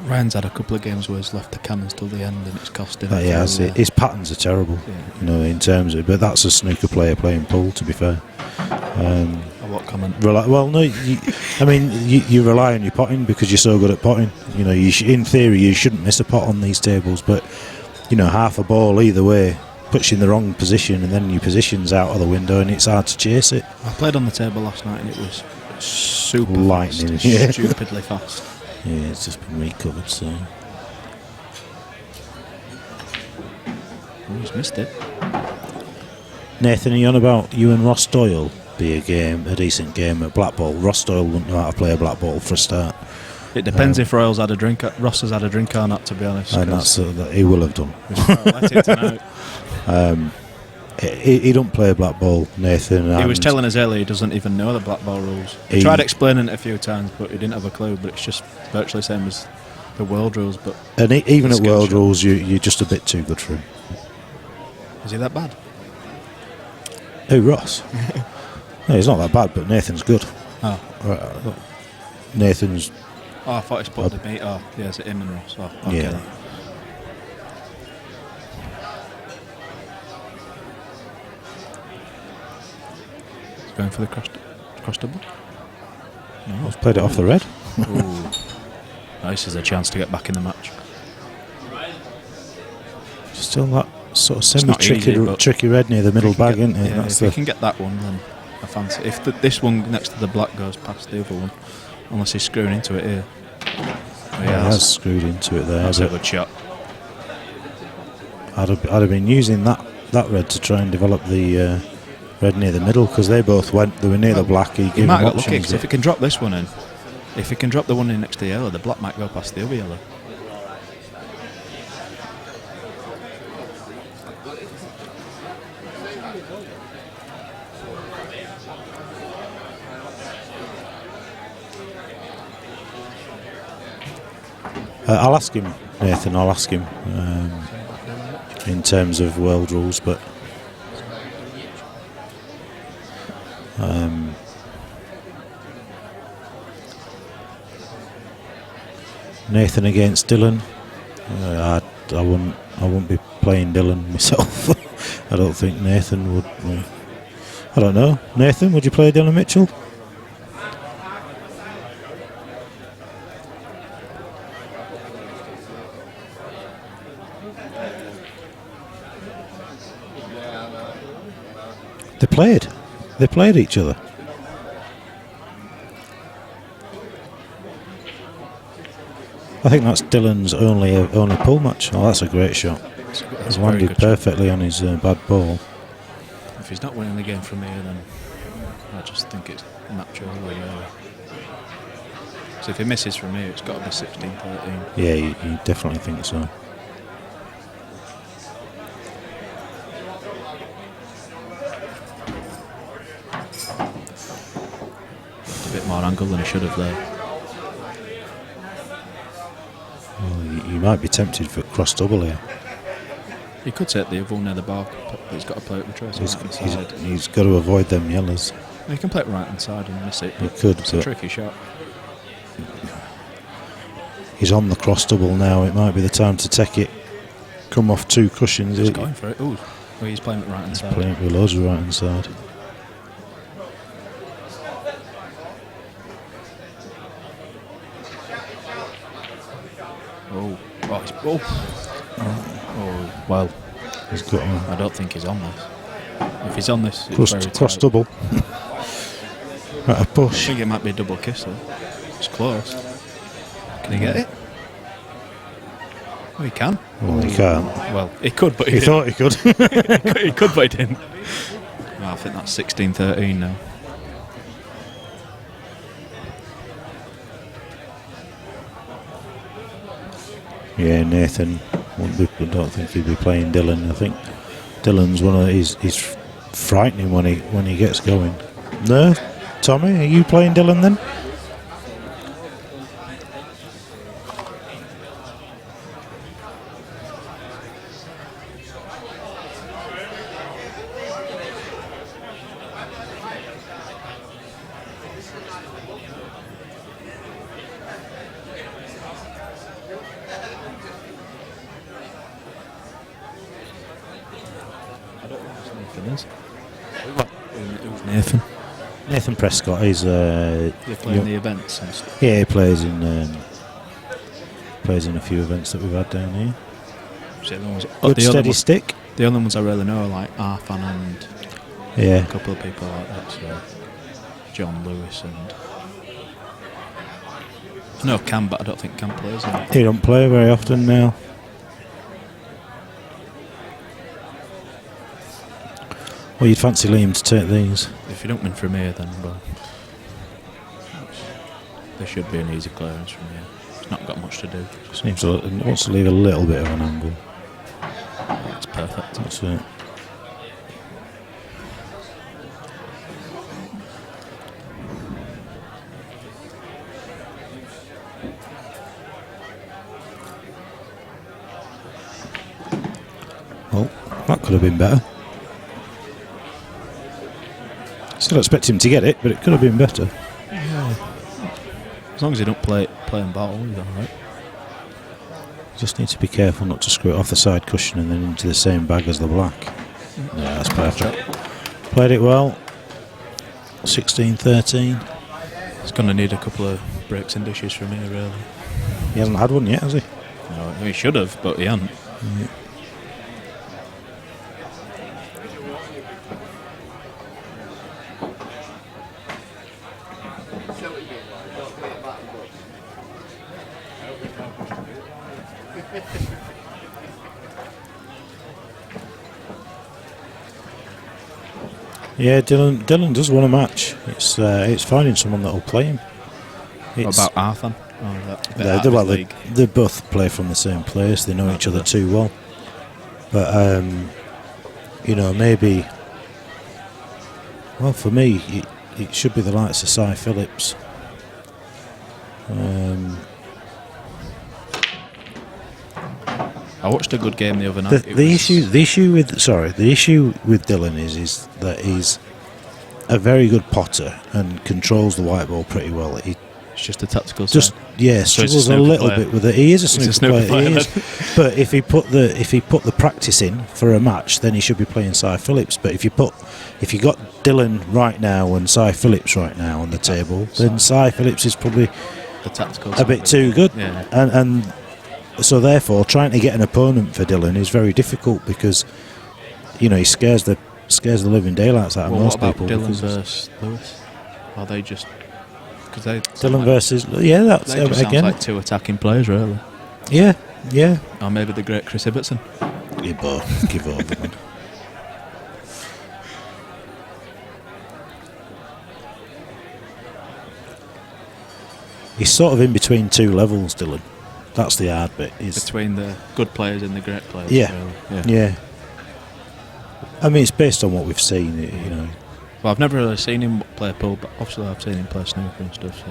Ryan's had a couple of games where he's left the cannons till the end and it's cost him. He has. His patterns are terrible, in terms of. But that's a snooker player playing pool, to be fair. What comment? Well, no. You rely on your potting because you're so good at potting. In theory, you shouldn't miss a pot on these tables, but half a ball either way puts you in the wrong position, and then your position's out of the window, and it's hard to chase it. I played on the table last night and it was super lightning, fast, stupidly fast. Yeah, it's just been recovered, so. Oh, he's missed it. Nathan, are you on about you and Ross Doyle be a decent game at black ball? Ross Doyle wouldn't know how to play a black ball for a start. It depends if Ross has had a drink or not, to be honest. And that's he will have done. Let it tonight. He don't play black ball, Nathan. He was telling us earlier he doesn't even know the black ball rules. He tried explaining it a few times, but he didn't have a clue. But it's just virtually the same as the world rules. But even at world rules, you're just a bit too good for him. Is he that bad? Who, Ross? No, he's not that bad, but Nathan's good. Oh. Nathan's. Oh, I thought he spotted me. Oh, yeah, is it him and Ross? Oh, okay. Yeah. Then. Going for the cross double? No. I've played it off the red. Ooh. This is a chance to get back in the match. Still that sort of semi-tricky red near the middle bag, isn't it? Yeah, if you can get that one, then I fancy. If this one next to the black goes past the other one, unless he's screwing into it here. Oh, he has screwed into it there. That's a good shot. I'd have been using that red to try and develop the red near the middle, because they both they were near the black. He might get lucky, because if he can drop this one in, if he can drop the one in next to the yellow, the black might go past the other yellow. I'll ask him, Nathan. I'll ask him in terms of world rules, but Nathan against Dylan. I wouldn't be playing Dylan myself. I don't think Nathan would. I don't know. Nathan, would you play Dylan Mitchell? They played each other. I think that's Dylan's only pull match. Oh, that's a great shot. He's landed perfectly on his bad ball. If he's not winning the game from here, then I just think it's natural. So if he misses from here, it's got to be 16-13. Yeah, you definitely think so. A bit more angle than he should have there. Well, you might be tempted for cross double here. He could take the other one near the bar, but he's got to play it with choice. He's got to avoid them yellows. He can play it right hand side and miss it. He could. It's a tricky shot. He's on the cross double now. It might be the time to take it. Come off two cushions. He's going for it. Ooh, well, he's playing it right hand side. Playing it with loads of right hand side. Oh, well, he's got on. I don't think he's on this. If he's on this, it's Cross, very cross tight. double. At a I push. think it might be a double kiss though. It's close. Can he get it? Oh, he can. Well, he can't. Well, he could, but he He didn't. thought he could. He could, but he didn't. Well, I think that's 16-13 now. Yeah, Nathan. I don't think he'd be playing Dylan. I think Dylan's one of he's frightening when he gets going. No, Tommy, are you playing Dylan then? Who's Nathan? Nathan Prescott. He's You're playing the events and stuff. yeah, he plays in a few events that we've had down here. So the ones, Good the steady other ones, stick. the other ones I really know are like Arfan and Yeah. a couple of people like that. So John Lewis and I know Cam, but I don't think Cam plays in it. He don't play very often now. Well, you'd fancy Liam to take these. If you don't win from here, then well, there should be an easy clearance from here. It's not got much to do. Seems wants to leave a little bit of an angle. That's perfect. That's it. Well, that could have been better. Still expect him to get it, but it could have been better. As long as you don't play in ball, he's alright. Just need to be careful not to screw it off the side cushion and then into the same bag as the black. Yeah, that's perfect. Played it well. 16-13. He's going to need a couple of breaks and dishes from here, really. He hasn't had one yet, has he? No, he should have, but he hasn't. Yeah. Yeah, Dylan does want a match. It's finding someone that'll play him. What about Arfan? They both play from the same place. They know each other too well. But maybe. Well, for me, it should be the likes of Cy Phillips. I watched a good game the other night. The issue with Dylan is that he's a very good potter and controls the white ball pretty well. He It's just a tactical just side. struggles a little bit with it. He is a snooker player. He player. is. But if he put the practice in for a match, then he should be playing Cy Phillips. But if you got Dylan right now and Cy Phillips right now on the table, then Cy Phillips is probably The tactical a side bit of too it. good. Yeah. And so therefore, trying to get an opponent for Dylan is very difficult because he scares the living daylights out of Well, most what about people. Dylan because versus Lewis? Are they just because they Dylan versus that's they just again. sounds like two attacking players, really. Yeah. Or maybe the great Chris Ibbotson. You both give over, man. He's sort of in between two levels, Dylan. That's the hard bit. Between the good players and the great players. Yeah. Really. Yeah. I mean, it's based on what we've seen, Well, I've never really seen him play pool, but obviously I've seen him play snooker and stuff. So.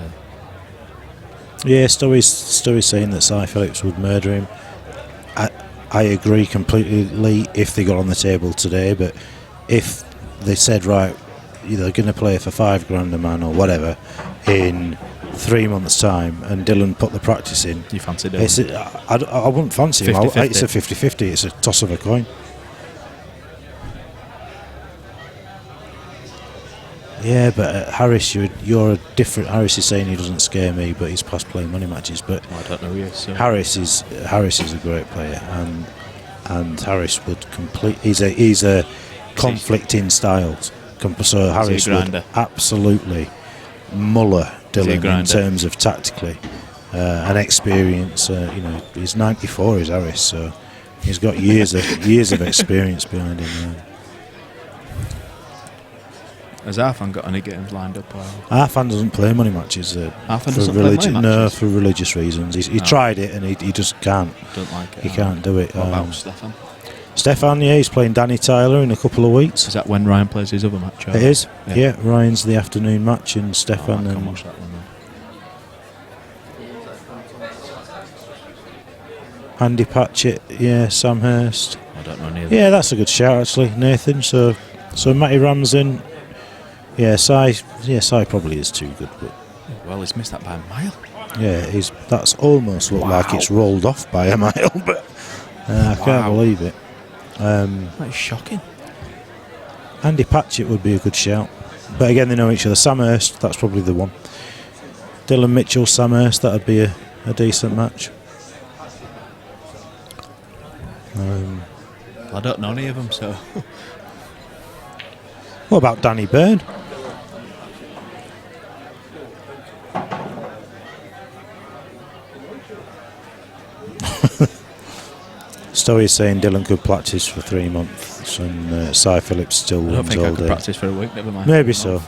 Yeah, Story's saying that Cy Phillips would murder him. I agree completely if they got on the table today, but if they said, right, they're going to play for $5,000 a man or whatever in 3 months' time, and Dylan put the practice in, You fancy Dylan? I wouldn't fancy him. 50-50. It's a 50-50. It's a toss of a coin. Yeah, but Harris, you're a different. Harris is saying he doesn't scare me, but he's past playing money matches. But I don't know who he is. So. Harris is a great player, and Harris would complete. He's conflicting styles. So Harris would absolutely muller Dylan in terms of tactically and experience. He's 94, is Harris, so he's got years of experience behind him. Has Arfan got any games lined up? Arfan doesn't play money matches. Arfan doesn't play money matches? No, for religious reasons. He tried it and he just can't. Don't like it. He can't do it. What about Stefan? Stefan, yeah, he's playing Danny Tyler in a couple of weeks. Is that when Ryan plays his other match? It is. Yeah, Ryan's the afternoon match and Stefan. I can't watch that one then. Andy Patchett, yeah, Sam Hurst. I don't know any of them. Yeah, that's a good shout actually, Nathan. So Matty Ramsden. Yeah, Sai probably is too good, but well, he's missed that by a mile. Yeah, that's almost looked like it's rolled off by a mile, but I can't believe it. That is shocking. Andy Patchett would be a good shout, but again they know each other. Sam Hurst, that's probably the one. Dylan Mitchell, Sam Hurst, that'd be a decent match. I don't know any of them, so. What about Danny Byrne? Stowie's saying Dylan could practice for 3 months and Cy Phillips still I don't wins think all I could day. practice for a week, never mind. Maybe so.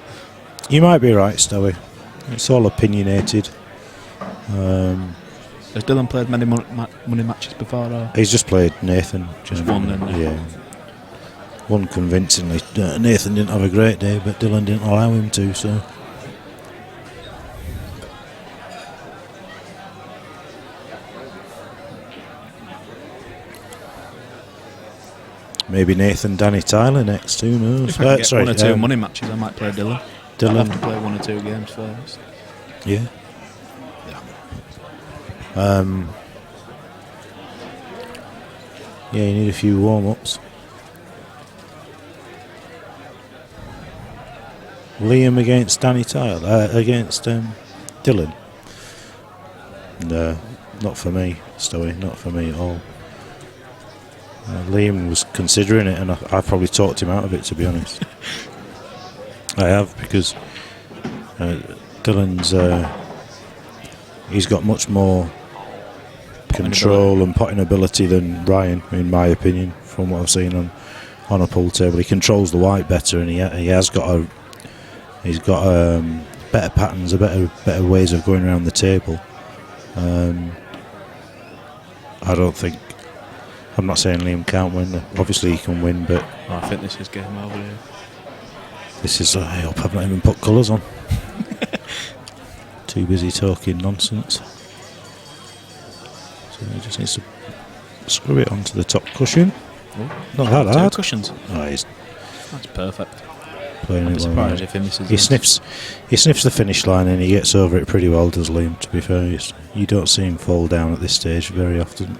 You might be right, Stowie. It's all opinionated. Has Dylan played many money matches before? Or? He's just played Nathan. Just one then? Yeah. One convincingly. Nathan didn't have a great day, but Dylan didn't allow him to, so. Maybe Nathan, Danny Tyler next, who knows? If I can get one or two money matches, I might play Dylan. I'll have to play 1 or 2 games first. Yeah. Yeah, you need a few warm-ups. Liam against Danny Tyler, against Dylan. No, not for me, Stowie, not for me at all. Liam was considering it and I probably talked him out of it, to be honest. I have, because Dylan's he's got much more control and potting ability than Ryan, in my opinion, from what I've seen on a pool table. He controls the white better, and he has got better patterns, better ways of going around the table. I'm not saying Liam can't win. Obviously he can win, but I think this is game over here. This is. I hope I've not even put colours on. Too busy talking nonsense. So he just needs to screw it onto the top cushion. Not that hard. 2 cushions. Oh, that's perfect. Playing I'm it surprised if he misses. He sniffs the finish line and he gets over it pretty well, does Liam, to be fair. You don't see him fall down at this stage very often.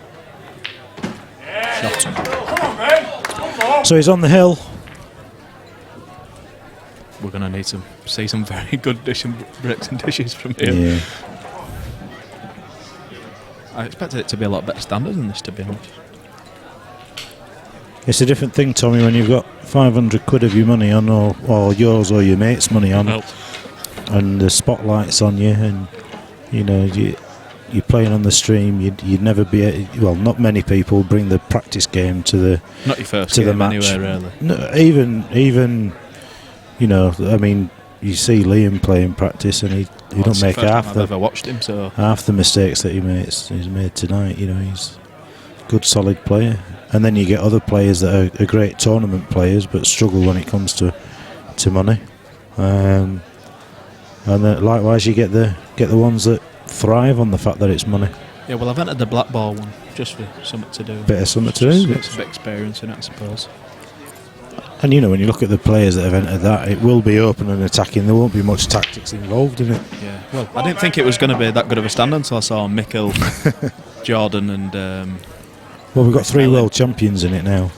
So he's on the hill. We're going to need to see some very good bricks and dishes from here. Yeah. I expected it to be a lot better standard than this, to be honest. It's a different thing, Tommy, when you've got 500 quid of your money on, or yours or your mate's money on, and the spotlight's on you, and you're playing on the stream. You'd never be not many people bring the practice game to the not your first to game the match. Anyway, really. No, even I mean, you see Liam playing practice, and he don't make half I've ever watched him, so half the mistakes that he's made tonight. He's a good, solid player. And then you get other players that are great tournament players but struggle when it comes to money. And then likewise you get the ones that thrive on the fact that it's money. Yeah, well, I've entered the black ball one just for something to do. Bit of something to do. It's a bit experience in it, I suppose. And when you look at the players that have entered that, it will be open and attacking. There won't be much tactics involved in it. Yeah. Well, I didn't think it was going to be that good of a stand until I saw Mikkel, Jordan, and. Well, we've got 3 world champions in it now.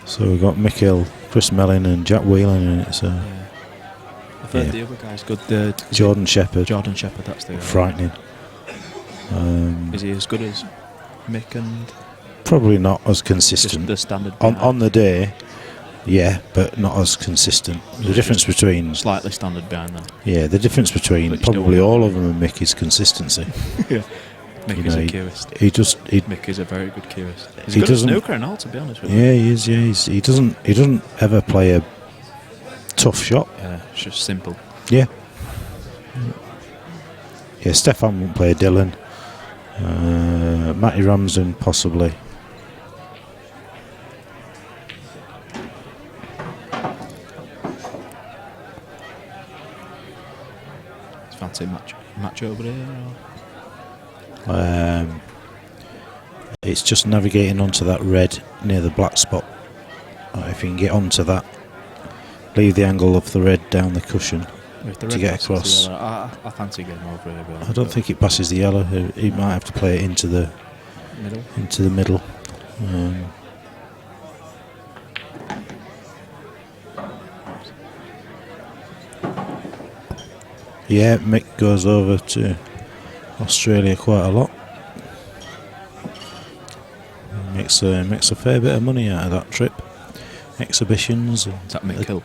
So we've got Mikkel, Chris Mellin, and Jack Whelan in it. So I've heard the other guy's good. Jordan Shepherd. Jordan Shepherd, that's the guy. Frightening. Is he as good as Mick and? Probably not as consistent. Just the standard. On the day, Yeah, but not as consistent. The difference between Slightly standard behind them. the difference between But you still probably want- all of them and Mick is consistency. Yeah. Mick You is know, a he- curist. He Mick is a very good curist. He's he good at doesn't- snooker and all, to be honest with you. yeah, he is. Yeah, he doesn't ever play a tough shot. Yeah, it's just simple. Yeah. Yeah, Stefan won't play Dylan. Matty Ramsden possibly. Fancy match over here? Or? It's just navigating onto that red near the black spot. If you can get onto that, leave the angle of the red down the cushion If the to red get passes across. the yellow, I fancy getting over here. I don't think it passes the yellow. He might have to play it into the Middle. middle. Yeah, Mick goes over to Australia quite a lot. Makes a fair bit of money out of that trip. Exhibitions. And Is that Mick Hill?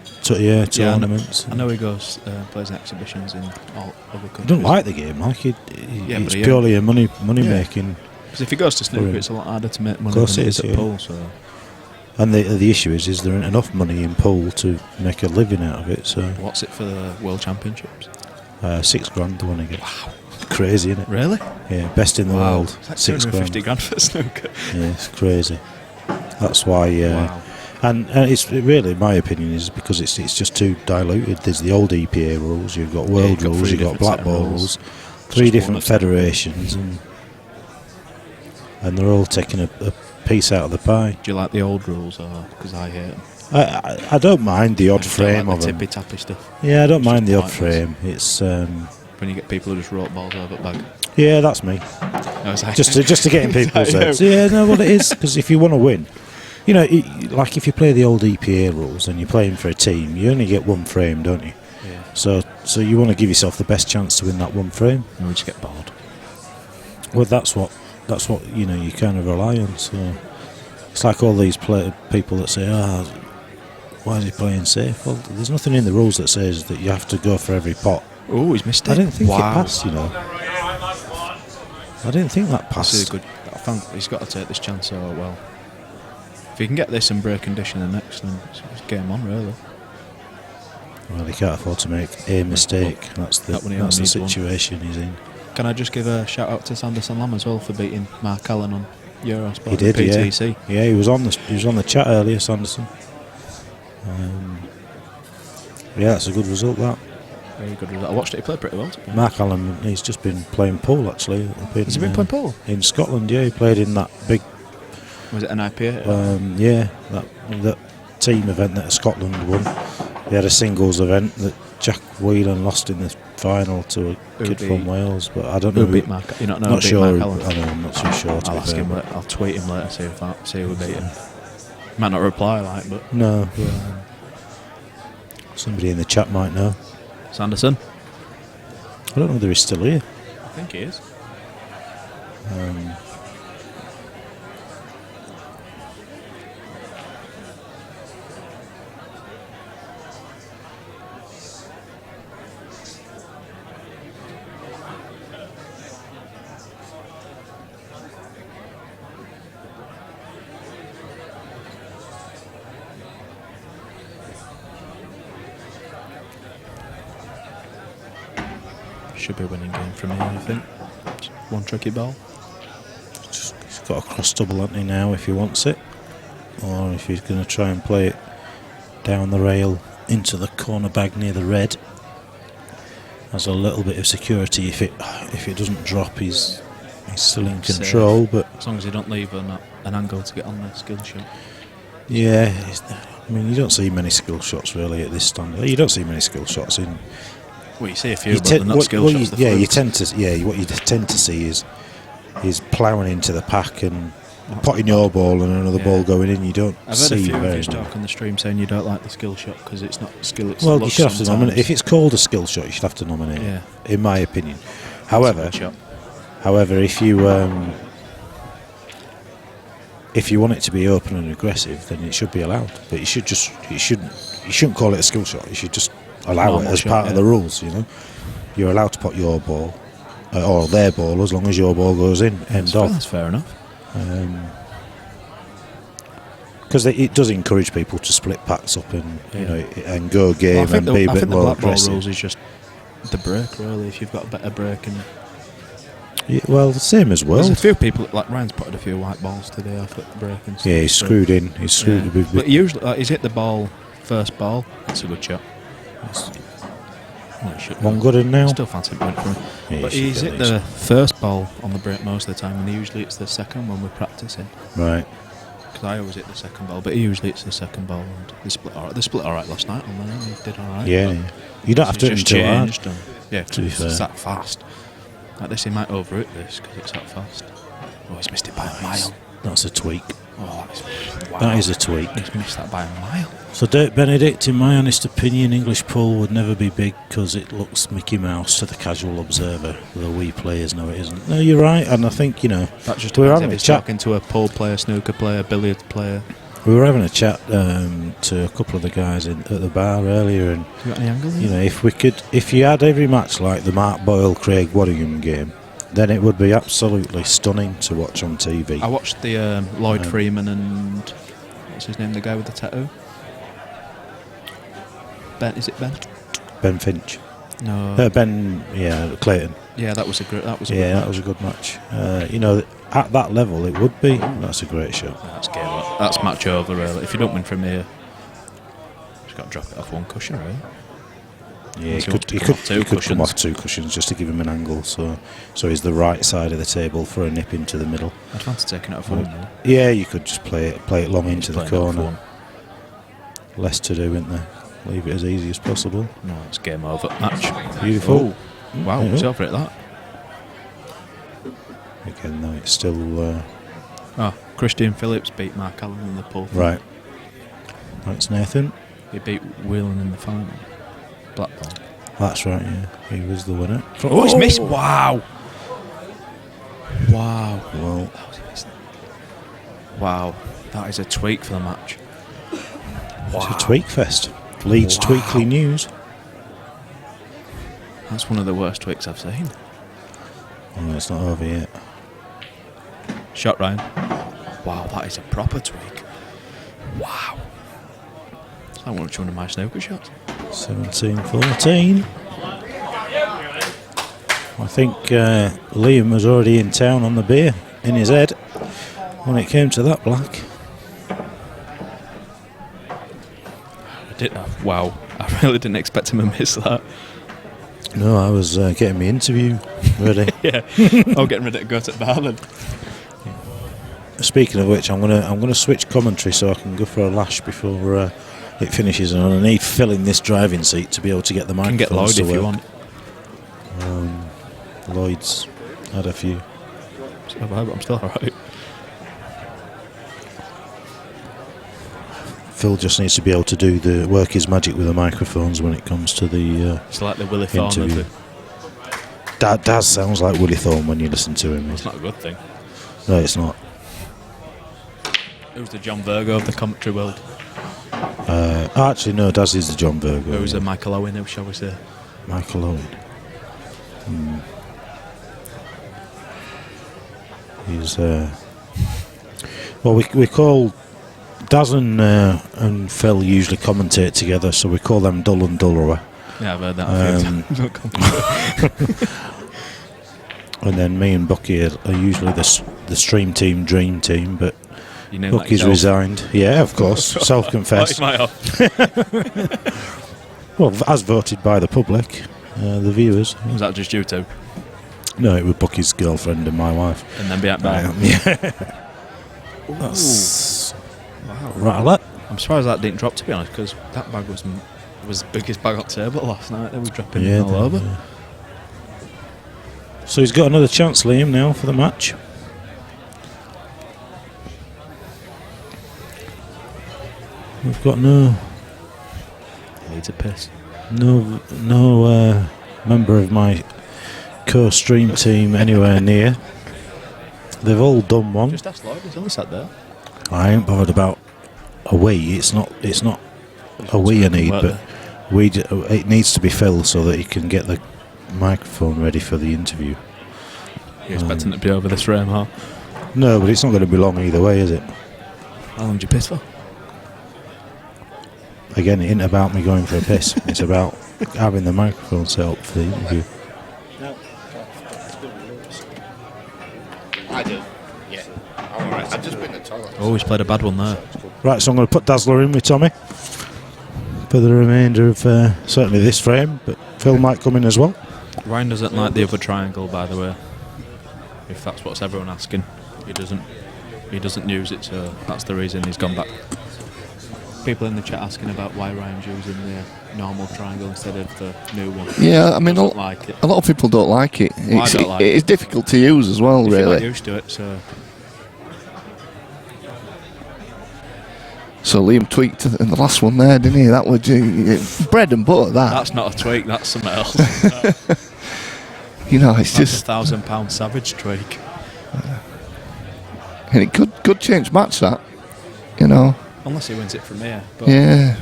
Tournaments. I know he goes plays exhibitions in all other countries. He don't like the game. Like Yeah, it's but he- purely a money making. Because if he goes to snooker, Brilliant. it's a lot harder to make money Of course than it it is is, at yeah. pool. So And the issue is there isn't enough money in pool to make a living out of it. So what's it for the World Championships? $6,000 the one again. Wow, crazy, isn't it? Really? Yeah, best in the world. It's like $6,000. $250,000 for snooker. Yeah, it's crazy. That's why. Wow. And it's really, in my opinion, is because it's just too diluted. There's the old EPA rules. You've got world you've got rules. three You've got different black set of ball rules. rules. It's Three just different one of them. federations, and they're all taking a piece out of the pie. Do you like the old rules, or because I hate them? I don't mind the odd I don't frame like of the them. tippy tappy stuff. Yeah, I don't It's mind the just odd pointless. frame. It's When you get people who just rope balls over the bag. yeah, that's me. No, it's like, Just to get in people's Is that heads. you? Yeah, no, well it is because if you want to win, you know, like if you play the old EPA rules and you're playing for a team, you only get one frame, don't you? Yeah. So you want to give yourself the best chance to win that one frame. And we just get bored. Well, that's what you know. You kind of rely on. So it's like all these people that say, why is he playing safe? Well, there's nothing in the rules that says that you have to go for every pot. Oh, he's missed it. I didn't think wow. it passed. You know, I didn't think that This is passed. good. I found he's got to take this chance so well. If he can get this and break condition the next, then it's game on, really. Well, he can't afford to make a mistake. That's the That one he only needs one. situation he's in. Can I just give a shout out to Sanderson Lamb as well for beating Mark Allen on Eurosport? He did, PTC. yeah. He was on the chat earlier, Sanderson. Yeah, that's a good result. That Very good result. I watched it. He played pretty well. to be honest. Mark Allen, he's just been playing pool actually. Has he been playing pool? In Scotland? Yeah, he played in that big, Was it an IPA? that team event that Scotland won. They had a singles event that Jack Whelan lost in the final to a Who kid beat- from Wales, but I don't know. Who beat Mark? You not know Not who beat sure. Mark Allen? I know, I'm not too sure. to I'll be ask fair, him. but- I'll tweet him later. See who beat him. Might not reply, like, but No. Somebody in the chat might know. Sanderson. I don't know whether he's still here. I think he is. Should be a winning game from here, I think. Just one tricky ball. He's got a cross double, hasn't he, now, if he wants it? Or if he's going to try and play it down the rail into the corner bag near the red. Has a little bit of security if it doesn't drop, he's still in Safe. control, but As long as you don't leave an angle to get on the skill shot. yeah, I mean, you don't see many skill shots really at this standard. You don't see many skill shots in. Well, you see a few, but they're not skill shots. What you tend to see is ploughing into the pack and potting your ball and another Yeah. ball going in. You don't I've heard see a few very reviews many. talk on the stream saying you don't like the skill shot because it's not skill. It's Well, you luck should have to sometimes. nominate. If it's called a skill shot, you should have to nominate it, Yeah. in my opinion. It's a However, good shot. if you if you want it to be open and aggressive, then it should be allowed. But you shouldn't call it a skill shot. You should just allow Normal it as shot, part of the rules. You know, you're allowed to put your ball or their ball as long as your ball goes in. End of. That's fair enough. Because it does encourage people to split packs up and and go game and be a bit more the black ball aggressive. rules is just the break, really. If you've got a better break, and Yeah, well, the same as well. there's a few people like Ryan's putted a few white balls today off at the break and stuff. Yeah, he's so- screwed in. He's screwed Yeah. a bit. But usually, he's hit the ball first ball. That's a good shot. Well, it should One go. good in now. Still fancy point for him. Yeah, But he should he's get hit these. the first ball on the break most of the time, and usually it's the second when we're practicing. Right. Because I always hit the second ball, but usually it's the second ball. And they split all right. They split all right last night on there. They did all right. Yeah, but yeah. You don't have to hit it's him just too hard. changed. And, yeah, to be it's fair. that fast. Like this, he might overhit this because it's that fast. Oh, he's missed it by a mile. That's a tweak. Oh, wow. That is a tweak. He's missed that by a mile. So Dirk Benedict, in my honest opinion, English pool would never be big because it looks Mickey Mouse to the casual observer. The wee players know it isn't. No, you're right, and I think That just we were depends having if a he's chat. talking to a pool player, snooker player, billiard player. We were having a chat to a couple of the guys at the bar earlier, and You got any angle? you know, if you had every match like the Mark Boyle Craig Waddingham game, then it would be absolutely stunning to watch on TV. I watched the Lloyd Freeman and what's his name, the guy with the tattoo. Ben, is it Ben? Ben Finch, No. Ben, Clayton. Yeah, that was a great. That was a Yeah, good that was a good match. You know, at that level, it would be. That's a great shot. That's game. That's match over. Really. If you don't win from here, just got to drop it off one cushion, really. Yeah, So he you want could to come off two come cushions. off two cushions just to give him an angle, so he's the right side of the table for a nip into the middle. I'd fancy taking it off one. Really. Yeah, you could just play it long into the Playing it off corner. one. Less to do, isn't there? Leave it as easy as possible. No, it's game over. Match. Beautiful. Oh, wow, Yeah. it's over at that. Again, though, it's still Christian Phillips beat Mark Allen in the pool. right. That's Nathan. He beat Whelan in the final. Blackburn. That's right. Yeah, he was the winner. Oh, he's missed. Wow. Wow. Well, Wow. That is a tweak for the match. it's a tweak fest. Leeds Wow. Tweakly News. That's one of the worst tweaks I've seen. Oh, it's not over yet. Shot, Ryan. Wow, that is a proper tweak. Wow. I want one of my snooker shots. 17-14. I think Liam was already in town on the beer in his head when it came to that black. I didn't. Wow. I really didn't expect him to miss that. No, I was getting my interview ready. Yeah. Oh, getting ready to go to the bar then. Speaking of which, I'm gonna switch commentary so I can go for a lash before it finishes, and I need Phil in this driving seat to be able to get the You can get microphones Lloyd to if you work. want. Lloyd's had a few. So have I, but I'm still alright. Phil just needs to be able to do the work his magic with the microphones when it comes to the It's like the Willie Thorne of interview. the. Daz sounds like Willie Thorne when you listen to him. It's not a good thing. No, it's not. Who's the John Virgo of the commentary world? Actually, no, Daz is the John Virgo. Who's the Michael Owen, who shall we say? Michael Owen. He's well, we call Daz and Phil usually commentate together, so we call them Dull and Dullerer. Yeah, I've heard that a few times. And then me and Bucky are usually the stream team, dream team, but You know that Bucky's yourself. resigned. Yeah, of course, self-confessed. Well, as voted by the public, the viewers. Was that just you two? No, it was Bucky's girlfriend and my wife. And then behind back. Yeah. That's rattle up. I'm surprised that didn't drop, to be honest, because that bag was the biggest bag on the table last night. They were dropping Yeah, all over. yeah. So he's got another chance, Liam, now for the match. We've got no Needs a piss. member of my co-stream team anywhere near. They've all done one. Just ask Lloyd, he's only sat there. I ain't bothered about a wee. It's not a wee I need, but it needs to be Phil so that he can get the microphone ready for the interview. You're expecting it to be over this frame, huh? No, but it's not going to be long either way, is it? How long do you piss for? Again, it ain't about me going for a piss. It's about having the microphone set up for the interview. I do. Yeah. I've just been to the toilet. Always played a bad one there. Right, so I'm going to put Dazzler in with Tommy for the remainder of certainly this frame, but Phil might come in as well. Ryan doesn't like the other triangle, by the way. If that's what's everyone asking, he doesn't use it, so that's the reason he's gone back. People in the chat asking about why Ryan's using the normal triangle instead of the new one. Yeah, I mean, a like it. lot of people don't like it. I don't like it's difficult to use as well, If really. you're not used to it, so So Liam tweaked in the last one there, didn't he? That was bread and butter. that's not a tweak. That's something else. You know, it's That's just, a £1,000 savage tweak. and it could change match that. You know. Unless he wins it from here, but Yeah.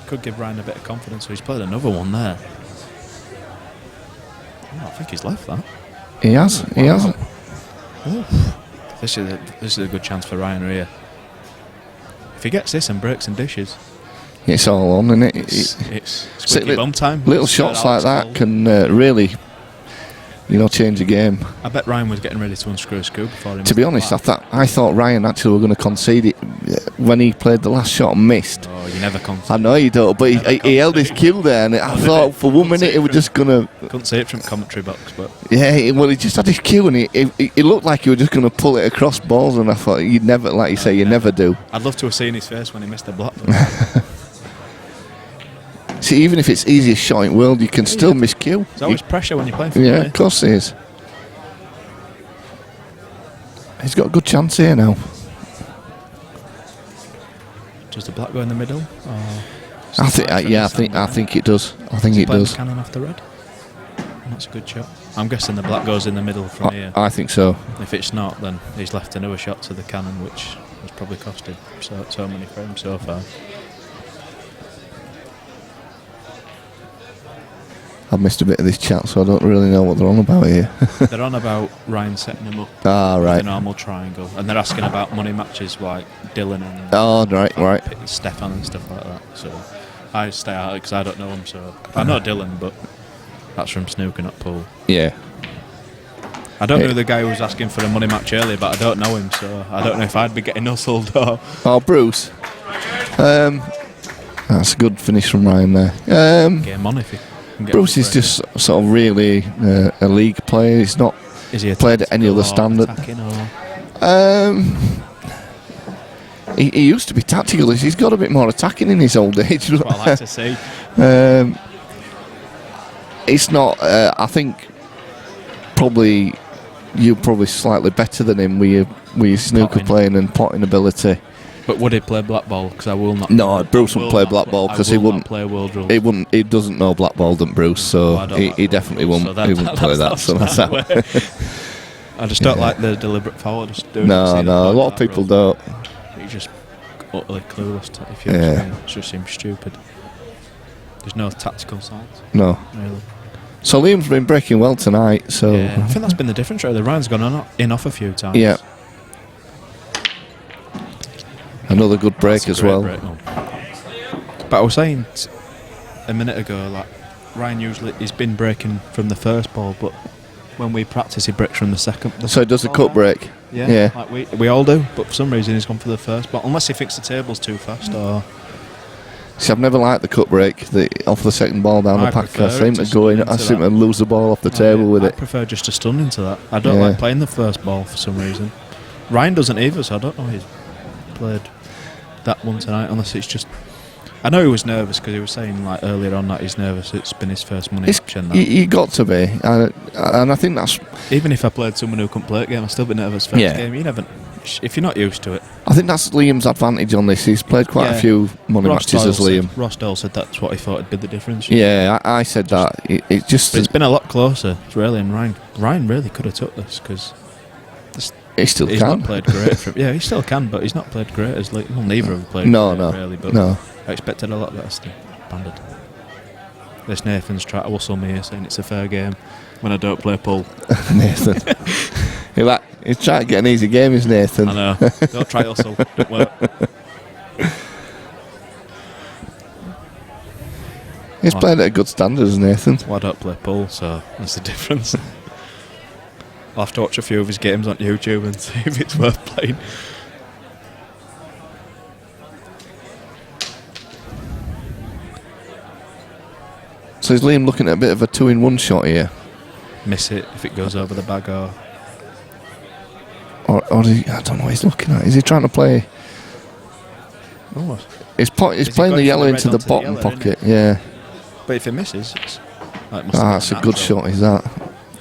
could give Ryan a bit of confidence. So he's played another one there. Oh, I think he's left that. He has. He hasn't. This is a good chance for Ryan here. If he gets this and breaks and dishes, It's all on, isn't it? it's squeaky bum time. Little It's shots Alex like that Cole. can really, change the game. I bet Ryan was getting ready to unscrew a scoop before him. To be honest, I thought Ryan actually were going to concede it when he played the last shot and missed. Oh, you never concede. I know you don't, but he held his cue there, and I thought for 1 minute he was just going to. Couldn't see it from commentary box, but Yeah, he just had his cue, and he looked like he was just going to pull it across balls, and I thought you'd never, like you say, you never do. I'd love to have seen his face when he missed the block. See, even if it's easiest shot in the world, you can still miss cue. There's always pressure when you're playing for Yeah, money. of course he is. He's got a good chance here now. Does the black go in the middle? I think it does. I think it does. Cannon off the red. That's a good shot. I'm guessing the black goes in the middle from here. I think so. If it's not, then he's left another shot to the cannon, which has probably cost him so many frames so far. I've missed a bit of this chat, so I don't really know what they're on about here. They're on about Ryan setting him up Ah, with right. the normal triangle, and they're asking about money matches like Dylan and Oh, right. Stefan and stuff like that. So I stay out because I don't know him. So I know Dylan, but that's from snooker, not pool. Yeah. I don't know the guy who was asking for a money match earlier, but I don't know him, so I don't know if I'd be getting hustled or. Oh, Bruce. That's a good finish from Ryan there. Game on if you can get Bruce a is break. just sort of really a league player. He's not Is he a played at any tactical other or standard. attacking or- He used to be tactical. He's got a bit more attacking in his old age. That's what I like to see. It's not. I think you're probably slightly better than him with your snooker Potting. playing and potting ability. But would he play black ball? Because I will not. No, Bruce will wouldn't play not black ball I because will he not wouldn't. play world rules. He wouldn't. He doesn't know black ball than Bruce, so I don't he like definitely rules, won't. so He wouldn't play that. So that's out out. the way. I just don't like the deliberate foul. Just doing No, it, see the no. A point lot of of that people rule. don't. He's just utterly clueless. If you Yeah. understand, it just seems stupid. There's no tactical side, No. really. So Liam's been breaking well tonight. So Yeah, I think that's been the difference. Really, Ryan's gone in off a few times. yeah. Another good break That's as a great well. break, no. But I was saying a minute ago, like Ryan usually he's been breaking from the first ball, but when we practice, he breaks from the second. So he does a ball cut now. break. Yeah. Like we all do, but for some reason he's gone for the first ball, unless he thinks the table's too fast or. See, I've never liked the cut break off the second ball down I the pack. prefer I seem it to to go in. stun I into seem to that. lose the ball off the table with I it. prefer just to stun into that. I don't Yeah. like playing the first ball for some reason. Ryan doesn't either, so I don't know he's played that one tonight, unless it's just. I know he was nervous because he was saying like earlier on that he's nervous. It's been his first money match and that. You got to be, and I think that's. Even if I played someone who couldn't play a game, I'd still be nervous first Yeah. game. You never, if you're not used to it. I think that's Liam's advantage on this. He's played quite a few money matches as Liam. Ross Doyle said that's what he thought would be the difference. Yeah, I said that. It's just. But it's been a lot closer, really, and Ryan really could have took this because He still he's can. not played great. He still can, but he's not played great as Well, neither have played No, great, no, really. But no. I expected a lot better still. Banded. This Nathan's trying to whistle me here, saying it's a fair game when I don't play pool. Nathan. He's trying to get an easy game, is Nathan. I know. Don't try hustle. Don't work. He's played at a good standard, is Nathan. Well, I don't play pool, so that's the difference. I'll have to watch a few of his games on YouTube and see if it's worth playing. So is Liam looking at a bit of a 2-in-1 shot here? Miss it if it goes over the bag or... Or I don't know what he's looking at. Is he trying to play... Oh, He's playing the yellow into the bottom pocket, yeah. but if he misses, it's... That's a good shot, is that?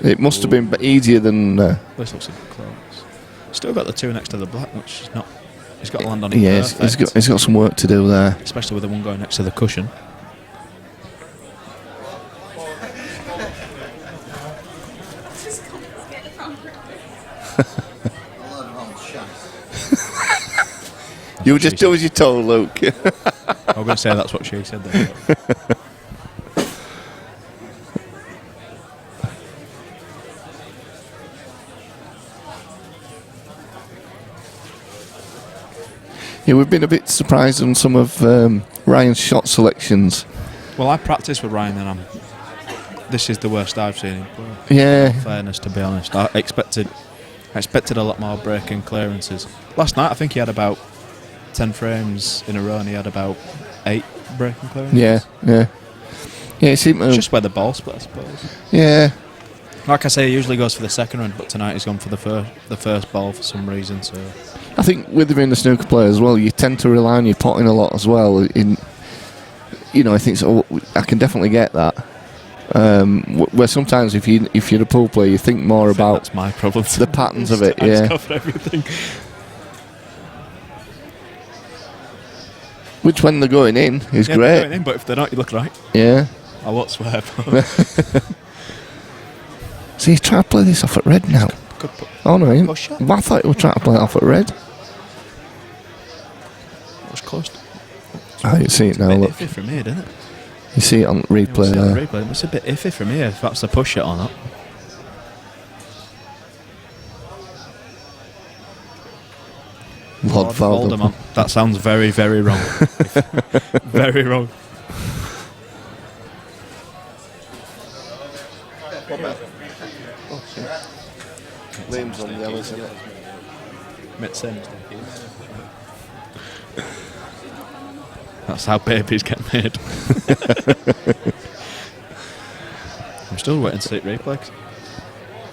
It must have been easier than... This looks a bit close. Still got the 2 next to the black, which is not... He's got to land on it Yeah, perfect. he's got some work to do there. Especially with the one going next to the cushion. You were just doing as you told, Luke. I was going to say that's what she said there. Yeah, we've been a bit surprised on some of Ryan's shot selections. Well, I practiced with Ryan and this is the worst I've seen him play. Yeah. In fairness, to be honest. I expected a lot more breaking clearances. Last night I think he had about 10 frames in a row and he had about 8 breaking clearances. Yeah. Yeah, it seemed It's just where the ball split, I suppose. Yeah. Like I say, he usually goes for the second run, but tonight he's gone for the first ball for some reason. So I think with him being a snooker player as well, you tend to rely on your potting a lot as well. I think so. I can definitely get that. Where sometimes if you're a pool player, you think more about that's my problem. the patterns of it. I Yeah. cover everything. Which when they're going in is Yeah, great. they're going in, but if they're not, you look right. Yeah. I won't swear. But So he's trying to play this off at red now. could put Oh no, he- Go shot. I thought he was trying to play it off at red. It was close. I didn't see it now. It's a Look, bit iffy from here, didn't it? you see it on replay We'll see on there. replay. It's a bit iffy from here if that's the push shot or not. Lord Voldemort. That sounds very, very wrong. Very wrong. Liam's on the yellows. Made the same mistake. That's how babies get made. I'm still waiting to see it replay. 'Cause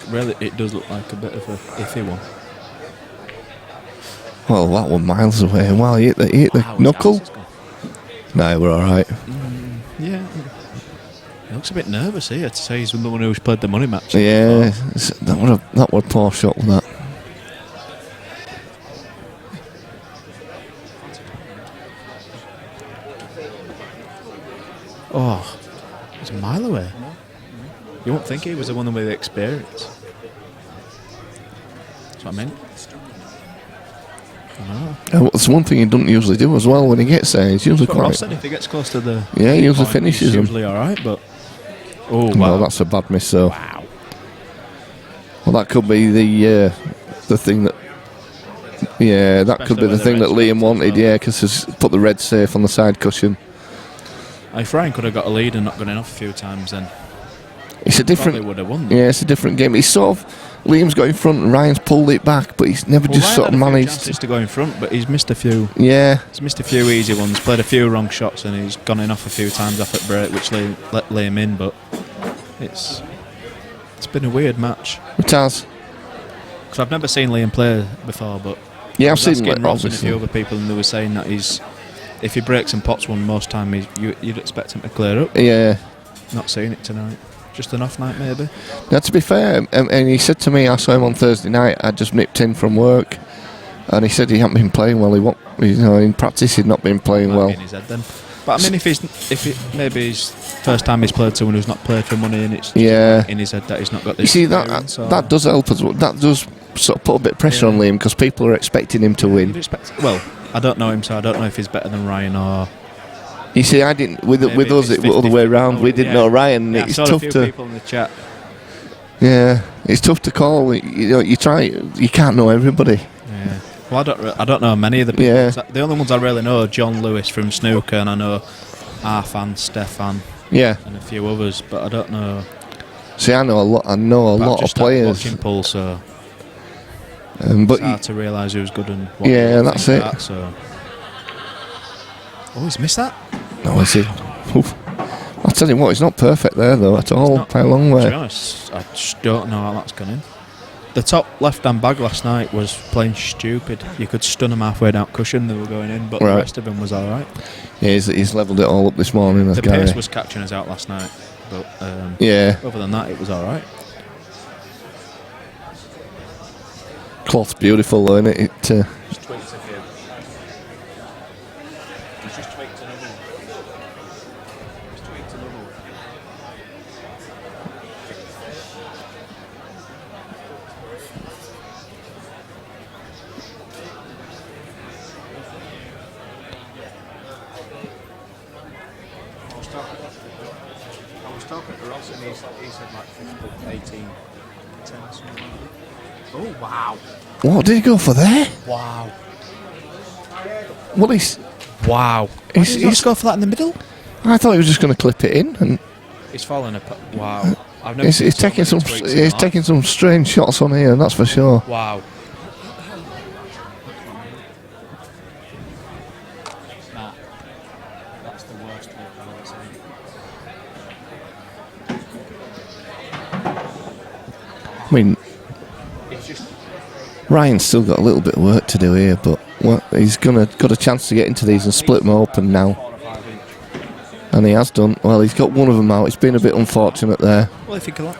really, it does look like a bit of a iffy one. Well, that one miles away. Wow, he hit the Wow, his knuckle. arse has gone. No, we're all right. Yeah. He looks a bit nervous here to say he's the one who's played the money match. Yeah, that was a poor shot with that. Oh, it's a mile away. You won't think he was the one with the experience. That's what I meant. It's one thing he doesn't usually do as well when he gets there. He's usually That's what Ross quite. said, if he gets close to the... Yeah, he usually point, finishes he's them. usually alright, but... Oh, wow. Well, that's a bad miss, though. Wow. Well, that could be the thing that. Yeah, that could be Especially the where thing the that red's Liam got as wanted. well. Yeah, because he's put the red safe on the side cushion. If Ryan could have got a lead and not gone enough a few times, then It's a probably different. would have won. Yeah, it's a different game. He's sort of. Liam's got in front and Ryan's pulled it back, but he's never just Ryan sort of had a few managed. chances to go in front, but he's missed a few. Yeah, He's missed a few easy ones, played a few wrong shots, and he's gone in off a few times off at break, which let Liam in. But it's been a weird match it has. because I've never seen Liam play before. But Yeah, I I've was seen asking it, Ross and a few obviously. other people, and they were saying that if he breaks and pots one most time, you'd expect him to clear up. Yeah. Not seeing it tonight. Just an off night, maybe. Now, to be fair, and he said to me, I saw him on Thursday night. I just nipped in from work, and he said he hadn't been playing well. In practice, he'd not been playing Might well. be in his head then. But I mean, if it maybe his first time he's played someone who's not played for money, and it's Yeah. in his head that he's not got You this. see, experience, or- that does help as well. That does sort of put a bit of pressure on Liam because people are expecting him to You'd win. expect, well, I don't know him, so I don't know if he's better than Ryan or. You see, I didn't. With Maybe us, it's it was the other way 50-50. around. We didn't Yeah. know Ryan. Yeah, I It's saw a tough few to. people in the chat. Yeah, it's tough to call. You know, you try. You can't know everybody. Yeah. Well, I don't know many of the people. Yeah. The only ones I really know are John Lewis from snooker, and I know Arfan, Stefan, Yeah. and a few others, but I don't know. See, I know a lot. I know a But I've lot of just started players. watching Paul, so But it's hard to realise who's good and what. Yeah, you that's think it. of that, so. Oh, he's missed that. no, is it? Oof. I'll tell you what, it's not perfect there though at all. not. By a long To be way. honest, I just don't know how that's gone in. The top left-hand bag last night was playing stupid. You could stun them halfway down cushion, they were going in, but Right. the rest of them was all right. Yeah, he's levelled it all up this morning. That's The Gary. pace was catching us out last night, but Yeah, other than that, it was all right. cloth's beautiful though, isn't it? Just tweaked a few. He's just tweaked another one. Just tweaked another one. I was talking to Ross and he said like 15, 18, 10 or something. Oh, wow. What did he go for there? Wow. Well, he's. Wow. He's go for that in the middle? I thought he was just going to clip it in, and He's falling apart. Wow. I've never he's seen so taking many some. tweaks in He's my taking some strange shots on here, that's for sure. life. Wow. Nah. That's the worst tweak I've ever seen. I mean, It's just. Ryan's still got a little bit of work to do here, but he's got a chance to get into these and split them open now, 4 or 5 inch. and he has done. Well, he's got one of them out. It's been a bit unfortunate there. Well, if he can.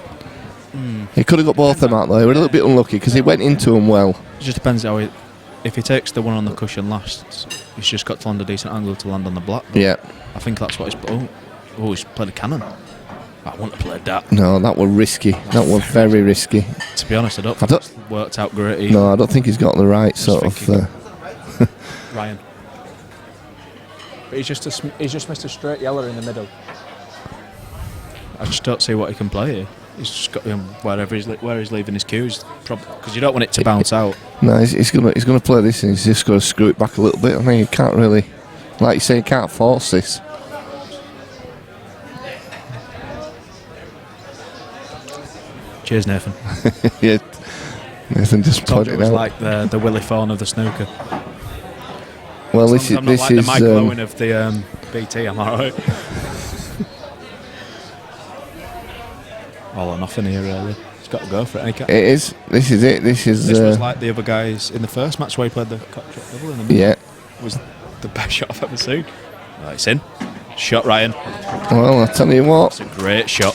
He could have got both of them out though. He was a little bit unlucky because he went into them well. It just depends how he. If he takes the one on the cushion last, he's just got to land a decent angle to land on the black. Yeah. I think that's what he's. Oh, he's played a cannon. I wouldn't have played that. No, that was risky. That was very risky. To be honest, I don't think it's worked out great either. No, I don't think he's got the right sort of. thinking. Ryan. But he's just missed a straight yeller in the middle. I just don't see what he can play here. He's just got him where he's leaving his cues, because you don't want it to bounce out. No, he's gonna play this, and he's just gonna screw it back a little bit. I mean, you can't really, like you say, you can't force this. Cheers, Nathan. Yeah, Nathan just Told put you it it was out. like the Willie Fawn of the snooker. Well, As long this as I'm not like is. the Mike Owen of the BT, I'm alright. All or nothing here, really. He's got to go for it. It is. This is it. This is. This was like the other guys in the first match where he played the cock shot double in the middle. Yeah. Was the best shot I've ever seen. Right, it's in. Shot Ryan. Well, I tell you what, It's a great shot.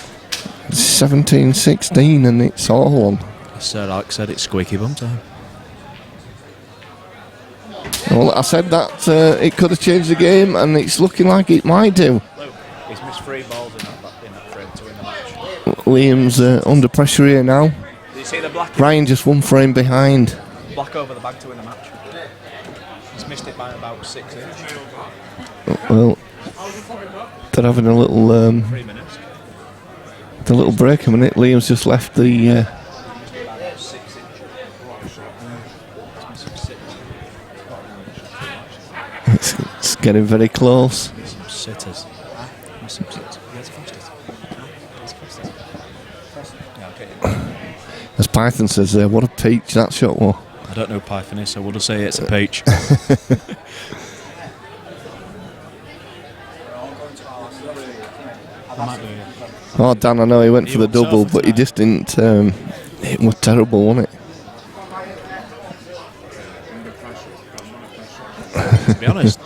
17-16, and it's all on. As Sir Alex said, it's squeaky bum time. Well, I said that it could have changed the game, and it's looking like it might do. He's missed 3 balls in that frame to win the match. Liam's under pressure here now. Did you see the black? Ryan just 1 frame behind. Black over the bag to win the match. He's missed it by about 6 inches. Well, they're having a little 3 minutes. the little break a minute. Liam's just left the. About 6 inches. It's getting very close. Some sitters. Some sitters. Where's the fastest? Yeah, okay. As Python says there, what a peach that shot was. I don't know who Python is, so we'll just say it's a peach. I might be. Oh, Dan, I know he went for the went double, surfing but he tonight. just didn't. It was terrible, wasn't it? To be honest,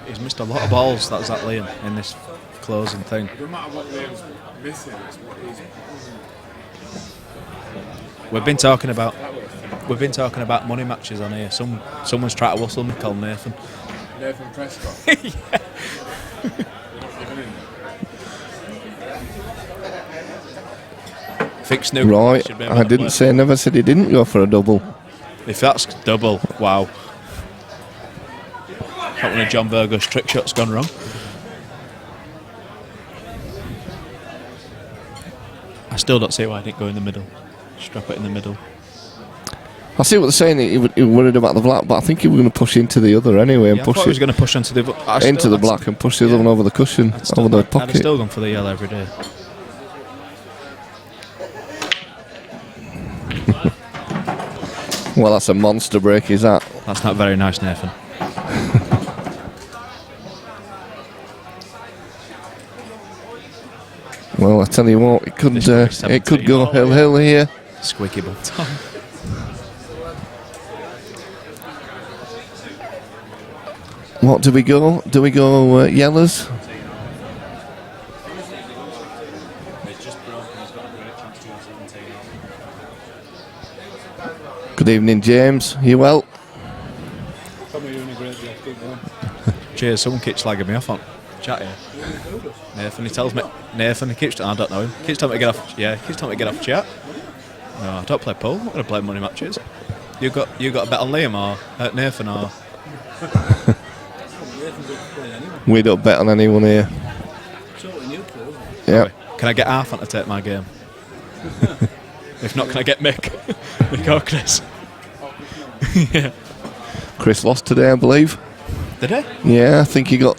he's missed a lot of balls. That's that Liam in this closing thing. No matter what Liam's missing, it's what he's. We've been talking about money matches on here. Someone's trying to whistle me, called Nathan. Nathan Prescott. Think Snoop Right, should be a I better didn't player. say, never said he didn't go for a double. If that's double, wow. Not one of John Virgo's trick shots gone wrong. I still don't see why I didn't go in the middle. Strap it in the middle. I see what they're saying. He was worried about the black, but I think he was going to push into the other anyway and Yeah, I push thought he was it going to push onto the into the black and push the other one over the cushion, over the I'd have pocket. still gone for the yellow every day. Well, that's a monster break, is that? That's not very nice, Nathan. Well, I tell you what, it could This one's it could 17 go all hill here. Squeaky bum Tom. What do we go? Do we go yellows? Good evening, James. You well? Probably doing a great job. Keep going. Cheers, someone keeps slagging me off on chat here. Nathan, he tells me. Nathan, he keeps. I don't know him. Keeps telling me to get off. Yeah, he keeps telling me to get off chat. No, I don't play pool. I'm not going to play money matches. You got a bet on Liam or Nathan or? We don't bet on anyone here. Totally neutral, isn't it? Yeah. Can I get half on to take my game? If not, can I get Mick? Mick or Chris? Yeah. Chris lost today, I believe. Did he? Yeah, I think he got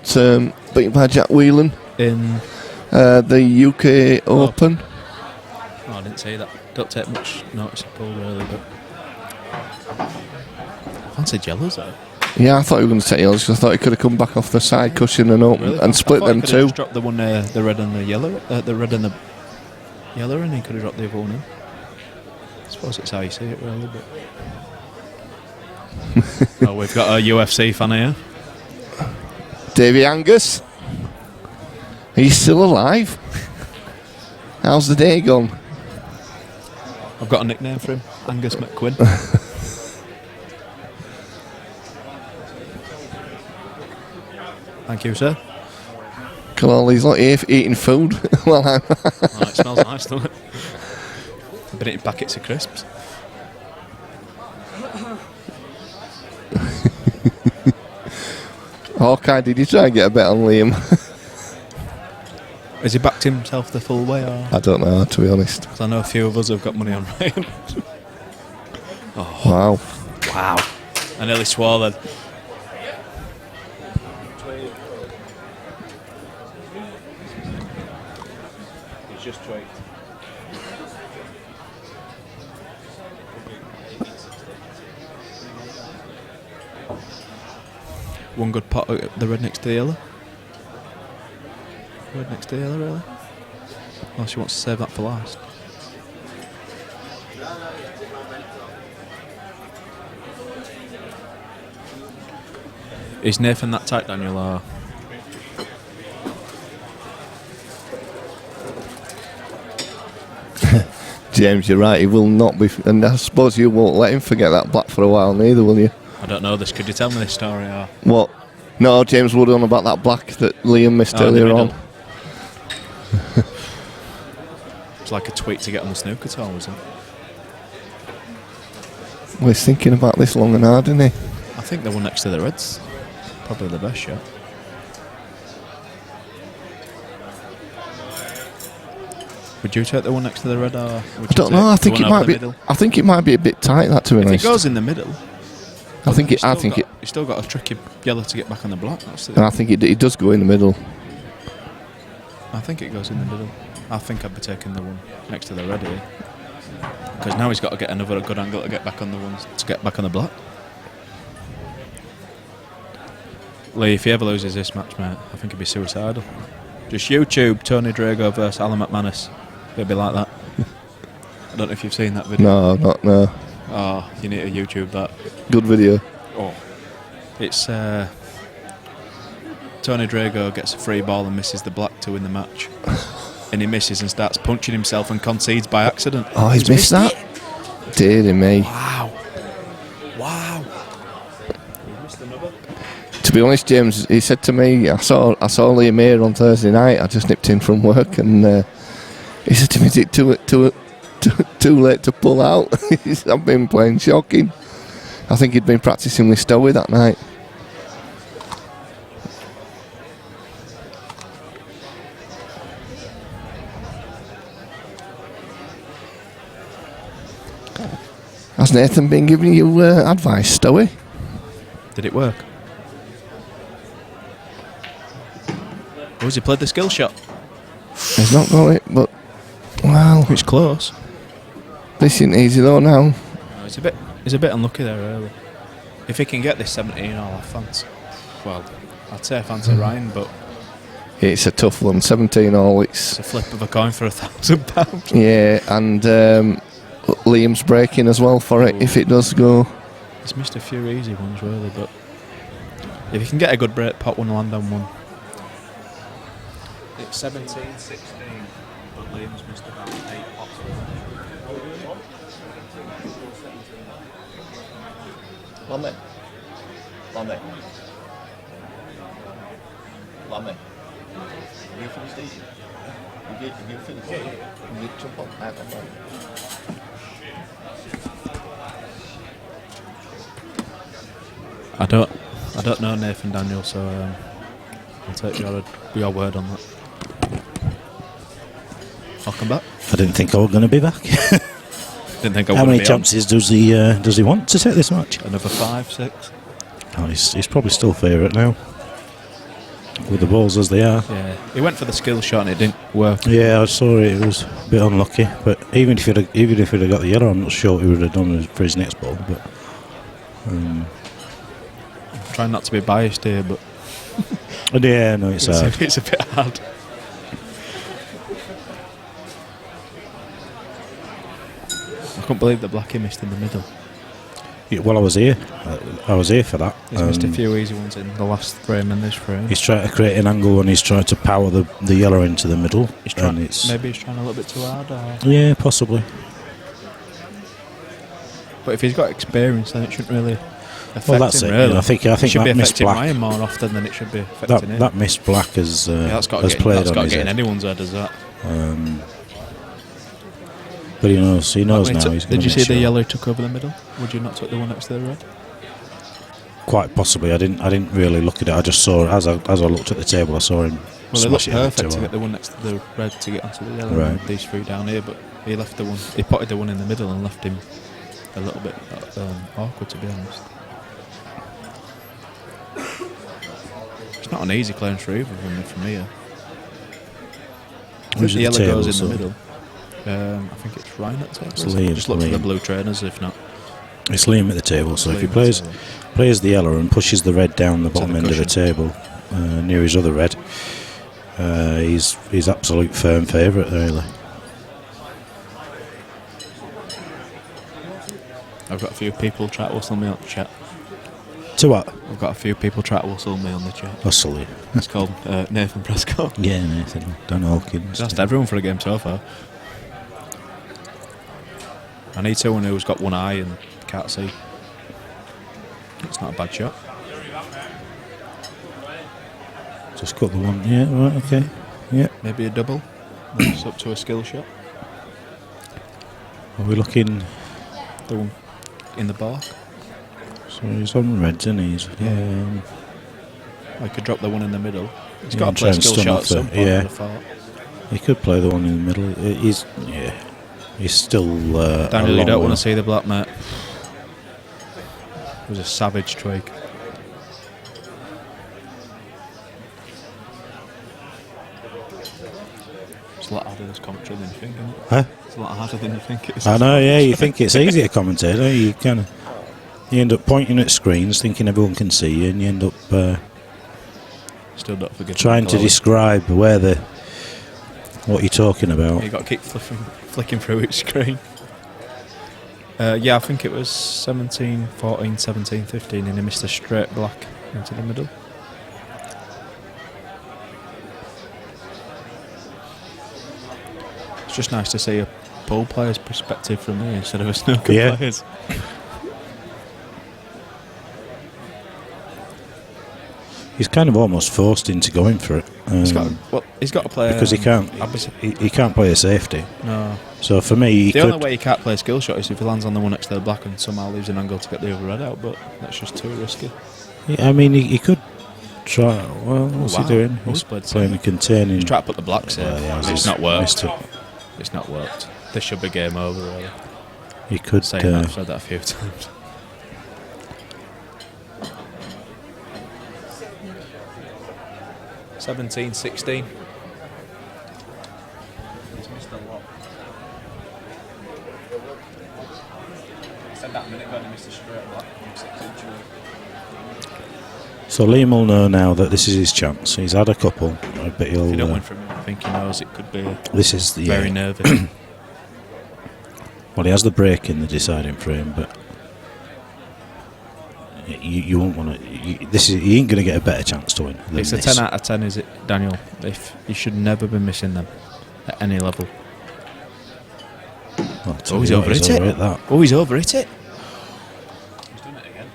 beaten by Jack Whelan. In. The UK Open. Oh, I didn't see that. Don't take much notice of pool really, but. I fancy Jellos though. Yeah, I thought he was going to take yellows because I thought he could have come back off the side cushion and open Really? and split I thought them he could have two. just dropped the one, the red and the yellow, the red and the yellow, and he could have dropped the other one in. I suppose it's how you see it, really. But well, we've got a UFC fan here. Davy Angus. He's still alive. How's the day gone? I've got a nickname for him, Angus McQuinn. Thank you, sir. Can all these lot here eating food? Well, Oh, it smells nice, doesn't it? I've been eating packets of crisps. Hawkeye, did you try and get a bet on Liam? Has he backed himself the full way, or? I don't know, to be honest. 'Cause I know a few of us have got money on Ryan. Wow. Wow. I nearly swore then. He's just tweaked. One good pot of the red next to the yellow. Red next to the yellow, really? Oh, she wants to save that for last. Is Nathan that tight, Daniel? Or? James, you're right, he will not be. And I suppose you won't let him forget that black for a while, neither, will you? I don't know this. Could you tell me this story? Or? What? No, James would on about that black that Liam missed Oh, in the earlier on. middle. It's like a tweet to get on the snooker table, isn't it? Well, he's thinking about this long and hard, isn't he? I think the one next to the Reds, probably the best shot. Would you take the one next to the red, or would I you don't take know. I the think one it over might the be. middle? I think it might be a bit tight. That, to be If it honest, goes in the middle, I think you've it. I still think got- it. You've still got a tricky yellow to get back on the black. That's And I think it does go in the middle. I think it goes in the middle. I think I'd be taking the one next to the red here, because now he's got to get another good angle to get back on the ones to get back on the black. Lee, if he ever loses this match, mate, I think he'd be suicidal. Just YouTube Tony Drago versus Alan McManus. It'd be like that. I don't know if you've seen that video. No. Oh, you need to YouTube that. Good video. Oh, it's Tony Drago gets a free ball and misses the black to win the match, and he misses and starts punching himself and concedes by accident. Oh, he's missed that. Dear me. Wow. To be honest, James, he said to me, I saw Liam here on Thursday night. I just nipped in from work, and he said to me, "Is it too late to pull out?" He said, "I've been playing shocking." I think he'd been practicing with Stowie that night. Has Nathan been giving you advice, Stowie? Did it work? Oh, has he played the skill shot? He's not got it, but well, It's close. this isn't easy though now. No, he's a bit unlucky there early. If he can get this 17 all, I fancy. Well, I'd say I fancy Ryan, but It's a tough one, 17 all. it's a flip of a coin for £1,000. Yeah, and Liam's breaking as well for it if it does go. He's missed a few easy ones really, but if he can get a good break, pot one, land on one. It's 17-16, but Liam's missed about 8 pots. Lammy. You finished eating? You finished eating? You jump on that one. I don't know Nathan Daniel, so I'll take your word on that. I'll come back. I didn't think I was going to be back. Didn't think I would. How many chances does he want to take this match? Another 5, 6. Oh, he's probably still favourite now, with the balls as they are. Yeah, he went for the skill shot and it didn't work. Yeah, I saw it. It was a bit unlucky, but even if he'd have got the yellow, I'm not sure what he would have done for his next ball. But Trying not to be biased here, but yeah, no, it's hard. it's a bit hard. I couldn't believe that Blackie missed in the middle. Yeah, well, I was here. I was here for that. He's missed a few easy ones in the last frame and this frame. He's trying to create an angle when he's trying to power the yellow into the middle. Maybe he's trying a little bit too hard. Or... Yeah, possibly. But if he's got experience, then it shouldn't really affect Well, that's him. it. Really. Yeah, I think it should be that missed affecting black. Ryan more often than it should be affecting him. That missed black has that's got to played get on his in head. anyone's head as that. But he knows now. He's Did you see the yellow took over the middle? Would you not take the one next to the red? Quite possibly. I didn't really look at it. I just saw it as I looked at the table. I saw him. Well, it looked smash perfect to into get the one next to the red to get onto the yellow. Right. And these three down here, but he left the one. He potted the one in the middle and left him a little bit awkward, to be honest. It's not an easy clearance for either of them from here. Who's The at yellow the table, goes in so? the middle. I think it's Ryan at the table. It's Liam, Just look for the Liam. blue trainers, if not. It's Liam at the table. So if he Liam at the plays the yellow and pushes the red down the bottom the end of the table near his other red, he's absolute firm favourite really. I've got a few people try to whistle me on the chat. To what? I've got a few people try to whistle me on the chat. Hustle you. It's called Nathan Prescott. Yeah, Nathan. Dan Hawkins. He's asked everyone for a game so far. I need someone who's got one eye and can't see. It's not a bad shot. Just got the one. Yeah, right, okay. Yeah. Maybe a double. It's up to a skill shot. Are we looking? The one in the bark. So he's on reds, isn't he? Yeah. I could drop the one in the middle. He's Yeah, got and to play a try and skill stun shot off at some the- point. yeah. I'd have thought. He could play the one in the middle. He's still. Daniel, you long don't want way. to see the black, mate. It was a savage tweak. It's a lot harder this commentary than you think, isn't it? Huh? It's a lot harder than you think it is. I know, yeah. You think it's easy to commentate, don't you? You end up pointing at screens, thinking everyone can see you, and you end up Still don't forget. trying to describe what you're talking about. You got to keep flicking through each screen. Yeah, I think it was 17, 14, 17, 15, and he missed a straight black into the middle. It's just nice to see a pool player's perspective from me instead of a snooker Yeah. player's. He's kind of almost forced into going for it. He's got to play because he can't. He can't play a safety. No. So for me, the only way he can't play a skill shot is if he lands on the one next to the black and somehow leaves an angle to get the other red out. But that's just too risky. Yeah, I mean, he could try. Well, what's he doing? He's playing a containing. He's trying to put the blacks in. It's not worked. It. It's not worked. This should be game over. Really. He could. I've said that a few times. $17-16. He's missed a lot. I said that a minute ago and he missed a straight black from 6 inches. So Liam will know now that this is his chance. He's had a couple. I bet he'll. If you don't win from him, I think he knows it could be. This is the very nervous. Well, he has the break in the deciding frame, but you won't want to. He ain't going to get a better chance to win. It's a 10 out of 10, is it, Daniel? If you should never be missing them at any level. Well, he's over it. Oh, he's over it. He's done it again.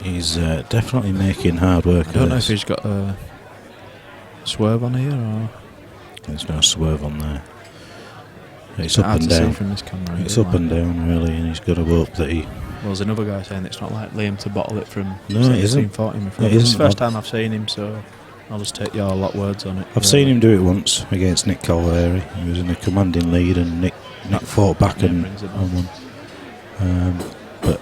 He's definitely making hard work. I don't know if he's got a swerve on here or. There's no swerve on there. It's up and down. From this camera, it's up and down, really, and he's got to hope that he. Well, there's another guy saying it's not like Liam to bottle it from. No, it isn't. 40 It's the first time I've seen him, so I'll just take your lot words on it. I've seen him do it once against Nick Calvary. He was in a commanding lead, and Nick fought back and won. But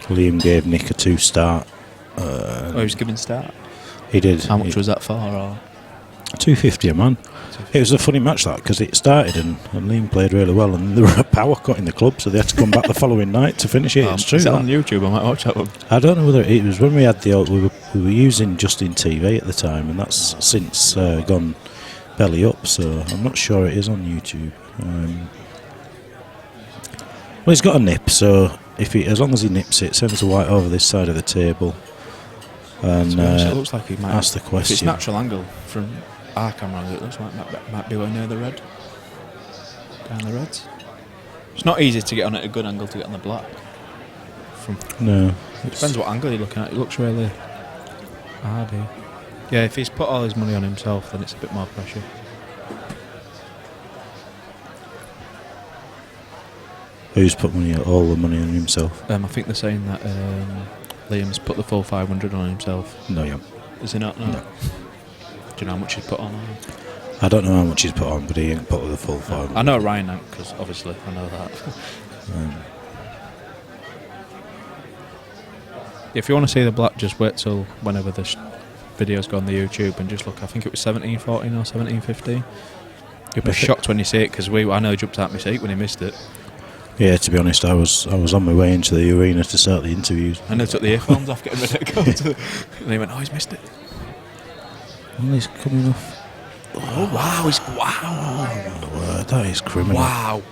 Liam gave Nick a 2 start. He was giving start. He did. How much was that for? Or? $250 a man. It was a funny match that because it started and Liam played really well and there were a power cut in the club, so they had to come back the following night to finish it. It's true. Is that on YouTube? I might watch that one. I don't know whether it was when we had the old. We were using Justin TV at the time, and that's since gone belly up. So I'm not sure it is on YouTube. Well, he's got a nip, so as long as he nips it, sends the white over this side of the table. And it looks like he might ask the question. If it's natural angle from our camera, it looks like it might be going near the red. Down the reds. It's not easy to get on at a good angle to get on the black. No. It depends what angle you're looking at. It looks really hard here. Yeah, if he's put all his money on himself, then it's a bit more pressure. Who's put all the money on himself? I think they're saying that Liam's put the full 500 on himself. No, yeah. Is he not? No. Do you know how much he's put on? I don't know how much he's put on, but he ain't put the full 500. I know Ryan ain't, because obviously I know that. If you want to see the black, just wait till whenever the videos go on the YouTube and just look. I think it was 17-14 or 17-15. You'll be shocked when you see it, because I know he jumped out my seat when he missed it. Yeah, to be honest, I was on my way into the arena to start the interviews. I took the earphones off, getting ready to go to, and he went, "Oh, he's missed it." Well, he's coming off. Oh wow! Wow! Oh, my word, that is criminal. Wow!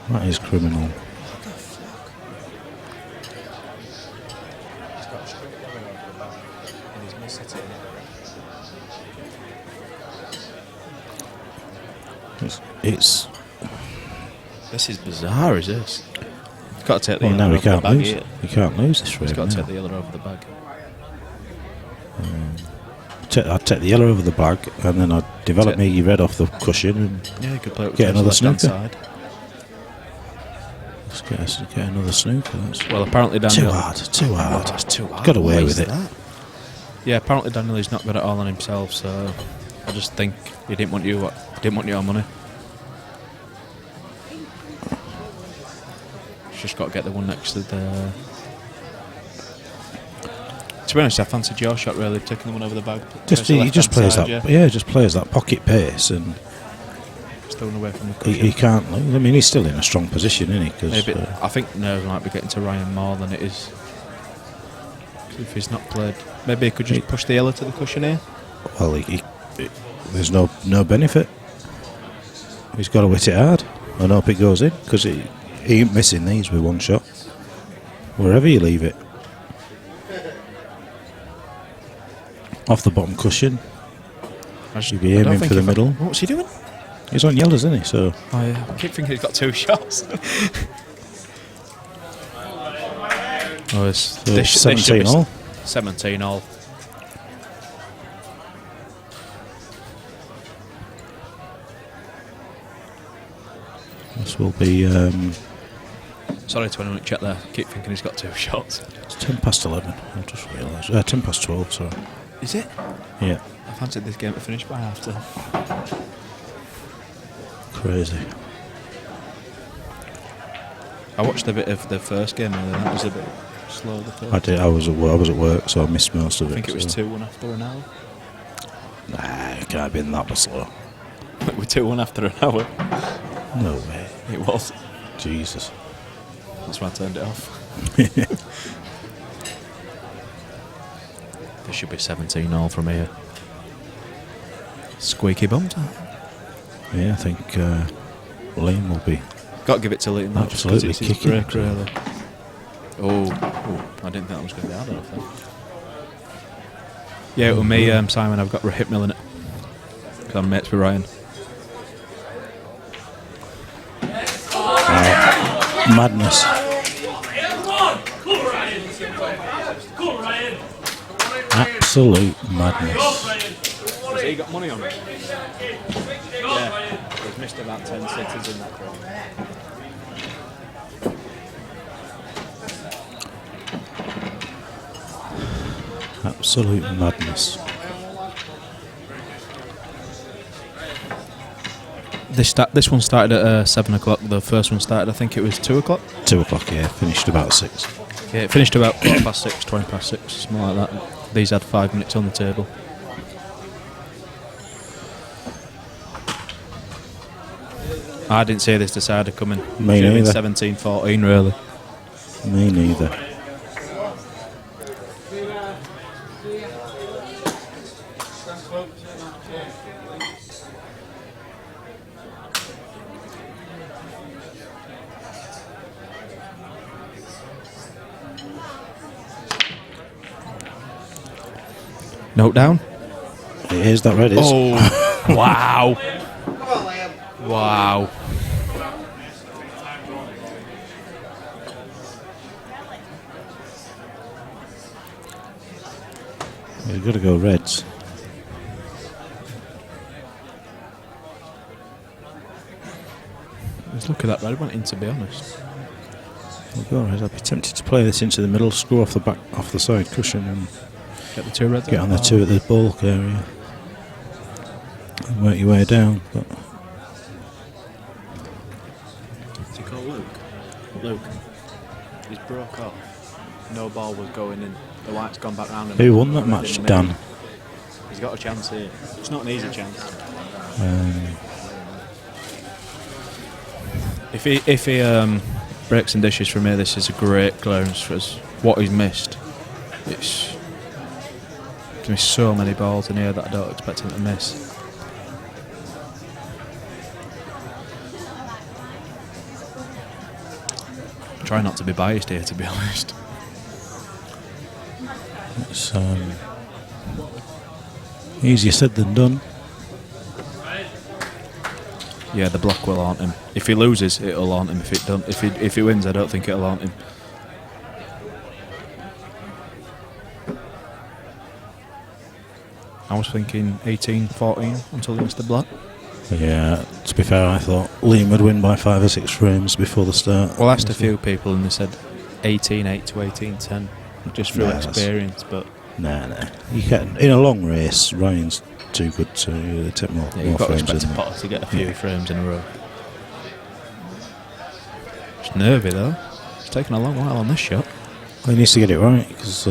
That is criminal. What the fuck? He's got a string going over the back, and he's missed it. It's. This is bizarre, is this? You've got to take the Well, yellow now over the bag here. We can't lose this race. He's got to take the yellow over the bag. I'd take the yellow over the bag, and then I'd develop me red off the cushion, and you could play it with get another left-hand snooker. side. Let's get another snooker. Well, apparently Daniel... Too hard. That's too hard. Got away with it. That? Yeah, apparently Daniel is not got it all on himself, so I just think he didn't want your money. Just got to get the one next to the... To be honest, I fancied your shot really, taking the one over the bag. He just plays that pocket pace, and still away from the cushion. He can't lose. I mean, he's still in a strong position, isn't he? Maybe, I think nerves might be getting to Ryan more than it is. If he's not played, maybe he could just push the yellow to the cushion here. Well, there's no benefit. He's got to hit it hard and hope it goes in, because he ain't missing these with one shot. Wherever you leave it. Off the bottom cushion. You'd be aiming for the middle. What's he doing? He's on yellows, isn't he? So Oh yeah, I keep thinking he's got 2 shots. This should be 17 all. 17 all. This will be Sorry to anyone who checked there. I keep thinking he's got 2 shots. it's 10 past 11. I just realised. 10 past 12. Sorry. Is it? Yeah. I fancied this game to finish by half time. Crazy. I watched a bit of the first game and that was a bit slow. The first. I did. I was at work, so I missed most of it. I think it was so. 2-1 after an hour. Nah, it can't have been that much slow. We're 2-1 after an hour. No way. It was. Jesus. That's why I turned it off. There should be 17 all from here. Squeaky bum time. Yeah, I think Liam will be. Got to give it to Liam. Not just 'cause Absolutely it's his kicking. break, really. Oh, I didn't think that was going to be hard enough then. Yeah, it was me, Simon. I've got hip mill in it. Because I'm mates with Ryan. Madness. Absolute madness. Has he got money on it? Yeah, he's missed about 10 sitters in that draw. Absolute madness. This one started at 7 o'clock. The first one started, I think it was 2 o'clock. 2 o'clock, yeah. Finished about 6. Yeah, it finished about 6:15, 20 past 6, something like that. These had 5 minutes on the table. I didn't see this decider coming. Me neither. 17-14, really. Me neither. Note down. It is, that red is. Oh, wow. Wow. You've got to go reds. Just look at that red went in, to be honest. We'll go reds. I'd be tempted to play this into the middle, screw off the back, off the side cushion, and Get the 2 reds. get on the 2 at the bulk area. And work your way down. But What's he called, Luke? Luke. He's broke off. No ball was going in. The white's gone back round. who won that match, Dan? He's got a chance here. It's not an easy chance. If he breaks and dishes from here, this is a great clearance for us. What he's missed, it's going to be so many balls in here that I don't expect him to miss. Try not to be biased here, to be honest. It's easier said than done. Yeah, the block will haunt him. If he loses, it'll haunt him. If he wins, I don't think it'll haunt him. I was thinking 18-14 until he missed the block. Yeah, to be fair, I thought Liam would win by 5 or 6 frames before the start. Well, I asked a few people and they said 18-8 to 18-10, just through Nah, experience. But Nah. You can in a long race. Ryan's too good to take more, yeah, more you've got to frames. expect Than a Potter to get a few frames in a row. It's nervy though. It's taken a long while on this shot. Well, he needs to get it right because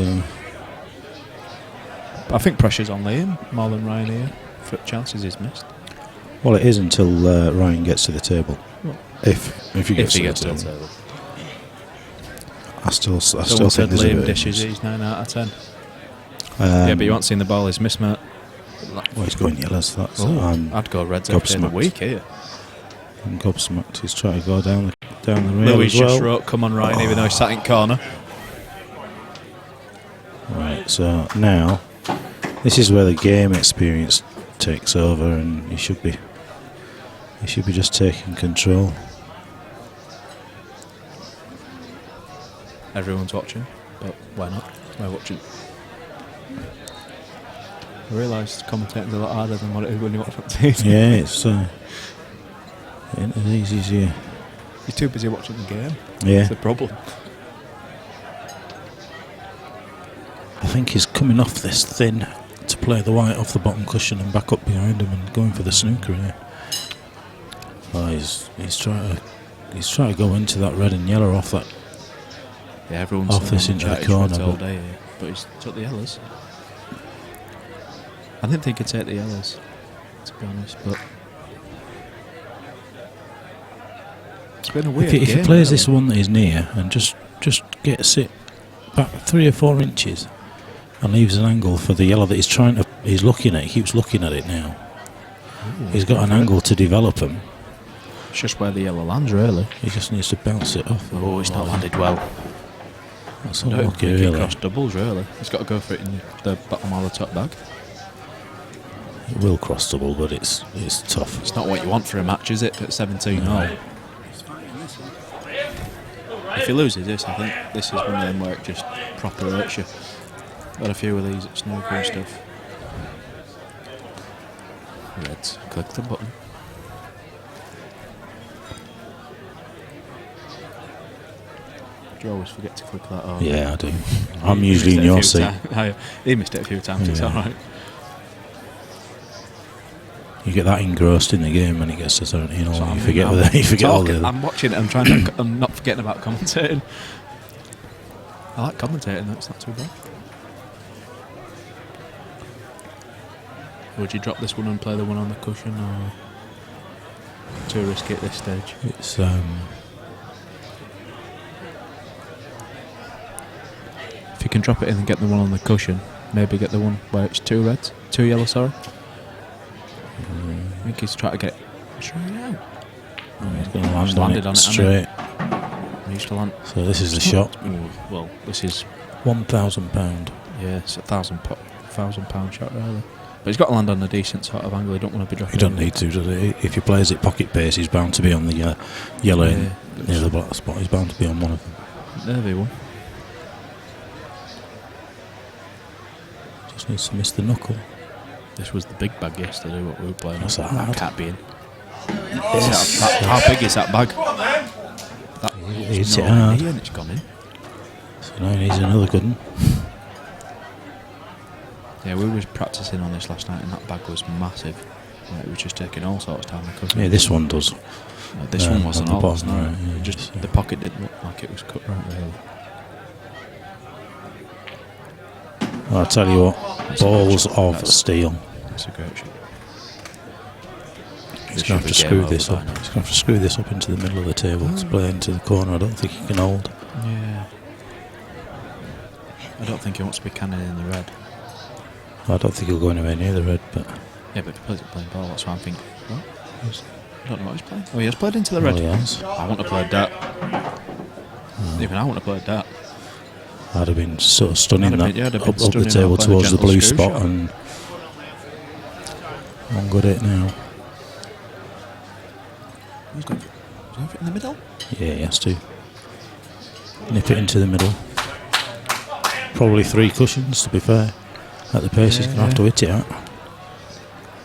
But I think pressure's on Liam more than Ryan here for chances he's missed. well, it is until Ryan gets to the table. If he gets to the table. I still Someone said think there's a Liam bit of dishes. miss. He's 9 out of 10. Yeah, but you won't seen the ball. He's missed, mate. Well, he's going yellows. That's I'd go reds every day of the gobsmacked. week here. I'm gobsmacked. He's trying to go down the rail Louis as well. just wrote, "Come on, Ryan," even though he's sat in corner. Right, so now this is where the game experience takes over, and he should be He should be just taking control. Everyone's watching, but why not? We're watching. I realise commentating's a lot harder than what it is when you watch on TV. Yeah, it's ain't as easy as you. You're too busy watching the game. Yeah. That's the problem. I think he's coming off this thin to play the white off the bottom cushion and back up behind him and going for the snooker here. Oh, he's trying to go into that red and yellow off that. Yeah, everyone's Off this saying into the he's corner, reds all but- day here, but he's took the yellows. I didn't think he'd take the yellows, to be honest, but it's been a weird If he game, plays really. this one that is near and just gets it back 3 or 4 inches and leaves an angle for the yellow that he's looking at. He keeps looking at it now. He's got an angle to develop him. It's just where the yellow lands, really. He just needs to bounce it off. Oh, it's not landed well. That's I don't unlucky, think he really. crossed doubles, really. He's got to go for it in the bottom or the top bag. It will cross double, but it's tough. It's not what you want for a match, is it, at 17-all? If he loses this, I think this is one of them where it just proper hurts you. Got a few of these at snooker and stuff. Reds, click the button. Do you always forget to click that? Oh, Yeah, I do. I'm usually in your seat. He missed it a few times, it's Yeah. alright. You get that engrossed in the game when it gets to 17 So all. You I'm- forget I'm you forget all talking, the. I'm watching it, I'm not forgetting about commentating. I like commentating, that's not too bad. Would you drop this one and play the one on the cushion, or too risky at this stage? It's If you can drop it in and get the one on the cushion, maybe get the one where it's 2 reds, 2 yellow, sorry. I think he's trying to get straight out. he's going to land Just on landed it on it, straight. He used to land. So this is the shot. Ooh, well, this is £1,000. yeah, it's £1,000 shot really. But he's got to land on a decent sort of angle. He don't want to be dropping. You don't need to, does he? If he plays it pocket pace, he's bound to be on the yellow Yeah. near the black spot. He's bound to be on one of them. Nervy one. Just needs to miss the knuckle. This was the big bag yesterday. What we were playing. That's on. hard. That can't be in. How big is that bag? That It's no hard. idea, and it's gone in. So now he needs another good one. Yeah, we was practicing on this last night, and that bag was massive. Like, it was just taking all sorts of time to cover. Yeah, this one does. This one wasn't on the all last bottom, night. right, yeah, Just so- the pocket didn't look like it was cut right really. Well, I'll tell you what, balls of That's- steel. It's a great shot. He's going to have to screw this up. He's going to have to screw this up into the middle of the table to play into the corner. I don't think he can hold. Yeah. I don't think he wants to be cannon in the red. I don't think he'll go anywhere near the red, but Yeah, but if he plays it playing ball, that's why I'm thinking. What? I don't know what he's playing. Oh, he has played into the red. well, he has. I want to play that. Even I want to play that. I'd have been sort of stunning I'd have that been- yeah, I'd have up, been up the stunning table that, playing a towards the gentle blue screw spot shot. and I'm good at it now. He's going for it in the middle. Yeah, he has to. Nip it into the middle. Probably 3 cushions, to be fair. At the pace he's going to have to hit it at.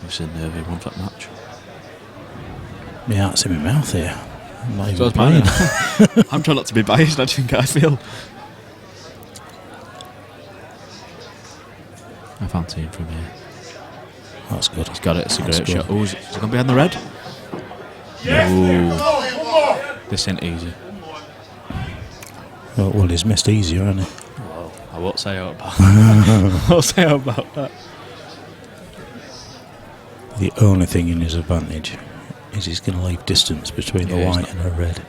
This is a nervy one for that match. My heart's in my mouth here. I'm not So even is mine. playing. I'm trying not to be biased, I think I feel. I fancy him from here. That's good. He's got it, it's a That's great good. shot. Oh, is it going to be on the red? Ooh. This ain't easy. Well, he's missed easier, hasn't he? Well, I won't say out about that. I won't say out about that. The only thing in his advantage is he's going to leave distance between the Yeah, he's white and the red.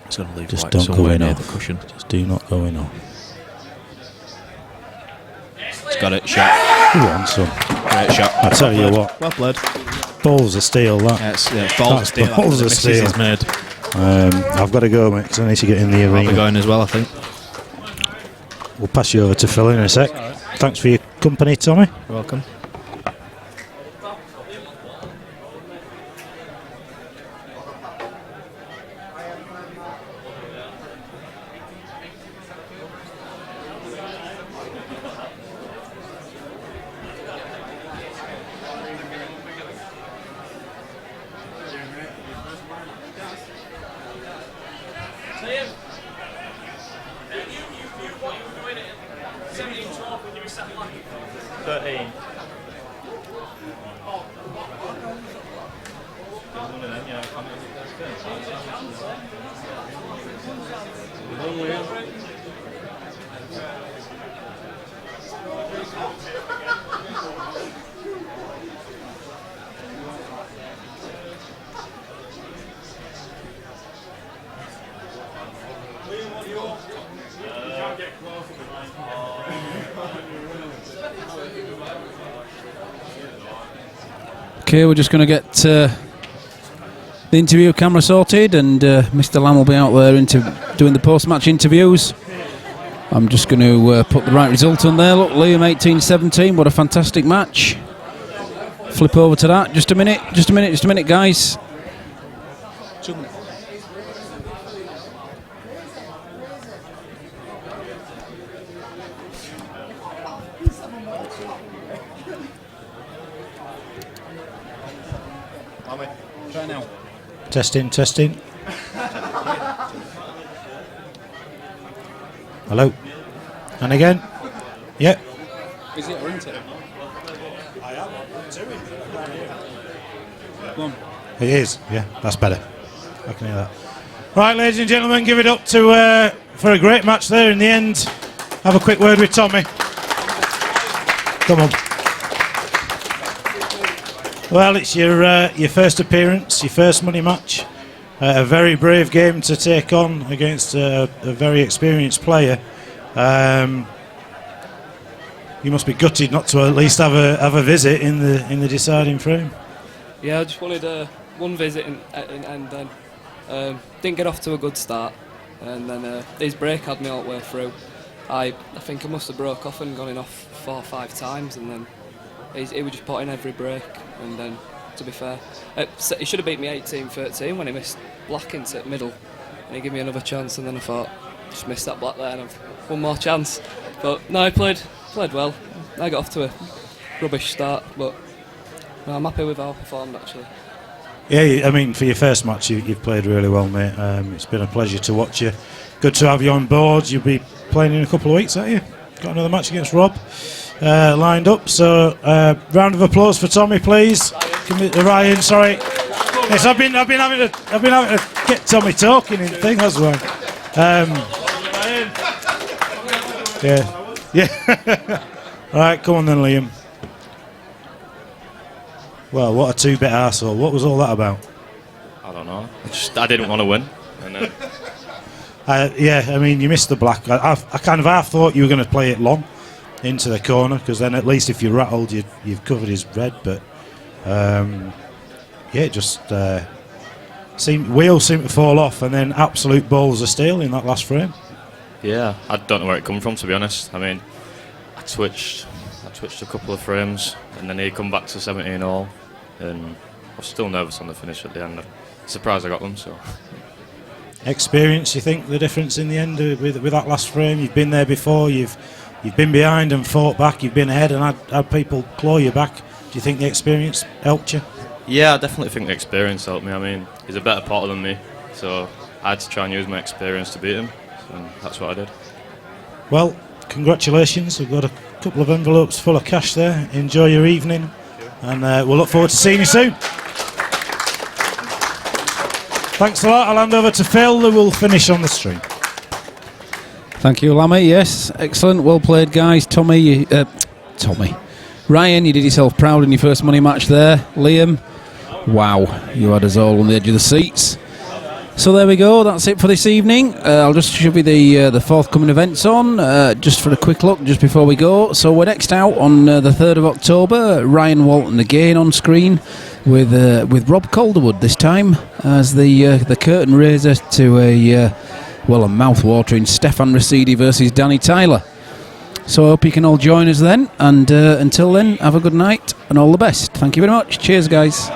It's going to leave Just white don't go somewhere in near off. the cushion. Just do not go in off. He's got it, shot. Go on, son. Great shot. I tell you Well what, played. Well played. balls of steel, that. Yeah, it's balls of That's steel. balls after the of misses steel. he's made. I've got to go, mate, because I need to get in the I'll be arena. going as well, I think. We'll pass you over to Phil in a sec. Thanks for your company, Tommy. You're welcome. 13. Okay, we're just going to get the interview camera sorted, and Mr. Lamb will be out there doing the post-match interviews. I'm just going to put the right result on there. Look, Liam 18-17, what a fantastic match. Flip over to that. Just a minute, guys. Try now. Testing. Hello. And again. Yep. Is it or isn't it? I am. Go on. It is. Yeah, that's better. I can hear that. Right, ladies and gentlemen, give it up to for a great match there in the end. Have a quick word with Tommy. Come on. Well, it's your first appearance, your first money match. A very brave game to take on against a very experienced player. You must be gutted not to at least have a visit in the deciding frame. Yeah, I just wanted one visit and then didn't get off to a good start, and then his break had me all the way through. I think I must have broke off and gone in off 4 or 5 times, and then he was just putting every break. And then, to be fair, he should have beat me 18-13 when he missed black into middle, and he gave me another chance. And then I thought, just missed that black there, and I've one more chance. But no, he played well. I got off to a rubbish start, but no, I'm happy with how I performed actually. Yeah, I mean, for your first match, you've played really well, mate. It's been a pleasure to watch you. Good to have you on board. You'll be playing in a couple of weeks, aren't you? Got another match against Rob lined up. So, round of applause for Tommy, please. Ryan, sorry. Yes, I've been having to get Tommy talking and thing. That's why. Yeah. All right, come on then, Liam. Well, what a two-bit arsehole. What was all that about? I don't know. I didn't want to win. And then yeah, I mean, you missed the black. I kind of half thought you were going to play it long into the corner, because then at least if you rattled, you've covered his red. But yeah, it just wheels seemed to fall off, and then absolute balls of steel in that last frame. yeah, I don't know where it come from, to be honest. I mean, I twitched a couple of frames, and then he come back to 17 all, and I was still nervous on the finish at the end. I'm surprised I got them. So Experience, you think the difference in the end with that last frame? You've been there before. You've been behind and fought back. You've been ahead and had people claw you back. Do you think the experience helped you? yeah, I definitely think the experience helped me. I mean, he's a better potter than me, so I had to try and use my experience to beat him, and that's what I did. Well, congratulations. We've got a couple of envelopes full of cash there. Enjoy your evening, and we'll look forward to seeing you soon. Thanks a lot. I'll hand over to Phil, who will finish on the stream. Thank you, Lammy. Yes, excellent. Well played, guys. Tommy. Ryan, you did yourself proud in your first money match there. Liam, wow, you had us all on the edge of the seats. So there we go. That's it for this evening. I'll just show you the forthcoming events on, just for a quick look just before we go. So we're next out on the 3rd of October. Ryan Walton again on screen with Rob Calderwood this time as the curtain raiser to a mouth-watering Stefan Rasidi versus Danny Tyler. So I hope you can all join us then, and until then, have a good night and all the best. Thank you very much. Cheers, guys.